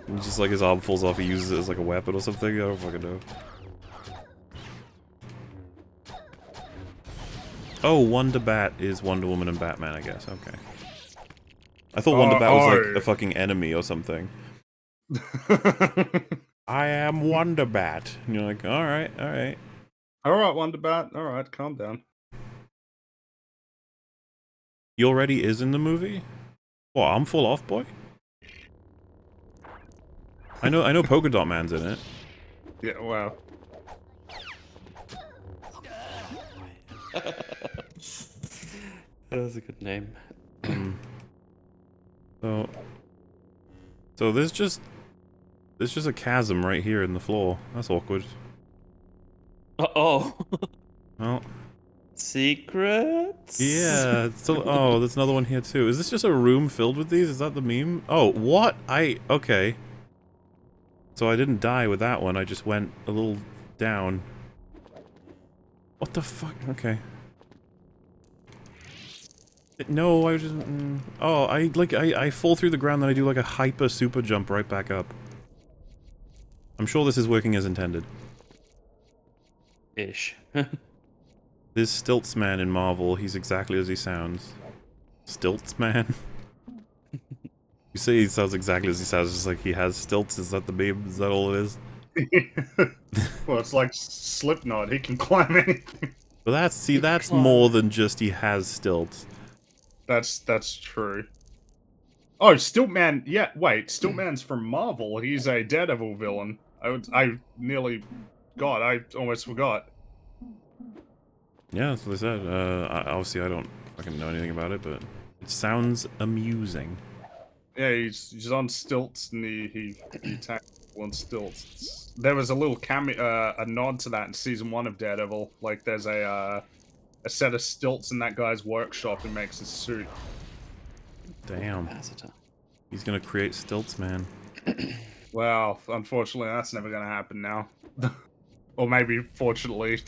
It's just like his arm falls off, he uses it as like a weapon or something, I don't fucking know. Oh, Wonder Bat is Wonder Woman and Batman, I guess, okay. I thought Wonder Bat was like a fucking enemy or something. I am Wonder Bat. And you're like, alright, alright. Alright, Wonder Bat. Alright, calm down. He already is in the movie? What, I'm Full Off Boy? I know Polka Dot Man's in it. Yeah, wow. That was a good name. So there's just There's just a chasm right here in the floor. That's awkward. Uh-oh. Well, Secrets? yeah, it's still. Oh, there's another one here too. Is this just a room filled with these? Is that the meme? Oh, what? Okay. So I didn't die with that one. I just went a little down. What the fuck? Okay. No, I just. Oh, I fall through the ground, then I do like a hyper super jump right back up. I'm sure this is working as intended. Ish. This Stilts Man in Marvel, he's exactly as he sounds. Stilts Man? You say he sounds exactly as he sounds, just like he has stilts, is that the meme? Is that all it is? Well, it's like Slipknot. He can climb anything. But that's more than just he has stilts. That's true. Oh, Stiltman. Yeah, wait. Stiltman's from Marvel. He's a Daredevil villain. I nearly. God, I almost forgot. Yeah, that's what they said. Obviously I don't fucking know anything about it, but it sounds amusing. Yeah, he's on stilts and he attacks people on stilts. There was a little cameo, a nod to that in season 1 of Daredevil. Like, there's a set of stilts in that guy's workshop and makes his suit. Damn. Capacitor. He's gonna create stilts, man. Well, unfortunately, that's never gonna happen now. Or maybe, fortunately,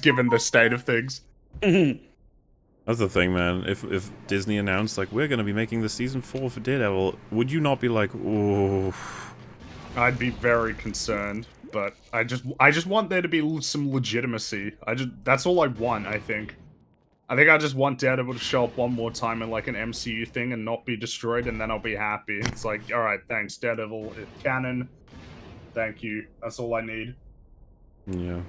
given the state of things. That's the thing, man. If Disney announced, like, we're gonna be making the season 4 for Daredevil, would you not be like, ooh... I'd be very concerned, but I just want there to be some legitimacy. That's all I want, I think. I just want Daredevil to show up one more time in like an MCU thing and not be destroyed, and then I'll be happy. It's like, alright, thanks, Daredevil, canon. Thank you. That's all I need. Yeah.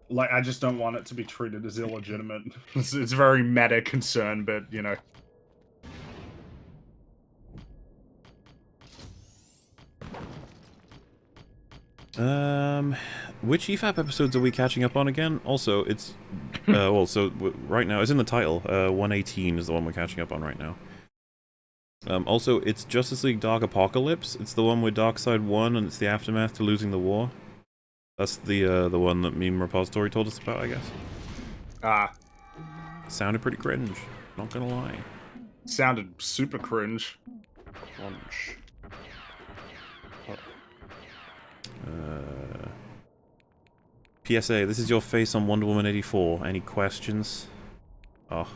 Like, I just don't want it to be treated as illegitimate. It's a very meta concern, but, you know. Which EFAP episodes are we catching up on again? Also, it's, well, so, right now, it's in the title, 118 is the one we're catching up on right now. Also, it's Justice League Dark Apocalypse. It's the one where Darkseid won, and it's the aftermath to losing the war. That's the one that Meme Repository told us about, I guess. Ah. Sounded pretty cringe, not gonna lie. Sounded super cringe. Crunch. PSA, this is your face on Wonder Woman 84. Any questions? Oh.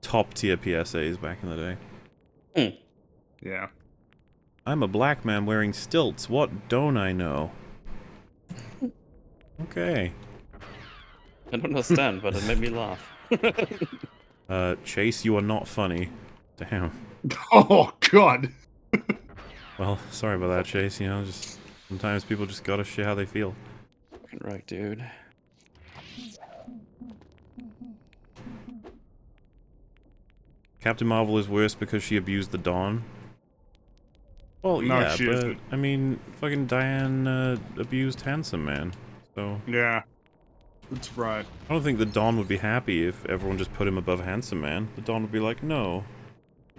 Top tier PSAs back in the day. Yeah. I'm a black man wearing stilts. What don't I know? Okay. I don't understand, but it made me laugh. Chase, you are not funny. Damn. Oh, God. Well, sorry about that, Chase. You know, just sometimes people just gotta share how they feel. Fucking right, dude. Captain Marvel is worse because she abused the Dawn. Well, No, yeah, she but isn't. I mean, fucking Diane abused Handsome Man. So Yeah. That's right. I don't think the Dawn would be happy if everyone just put him above Handsome Man. The Dawn would be like, no,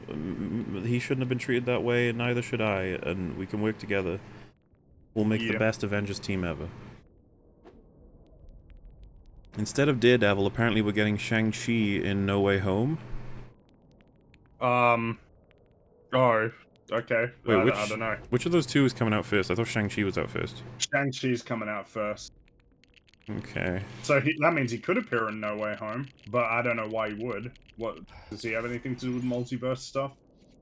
he shouldn't have been treated that way, and neither should I, and we can work together. We'll make the best Avengers team ever. Instead of Daredevil, apparently we're getting Shang-Chi in No Way Home. Oh, okay. Wait, I don't know. which of those two is coming out first? I thought Shang-Chi was out first. Shang-Chi's coming out first. Okay. So that means he could appear in No Way Home, but I don't know why he would. What, does he have anything to do with multiverse stuff?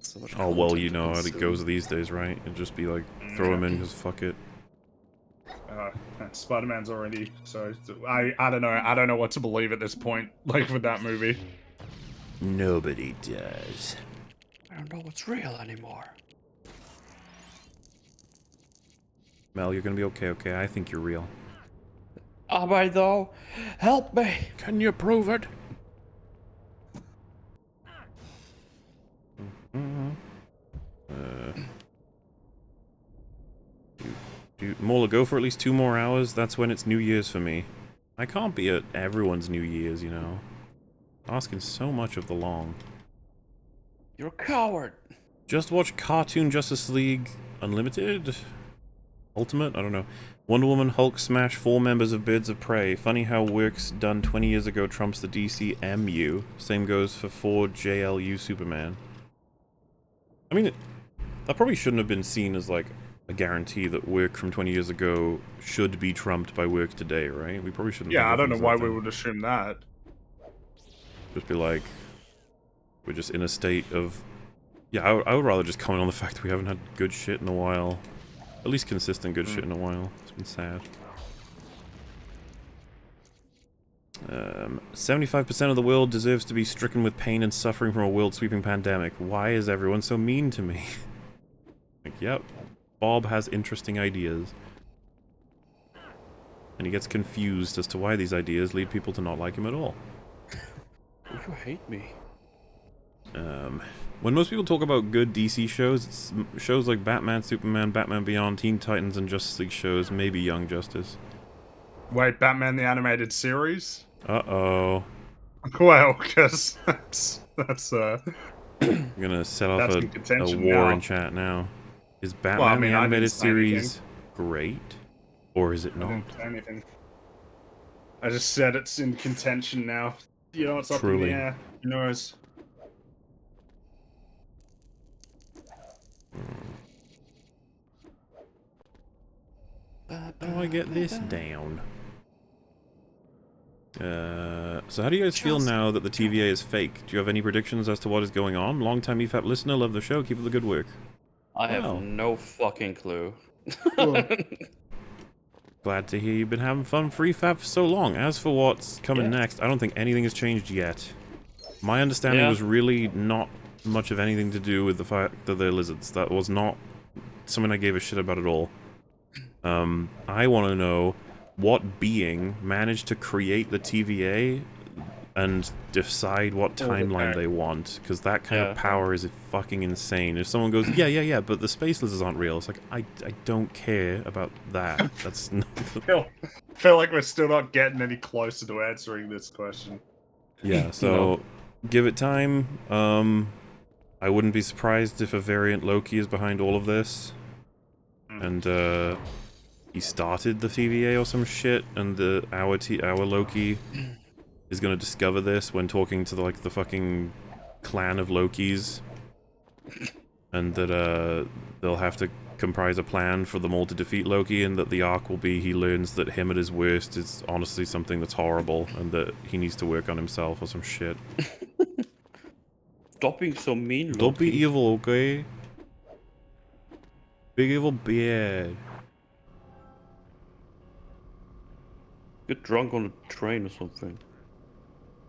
So much Oh, well, content you to know how it consume. goes these days, right? It'd just be like, throw him in, because fuck it. Spider-Man's already, so I don't know. I don't know what to believe at this point, like, with that movie. Nobody does. I don't know what's real anymore. Mel, you're gonna be okay, okay? I think you're real. Am I though? Help me! Can you prove it? Mola, go for at least 2 more hours. That's when it's New Year's for me. I can't be at everyone's New Year's, you know. Asking so much of the long. You're a coward. Just watch Cartoon Justice League Unlimited? Ultimate? I don't know. Wonder Woman, Hulk smash 4 members of Birds of Prey. Funny how works done 20 years ago trumps the DC MU. Same goes for 4 JLU Superman. I mean, that probably shouldn't have been seen as like a guarantee that work from 20 years ago should be trumped by work today, right? We probably shouldn't. Yeah, I don't know why we would would assume that. just be like, we're just in a state of... Yeah, I would rather just comment on the fact that we haven't had good shit in a while. At least consistent good shit in a while. It's been sad. 75% of the world deserves to be stricken with pain and suffering from a world-sweeping pandemic. Why is everyone so mean to me? Like, yep. Bob has interesting ideas. And he gets confused as to why these ideas lead people to not like him at all. You hate me. When most people talk about good DC shows, it's shows like Batman, Superman, Batman Beyond, Teen Titans, and Justice League shows, maybe Young Justice. Wait, Batman the Animated Series? Uh-oh. Well, because that's I'm gonna set off That's in a contention war now. in chat now. Is Batman Well, I mean, the I Animated didn't say anything. Series great? Or is it I not? didn't say anything. I just said it's in contention now. You know, it's up in Truly. the air. Who knows? How do I get this down? So how do you guys feel now that the TVA is fake? Do you have any predictions as to what is going on? Long-time EFAP listener, love the show, keep up the good work. I have Wow. no fucking clue. Glad to hear you've been having fun for EFAP for so long. As for what's coming next, I don't think anything has changed yet. My understanding was really not much of anything to do with the fact that they're lizards. That was not something I gave a shit about at all. I want to know what being managed to create the TVA and decide what timeline they want, because that kind of power is fucking insane. If someone goes, yeah, but the space lizards aren't real, it's like, I don't care about that. That's not... feel like we're still not getting any closer to answering this question. Yeah, so give it time. I wouldn't be surprised if a variant Loki is behind all of this. And he started the TVA or some shit, and our Loki is gonna discover this when talking to the fucking clan of Lokis, and that they'll have to comprise a plan for them all to defeat Loki, and that the arc will be he learns that him at his worst is honestly something that's horrible, and that he needs to work on himself or some shit. Stop being so mean, Loki. Don't be evil, okay? Big evil beard. Get drunk on a train or something.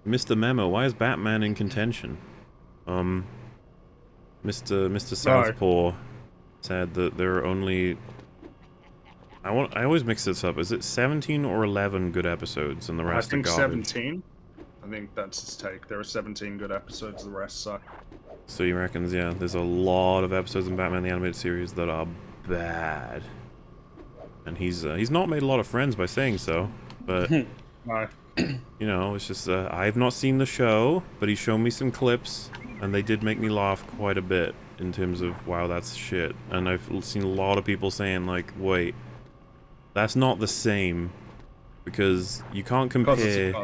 Mr. Memo, why is Batman in contention? Mr. Southpaw said that there are only... I always mix this up. Is it 17 or 11 good episodes and the rest are garbage? 17. I think that's his take. There are 17 good episodes, the rest suck. So he reckons, yeah, there's a lot of episodes in Batman the Animated Series that are bad. And he's not made a lot of friends by saying so, but... No. You know, it's just, I've not seen the show, but he's shown me some clips, and they did make me laugh quite a bit in terms of, wow, that's shit. And I've seen a lot of people saying, like, wait, that's not the same, because you can't compare...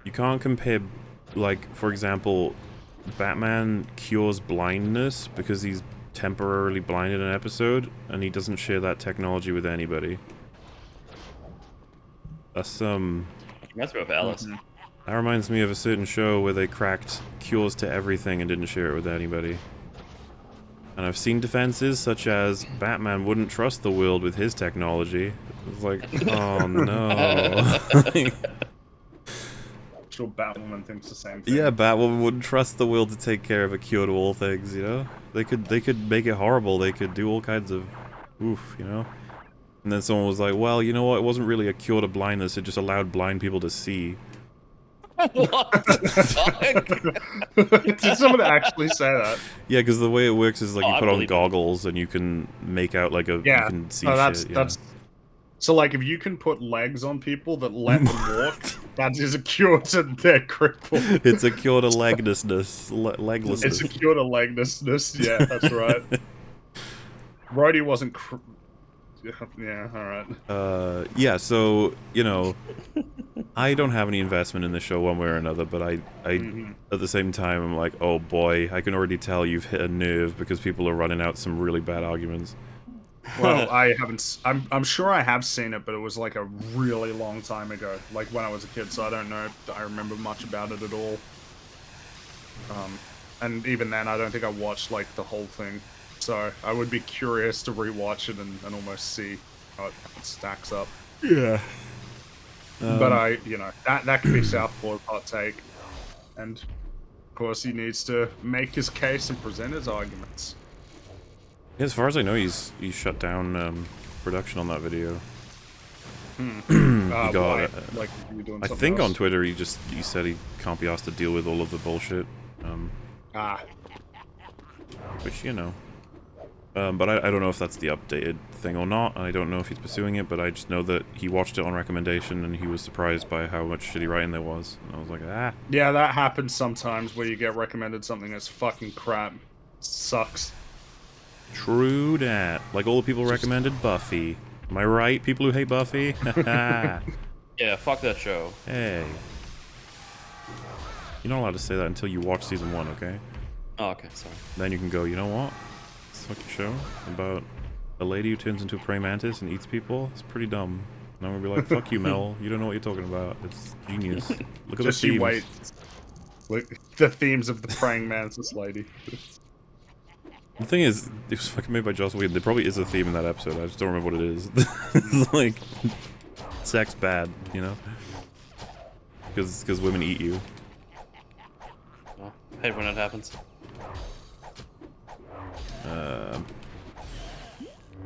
You can't compare, like, for example, Batman cures blindness because he's temporarily blind in an episode, and he doesn't share that technology with anybody. That's, That's with Alice. That reminds me of a certain show where they cracked cures to everything and didn't share it with anybody. And I've seen defenses such as Batman wouldn't trust the world with his technology. It's like, oh no. Sure, Batwoman thinks the same thing. Yeah, Batwoman wouldn't trust the world to take care of a cure to all things, you know? They could make it horrible, they could do all kinds of oof, you know? And then someone was like, well, you know what, it wasn't really a cure to blindness, it just allowed blind people to see. What the fuck? Did someone actually say that? Yeah, because the way it works is like you I put on believe it. goggles and you can make out like a you can see that's shit. that's so like if you can put legs on people that let them walk, That is a cure to their cripple. It's a cure to leglessness. Leglessness. It's a cure to leglessness. Yeah, that's right. Brody wasn't. Yeah, alright. Yeah, so, you know, I don't have any investment in the show one way or another, but I at the same time, I'm like, oh boy, I can already tell you've hit a nerve because people are running out some really bad arguments. Well, I haven't. I'm sure I have seen it, but it was like a really long time ago, like when I was a kid. So I don't know if I remember much about it at all. And even then, I don't think I watched like the whole thing. So I would be curious to rewatch it and almost see how it stacks up. Yeah. But you know, that could be Southpaw's hot take, and of course he needs to make his case and present his arguments. As far as I know, he's shut down production on that video. He got like you doing I something think else? on Twitter he said he can't be asked to deal with all of the bullshit. Which, you know. But I don't know if that's the updated thing or not. I don't know if he's pursuing it, but I just know that he watched it on recommendation and he was surprised by how much shitty writing there was. And I was like, ah. Yeah, that happens sometimes where you get recommended something that's fucking crap. Sucks. True that. Like all the people recommended Buffy. Am I right, people who hate Buffy? Yeah, fuck that show. Hey. You're not allowed to say that until you watch season 1, okay? Oh, okay, sorry. Then you can go, you know what? This fucking show about a lady who turns into a praying mantis and eats people. It's pretty dumb. And I'm gonna be like, fuck you, Mel. You don't know what you're talking about. It's genius. Look at Just the themes. you wait. Look, the themes of the praying mantis lady. The thing is, it was fucking made by Joss Whedon. There probably is a theme in that episode. I just don't remember what it is. It's like sex bad, you know? Because women eat you. Oh, hate when it happens.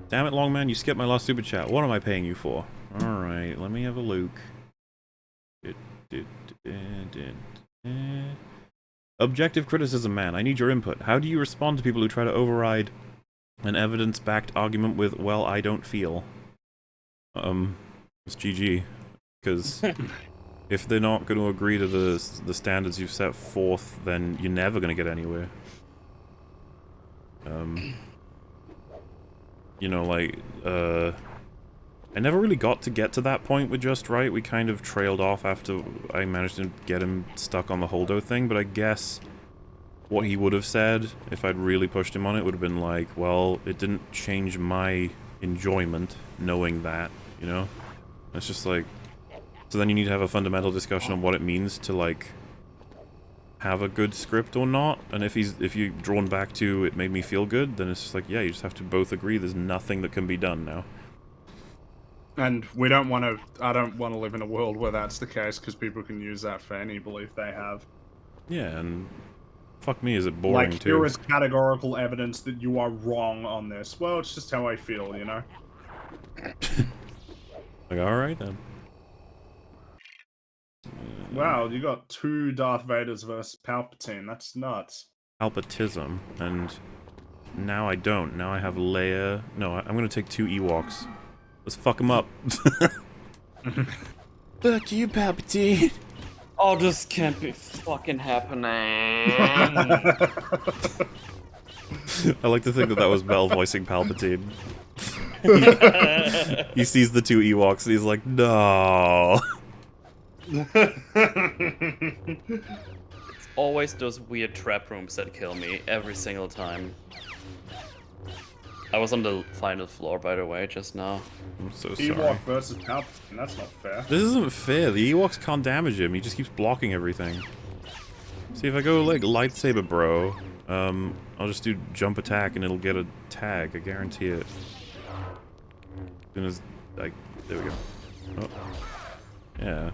Damn it, Longman, you skipped my last super chat. What am I paying you for? Alright, let me have a look. Objective criticism, man. I need your input. How do you respond to people who try to override an evidence-backed argument with, well, I don't feel? It's GG. Because if they're not going to agree to the standards you've set forth, then you're never going to get anywhere. You know, like, I never really got to that point with Just Right. We kind of trailed off after I managed to get him stuck on the Holdo thing, but I guess what he would have said, if I'd really pushed him on it, would have been like, well, it didn't change my enjoyment knowing that, you know? It's just like... So then you need to have a fundamental discussion on what it means to, like, have a good script or not, and if you're drawn back to it made me feel good, then it's just like, yeah, you just have to both agree there's nothing that can be done now. And we don't want to. I don't want to live in a world where that's the case, because people can use that for any belief they have. Yeah, and fuck me, is it boring like, too? here is categorical evidence that you are wrong on this. Well, it's just how I feel, you know? Like, alright then. Wow, you got 2 Darth Vaders versus Palpatine. That's nuts. Palpatism, and now I don't. Now I have Leia. No, I'm gonna take 2 Ewoks. Let's fuck them up. Fuck you, Palpatine. Oh, this can't be fucking happening. I like to think that was Bell voicing Palpatine. He sees the 2 Ewoks and he's like, no. It's always those weird trap rooms that kill me every single time. I was on the final floor, by the way, just now. I'm so sorry. Ewok versus Palpatine. That's not fair. This isn't fair. The Ewoks can't damage him. He just keeps blocking everything. See, if I go like lightsaber bro, I'll just do jump attack and it'll get a tag. I guarantee it. As soon as, like, there we go. Oh. Yeah.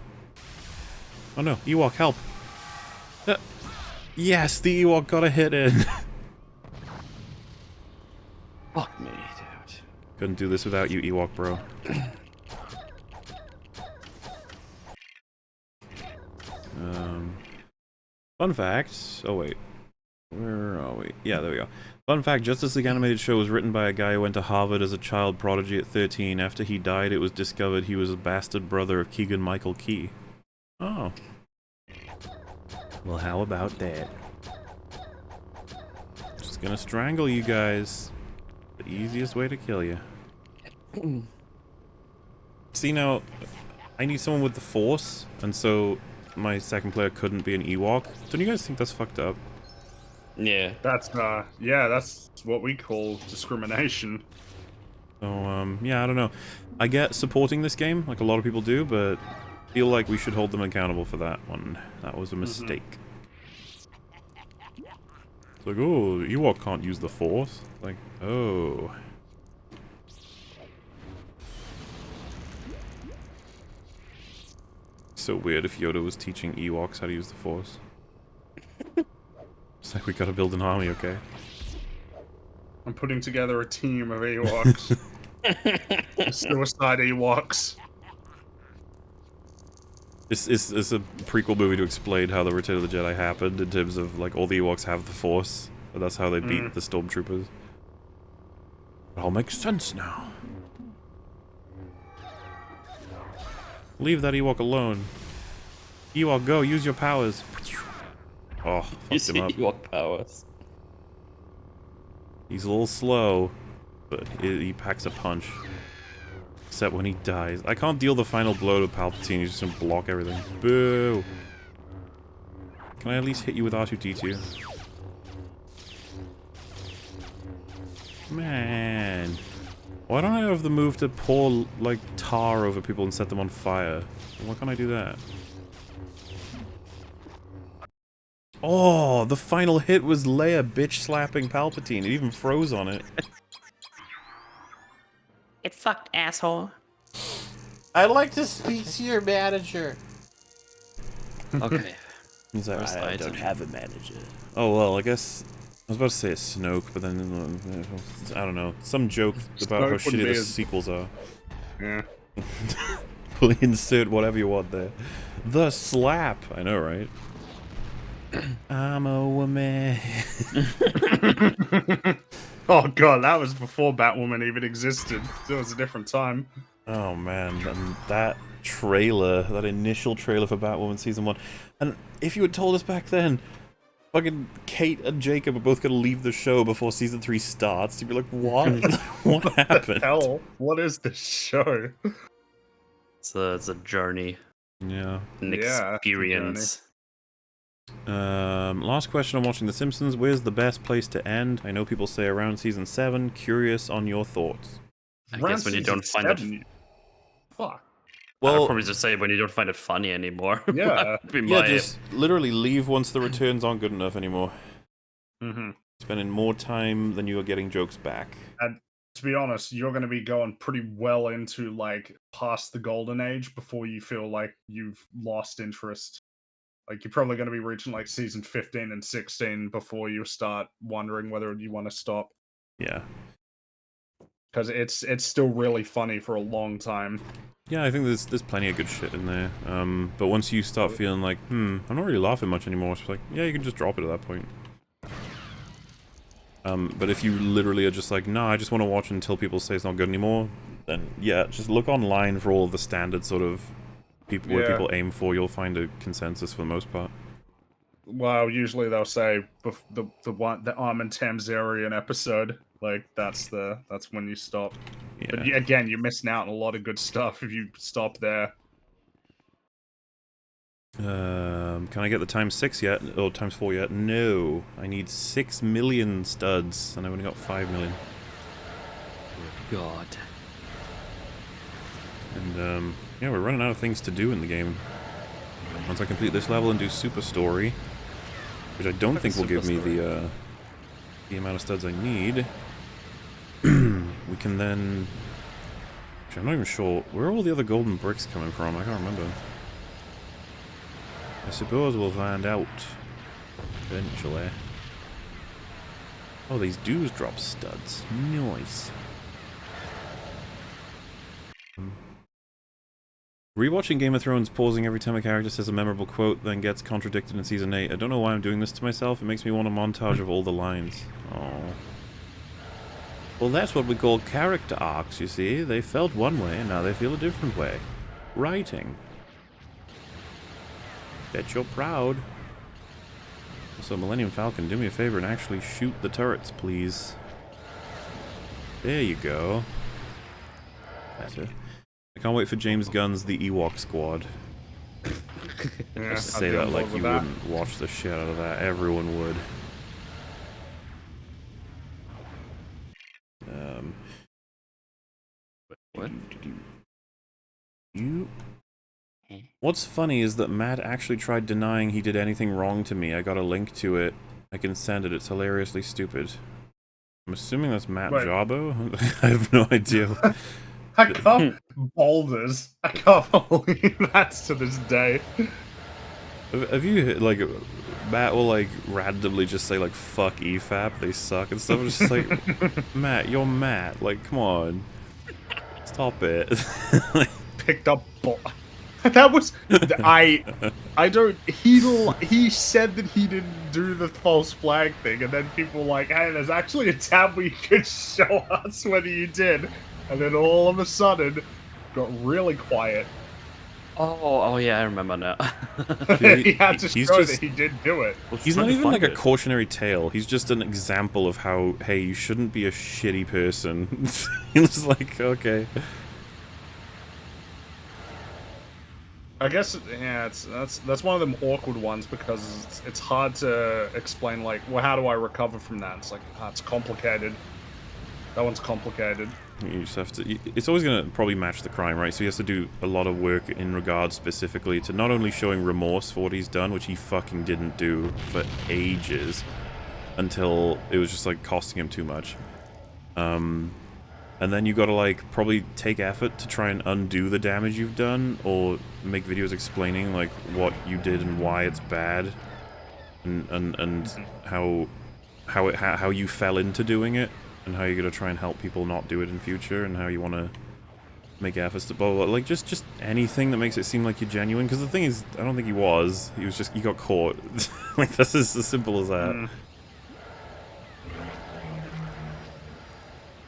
Oh no, Ewok, help! Yes, the Ewok got a hit in! Fuck me, dude. Couldn't do this without you, Ewok, bro. Fun fact... Oh, wait. Where are we? Yeah, there we go. Fun fact, Justice League animated show was written by a guy who went to Harvard as a child prodigy at 13. After he died, it was discovered he was a bastard brother of Keegan-Michael Key. Oh. Well, how about that? Just gonna strangle you guys. The easiest way to kill you. See, now, I need someone with the Force, and so my second player couldn't be an Ewok. Don't you guys think that's fucked up? Yeah. That's what we call discrimination. So, yeah, I don't know. I get supporting this game, like a lot of people do, but I feel like we should hold them accountable for that one. That was a mistake. It's like, oh, Ewok can't use the Force. Like, oh. So weird if Yoda was teaching Ewoks how to use the Force. It's like, we gotta build an army, okay? I'm putting together a team of Ewoks. Suicide Ewoks. It's a prequel movie to explain how the Return of the Jedi happened in terms of, like, all the Ewoks have the Force. But that's how they beat the Stormtroopers. It all makes sense now. Leave that Ewok alone. Ewok, go, use your powers. Oh, You fucked see him up. Ewok powers. He's a little slow, but he packs a punch. Except when he dies. I can't deal the final blow to Palpatine, he's just gonna block everything. Boo! Can I at least hit you with R2-D2? Man. Why don't I have the move to pour, like, tar over people and set them on fire? Why can't I do that? Oh, the final hit was Leia bitch-slapping Palpatine. It even froze on it. Get fucked, asshole. I'd like to speak to your manager. Okay. He's like, First I item. don't have a manager. Oh, well, I guess... I was about to say a Snoke, but then... I don't know. Some joke about how Snoke would shitty be the a- sequels are. Yeah. Please insert whatever you want there. The slap! I know, right? I'm a woman. Oh god, that was before Batwoman even existed. It was a different time. Oh man, and that trailer, that initial trailer for Batwoman Season 1. And if you had told us back then, fucking Kate and Jacob are both gonna leave the show before Season 3 starts, you'd be like, what? What happened? Hell, what is this show? It's a journey, Yeah. an Yeah, it's a experience. Last question on watching The Simpsons. Where's the best place to end? I know people say around Season 7. Curious on your thoughts. I guess when you don't find it. Fuck. I'll probably just say when you don't find it funny anymore. Yeah. That'd be Yeah, my- just literally leave once the returns aren't good enough anymore. Mm-hmm. Spending more time than you are getting jokes back. To be honest, you're going to be going pretty well into, like, past the golden age before you feel like you've lost interest. Like, you're probably going to be reaching, like, season 15 and 16 before you start wondering whether you want to stop. Yeah. Because it's still really funny for a long time. Yeah, I think there's plenty of good shit in there. But once you start feeling like, I'm not really laughing much anymore, it's like, yeah, you can just drop it at that point. But if you literally are just like, no, I just want to watch until people say it's not good anymore, then yeah, just look online for all of the standard sort of people where people aim for. You'll find a consensus for the most part. Well, usually they'll say the Armin Tamzarian episode, like that's when you stop. Yeah. But again, you're missing out on a lot of good stuff if you stop there. Can I get the times 6 yet? Or times 4 yet? No. I need 6 million studs, and I only got 5 million. God. And, yeah, we're running out of things to do in the game. Once I complete this level and do Super Story, which I don't think will give me the amount of studs I need, we can then... Actually, I'm not even sure. Where are all the other golden bricks coming from? I can't remember. I suppose we'll find out eventually. Oh, these dues drop studs. Nice. Rewatching Game of Thrones, pausing every time a character says a memorable quote, then gets contradicted in Season 8. I don't know why I'm doing this to myself. It makes me want a montage of all the lines. Oh. Well, that's what we call character arcs, you see. They felt one way, and now they feel a different way. Writing. Bet you're proud. So, Millennium Falcon, do me a favor and actually shoot the turrets, please. There you go. Better. I can't wait for James Gunn's The Ewok Squad. Yeah, Just I'd say be on that board like with you that. wouldn't watch the shit out of that. Everyone would. What? You. What's funny is that Matt actually tried denying he did anything wrong to me. I got a link to it. I can send it. It's hilariously stupid. I'm assuming that's Matt Wait. Jabo? I have no idea. I can't boulders. I can't believe that's to this day. Have you, like, Matt will, like, randomly just say, like, fuck EFAP, they suck and stuff. I'm just like, Matt, you're Matt. Like, come on. Stop it. Like, Picked up that was I don't he said that he didn't do the false flag thing, and then people were like, hey, there's actually a tab where you could show us whether you did, and then all of a sudden got really quiet. Oh yeah, I remember now. He had to he's show just- that he did do it. he's not even like a cautionary tale. He's just an example of how, hey, you shouldn't be a shitty person. It's like, okay. I guess, yeah, that's one of them awkward ones because it's hard to explain, like, well, how do I recover from that? It's like, it's complicated. That one's complicated. You just have to. It's always going to probably match the crime, right? So he has to do a lot of work in regards specifically to not only showing remorse for what he's done, which he fucking didn't do for ages, until it was just like costing him too much. And then you got to like probably take effort to try and undo the damage you've done, or make videos explaining like what you did and why it's bad, and how you fell into doing it. And how you're gonna try and help people not do it in future, and how you want to make efforts to blah, blah, blah. Like just anything that makes it seem like you're genuine. Because the thing is, I don't think he was. He was just, he got caught. Like that's as simple as that.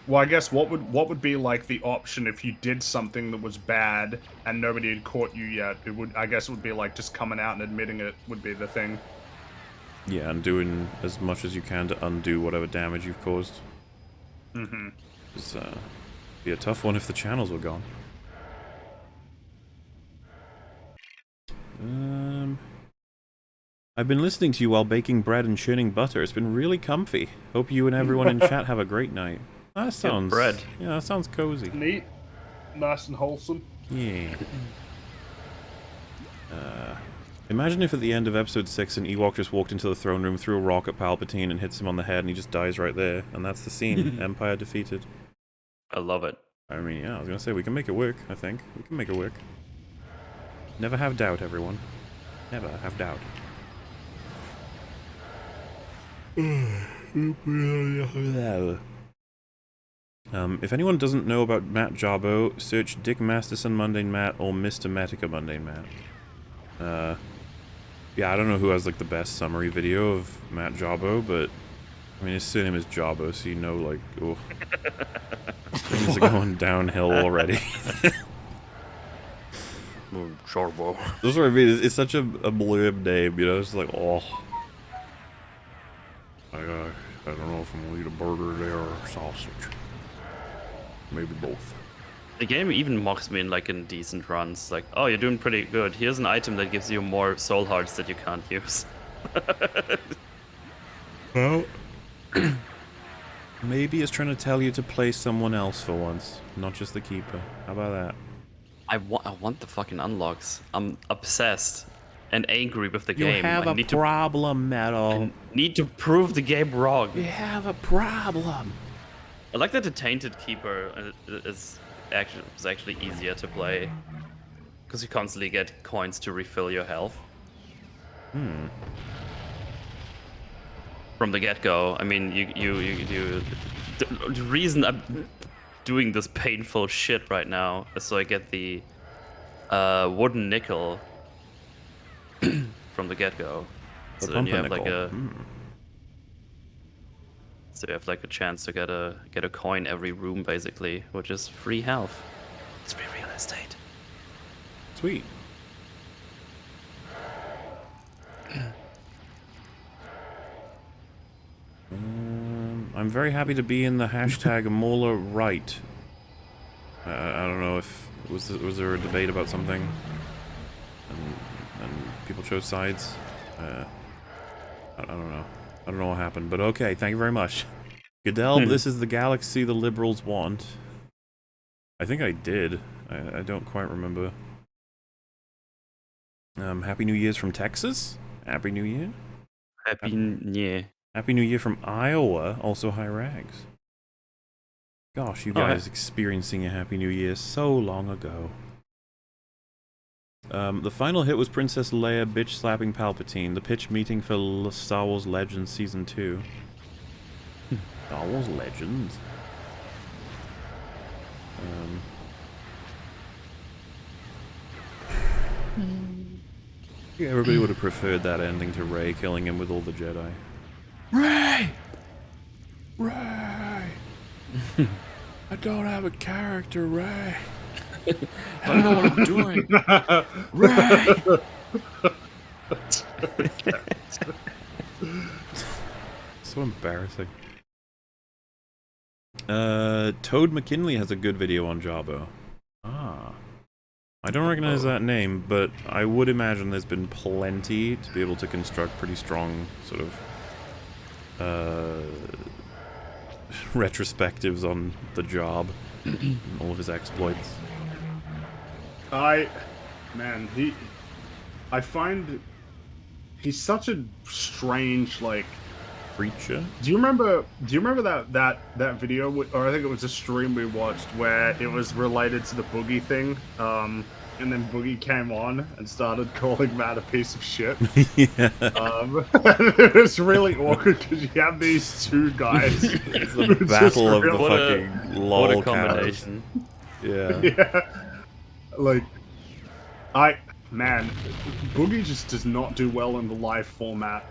Well, I guess what would be like the option if you did something that was bad and nobody had caught you yet? It would, I guess, it would be like just coming out and admitting it would be the thing. Yeah, and doing as much as you can to undo whatever damage you've caused. Mm-hmm. It's be a tough one if the channels were gone. I've been listening to you while baking bread and churning butter. It's been really comfy. Hope you and everyone in chat have a great night. That sounds... bread. Yeah, that sounds cozy. Neat, nice and wholesome. Yeah. Imagine if at the end of episode 6 an Ewok just walked into the throne room, threw a rock at Palpatine and hits him on the head and he just dies right there. And that's the scene. Empire defeated. I love it. I mean, yeah, I was gonna say, we can make it work, I think. We can make it work. Never have doubt, everyone. Never have doubt. If anyone doesn't know about Matt Jabo, search Dick Masterson Mundane Matt or Mr. Metica Mundane Matt. Yeah, I don't know who has like the best summary video of Matt Jabo, but I mean his surname is Jabo, so you know, like, oh, things are going downhill already. Chorbo. That's what I mean. It's such a blurb name, you know. It's like, oh, I don't know if I'm gonna eat a burger there or sausage. Maybe both. The game even mocks me in like in decent runs. Like, oh, you're doing pretty good. Here's an item that gives you more soul hearts that you can't use. Well, maybe it's trying to tell you to play someone else for once, not just the keeper. How about that? I want the fucking unlocks. I'm obsessed and angry with the You game. have I a need problem, Metal. to need to prove the game wrong. You have a problem. I like that the Tainted Keeper is actually easier to play because you constantly get coins to refill your health. From the get-go. I mean, the reason I'm doing this painful shit right now is so I get the wooden nickel from the get-go. The So then you have like pumpernickel. so you have like a chance to get a coin every room basically, which is free health. It's free real estate. Sweet. I'm very happy to be in the hashtag Mola right. I don't know if was there a debate about something, and people chose sides. I don't know. I don't know what happened, but okay. Thank you very much, Goodell. This is the galaxy the liberals want. I think I did. I don't quite remember. Happy New Year's from Texas. Happy New Year. Happy New Year. Happy New Year from Iowa. Also, hi Rags. Gosh, you guys experiencing a Happy New Year so long ago. The final hit was Princess Leia bitch slapping Palpatine. The pitch meeting for Star Wars Legends Season 2. Star Wars Legends? Yeah, everybody would have preferred that ending to Rey killing him with all the Jedi. Rey! Rey! I don't have a character, Rey. I don't know what I'm doing. Rey! So embarrassing. Toad McKinley has a good video on Jabbo. Ah. I don't recognize that name, but I would imagine there's been plenty to be able to construct pretty strong sort of retrospectives on the job and all of his exploits. I find he's such a strange, like, Creature? Do you remember that video, or I think it was a stream we watched where it was related to the Boogie thing, and then Boogie came on and started calling Matt a piece of shit. Yeah. It was really awkward because you have these two guys. It's the battle of the fucking lol what a combination. Yeah. Yeah. Like, Boogie just does not do well in the live format.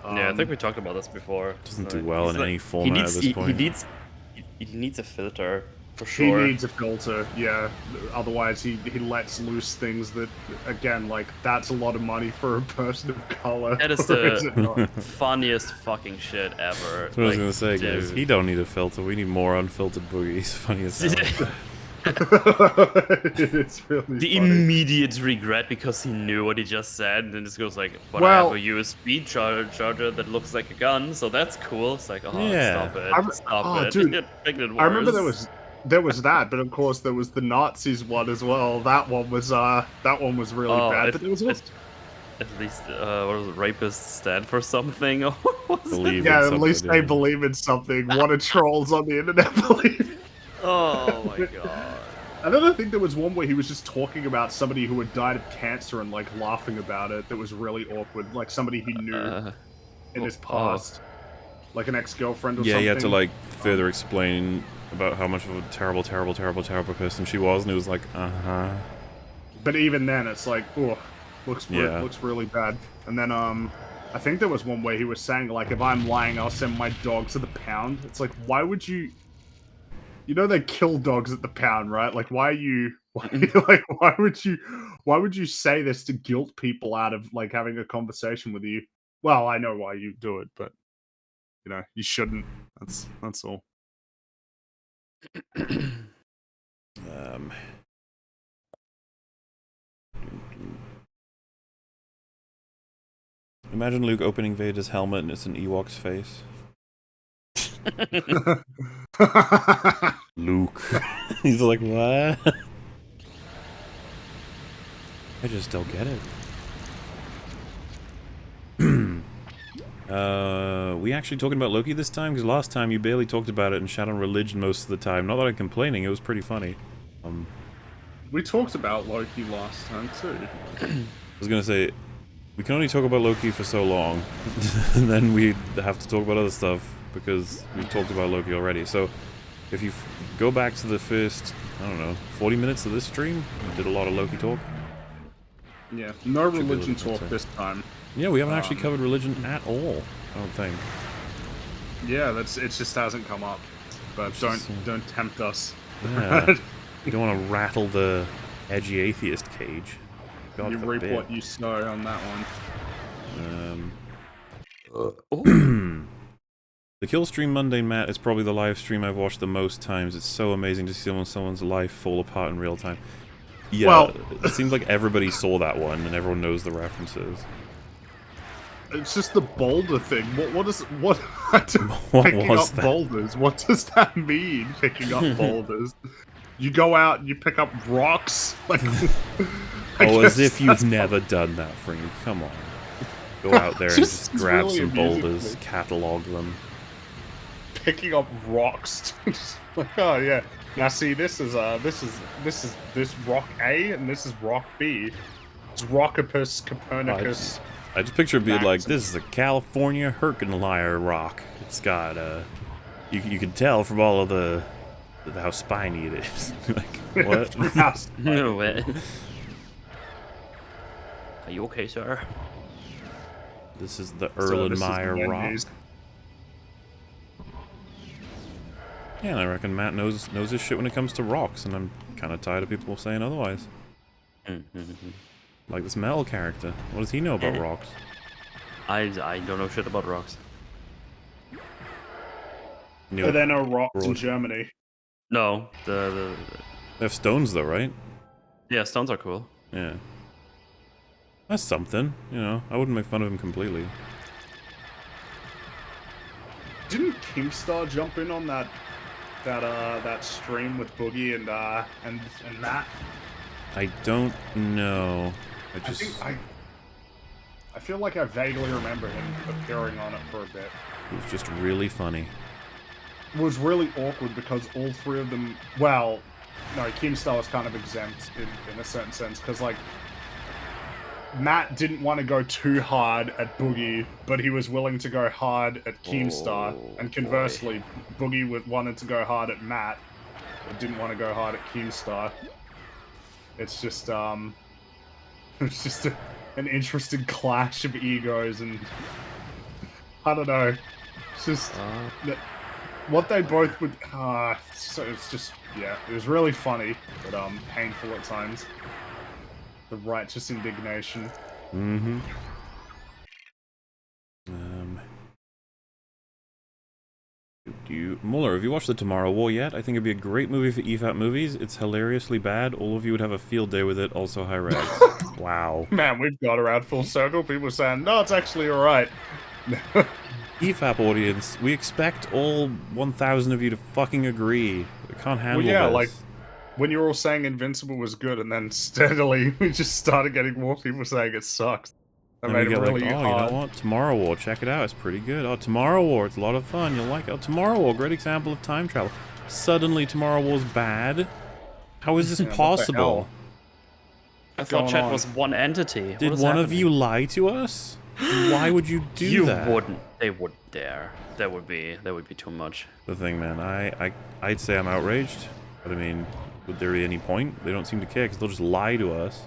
Yeah, I think we talked about this before. Doesn't do well in any format at this point. He needs a filter, for sure. He needs a filter, yeah. Otherwise, he lets loose things that, again, like, that's a lot of money for a person of color. That is the funniest fucking shit ever. That's what I was gonna say, guys. He don't need a filter. We need more unfiltered Boogies. Funny as hell. It's really the funny. immediate regret because he knew what he just said, and then just goes like, "But I have a USB charger that looks like a gun, so that's cool." It's like, "Oh, Yeah. stop it, Dude, You're making it worse. I remember there was that, but of course there was the Nazis one as well. That one was really bad. But it was also... at least what was it, rapists stand for something, or what was it? Yeah, at least they believe in something. What a trolls on the internet believe. Oh my god. And then I think there was one where he was just talking about somebody who had died of cancer and, like, laughing about it. That was really awkward. Like, somebody he knew in his past. Like an ex-girlfriend or something. Yeah, he had to, like, further explain about how much of a terrible, terrible, terrible, terrible person she was, and it was like, uh-huh. But even then, it's like, oh, looks really bad. And then, I think there was one where he was saying, like, if I'm lying, I'll send my dog to the pound. It's like, why would you... You know they kill dogs at the pound, right? Like, why would you say this to guilt people out of, like, having a conversation with you? Well, I know why you do it, but you know, you shouldn't. That's all. Imagine Luke opening Vader's helmet and it's an Ewok's face. Luke. He's like, what? I just don't get it. We actually talking about Loki this time? Because last time you barely talked about it and shat on religion most of the time. Not that I'm complaining, it was pretty funny. We talked about Loki last time too. I was gonna say, we can only talk about Loki for so long, and then we have to talk about other stuff, because we've talked about Loki already. So, if you go back to the first, I don't know, 40 minutes of this stream, we did a lot of Loki talk. Yeah, no religion talk this time. Yeah, we haven't actually covered religion at all, I don't think. Yeah, it just hasn't come up. But don't tempt us. Yeah. You don't want to rattle the edgy atheist cage. God you forbid. reap what you sow on that one. The Kill Stream Mundane Matt is probably the live stream I've watched the most times. It's so amazing to see someone's life fall apart in real time. Yeah, Well, it seems like everybody saw that one and everyone knows the references. it's just the boulder thing. What What picking was up that? boulders? What does that mean? Picking up boulders? You go out and you pick up rocks. Like, Oh, as if you've never done that, Frank. Come on. Go out there and just It's grab really some amusing to boulders, me. catalog them. Picking up rocks. Like, oh yeah. Now see, this is rock A and this is rock B. It's Rockopus Copernicus. I just picture it being like, Max. this is a California Herkenleier rock. It's got, you can tell from all of the how spiny it is. Like, what? No way. Are you okay, sir? This is the So this is Erlenmeyer the rock. menus. Yeah, and I reckon Matt knows his shit when it comes to rocks, and I'm kind of tired of people saying otherwise. Like this Mel character. What does he know about rocks? I don't know shit about rocks. You know, Are there no rocks in Broad. Germany? No, they have stones though, right? yeah, stones are cool. Yeah. That's something, you know. I wouldn't make fun of him completely. Didn't Keemstar jump in on that stream with Boogie and Matt? I don't know. I feel like I vaguely remember him appearing on it for a bit. It was just really funny. It was really awkward because all three of them. Well, no, Keemstar was kind of exempt in a certain sense because like Matt didn't want to go too hard at Boogie, but he was willing to go hard at Keemstar, and conversely, Boogie wanted to go hard at Matt, but didn't want to go hard at Keemstar. It's just it's just an interesting clash of egos, and I don't know. It's just what they both would. So it's just yeah, it was really funny, but painful at times. The righteous indignation. Mm-hmm. Muller, have you watched The Tomorrow War yet? I think it'd be a great movie for EFAP movies. It's hilariously bad. All of you would have a field day with it. Also high res. Wow. Man, we've got around full circle. People saying, no, it's actually alright. EFAP audience, we expect all 1,000 of you to fucking agree. We can't handle Well, yeah, this. like, when you were all saying Invincible was good, and then steadily we just started getting more people saying it sucks. That And made we it get really like, oh, hard. you know what? Tomorrow War, check it out. It's pretty good. Oh, Tomorrow War, it's a lot of fun. You'll like it. Oh, Tomorrow War, great example of time travel. Suddenly, Tomorrow War's bad. How is this Yeah, what the possible? hell? I thought going chat on? was one entity. Did one of you lie to us? Why would you do You that? wouldn't. They wouldn't dare. That would be too much. The thing, man, I'd say I'm outraged, but I mean, would there be any point? They don't seem to care because they'll just lie to us.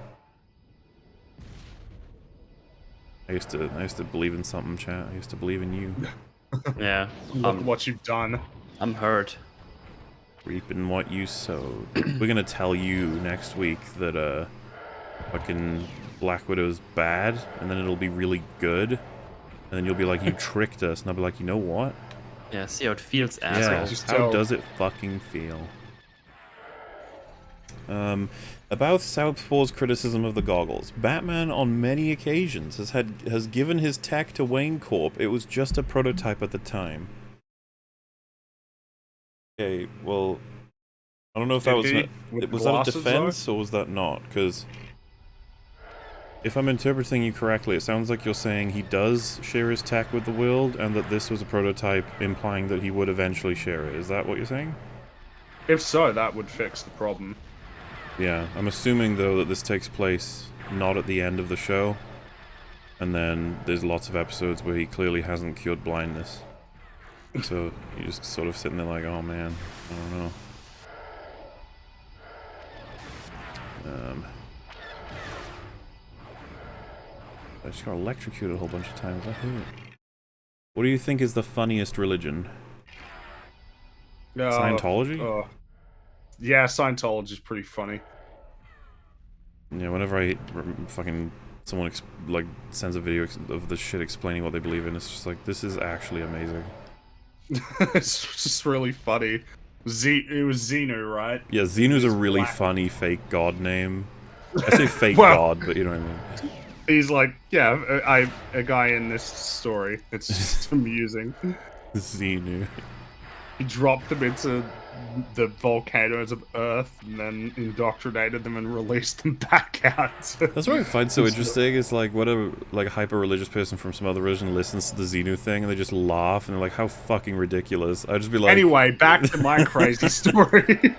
I used to believe in something, chat. I used to believe in you. Yeah. Look what you've done. I'm hurt. Reaping what you sowed. We're gonna tell you next week that fucking Black Widow's bad, and then it'll be really good, and then you'll be like, you tricked us, and I'll be like, you know what? Yeah, see how it feels, Yeah, asshole. just how tell- does it fucking feel? About Southpaw's criticism of the goggles. Batman on many occasions has given his tech to Wayne Corp. It was just a prototype at the time. Okay, well, I don't know if that was Did he? With was that a glasses, defense or was that not? Because if I'm interpreting you correctly, it sounds like you're saying he does share his tech with the world, and that this was a prototype, implying that he would eventually share it. Is that what you're saying? If so, that would fix the problem. Yeah, I'm assuming though that this takes place not at the end of the show, and then there's lots of episodes where he clearly hasn't cured blindness. So you're just sort of sitting there like, oh man, I don't know. I just got electrocuted a whole bunch of times. That hurt. What do you think is the funniest religion? Scientology? Yeah, Scientology is pretty funny. Yeah, whenever fucking someone like sends a video of the shit explaining what they believe in, it's just like, this is actually amazing. It's just really funny. It was Xenu, right? Yeah, Xenu's a really black. funny fake god name. I say fake Well- god, but you know what I mean. He's like, yeah, a guy in this story. It's just amusing. Xenu. He dropped them into the volcanoes of Earth and then indoctrinated them and released them back out. That's what I find so interesting, is like what a hyper-religious person from some other religion listens to the Xenu thing and they just laugh and they're like, how fucking ridiculous. I'd just be like... Anyway, back to my crazy story.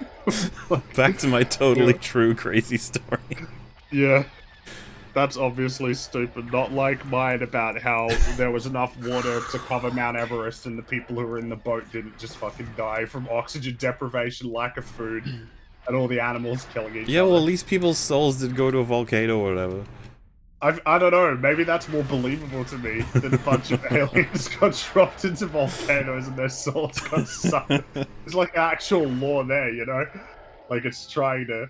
Back to my totally true crazy story. Yeah. That's obviously stupid, not like mine about how there was enough water to cover Mount Everest and the people who were in the boat didn't just fucking die from oxygen deprivation, lack of food, and all the animals killing each other. Yeah, well, at least people's souls did go to a volcano or whatever. I don't know, maybe that's more believable to me than a bunch of aliens got dropped into volcanoes and their souls got sucked. There's like actual law there, you know? Like it's trying to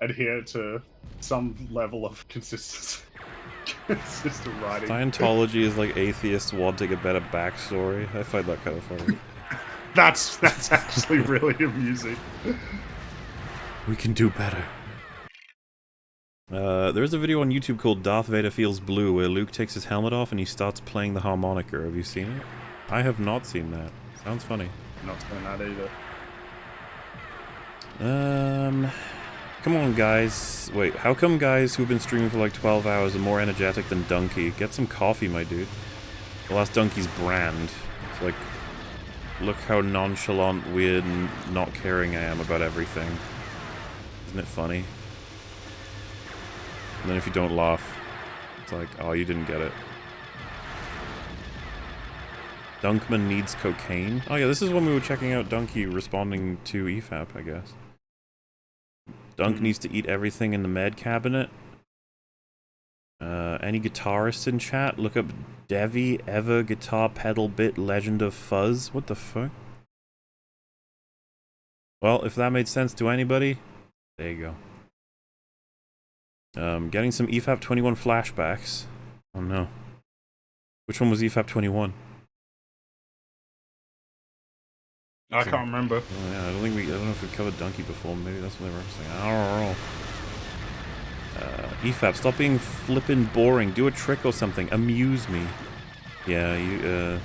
adhere to some level of consistency. Consistent writing. Scientology is like atheists wanting a better backstory. I find that kind of funny. That's actually really amusing. We can do better. There's a video on YouTube called Darth Vader Feels Blue, where Luke takes his helmet off and he starts playing the harmonica. Have you seen it? I have not seen that. Sounds funny. Not saying that either. Come on, guys. Wait, how come guys who've been streaming for like 12 hours are more energetic than Donkey? Get some coffee, my dude. Well, that's Donkey's brand. It's like, look how nonchalant, weird, and not caring I am about everything. Isn't it funny? And then if you don't laugh, it's like, oh, you didn't get it. Dunkman needs cocaine? Oh yeah, this is when we were checking out Donkey responding to EFAP, I guess. Dunk needs to eat everything in the med cabinet. Any guitarists in chat? Look up Devi, Ever, Guitar Pedal Bit, Legend of Fuzz. What the fuck? Well, if that made sense to anybody, there you go. Getting some EFAP 21 flashbacks. Oh no. Which one was EFAP 21? I can't remember. Oh yeah, I don't know if we've covered Donkey before. Maybe that's what they were saying. I don't know. EFAP, stop being flippin' boring. Do a trick or something. Amuse me. Yeah, you,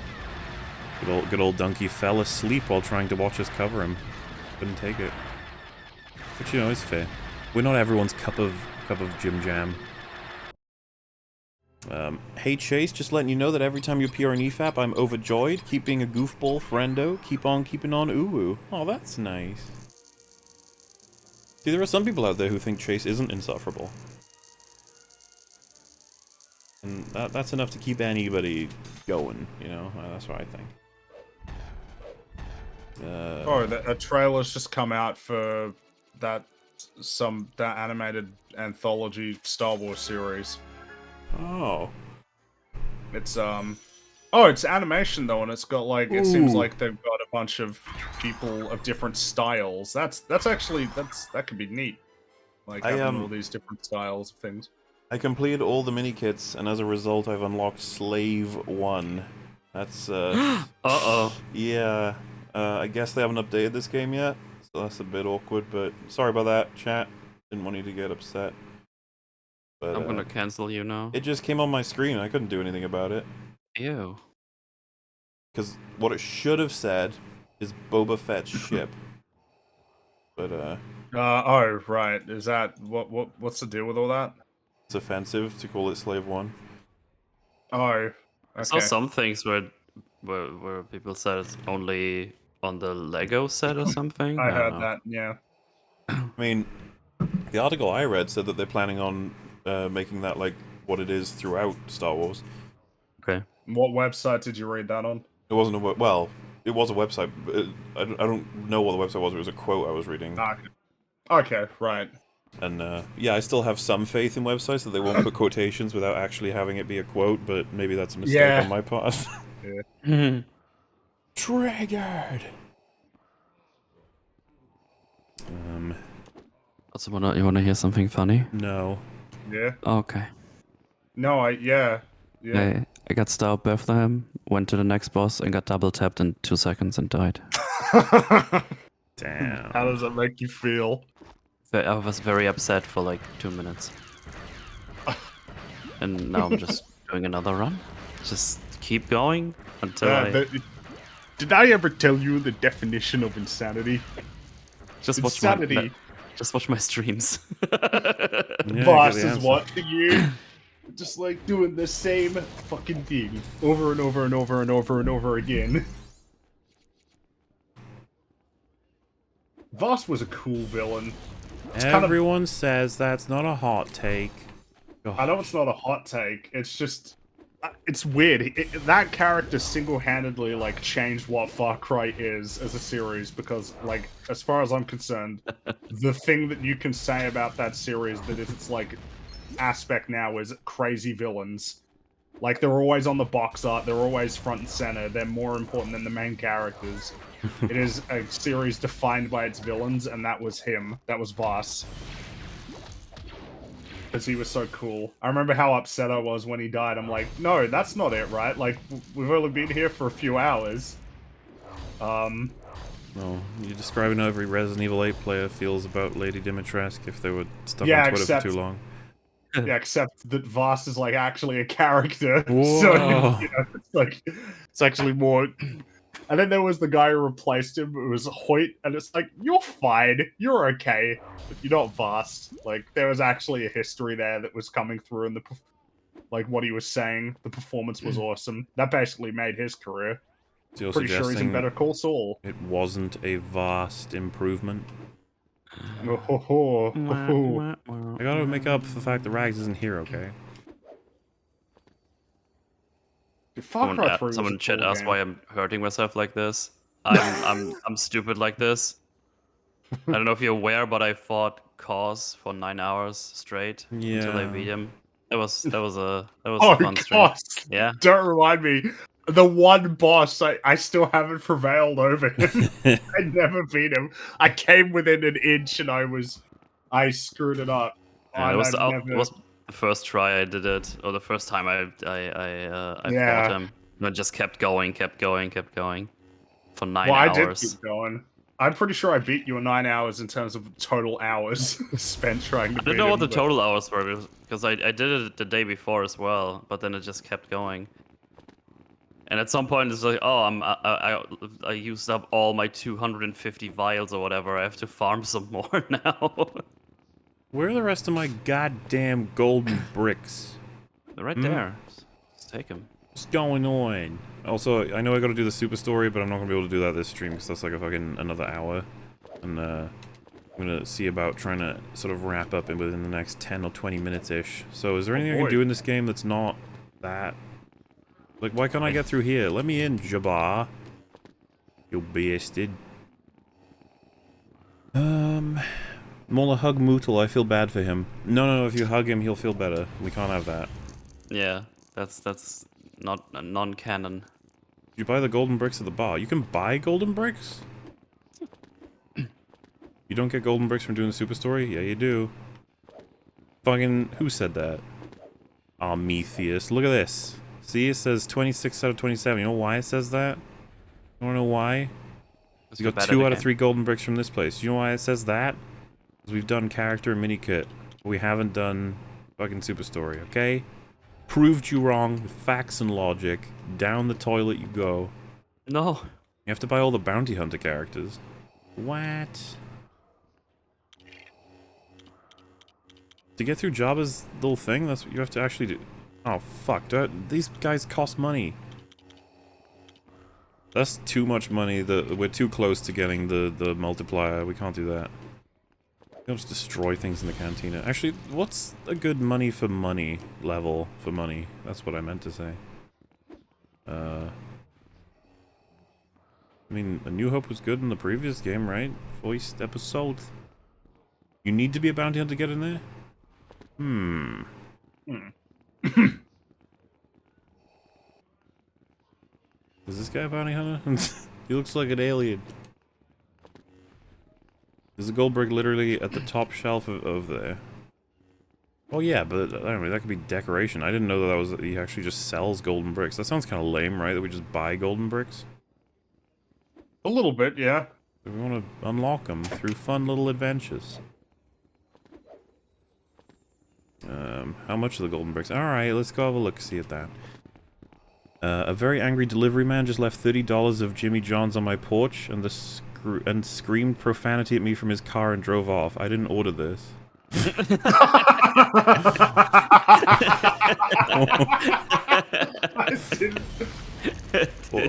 good old Donkey fell asleep while trying to watch us cover him. Couldn't take it. But you know, it's fair. We're not everyone's cup of Jim Jam. Hey Chase, just letting you know that every time you appear on EFAP, I'm overjoyed. Keep being a goofball, friendo. Keep on keeping on, ooh. Oh, that's nice. See, there are some people out there who think Chase isn't insufferable. And that's enough to keep anybody going, you know? That's what I think. A trailer's just come out for that animated anthology Star Wars series. Oh. It's it's animation though, and it's got like it seems like they've got a bunch of people of different styles. That could be neat. Like having all these different styles of things. I completed all the mini kits, and as a result, I've unlocked Slave 1. That's Uh-oh. Yeah. I guess they haven't updated this game yet, so that's a bit awkward. But sorry about that, chat. Didn't want you to get upset. But, I'm gonna cancel you now. It just came on my screen. I couldn't do anything about it. Ew. Because what it should have said is Boba Fett's ship. But, oh, right. Is that... What's the deal with all that? It's offensive to call it Slave 1. Oh, okay. I saw some things where people said it's only on the Lego set or something. I don't heard know. that, yeah. I mean, the article I read said that they're planning on making that, like, what it is throughout Star Wars. Okay. What website did you read that on? It wasn't well, it was a website. But I don't know what the website was. It was a quote I was reading. Okay, right. And yeah, I still have some faith in websites that they won't put quotations without actually having it be a quote, but maybe that's a mistake on my part. Yeah. Triggered! Also, you wanna hear something funny? No. Yeah. Okay. No, yeah. I I got Star of Bethlehem, went to the next boss, and got double tapped in 2 seconds and died. Damn. How does that make you feel? I was very upset for like 2 minutes. And now I'm just doing another run. Just keep going until Did I ever tell you the definition of insanity? just Insanity. just watch my streams. Yeah, Boss good is answer. watching you, just like doing the same fucking thing over and over and over and over and over again. Voss was a cool villain. Everyone says that's not a hot take. I know it's not a hot take. It's just, it's weird. That character single-handedly like changed what Far Cry is as a series because, like, as far as I'm concerned, the thing that you can say about that series that is its like aspect now is crazy villains. Like, they're always on the box art. They're always front and center. They're more important than the main characters. It is a series defined by its villains, and that was him. That was Voss. Because he was so cool. I remember how upset I was when he died. I'm like, no, that's not it, right? Like, we've only been here for a few hours. No, you're describing how every Resident Evil 8 player feels about Lady Dimitrescu if they were stuck on Twitter for too long. Yeah, except that Voss is like actually a character. Whoa. So, you know, it's like, it's actually more... And then there was the guy who replaced him, it was Hoyt, and it's like, you're fine, you're okay, but you're not Voss. Like, there was actually a history there that was coming through, and like, what he was saying, the performance was awesome. That basically made his career. So you're Pretty sure he's in suggesting Better Call Saul. it wasn't a vast improvement? Oh, ho, ho, ho, ho. I gotta make up for the fact that Rags isn't here, okay? Far Cry 3 was Someone a chat cool asked game. why I'm hurting myself like this. I'm stupid like this. I don't know if you're aware, but I fought Cause for 9 hours straight until I beat him. That was a fun stream. God. Yeah. Don't remind me. The one boss, I still haven't prevailed over him. I never beat him. I came within an inch and I screwed it up. Yeah, And it was I've it was the first try I did it, or the first time I Yeah. fought him. And I just kept going for 9 Well, I hours. did keep going. I'm pretty sure I beat you in 9 hours in terms of total hours spent trying to I beat don't know what him, the but- total hours were because I did it the day before as well, but then it just kept going. And at some point it's like, oh, I used up all my 250 vials or whatever. I have to farm some more now. Where are the rest of my goddamn golden bricks? They're right there. Just take them. What's going on? Also, I know I gotta do the super story, but I'm not gonna be able to do that this stream because that's like a fucking another hour. And I'm gonna see about trying to sort of wrap up within the next 10 or 20 minutes-ish. So is there anything I can do in this game that's not that? Like, why can't I get through here? Let me in, Jabbar. You bastard. Mola, hug Mootle. I feel bad for him. No, if you hug him, he'll feel better. We can't have that. Yeah, that's not non-canon. Did you buy the golden bricks at the bar? You can buy golden bricks? You don't get golden bricks from doing the super story? Yeah, you do. Fucking, who said that? Oh, Metheus. Look at this. See, it says 26 out of 27. You know why it says that? You wanna know why? You got 2 out of 3 golden bricks from this place. You know why it says that? Because we've done character and mini kit. We haven't done fucking super story, okay? Proved you wrong with facts and logic. Down the toilet you go. No. You have to buy all the bounty hunter characters. What? To get through Jabba's little thing, that's what you have to actually do. Oh, fuck. These guys cost money. That's too much money. We're too close to getting the multiplier. We can't do that. We'll just destroy things in the cantina. Actually, what's a good money for money level for money? That's what I meant to say. I mean, A New Hope was good in the previous game, right? First episode. You need to be a bounty hunter to get in there? Is this guy a bounty hunter? He looks like an alien. There's a gold brick literally at the top shelf of there. Oh yeah, but I don't know, that could be decoration. I didn't know that he actually just sells golden bricks. That sounds kind of lame, right? That we just buy golden bricks. A little bit, yeah. We want to unlock them through fun little adventures. How much are the golden bricks? Alright, let's go have a look-see at that. A very angry delivery man just left $30 of Jimmy John's on my porch and screamed profanity at me from his car and drove off. I didn't order this.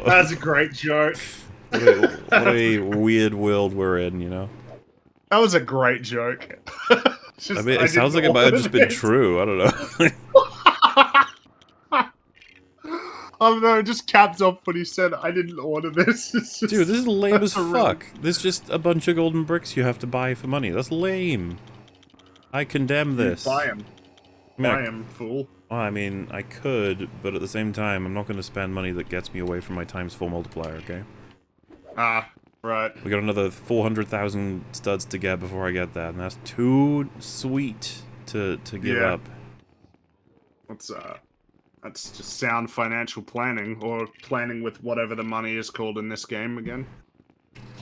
That's a great joke. What a weird world we're in, you know? That was a great joke. I mean, it sounds like it might have just been true. I don't know. Oh no, it just capped off when he said, I didn't order this. Dude, this is lame as fuck. There's just a bunch of golden bricks you have to buy for money. That's lame. I condemn this. Buy him. Buy him, fool. Well, I mean, I could, but at the same time, I'm not going to spend money that gets me away from my ×4 multiplier, okay? Ah, right. We got another 400,000 studs to get before I get that, and that's too sweet to give up. That's just sound financial planning, or planning with whatever the money is called in this game again.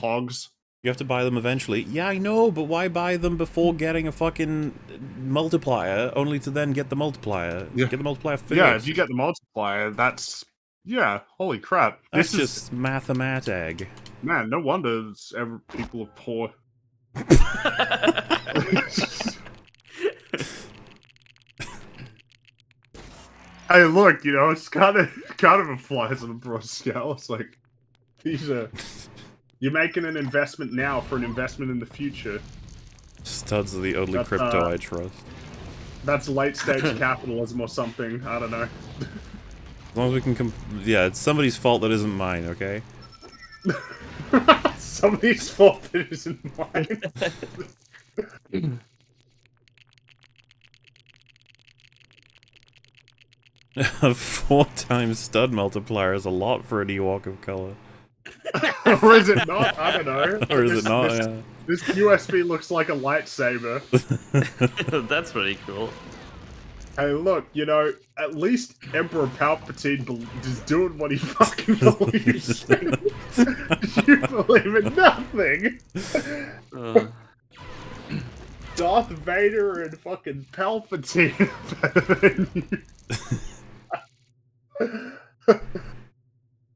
Hogs. You have to buy them eventually. Yeah, I know, but why buy them before getting a fucking multiplier, only to then get the multiplier? Yeah. Get the multiplier first. Yeah, if you get the multiplier, that's... Yeah, holy crap. That's just mathematic. Man, no wonder people are poor. Hey, look, you know, it's kind of applies on a broad scale. It's like, you're making an investment now for an investment in the future. Studs are the only crypto I trust. That's late stage capitalism or something. I don't know. As long as we can yeah, it's somebody's fault that isn't mine, okay? Somebody's fault that isn't mine. 4 times stud multiplier is a lot for an Ewok of color. Or is it not? I don't know. Or is it not? Yeah. This USB looks like a lightsaber. That's pretty cool. Hey, look, you know, at least Emperor Palpatine is doing what he fucking believes in. You believe in nothing. Darth Vader and fucking Palpatine better than you.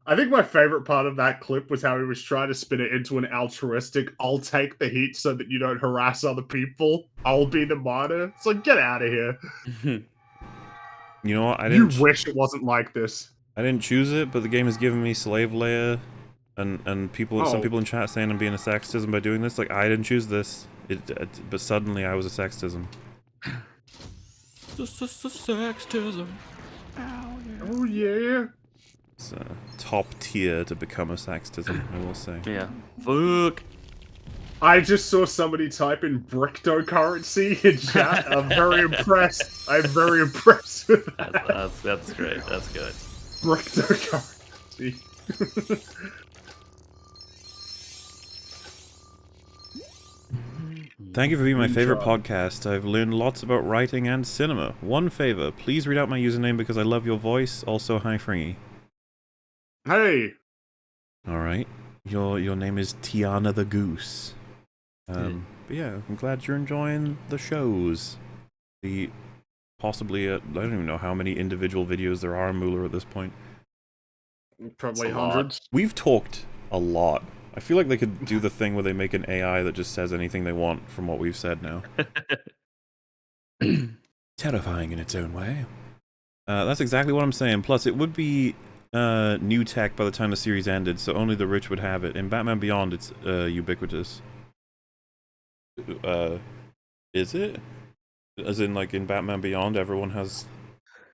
I think my favorite part of that clip was how he was trying to spin it into an altruistic, I'll take the heat so that you don't harass other people. I'll be the martyr. It's like, get out of here. You know what? You wish it wasn't like this. I didn't choose it, but the game has given me slave layer, and people, some people in chat saying I'm being a sexism by doing this. Like, I didn't choose this, but suddenly I was a sexism. This is a sexism. Oh yeah. It's top tier to become a sexism, I will say. Yeah. Fuck. I just saw somebody type in cryptocurrency in chat. I'm very impressed. I'm very impressed with that. That's great. That's good. Cryptocurrency. Thank you for being my favorite podcast. I've learned lots about writing and cinema. One favor, please read out my username because I love your voice. Also, hi Fringy. Hey. Alright. Your name is Tiana the Goose. But yeah, I'm glad you're enjoying the shows. The possibly, I don't even know how many individual videos there are on Mooler at this point. Probably hundreds. We've talked a lot. I feel like they could do the thing where they make an AI that just says anything they want from what we've said now. Terrifying in its own way. That's exactly what I'm saying. Plus, it would be new tech by the time the series ended, so only the rich would have it. In Batman Beyond, it's ubiquitous. Is it? As in, like, in Batman Beyond, everyone has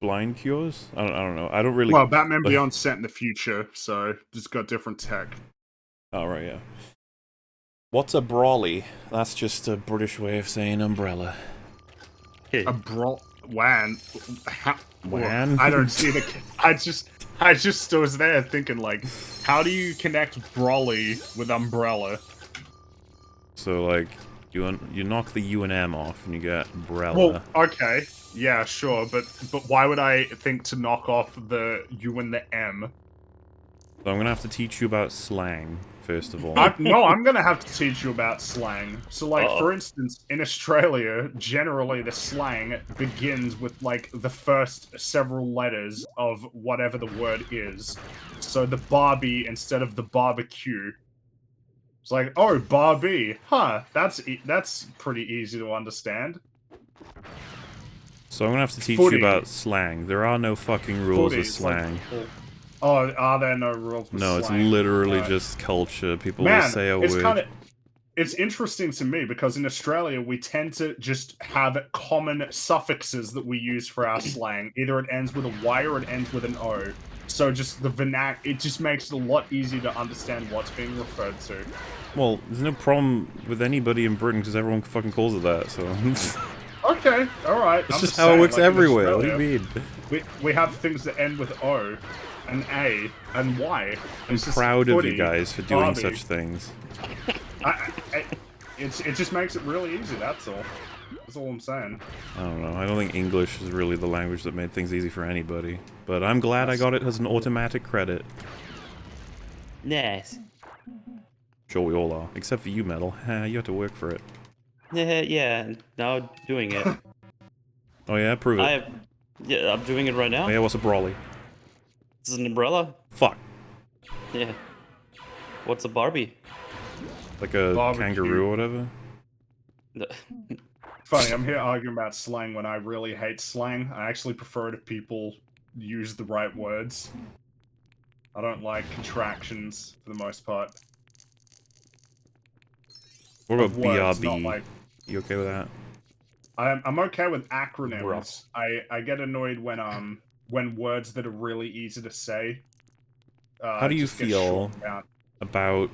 blind cures? I don't know. I don't really... Well, Batman Beyond's set in the future, so it's got different tech. Oh, right, yeah. What's a brawly? That's just a British way of saying umbrella. A WAN? WAN? I don't see the... I just was there thinking, like, how do you connect Brawly with umbrella? So, like, you knock the U and M off and you get umbrella. Well, okay. Yeah, sure, but why would I think to knock off the U and the M? So I'm gonna have to teach you about slang, first of all. No, I'm gonna have to teach you about slang. So, like, Uh-oh. for instance, in Australia, generally the slang begins with, like, the first several letters of whatever the word is. So the Barbie instead of the barbecue. It's like, oh, Barbie. Huh, that's pretty easy to understand. So I'm gonna have to teach Footy. you about slang. There are no fucking rules Footy, of it's like, slang. oh, are there no rules for No, it's slang? literally Right. just culture. People will Man, say a it's word. kind of it's interesting to me because in Australia we tend to just have common suffixes that we use for our slang. Either it ends with a Y or it ends with an O. So just the it just makes it a lot easier to understand what's being referred to. Well, there's no problem with anybody in Britain because everyone fucking calls it that, so... Okay, alright. It's just how it works everywhere. What do you mean? We have things that end with O, and A, and Y. I'm It's just proud of footy, you guys for doing Barbie. such things. It just makes it really easy, that's all. That's all I'm saying. I don't know. I don't think English is really the language that made things easy for anybody. But I'm glad I got it as an automatic credit. Nice. Sure we all are. Except for you, Metal. You have to work for it. Yeah, now doing it. Oh yeah? Prove it. Yeah, I'm doing it right now. Oh yeah, what's a brawly? This is an umbrella. Fuck. Yeah. What's a Barbie? Like a Barbecue. kangaroo or whatever? Funny, I'm here arguing about slang when I really hate slang. I actually prefer it if people use the right words. I don't like contractions for the most part. What about Of words, not BRB? like You okay with that? I'm okay with acronyms. Rough. I get annoyed when words that are really easy to say. How do you just get feel shortened down. about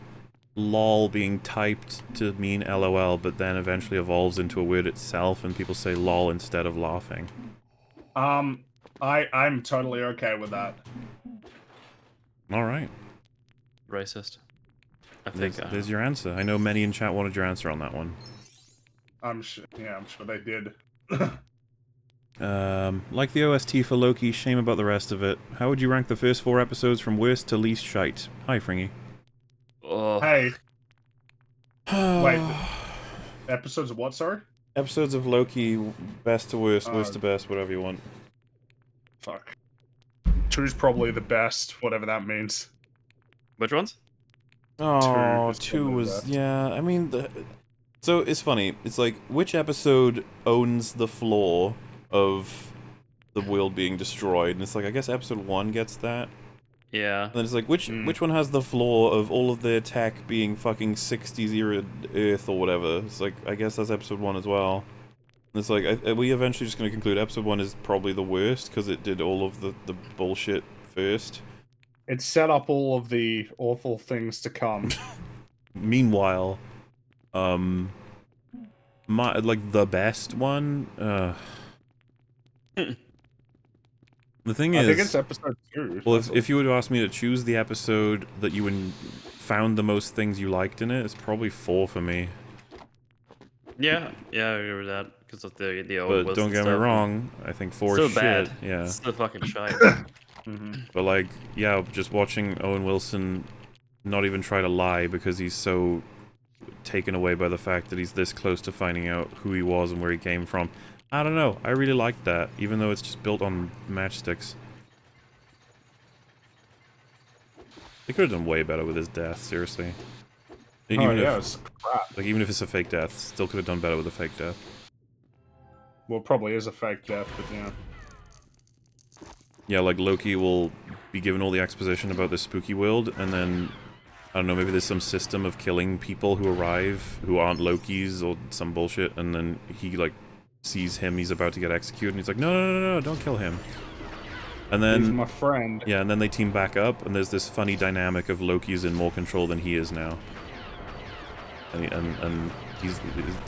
lol being typed to mean LOL, but then eventually evolves into a word itself and people say lol instead of laughing? I'm totally okay with that. Alright. Racist. I think. There's your answer. I know many in chat wanted your answer on that one. I'm sure they did. Like the OST for Loki, shame about the rest of it. How would you rank the first 4 episodes from worst to least shite? Hi, Fringy. Oh. Hey, wait. Episodes of what, sorry? Episodes of Loki, best to worst, worst Uh, to best, whatever you want. Fuck. 2's probably the best, whatever that means. Which ones? Oh, is 2 probably was... the- yeah, I mean... So, it's funny. It's like, which episode owns the flaw of the world being destroyed? And it's like, I guess episode 1 gets that. Yeah. And then it's like, which one has the flaw of all of their tech being fucking 60s era Earth or whatever? It's like, I guess that's episode 1 as well. And it's like, are we eventually just going to conclude episode 1 is probably the worst because it did all of the bullshit first? It set up all of the awful things to come. Meanwhile, like the best one, the thing is, I think it's episode 2. well, if you were to ask me to choose the episode that you found the most things you liked in it, it's probably 4 for me. Yeah, I agree with that because of the But Wilson don't get me stuff. wrong, I think 4 Still is shit. bad. Yeah. It's still fucking shite. But like, yeah, just watching Owen Wilson not even try to lie because he's so taken away by the fact that he's this close to finding out who he was and where he came from. I don't know. I really liked that, even though it's just built on matchsticks. They could have done way better with his death, seriously. Even if, it's crap. like, even if it's a fake death, still could have done better with a fake death. Well, it probably is a fake death, but yeah. Yeah, like Loki will be given all the exposition about this spooky world, and then, I don't know, maybe there's some system of killing people who arrive who aren't Lokis or some bullshit, and then he, like, sees him, he's about to get executed, and he's like, no, don't kill him. And then... He's my friend. Yeah, and then they team back up, and there's this funny dynamic of Loki's in more control than he is now. And he's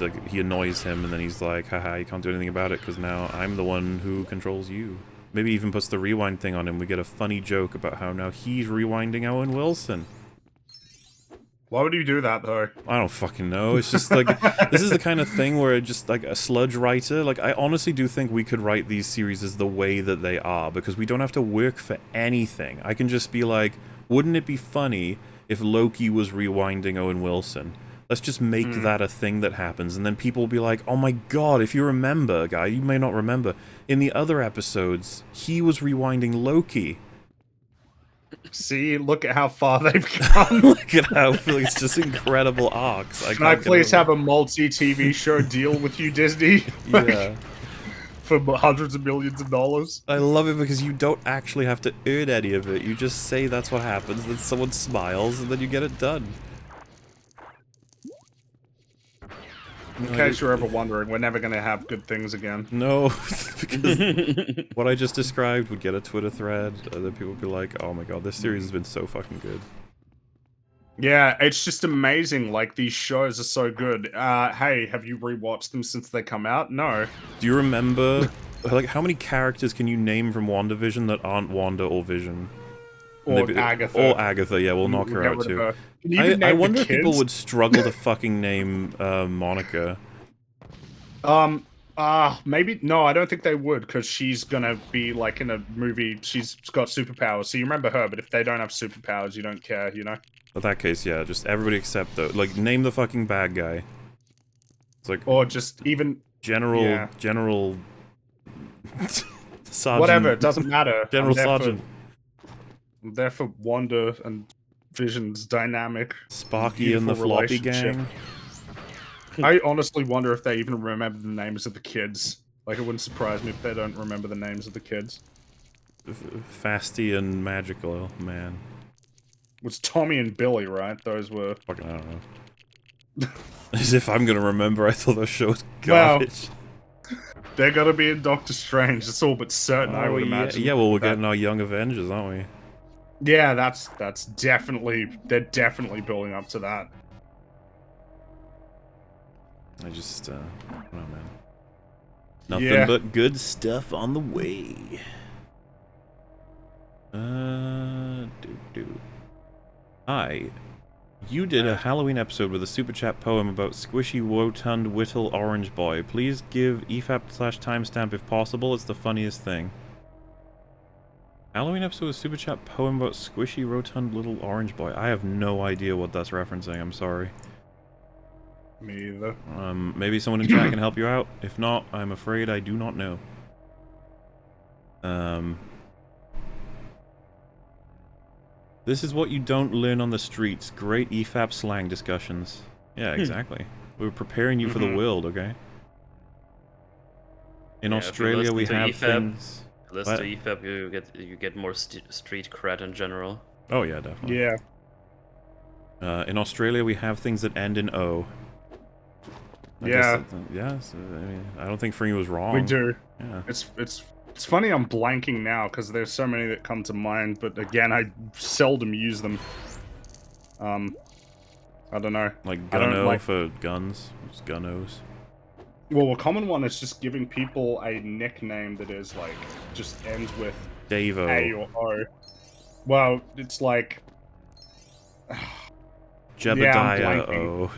like, he annoys him, and then he's like, haha, you can't do anything about it, because now I'm the one who controls you. Maybe even puts the rewind thing on him. We get a funny joke about how now he's rewinding Owen Wilson. Why would you do that though? I don't fucking know. It's just like, this is the kind of thing where just like a sludge writer, like I honestly do think we could write these series as the way that they are, because we don't have to work for anything. I can just be like, wouldn't it be funny if Loki was rewinding Owen Wilson? Let's just make that a thing that happens, and then people will be like, oh my god, if you remember, guy, you may not remember, in the other episodes, he was rewinding Loki. See, look at how far they've come. Look at how it's just incredible arcs. Can I please have a multi-TV show deal with you, Disney? Yeah. For hundreds of millions of dollars. I love it because you don't actually have to earn any of it. You just say that's what happens, then someone smiles, and then you get it done. In case you're ever wondering, we're never going to have good things again. No, because what I just described would get a Twitter thread, and then people would be like, oh my god, this series has been so fucking good. Yeah, it's just amazing, like, these shows are so good. Hey, have you rewatched them since they come out? No. Do you remember, like, how many characters can you name from WandaVision that aren't Wanda or Vision? Or Agatha. Or Agatha, yeah, we'll knock her out too. I wonder if people would struggle to fucking name Monica. Maybe, no, I don't think they would, because she's gonna be, like, in a movie, she's got superpowers, so you remember her, but if they don't have superpowers, you don't care, you know? In that case, yeah, just everybody except the, like, name the fucking bad guy. It's like... Or just even... General Sergeant... Whatever, it doesn't matter. General Sergeant. I'm there for Wanda and Vision's dynamic, Sparky and the Floppy Gang. I honestly wonder if they even remember the names of the kids. Like, it wouldn't surprise me if they don't remember the names of the kids. Fasty and Magical Man. It was Tommy and Billy, right? Those were... Fucking, I don't know. As if I'm gonna remember, I thought those shows garbage. Well, they're gonna be in Doctor Strange, it's all but certain, I would imagine. Yeah, well, we're getting our Young Avengers, aren't we? Yeah, that's definitely... They're definitely building up to that. I just, I don't know, man. Nothing but good stuff on the way. Hi. You did a Halloween episode with a super chat poem about squishy, rotund, whittle orange boy. Please give EFAP/timestamp if possible. It's the funniest thing. Halloween episode with super chat poem about squishy, rotund, little orange boy. I have no idea what that's referencing. I'm sorry. Me either. Maybe someone in chat can help you out. If not, I'm afraid I do not know. This is what you don't learn on the streets. Great EFAP slang discussions. Yeah, exactly. We were preparing you for the world, okay? In Australia, we have things... Listen to EFAP, you get more street cred in general. Oh yeah, definitely. Yeah. In Australia, we have things that end in O. Yeah. Yes. I mean, I don't think Free was wrong. We do. Yeah. It's funny I'm blanking now because there's so many that come to mind, but again, I seldom use them. I don't know. Like gunno for guns, just gunnos. Well, a common one is just giving people a nickname that is like just ends with Davo. A or O. Well, it's like Jebediah O.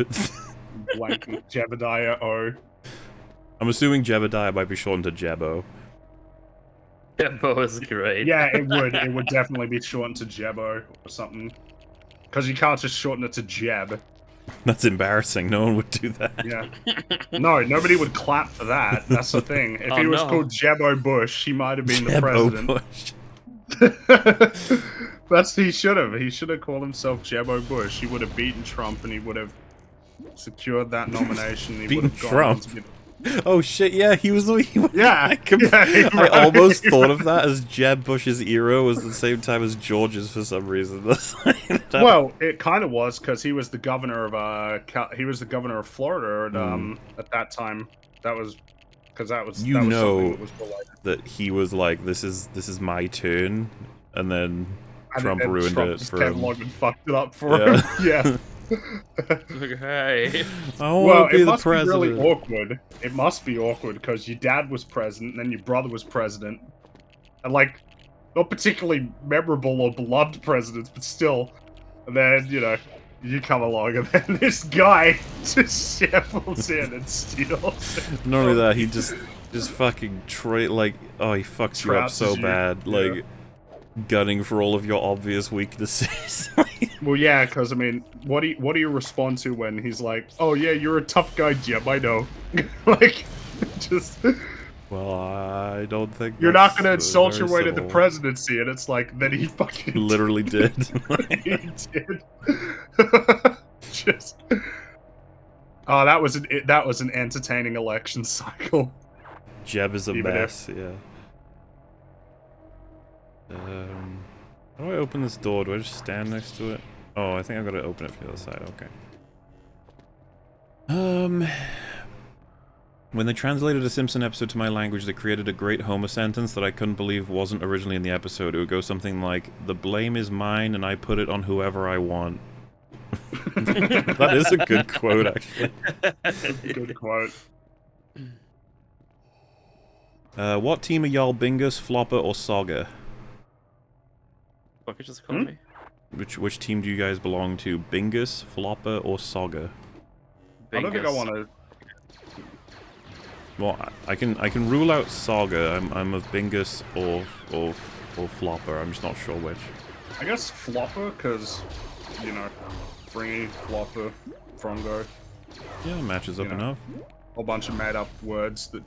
Blanking. Jebediah O. I'm assuming Jebediah might be shortened to Jebo. Jebo is great. Yeah, it would. It would definitely be shortened to Jebo or something. Because you can't just shorten it to Jeb. That's embarrassing. No one would do that. Yeah. No, nobody would clap for that. That's the thing. If he was called Jebo Bush, he might have been the president. Bush. He should have. He should have called himself Jebo Bush. He would have beaten Trump and he would have secured that nomination. He Beaten would have Trump? Oh shit, yeah, he was the... Yeah. I almost thought of that as Jeb Bush's era was the same time as George's for some reason. Well, it kind of was because he was the governor of Florida at that time. That was because that was you that was know something that was related. that he was like, this is my turn, and then Trump ruined Trump it just for came him. along and fucked it up for him. Yeah. Hey. I want to be the Be president. really awkward. It must be awkward because your dad was president, and then your brother was president, and like, not particularly memorable or beloved presidents, but still. And then You come along, and then this guy just shambles in and steals. Not only that, he just fucking he fucks you up so bad, like gunning for all of your obvious weaknesses. Well, yeah, because I mean, what do you respond to when he's like, "Oh yeah, you're a tough guy, Jim. I know." Like, just. Well, I don't think you're not gonna that's insult your way very to the civil. presidency, and it's like then he fucking Literally did. he did. Just. Oh, that was an entertaining election cycle. Jeb is a Even mess. Yeah. How do I open this door? Do I just stand next to it? Oh, I think I've got to open it from the other side. Okay. When they translated a Simpson episode to my language, they created a great Homer sentence that I couldn't believe wasn't originally in the episode. It would go something like, "The blame is mine and I put it on whoever I want." That is a good quote, actually. Good quote. What team are y'all, Bingus, Flopper, or Saga? Fuck, you just called me. Which team do you guys belong to? Bingus, Flopper, or Saga? I don't think I Bingus. want to. Well, I can rule out Saga. I'm of Bingus or Flopper. I'm just not sure which. I guess Flopper, because, you know, Fringy, Flopper, Frongo. Yeah, matches up enough. A whole bunch of made-up words that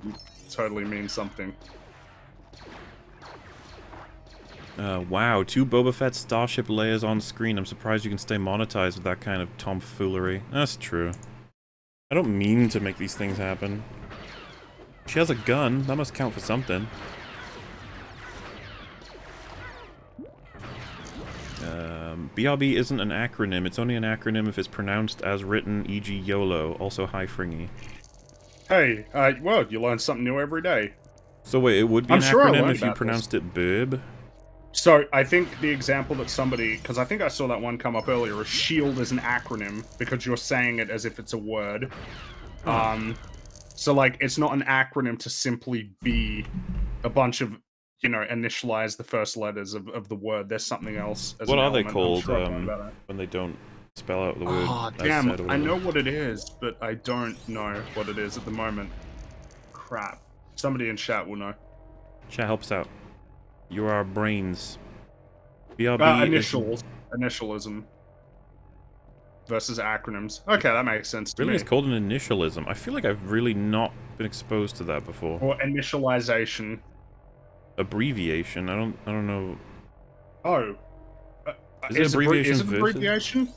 totally mean something. Wow, 2 Boba Fett Starship layers on screen. I'm surprised you can stay monetized with that kind of tomfoolery. That's true. I don't mean to make these things happen. She has a gun. That must count for something. BRB isn't an acronym. It's only an acronym if it's pronounced as written, e.g. YOLO. Also, hi Fringy. Hey, well, you learn something new every day. So wait, it would be I'm an sure I acronym learned if you about pronounced it burb? So, I think the example that somebody... Because I think I saw that one come up earlier. A shield is an acronym because you're saying it as if it's a word. So, like, it's not an acronym to simply be a bunch of, you know, initialize the first letters of the word. There's something else. As What an are they element. I'm called sure I've learned about it. when they don't spell out the word? Oh, as damn. said or I whatever? know what it is, but I don't know what it is at the moment. Crap. Somebody in chat will know. Chat helps out. You are our brains. BRB Initials. Initialism. Versus acronyms. Okay, that makes sense to Really, me. it's called an initialism. I feel like I've really not been exposed to that before. Or initialization. Abbreviation. I don't know. Oh. Is it abbreviation Is it versus? abbreviation?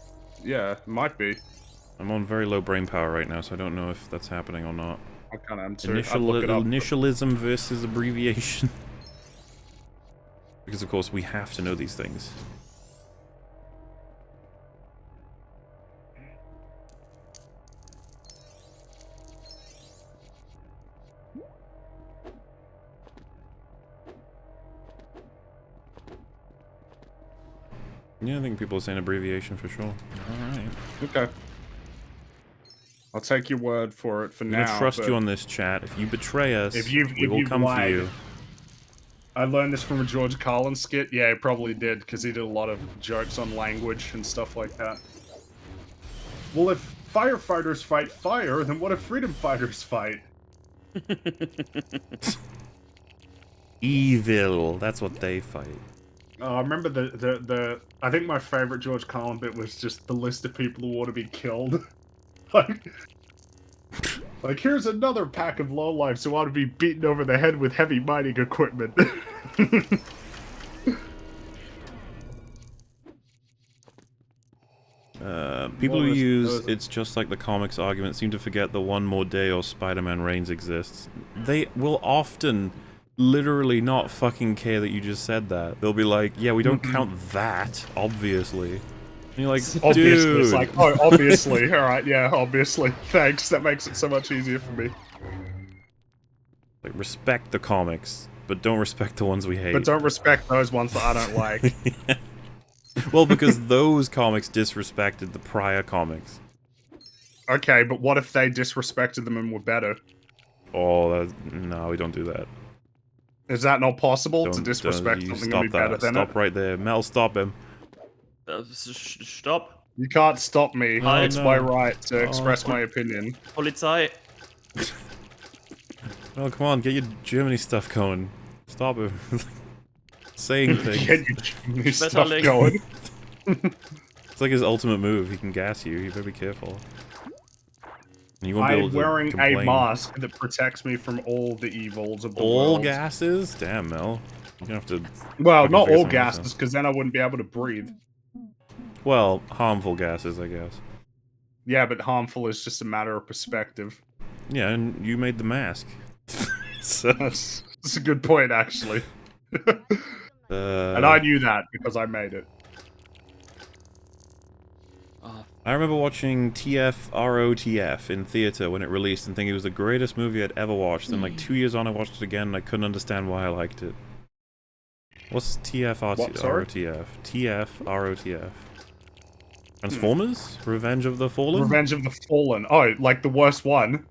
Yeah, it might be. I'm on very low brain power right now, so I don't know if that's happening or not. I kind of am too. I'd look it up. Initialism versus abbreviation. Because of course we have to know these things. Yeah, I think people are saying abbreviation for sure. Alright. Okay. I'll take your word for it for I'm now. gonna trust but you on this, chat. If you betray us, we will you've come for lied. you. I learned this from a George Carlin skit. Yeah, he probably did, because he did a lot of jokes on language and stuff like that. Well, if firefighters fight fire, then what if freedom fighters fight? Evil. That's what they fight. I remember the I think my favorite George Carlin bit was just the list of people who want to be killed. like here's another pack of lowlifes who want to be beaten over the head with heavy mining equipment. People who use "it's just like the comics" argument seem to forget the One More Day or Spider-Man Reigns exists. They will often literally not fucking care that you just said that. They'll be like, yeah, we don't count that, obviously. And you're like, dude. Obviously, it's like, oh, obviously. Alright, yeah, obviously. Thanks, that makes it so much easier for me. Like, respect the comics, but don't respect the ones we hate. But don't respect those ones that I don't like. Well, because those comics disrespected the prior comics. Okay, but what if they disrespected them and were better? Oh, no, we don't do that. Is that not possible to Don't disrespect you something stop and be better that. than Stop it? right there. Mel, stop him. Stop. You can't stop me. Oh, It's no. my right to express my opinion. Polizei. Oh, come on, get your Germany stuff going. Stop it. Saying things. Get your stuff Schmetterling. going. It's like his ultimate move. He can gas you. You better be careful. And you won't be able I'm to wearing a complain. mask that protects me from all the evils of the All world. gases? Damn, Mel. You're gonna have to... Well, fucking not figure all something else gases, out. because then I wouldn't be able to breathe. Well, harmful gases, I guess. Yeah, but harmful is just a matter of perspective. Yeah, and you made the mask. So, That's a good point, actually. And I knew that because I made it. I remember watching TFROTF in theater when it released and thinking it was the greatest movie I'd ever watched. Then, like, 2 years on, I watched it again and I couldn't understand why I liked it. What's TFROTF? TFROTF. Transformers? Revenge of the Fallen? Revenge of the Fallen. Oh, like the worst one.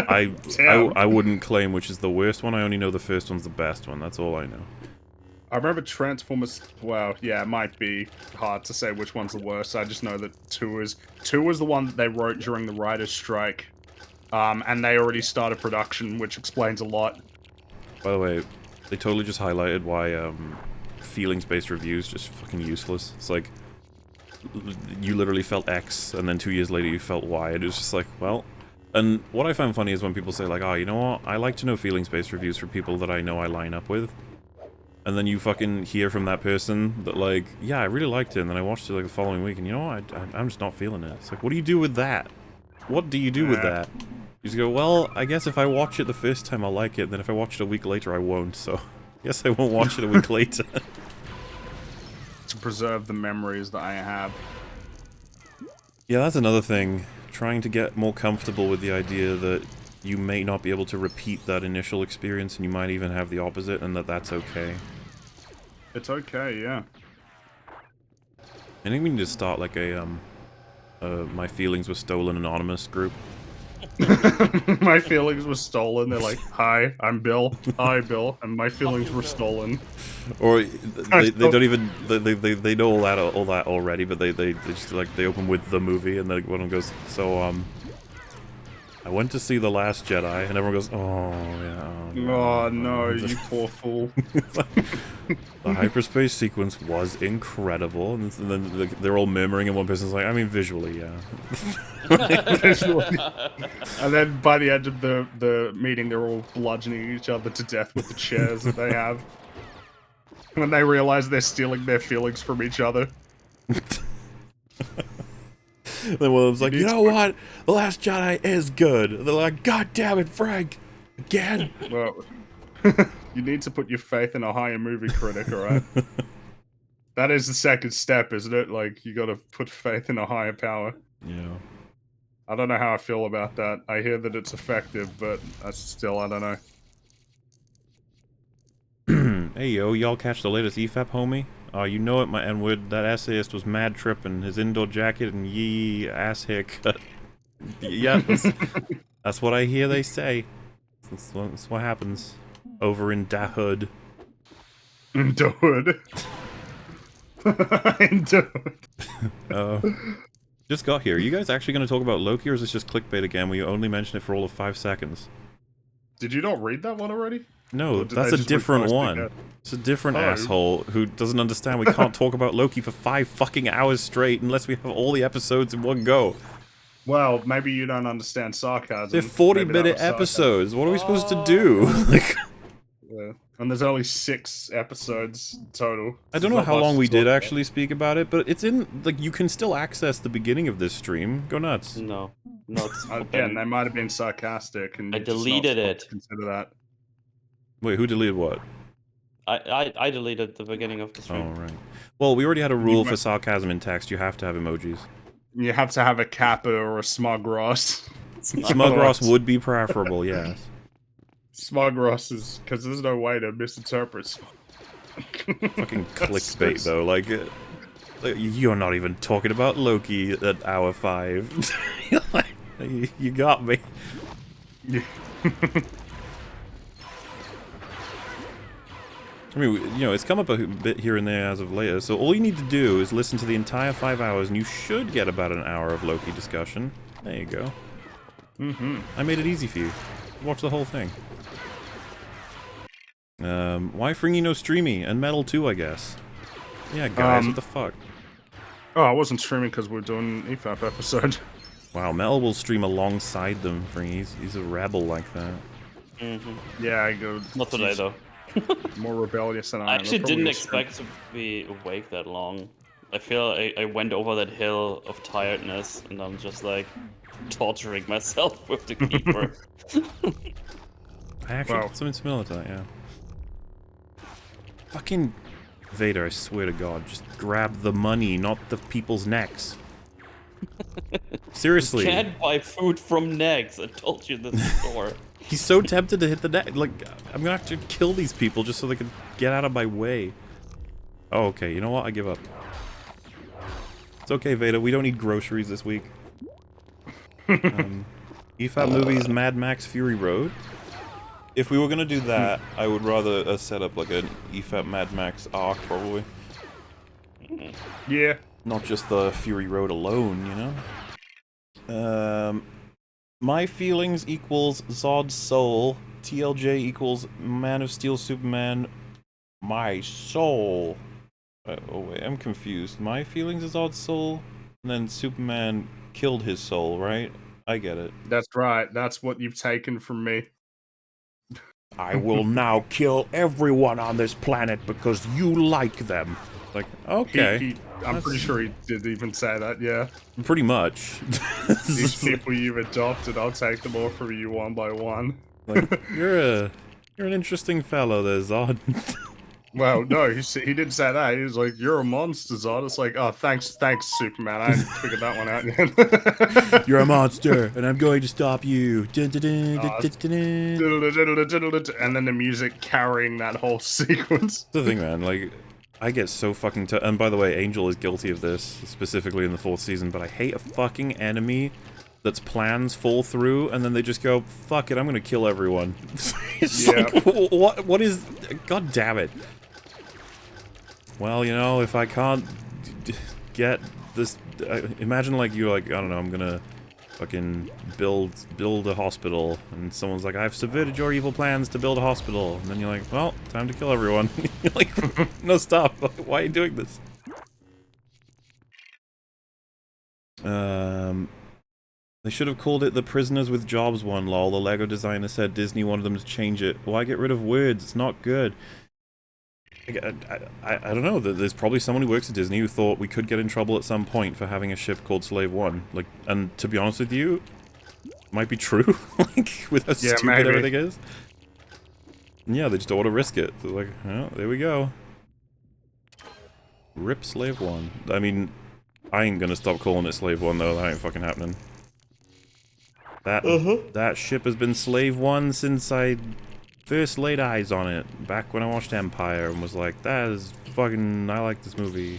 I wouldn't claim which is the worst one. I only know the first one's the best one. That's all I know. I remember Transformers. Well, yeah, it might be hard to say which one's the worst. I just know that 2 was the one that they wrote during the writers' strike, and they already started production, which explains a lot. By the way, they totally just highlighted why feelings-based reviews just fucking useless. It's like you literally felt X, and then 2 years later you felt Y. It was just like, well. And what I find funny is when people say like, oh, you know what? I like to know feelings-based reviews for people that I know I line up with. And then you fucking hear from that person that, like, yeah, I really liked it, and then I watched it, like, the following week, and you know what? I'm just not feeling it. It's like, what do you do with that? What do you do with that? You just go, well, I guess if I watch it the first time, I'll like it, then if I watch it a week later, I won't, so I guess I won't watch it a week later. To preserve the memories that I have. Yeah, that's another thing. Trying to get more comfortable with the idea that you may not be able to repeat that initial experience, and you might even have the opposite, and that's okay. It's okay, yeah. I think we need to start like a, My Feelings Were Stolen Anonymous group. My feelings were stolen. They're like, hi, I'm Bill. Hi, Bill. And my feelings were stolen. Or they don't even they know all that already, but they just like they open with the movie and then one of them goes, so I went to see The Last Jedi, and everyone goes, oh yeah. Oh no, you poor fool. The hyperspace sequence was incredible, and then they're all murmuring, and one person's like, I mean visually, yeah. Visually. And then by the end of the meeting, they're all bludgeoning each other to death with the chairs that they have. When they realize they're stealing their feelings from each other. Then one of them's like, you know what? The Last Jedi is good. And they're like, God damn it, Frank! Again! Well, you need to put your faith in a higher movie critic, alright? That is the second step, isn't it? Like, you gotta put faith in a higher power. Yeah. I don't know how I feel about that. I hear that it's effective, but I don't know. Hey yo, y'all catch the latest EFAP, homie? Oh, you know it, my N-word. That essayist was mad trippin'. His indoor jacket and yee ass haircut. Yeah, that's what I hear they say. That's what happens over in Da Hood. In the hood. In the hood. Just got here. Are you guys actually going to talk about Loki, or is this just clickbait again where you only mention it for all of 5 seconds? Did you not read that one already? No, Or did that's they a just different repost it one. again? It's a different Oh. asshole who doesn't understand we can't talk about Loki for 5 fucking hours straight unless we have all the episodes in one go. Well, maybe you don't understand sarcasm. They're Maybe that 40-minute was sarcasm. episodes. What are we supposed to do? Like, Yeah. And there's only 6 episodes total. I don't know how long we did actually speak about it, but it's in, like, you can still access the beginning of this stream. Go nuts. No, not Again, they might have been sarcastic, and I you're just not deleted supposed it. to consider that. Wait, who deleted what? I deleted the beginning of the Oh, stream. right. Well, we already had a rule for might- sarcasm in text. You have to have emojis. You have to have a kappa or a smug Ross. Smug Ross would be preferable, yes. Smug Ross is because there's no way to misinterpret. Fucking clickbait, though. Like, you're not even talking about Loki at hour 5. You got me. I mean, you know, it's come up a bit here and there as of later, so all you need to do is listen to the entire 5 hours, and you should get about an hour of Loki discussion. There you go. I made it easy for you. Watch the whole thing. Why Fringy no streamy? And Metal too, I guess. Yeah, guys, what the fuck? Oh, I wasn't streaming because we're doing an EFAP episode. Wow, Metal will stream alongside them, Fringy. He's a rebel like that. Yeah, I go. Not today though. More rebellious than I am. I actually I'll probably didn't just stream- expect to be awake that long. I feel I went over that hill of tiredness, and I'm just like torturing myself with the keeper. I actually Wow. did something similar to that, yeah. Fucking Vader, I swear to God, just grab the money, not the people's necks. Seriously. Can't buy food from Negs. I told you this before. He's so tempted to hit the neck. Like, I'm gonna have to kill these people just so they can get out of my way. Oh, okay, you know what? I give up. It's okay, Vader, we don't need groceries this week. EFAP movies, Mad Max Fury Road. If we were gonna do that, I would rather set up like an EFAP Mad Max arc, probably. Yeah. Not just the Fury Road alone, you know? My feelings equals Zod's soul. TLJ equals Man of Steel Superman. My soul. Oh wait, I'm confused. My feelings is Zod's soul, and then Superman killed his soul, right? I get it. That's right. That's what you've taken from me. I will now kill everyone on this planet because you like them. Like, okay. I'm pretty sure he did even say that, yeah. Pretty much. These people you've adopted, I'll take them all from you one by one. Like, you're an interesting fellow there, Zod. Well, no, he didn't say that. He was like, "You're a monster, Zod." It's like, oh, thanks, Superman. I figured that one out yet. You're a monster, and I'm going to stop you. Dun, dun, dun, dun, dun, dun, dun. And then the music carrying that whole sequence. That's the thing, man. Like, I get so fucking. And by the way, Angel is guilty of this, specifically in the 4th season. But I hate a fucking enemy that's plans fall through, and then they just go, "Fuck it, I'm gonna kill everyone." It's like, what is? God damn it. Well, you know, if I can't get this, imagine like you're like, I don't know, I'm gonna fucking build a hospital, and someone's like, I've subverted your evil plans to build a hospital, and then you're like, well, time to kill everyone. You're like, no, stop. Why are you doing this? They should have called it the Prisoners with Jobs one, lol. The Lego designer said Disney wanted them to change it. Why get rid of words? It's not good. I don't know. There's probably someone who works at Disney who thought we could get in trouble at some point for having a ship called Slave One. Like, and to be honest with you, might be true. Like, with how stupid maybe. everything is. And yeah, they just don't want to risk it. They're like, oh, there we go. Rip Slave One. I mean, I ain't gonna stop calling it Slave One though. That ain't fucking happening. That ship has been Slave One since I first laid eyes on it, back when I watched Empire, and was like, that is fucking, I like this movie.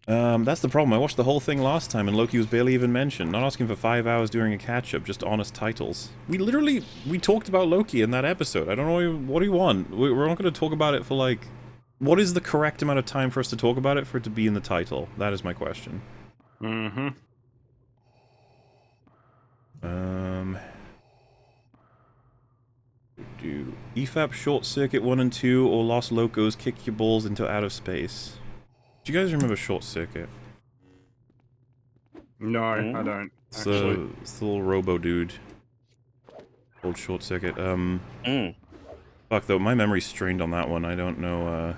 That's the problem. I watched the whole thing last time, and Loki was barely even mentioned. Not asking for 5 hours during a catch-up, just honest titles. We talked about Loki in that episode. I don't know, what do you want? We're not going to talk about it for, like... What is the correct amount of time for us to talk about it for it to be in the title? That is my question. Do EFAP Short Circuit 1 and 2 or Los Locos kick your balls into outer space? Do you guys remember Short Circuit? No, I don't. It's the little robo dude. Old Short Circuit. Fuck though, my memory's strained on that one. I don't know,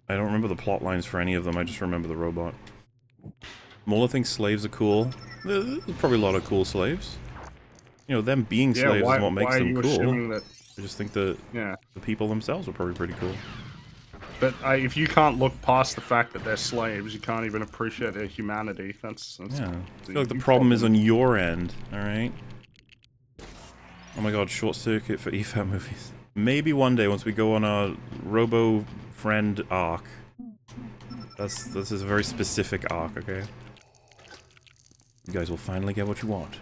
I don't remember the plot lines for any of them, I just remember the robot. Mola thinks slaves are cool. There's probably a lot of cool slaves. You know, them being slaves is what makes them cool. That, I just think that the people themselves are probably pretty cool. But if you can't look past the fact that they're slaves, you can't even appreciate their humanity. That's yeah. I feel like the problem is on your end, alright? Oh my god, Short Circuit for EFAP movies. Maybe one day, once we go on our Robo-Friend arc. This is a very specific arc, okay? You guys will finally get what you want.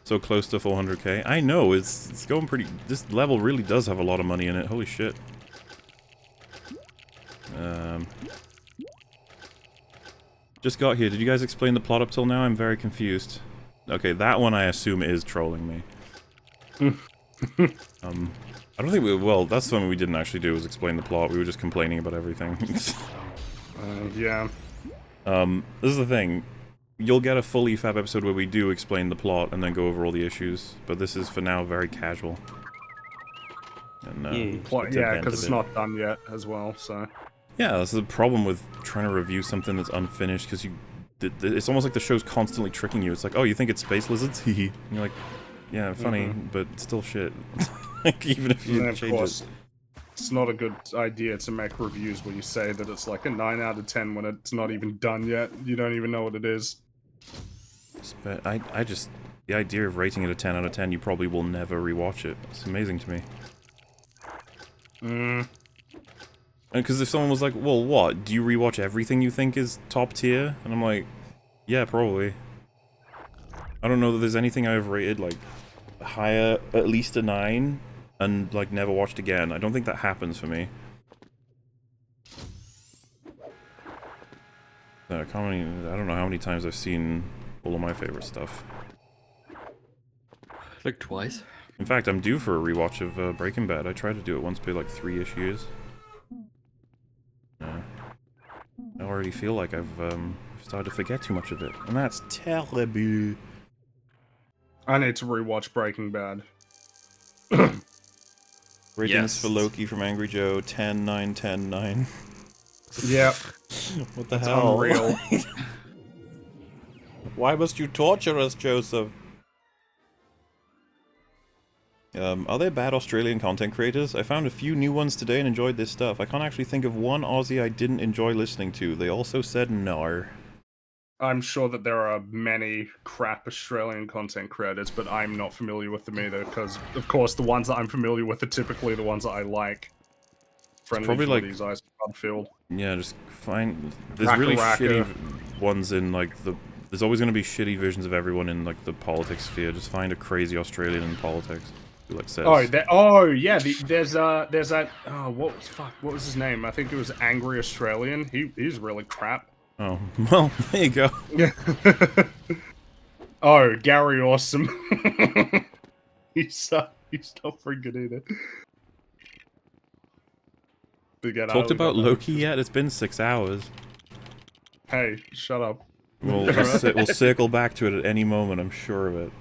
So close to 400k. I know, it's going pretty... This level really does have a lot of money in it. Holy shit. Just got here. Did you guys explain the plot up till now? I'm very confused. Okay, that one I assume is trolling me. I don't think we... Well, that's something we didn't actually do, was explain the plot. We were just complaining about everything. Yeah. This is the thing. You'll get a full EFAP episode where we do explain the plot and then go over all the issues, but this is for now very casual. And, Yeah, because it's not done yet as well, so... Yeah, that's the problem with trying to review something that's unfinished, because it's almost like the show's constantly tricking you. It's like, oh, you think it's space lizards? Hee. And you're like, yeah, funny, but still shit. Like, even if you change it. It's not a good idea to make reviews where you say that it's like a 9 out of 10 when it's not even done yet. You don't even know what it is. But I just... The idea of rating it a 10 out of 10, you probably will never rewatch it. It's amazing to me. Because if someone was like, well, what? Do you rewatch everything you think is top tier? And I'm like, yeah, probably. I don't know that there's anything I've rated, like, higher, at least a 9, and, like, never watched again. I don't think that happens for me. I don't know how many times I've seen all of my favorite stuff. Like twice. In fact, I'm due for a rewatch of Breaking Bad. I tried to do it once, but like 3-ish years. I already feel like I've started to forget too much of it, and that's terrible. I need to rewatch Breaking Bad. Ratings for Loki from Angry Joe, 10, 9, 10, 9. Yeah. What the hell? Unreal. Why must you torture us, Joseph? Are there bad Australian content creators? I found a few new ones today and enjoyed this stuff. I can't actually think of one Aussie I didn't enjoy listening to. They also said no. I'm sure that there are many crap Australian content creators, but I'm not familiar with them either, because, of course, the ones that I'm familiar with are typically the ones that I like. Probably like these eyes Field. Yeah, just find... There's really shitty ones in, like, the... There's always going to be shitty versions of everyone in, like, the politics sphere. Just find a crazy Australian in politics who, like, says... Yeah, there's that... Oh, what was his name? I think it was Angry Australian. He's really crap. Oh, well, there you go. Oh, Gary Awesome. He's not very good either. Talked about Loki yet? It's been 6 hours. Hey, shut up. We'll circle back to it at any moment, I'm sure of it.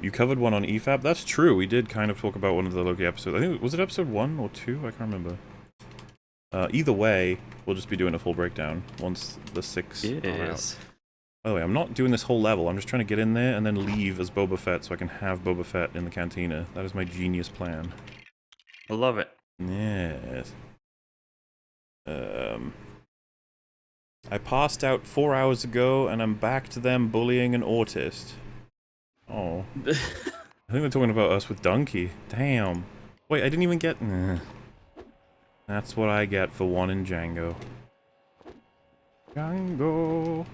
You covered one on EFAP? That's true, we did kind of talk about one of the Loki episodes. I think, was it episode 1 or 2? I can't remember. Either way, we'll just be doing a full breakdown once the 6 are out. By the way, I'm not doing this whole level, I'm just trying to get in there and then leave as Boba Fett so I can have Boba Fett in the cantina. That is my genius plan. I love it. Yes. I passed out 4 hours ago, and I'm back to them bullying an autist. Oh. I think they're talking about us with Donkey. Damn. Wait, I didn't even get... That's what I get for one in Django. Django.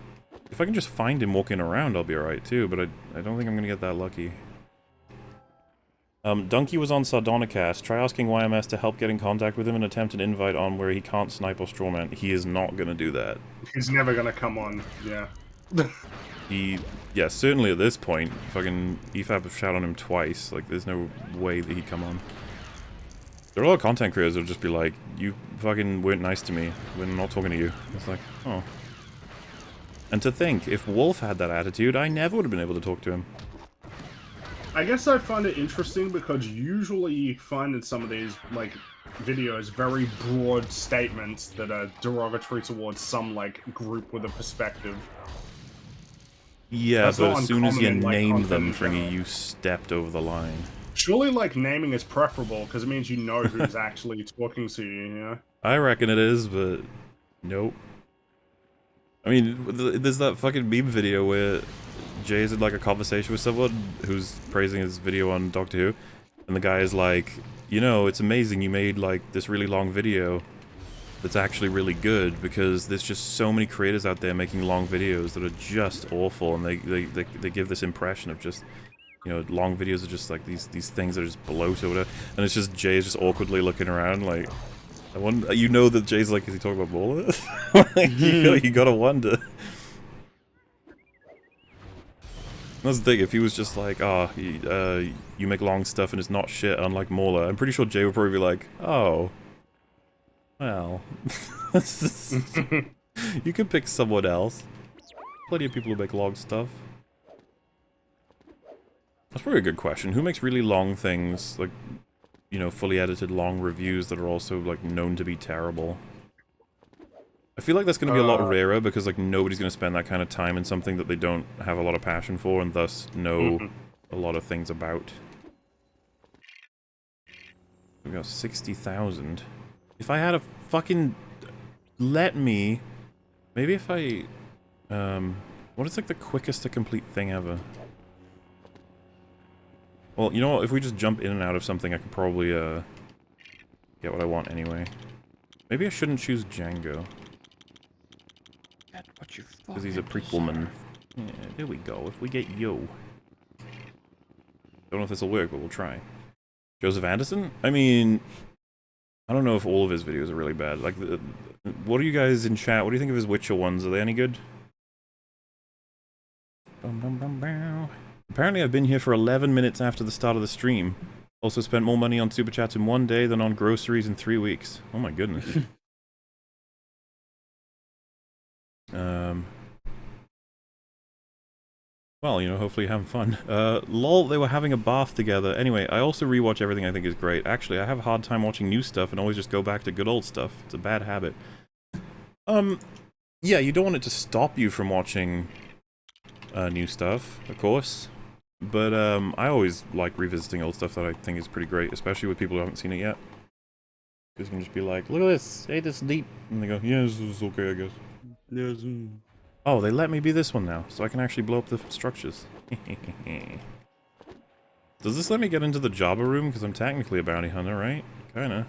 If I can just find him walking around, I'll be alright too, but I don't think I'm gonna get that lucky. Donkey was on Sardonicast. Try asking YMS to help get in contact with him and attempt an invite on where he can't snipe or strawman. He is not gonna do that. He's never gonna come on, yeah. Yeah, certainly at this point, fucking EFAP have shot on him twice. Like, there's no way that he'd come on. There are a lot of content creators that'll just be like, you fucking weren't nice to me. We're not talking to you. It's like, oh. And to think, if Wolf had that attitude, I never would have been able to talk to him. I guess I find it interesting because usually you find in some of these, like, videos very broad statements that are derogatory towards some, like, group with a perspective. Yeah, That's but as soon as you name them, Fringy, you stepped over the line. Surely, like, naming is preferable, because it means you know who's actually talking to you, you know? I reckon it is, but... Nope. I mean, there's that fucking meme video where Jay's in, like, a conversation with someone who's praising his video on Doctor Who, and the guy is like, you know, it's amazing you made, like, this really long video. that's actually really good, because there's just so many creators out there making long videos that are just awful, and they give this impression of just, you know, long videos are just like these things that are just bloat or whatever, and it's just Jay's just awkwardly looking around like, I wonder, you know that Jay's like, is he talking about Mola? Like, you gotta wonder. That's the thing, if he was just like, oh, you make long stuff and it's not shit, unlike Mola, I'm pretty sure Jay would probably be like, oh, well, you could pick someone else. Plenty of people who make long stuff. That's probably a good question. Who makes really long things, like, you know, fully edited long reviews that are also, like, known to be terrible? I feel like that's going to be a lot rarer, because, like, nobody's going to spend that kind of time in something that they don't have a lot of passion for, and thus know a lot of things about. We got 60,000. If I had a fucking... Let me... Maybe if I... What is, like, the quickest to complete thing ever? Well, you know what? If we just jump in and out of something, I could probably, get what I want anyway. Maybe I shouldn't choose Django. Because he's a prequelman. Yeah, there we go. If we get Yo. Don't know if this will work, but we'll try. Joseph Anderson? I mean... I don't know if all of his videos are really bad. Like, what are you guys in chat? What do you think of his Witcher ones? Are they any good? Apparently I've been here for 11 minutes after the start of the stream. Also spent more money on Super Chats in one day than on groceries in 3 weeks. Oh my goodness. Well, you know, hopefully you're having fun. Lol, they were having a bath together. Anyway, I also rewatch everything I think is great. Actually, I have a hard time watching new stuff and always just go back to good old stuff. It's a bad habit. Yeah, you don't want it to stop you from watching new stuff, of course. But, I always like revisiting old stuff that I think is pretty great, especially with people who haven't seen it yet. Because you can just be like, look at this, ain't this neat? And they go, yeah, this is okay, I guess. Yes. Oh, they let me be this one now, so I can actually blow up the structures. Does this let me get into the Jabba room? Because I'm technically a bounty hunter, right? Kinda.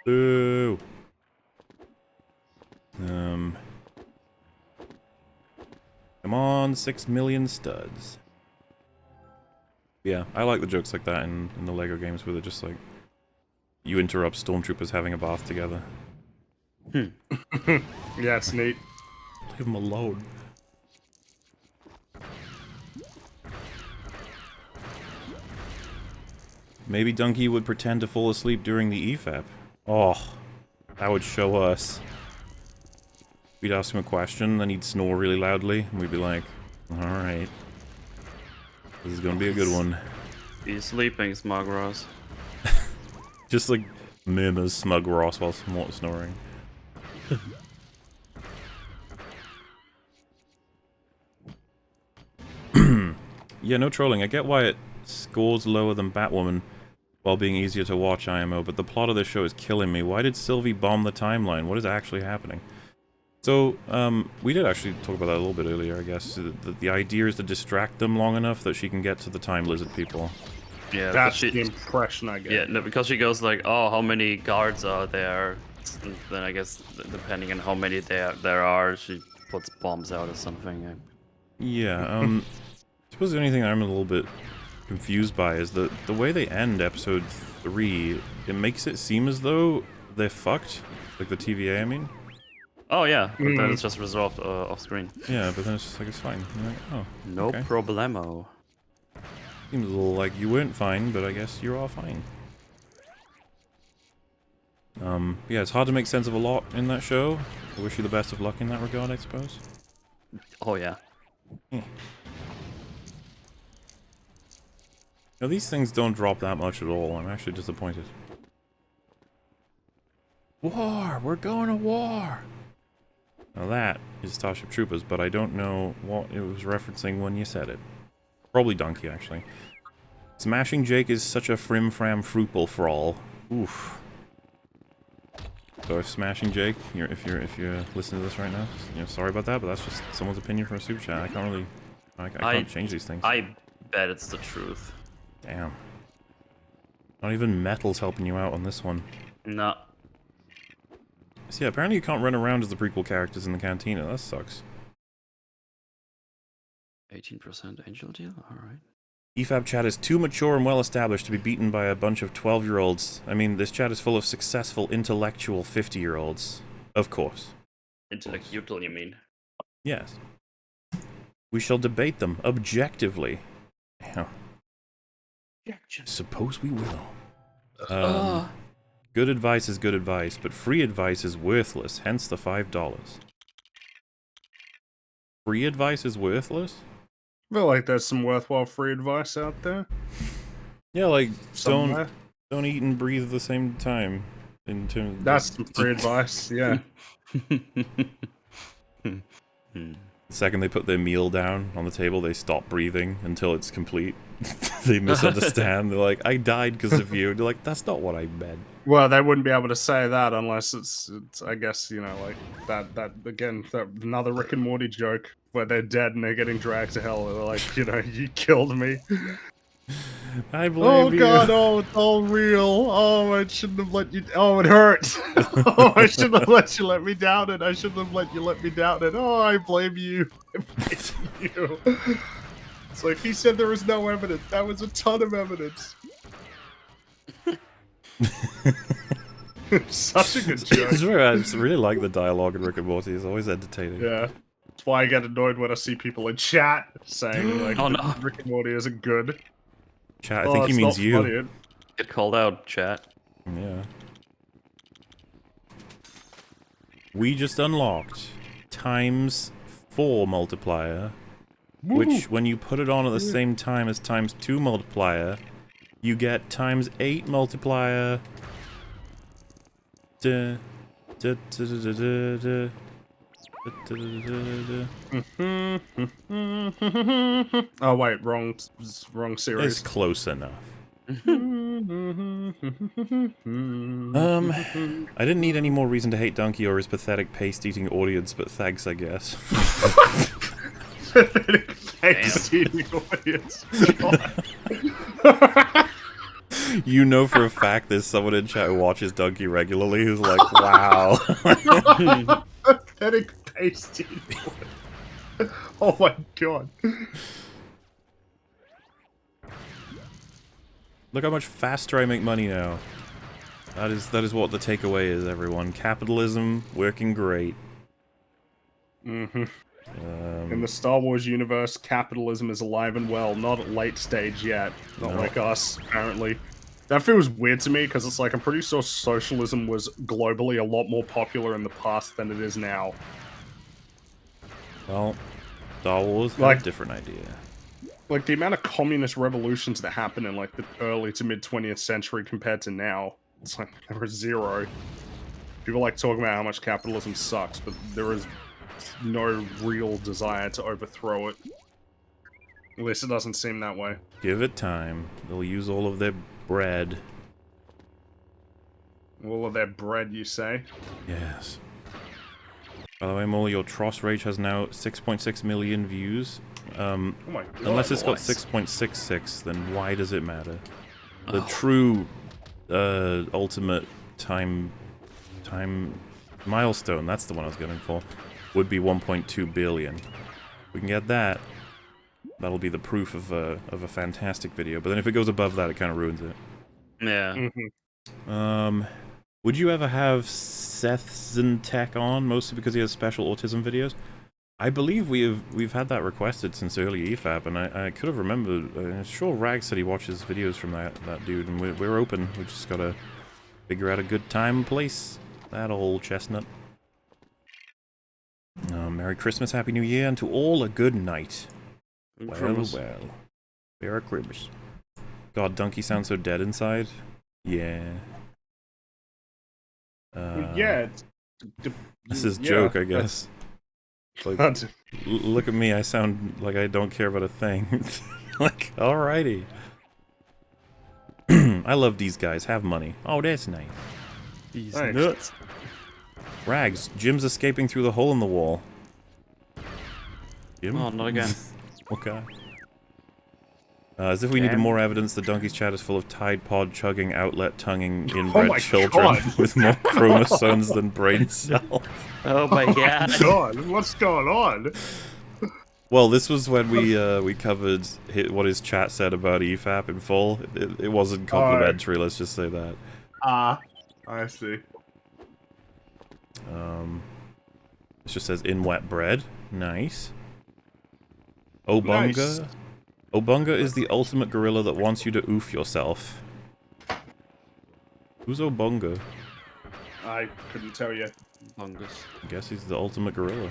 Boo! Come on, 6 million studs. Yeah, I like the jokes like that in the LEGO games where they're just like, you interrupt stormtroopers having a bath together. Yeah, it's neat. Leave them alone. Maybe Donkey would pretend to fall asleep during the EFAP. Oh, that would show us. We'd ask him a question, then he'd snore really loudly, and we'd be like, alright. This is gonna be a good one. He's sleeping, Smug Ross. Just like murmurs Smug Ross while snoring. Yeah, no trolling. I get why it scores lower than Batwoman while being easier to watch, IMO, but the plot of this show is killing me. Why did Sylvie bomb the timeline? What is actually happening? So, we did actually talk about that a little bit earlier, I guess. The idea is to distract them long enough that she can get to the time lizard people. Yeah, That's the impression I get. Yeah, no, because she goes like, oh, how many guards are there? And then I guess, depending on how many there are, she puts bombs out or something. Yeah, I suppose the only thing I'm a little bit confused by is the way they end episode 3, it makes it seem as though they're fucked. Like the TVA, I mean. Oh yeah, but then it's just resolved off screen. Yeah, but then it's just like, it's fine. You're like, oh, No okay. problemo. Seems a little like you weren't fine, but I guess you're all fine. Yeah, it's hard to make sense of a lot in that show. I wish you the best of luck in that regard, I suppose. Oh yeah. Yeah. Now, these things don't drop that much at all. I'm actually disappointed. War! We're going to war! Now that is Starship Troopers, but I don't know what it was referencing when you said it. Probably Donkey, actually. Smashing Jake is such a frim-fram fruitful frawl. Oof. So if Smashing Jake, if you're listening to this right now, you know, sorry about that, but that's just someone's opinion from a super chat. I can't really, I can't change these things. I bet it's the truth. Damn. Not even Metal's helping you out on this one. No. So yeah, apparently you can't run around as the prequel characters in the cantina. That sucks. 18% angel deal? Alright. EFAP chat is too mature and well established to be beaten by a bunch of 12-year-olds. I mean, this chat is full of successful, intellectual 50-year-olds. Of course. Intellectual, you mean? Yes. We shall debate them objectively. Yeah. Suppose we will. Good advice is good advice, but free advice is worthless, hence the $5. Free advice is worthless? I feel like there's some worthwhile free advice out there. Yeah, like, Somewhere. don't eat and breathe at the same time. In terms of That's some free advice, yeah. the second they put their meal down on the table, they stop breathing until it's complete. They misunderstand. They're like, I died because of you. They're like, that's not what I meant. Well, they wouldn't be able to say that unless it's I guess, you know, like that again, that another Rick and Morty joke where they're dead and they're getting dragged to hell. They're like, you know, you killed me. I blame you. God, oh, it's all real. Oh, I shouldn't have let you. Oh, it hurts. Oh, I shouldn't have let you let me down it. I shouldn't have let you let me down it. Oh, I blame you. I blame you. It's like he said there was no evidence. That was a ton of evidence. Such a good joke. It's true, I just really like the dialogue in Rick and Morty. It's always entertaining. Yeah. That's why I get annoyed when I see people in chat saying, like, Oh, no. Rick and Morty isn't good. Chat, I think he means you. Funny. Get called out, chat. Yeah. We just unlocked ×4 multiplier, which when you put it on at the same time as ×2 multiplier, you get ×8 multiplier. Duh. Duh, duh, duh, duh, duh, duh. Oh wait, wrong series. It's close enough. I didn't need any more reason to hate Donkey or his pathetic paste-eating audience, but thanks, I guess. Pathetic paste-eating audience. You know for a fact there's someone in chat who watches Donkey regularly who's like, wow. Pathetic paste-eating audience. Oh my god. Look how much faster I make money now. That is what the takeaway is, everyone. Capitalism working great. In the Star Wars universe, capitalism is alive and well, not at late stage yet. Not like us, apparently. That feels weird to me, because it's like, I'm pretty sure socialism was globally a lot more popular in the past than it is now. Well, Star Wars had a different idea. Like, the amount of communist revolutions that happened in, like, the early to mid-20th century compared to now, it's like, there was zero. People like talking about how much capitalism sucks, but there is no real desire to overthrow it. At least it doesn't seem that way. Give it time. They'll use all of their bread. All of their bread, you say? Yes. By the way, Molly, your Tross Rage has now 6.6 million views. Oh my god. Unless it's got 6.66, then why does it matter? The true ultimate time milestone, that's the one I was going for, would be 1.2 billion. We can get that. That'll be the proof of a fantastic video. But then if it goes above that, it kind of ruins it. Yeah. Would you ever have Seth Zentek on, mostly because he has special autism videos? I believe we've had that requested since early EFAP, and I could have remembered. I'm sure Rag said he watches videos from that dude, and we're open. We just gotta figure out a good time and place. That old chestnut. Merry Christmas, Happy New Year, and to all a good night. Well. Merry Christmas. God, Donkey sounds so dead inside. Yeah. Yeah. This is joke, I guess. Like, look at me, I sound like I don't care about a thing. Like, alrighty. I love these guys, have money. Oh, that's nice. These Thanks. nuts. Rags, Jim's escaping through the hole in the wall. Jim? Oh, not again. Okay. As if we needed more evidence, the donkey's chat is full of Tide Pod chugging, outlet tonguing, inbred children with more chromosomes than brain cells. Oh my god. God, what's going on? Well, this was when we covered what his chat said about EFAP in full. It wasn't complimentary, let's just say that. I see. It just says in wet bread. Nice. Obunga. Nice. Obunga is the ultimate gorilla that wants you to oof yourself. Who's Obunga? I couldn't tell you. Fungus. I guess he's the ultimate gorilla.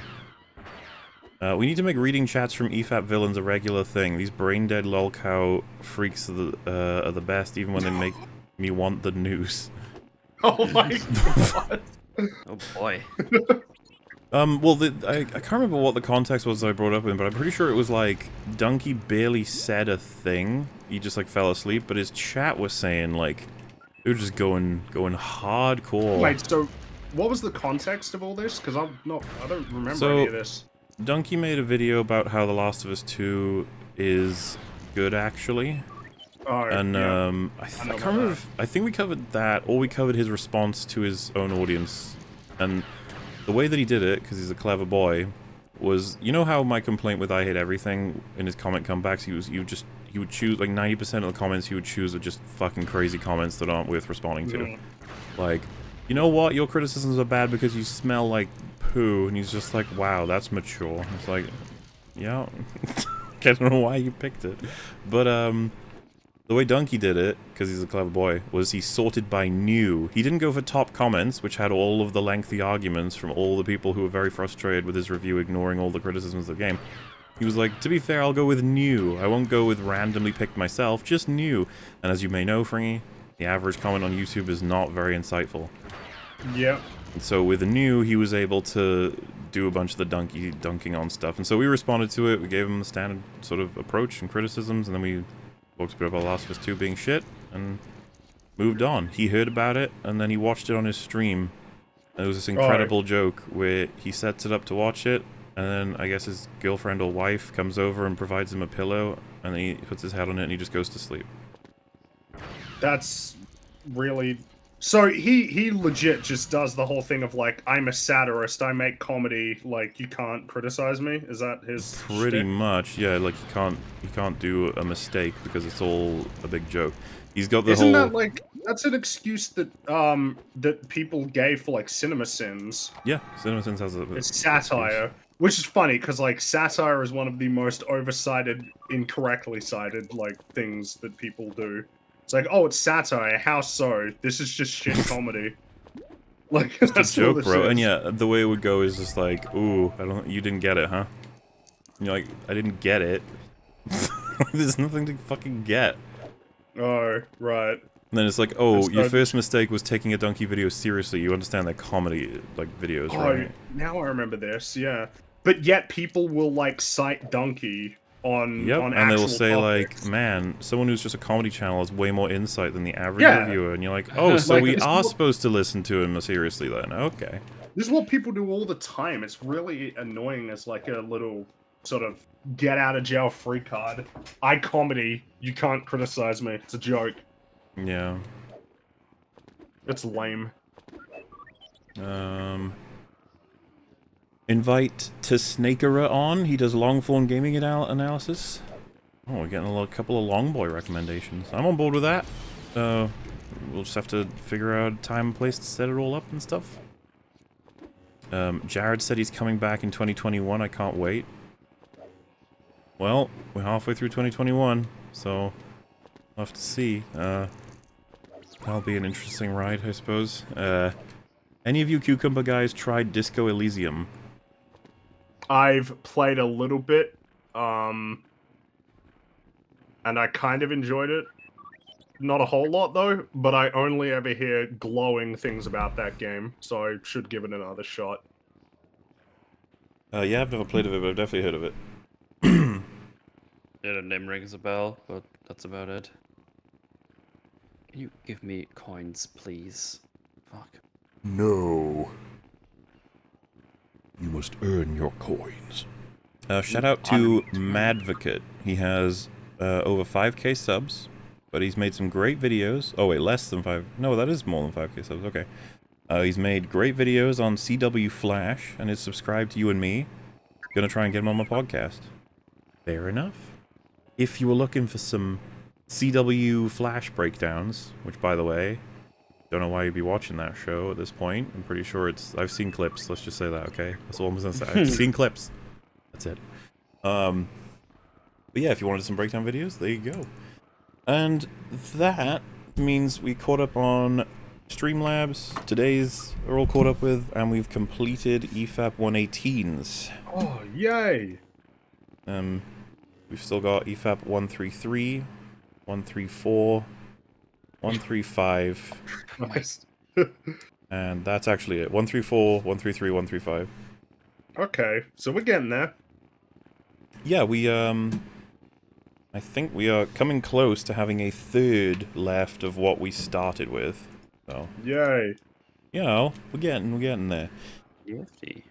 We need to make reading chats from EFAP villains a regular thing. These brain-dead lolcow freaks are the best, even when they make me want the news. Oh my god. Oh boy. Well, I can't remember what the context was I brought up in, but I'm pretty sure it was like, Donkey barely said a thing. He just, like, fell asleep, but his chat was saying, like, they were just going hardcore. Wait, so what was the context of all this? Because I don't remember any of this. Donkey made a video about how The Last of Us 2 is good, actually. Oh, And, yeah. I can't remember I think we covered that, or we covered his response to his own audience. And the way that he did it, because he's a clever boy, was, you know how my complaint with I Hate Everything in his comment comebacks, he would choose, like, 90% of the comments he would choose are just fucking crazy comments that aren't worth responding to. Like, you know what, your criticisms are bad because you smell like poo, and he's just like, wow, that's mature. It's like, yeah, I don't know why you picked it. But, the way Donkey did it, because he's a clever boy, was he sorted by new. He didn't go for top comments, which had all of the lengthy arguments from all the people who were very frustrated with his review, ignoring all the criticisms of the game. He was like, to be fair, I'll go with new. I won't go with randomly picked myself, just new. And as you may know, Fringy, the average comment on YouTube is not very insightful. Yep. And so with the new, he was able to do a bunch of the dunking on stuff. And so we responded to it, we gave him the standard sort of approach and criticisms, and then we talked a bit about Last of Us 2 being shit, and moved on. He heard about it, and then he watched it on his stream. And it was this incredible joke where he sets it up to watch it, and then I guess his girlfriend or wife comes over and provides him a pillow, and then he puts his head on it and he just goes to sleep. That's really... So he legit just does the whole thing of like, I'm a satirist, I make comedy, like, you can't criticize me? Is that his Pretty shtick? much, yeah, like he can't do a mistake because it's all a big joke. He's got the Isn't whole... that like, that's an excuse that that people gave for like CinemaSins. Yeah, CinemaSins has a... It's satire, which is funny because like satire is one of the most oversighted, incorrectly cited like things that people do. It's like, oh, it's satire. How so? This is just shit comedy. Like, that's a joke, what this bro. is. And yeah, the way it would go is just like, ooh, you didn't get it, huh? And you're like, I didn't get it. There's nothing to fucking get. Oh, right. And then it's like, oh, That's your not- first mistake was taking a donkey video seriously. You understand they're comedy, like, videos, right? Now I remember this, yeah. But yet people will, like, cite Donkey on Yep, on and they will actual say, topics. like, man, someone who's just a comedy channel has way more insight than the average Yeah. reviewer. And you're like, oh, so Like, we it's are not- supposed to listen to him seriously then. Okay. This is what people do all the time. It's really annoying as, like, a little sort of get out of jail free card. I comedy, you can't criticize me. It's a joke. Yeah. It's lame. Invite to Snakerer on. He does long-form gaming analysis. Oh, we're getting a couple of Longboy recommendations. I'm on board with that. We'll just have to figure out a time and place to set it all up and stuff. Jared said he's coming back in 2021. I can't wait. Well, we're halfway through 2021, so we'll have to see. That'll be an interesting ride, I suppose. Any of you Cucumber guys tried Disco Elysium? I've played a little bit, and I kind of enjoyed it. Not a whole lot, though, but I only ever hear glowing things about that game, so I should give it another shot. Yeah, I've never played of it, but I've definitely heard of it. Yeah, the name rings a bell, but that's about it. Can you give me coins, please? Fuck. No. You must earn your coins. Shout out to Madvocate. He has over 5k subs, but he's made some great videos. Oh wait, less than 5. No, that is more than 5k subs. Okay. He's made great videos on CW Flash and is subscribed to you and me. Gonna try and get him on my podcast. Fair enough. If you were looking for some CW Flash breakdowns, which by the way, don't know why you'd be watching that show at this point. I'm pretty sure I've seen clips. Let's just say that, okay? That's all I'm gonna say. I've seen clips. That's it. But yeah, if you wanted some breakdown videos, there you go. And that means we caught up on Streamlabs. Today's are all caught up with, and we've completed EFAP 118s. Oh, yay! We've still got EFAP 133, 134, 135. Nice. And that's actually it. 134, 133, 135. Okay, so we're getting there. Yeah, I think we are coming close to having a third left of what we started with. So, Yay. you know, we're getting there. Nifty.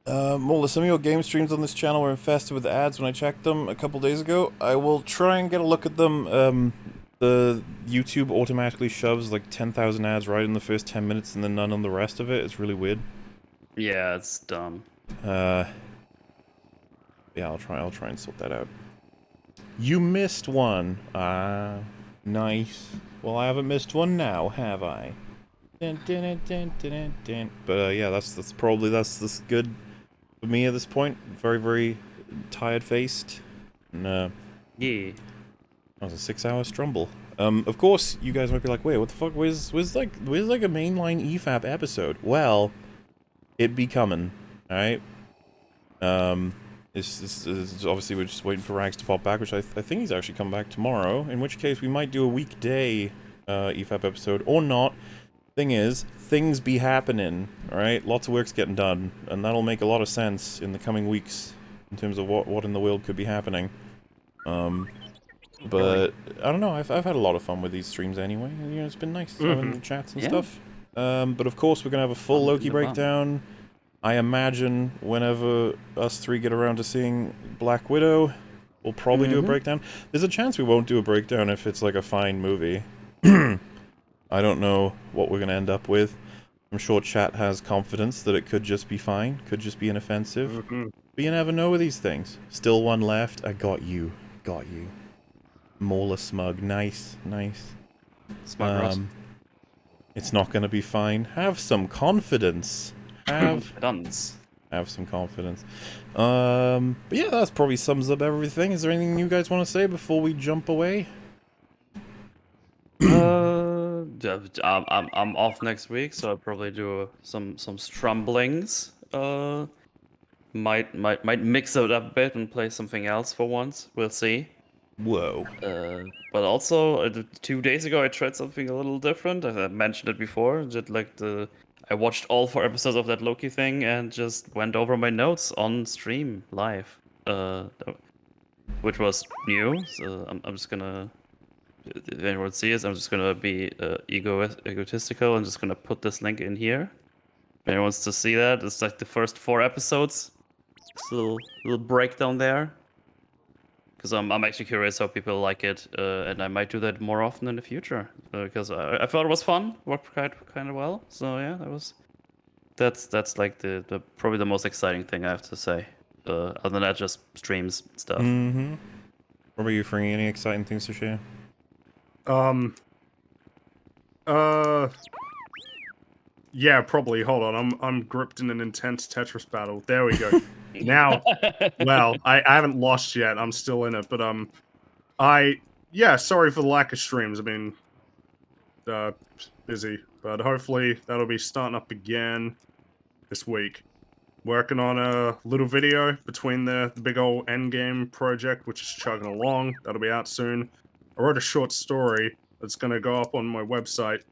Mola, some of your game streams on this channel were infested with ads when I checked them a couple days ago. I will try and get a look at them. The YouTube automatically shoves like 10,000 ads right in the first 10 minutes and then none on the rest of it. It's really weird. Yeah, it's dumb. Yeah, I'll try and sort that out. You missed one. Ah, nice. Well, I haven't missed one now, have I? Dun, dun, dun, dun, dun, dun. But yeah, that's probably that's good for me at this point. Very, very tired faced. And Yeah. that was a 6-hour strumble. Of course, you guys might be like, wait, what the fuck? Where's like a mainline EFAP episode? Well, it be coming, alright? It's obviously we're just waiting for Rags to pop back, which I think he's actually come back tomorrow, in which case we might do a weekday EFAP episode, or not. Thing is, things be happening, alright? Lots of work's getting done, and that'll make a lot of sense in the coming weeks, in terms of what in the world could be happening. But, I don't know, I've had a lot of fun with these streams anyway, and, you know, it's been nice having chats and stuff. But of course we're gonna have a full Loki breakdown. I imagine whenever us three get around to seeing Black Widow, we'll probably do a breakdown. There's a chance we won't do a breakdown if it's like a fine movie. I don't know what we're gonna end up with. I'm sure chat has confidence that it could just be fine, could just be inoffensive. But you never know with these things. Still one left. I got you. Got you. Mola smug. Nice. Nice. Smug Ross. It's not gonna be fine. Have some confidence. Have some confidence. But yeah, that probably sums up everything. Is there anything you guys want to say before we jump away? I'm off next week, so I'll probably do some strumblings. Might mix it up a bit and play something else for once. We'll see. Whoa. But also 2 days ago I tried something a little different. I mentioned it before. Just like I watched all 4 episodes of that Loki thing and just went over my notes on stream live, which was new. So I'm just gonna, if anyone sees, I'm just gonna be egotistical and just gonna put this link in here. If anyone wants to see that, it's like the first 4 episodes. Just a little breakdown there. Because I'm actually curious how people like it, and I might do that more often in the future. Because I thought it was fun, worked kind of well. So yeah, that's like the probably the most exciting thing I have to say. Other than that, just streams stuff. Mm-hmm. What about you, Frankie? Any exciting things to share? Yeah, probably. Hold on, I'm gripped in an intense Tetris battle. There we go. Now, well, I haven't lost yet. I'm still in it, but yeah, sorry for the lack of streams. I mean, busy, but hopefully that'll be starting up again this week. Working on a little video between the big old endgame project, which is chugging along. That'll be out soon. I wrote a short story that's gonna go up on my website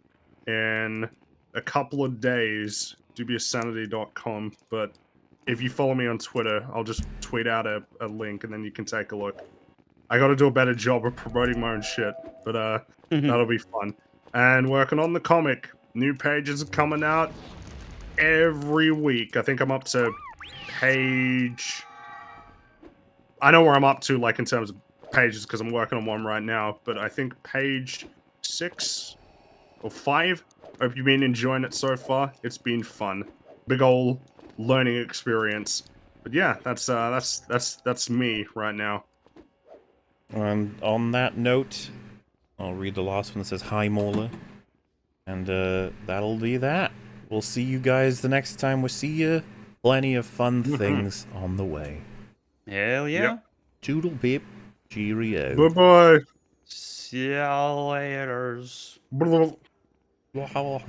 in a couple of days, dubioussanity.com, but if you follow me on Twitter, I'll just tweet out a link and then you can take a look. I gotta do a better job of promoting my own shit, but that'll be fun. And working on the comic. New pages are coming out every week. I think I'm up to page... I know where I'm up to, like in terms of pages, because I'm working on one right now. But I think page 6 or 5. Hope you've been enjoying it so far. It's been fun, big ol' learning experience. But yeah, that's me right now. And on that note, I'll read the last one that says hi Mola. And that'll be that. We'll see you guys the next time we see you. Plenty of fun things on the way. Hell yeah. Yep. Doodle beep. Cheerio. Bye bye. See ya laters. Blah. Wow.